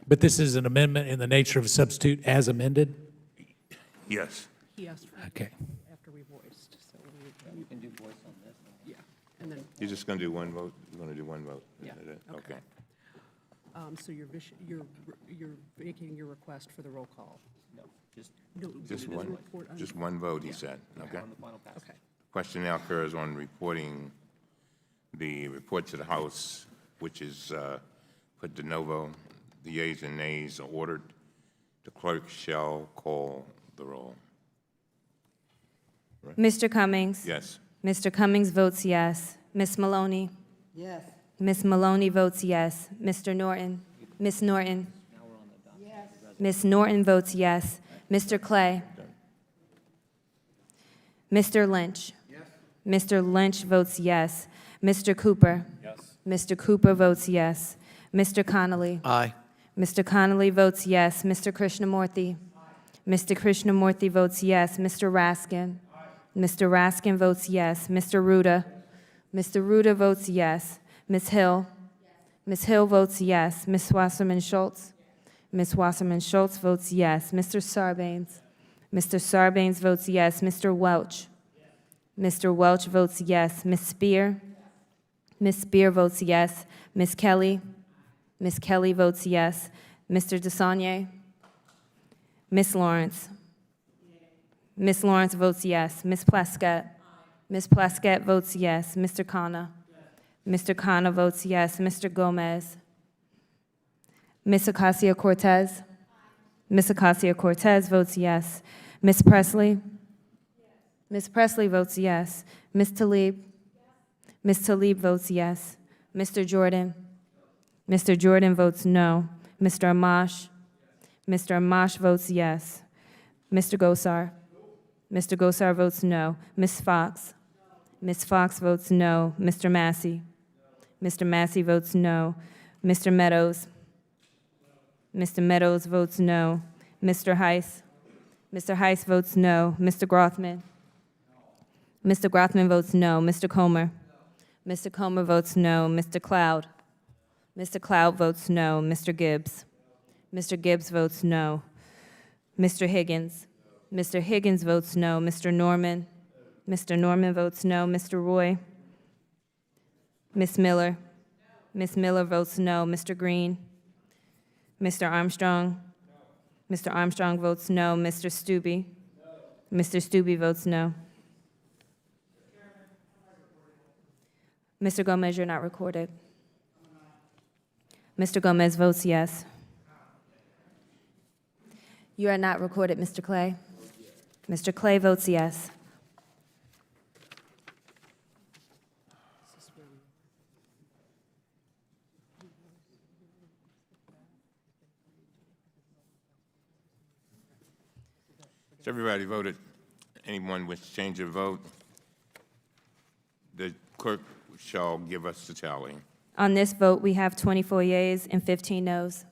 but this is an amendment in the nature of a substitute as amended? Yes. He asked for Okay. after we voiced, so we can do voice on this. Yeah, and then, You're just going to do one vote? You're going to do one vote? Yeah, Is that it? okay. So you're making your request for the roll call? No, just. Just one vote, he said, okay? Okay. Question now occurs on reporting the report to the House, which is put de novo. The yeas and nays are ordered. The clerk shall call the roll. Right? Mr. Cummings? Yes. Mr. Cummings votes yes. Ms. Maloney? Yes. Ms. Maloney votes yes. Mr. Norton? Ms. Norton? Yes. Ms. Norton votes yes. Mr. Clay? Mr. Lynch? Yes. Mr. Lynch votes yes. Mr. Cooper? Yes. Mr. Cooper votes yes. Mr. Connolly? Aye. Mr. Connolly votes yes. Mr. Krishnamurthy? Mr. Krishnamurthy votes yes. Mr. Raskin? Mr. Raskin votes yes. Mr. Ruda? Mr. Ruda votes yes. Ms. Hill? Ms. Hill votes yes. Ms. Wasserman Schultz? Ms. Wasserman Schultz votes yes. Mr. Sarbanes? Mr. Sarbanes votes yes. Mr. Welch? Mr. Welch votes yes. Ms. Spear? Ms. Spear votes yes. Ms. Kelly? Ms. Kelly votes yes. Mr. DeSaulnier? Ms. Lawrence? Ms. Lawrence votes yes. Ms. Plaskett? Ms. Plaskett votes yes. Mr. Khanna? Mr. Khanna votes yes. Mr. Gomez. Ms. Ocasio-Cortez. Ms. Ocasio-Cortez votes yes. Ms. Presley. Ms. Presley votes yes. Ms. Tlaib. Ms. Tlaib votes yes. Mr. Jordan. Mr. Jordan votes no. Mr. Amash. Mr. Amash votes yes. Mr. Gosar. Mr. Gosar votes no. Ms. Fox. Ms. Fox votes no. Mr. Massey. Mr. Massey votes no. Mr. Meadows. Mr. Meadows votes no. Mr. Heiss. Mr. Heiss votes no. Mr. Grothman. Mr. Grothman votes no. Mr. Comer. Mr. Comer votes no. Mr. Cloud. Mr. Cloud votes no. Mr. Gibbs. Mr. Gibbs votes no. Mr. Higgins. Mr. Higgins votes no. Mr. Norman. Mr. Norman votes no. Mr. Roy. Ms. Miller. Ms. Miller votes no. Mr. Green. Mr. Armstrong. Mr. Armstrong votes no. Mr. Stubbe. Mr. Stubbe votes no. Mr. Gomez, you're not recorded. Mr. Gomez votes yes. You are not recorded, Mr. Clay. Mr. Clay votes yes. Has everybody voted? Anyone wish to change their vote? The clerk shall give us the tally. On this vote, we have 24 yeas and 15 noes.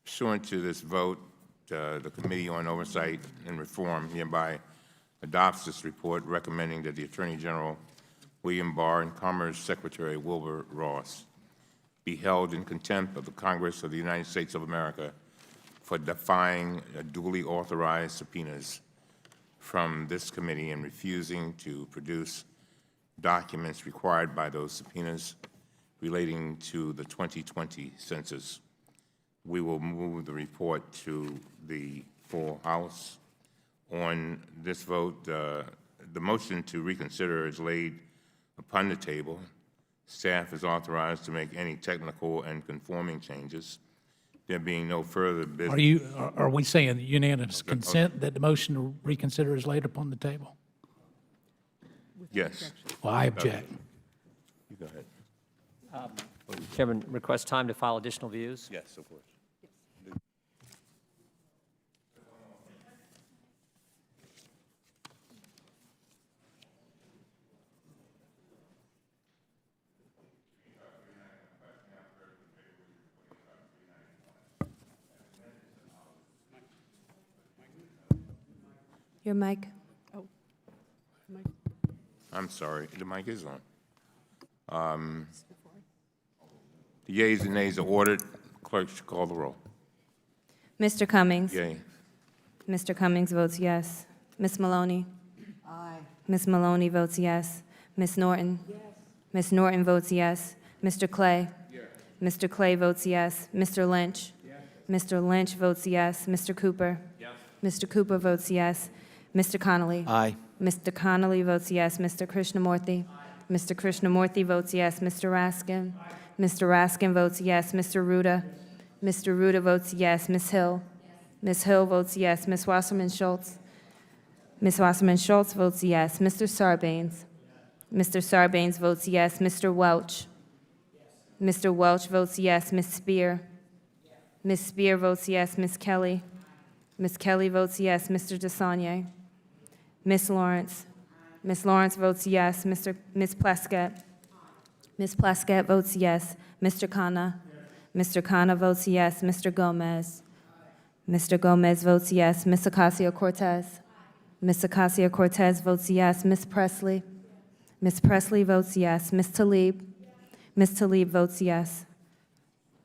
Pursuant to this vote, the Committee on Oversight and Reform hereby adopts this report recommending that the Attorney General William Barr and Commerce Secretary Wilbur Ross be held in contempt of the Congress of the United States of America for defying duly authorized subpoenas from this committee and refusing to produce documents required by those subpoenas relating to the 2020 census. We will move the report to the full House. On this vote, the motion to reconsider is laid upon the table. Staff is authorized to make any technical and conforming changes. There being no further business. Are we saying unanimous consent that the motion to reconsider is laid upon the table? Yes. Well, I object. You go ahead. Chairman, request time to file additional views? Yes, of course. Your mic. Oh, Mike. I'm sorry, the mic is on. The yeas and nays are ordered. Clerk should call the roll. Mr. Cummings. Yea. Mr. Cummings votes yes. Ms. Maloney. Aye. Ms. Maloney votes yes. Ms. Norton. Yes. Ms. Norton votes yes. Mr. Clay. Yes. Mr. Clay votes yes. Mr. Lynch. Yes. Mr. Lynch votes yes. Mr. Cooper. Yes. Mr. Cooper votes yes. Mr. Connolly. Aye. Mr. Connolly votes yes. Mr. Krishnamurthy. Aye. Mr. Krishnamurthy votes yes. Mr. Raskin. Aye. Mr. Raskin votes yes. Mr. Ruda. Yes. Mr. Ruda votes yes. Ms. Hill. Yes. Ms. Hill votes yes. Ms. Wasserman Schultz. Ms. Wasserman Schultz votes yes. Mr. Sarbanes. Yes. Mr. Sarbanes votes yes. Mr. Welch. Yes. Mr. Welch votes yes. Ms. Spear. Yes. Ms. Spear votes yes. Ms. Kelly. Ms. Kelly votes yes. Mr. DeSaulnier. Ms. Lawrence. Ms. Lawrence votes yes. Ms. Plaskett. Ms. Plaskett votes yes. Mr. Khanna. Mr. Khanna votes yes. Mr. Gomez. Mr. Gomez votes yes. Ms. Ocasio-Cortez. Ms. Ocasio-Cortez votes yes. Ms. Presley. Ms. Presley votes yes. Ms. Tlaib. Ms. Tlaib votes yes.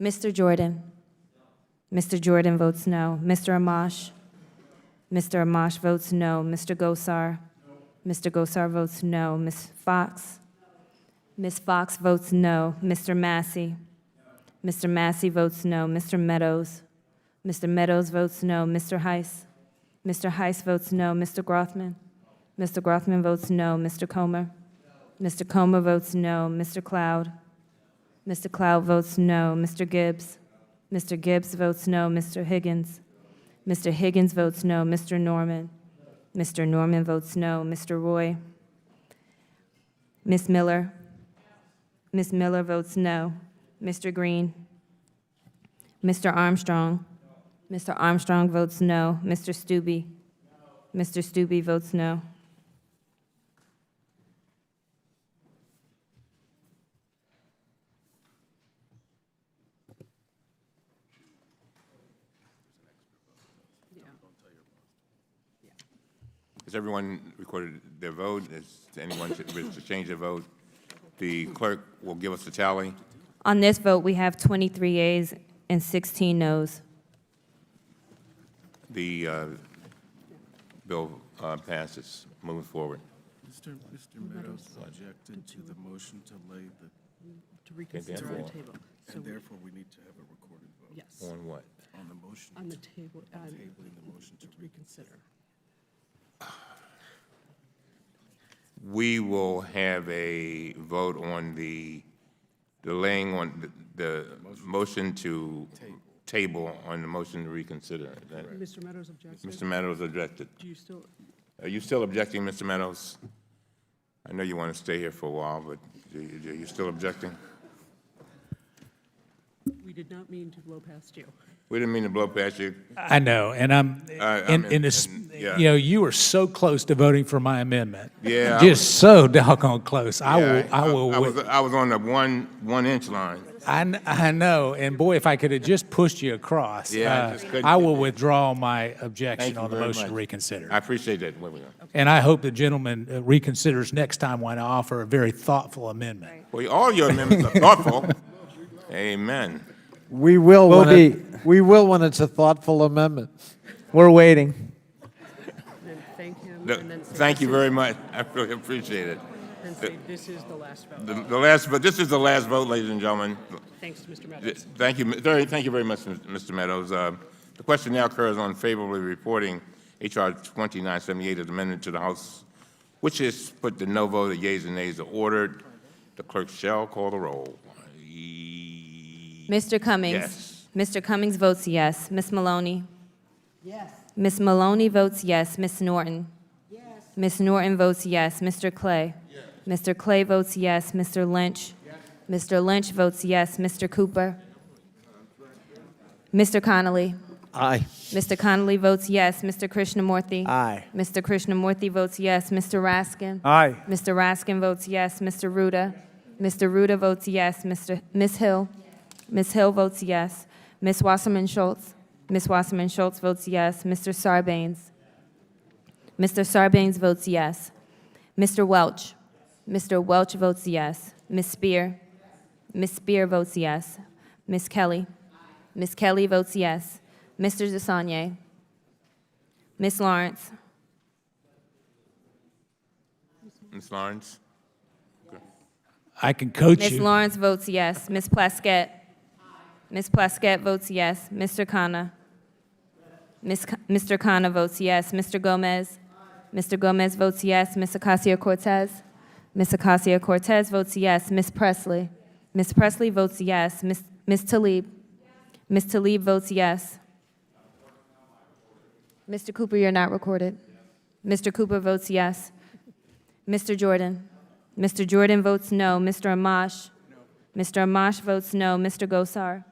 Mr. Jordan. Mr. Jordan votes no. Mr. Amash. Mr. Amash votes no. Mr. Gosar. Mr. Gosar votes no. Ms. Fox. Ms. Fox votes no. Mr. Massey. Mr. Massey votes no. Mr. Meadows. Mr. Meadows votes no. Mr. Heiss. Mr. Heiss votes no. Mr. Grothman. Mr. Grothman votes no. Mr. Comer. Mr. Comer votes no. Mr. Cloud? Mr. Cloud votes no. Mr. Gibbs? Mr. Gibbs votes no. Mr. Higgins? Mr. Higgins votes no. Mr. Norman? Mr. Norman votes no. Mr. Roy? Ms. Miller? Ms. Miller votes no. Mr. Green? Mr. Armstrong? Mr. Armstrong votes no. Mr. Stube? Mr. Stube votes no. Has everyone recorded their vote? Is anyone wish to change their vote? The clerk will give us the tally. On this vote, we have 23 yeas and 16 noes. The bill passes. Moving forward. Mr. Meadows objected to the motion to lay the... To reconsider on the table. And therefore, we need to have a recorded vote. Yes. On what? On the motion. On the table, Tabling the motion to reconsider. We will have a vote on the delaying on the motion to table on the motion to reconsider. Mr. Meadows objected. Mr. Meadows objected. Do you still, Are you still objecting, Mr. Meadows? I know you want to stay here for a while, but are you still objecting? we did not mean to blow past you. We didn't mean to blow past you. I know, and in this, yeah. you know, you were so close to voting for my amendment. Yeah, Just so doggone close. I I will. was on the one inch line. I know, and boy, if I could have just pushed you across, Yeah, I just couldn't. I will withdraw my objection Thank you on the very motion to much. reconsider. I appreciate that. Wait, wait. And I hope the gentleman reconsiders next time when I offer a very thoughtful amendment. Well, all your amendments are thoughtful. Amen. We will We'll when it's a thoughtful amendment. We're waiting. Then thank him, and then say Thank you this is- very much. I really appreciate it. Then say this is the last vote. The last, but this is the last vote, ladies and gentlemen. Thanks, Mr. Meadows. Thank you very much, Mr. Meadows. The question now occurs on favorably reporting H.R. 2978 as amended to the House, which is put the no vote, the yeas and nays are ordered. The clerk shall call the roll. Mr. Cummings? Yes. Mr. Cummings votes yes. Ms. Maloney? Yes. Ms. Maloney votes yes. Ms. Norton? Yes. Ms. Norton votes yes. Mr. Clay? Yes. Mr. Clay votes yes. Mr. Lynch? Yes. Mr. Lynch votes yes. Mr. Cooper? Mr. Connolly? Aye. Mr. Connolly votes yes. Mr. Krishnamurthy? Aye. Mr. Krishnamurthy votes yes. Mr. Raskin? Aye. Mr. Raskin votes yes. Mr. Ruda? Mr. Ruda votes yes. Ms. Hill? Ms. Hill votes yes. Ms. Wasserman Schultz? Ms. Wasserman Schultz votes yes. Mr. Sarbanes? Mr. Sarbanes votes yes. Mr. Welch? Mr. Welch votes yes. Ms. Spear? Ms. Spear votes yes. Ms. Kelly? Ms. Kelly votes yes. Mr. Desanye? Ms. Lawrence? Ms. Lawrence? I can coach Ms. you. Lawrence votes yes. Ms. Plaskett? Ms. Plaskett votes yes. Mr. Khanna? Mr. Khanna votes yes. Mr. Gomez? Mr. Gomez votes yes. Ms. Acacia-Cortez? Ms. Acacia-Cortez votes yes. Ms. Presley? Ms. Presley votes yes. Ms. Tlaib? Ms. Tlaib votes yes. Mr. Cooper, you're not recorded. Mr. Cooper votes yes. Mr. Jordan? Mr. Jordan votes no. Mr. Amash? Mr. Amash votes no. Mr. Gosar?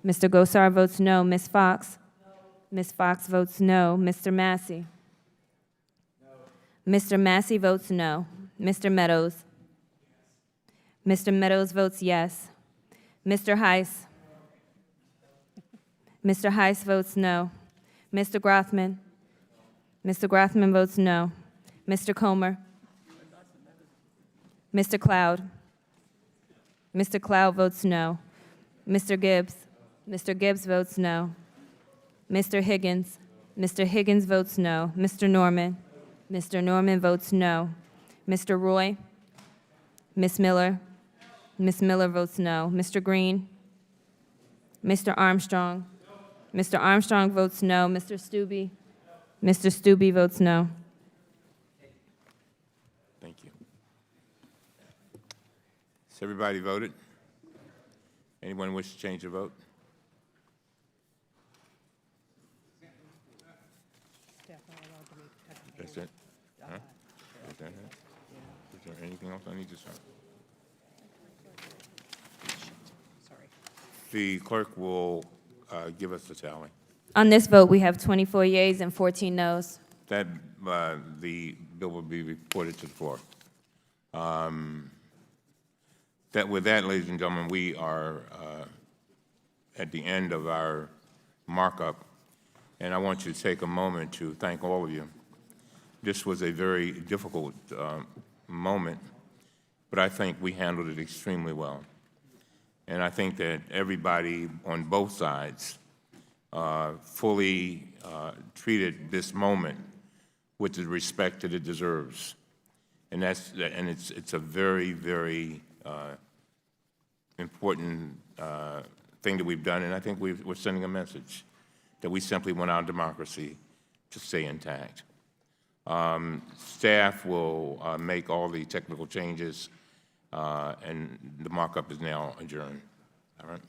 Mr. Gosar votes no. Ms. Fox? Ms. Fox votes no. Mr. Massey? Mr. Massey votes no. Mr. Meadows? Mr. Meadows votes yes. Mr. Heiss? Mr. Heiss votes no. Mr. Grothman? Mr. Grothman votes no. Mr. Comer? Mr. Cloud? Mr. Cloud votes no. Mr. Gibbs? Mr. Gibbs votes no. Mr. Higgins? Mr. Higgins votes no. Mr. Norman? Mr. Norman votes no. Mr. Roy? Ms. Miller? Ms. Miller votes no. Mr. Green? Mr. Armstrong? Mr. Armstrong votes no. Mr. Stube? Mr. Stube votes no. Thank you. Has everybody voted? Anyone wish to change their vote? That's it? Huh? Is that it? Is there anything else I need to say? The clerk will give us the tally. On this vote, we have 24 yeas and 14 noes. That the bill will be reported to the floor. With that, ladies and gentlemen, we are at the end of our markup, and I want you to take a moment to thank all of you. This was a very difficult moment, but I think we handled it extremely well. And I think that everybody on both sides fully treated this moment with the respect that it deserves. And it's a very, very important thing that we've done, and I think we're sending a message that we simply want our democracy to stay intact. Staff will make all the technical changes, and the markup is now adjourned. All right.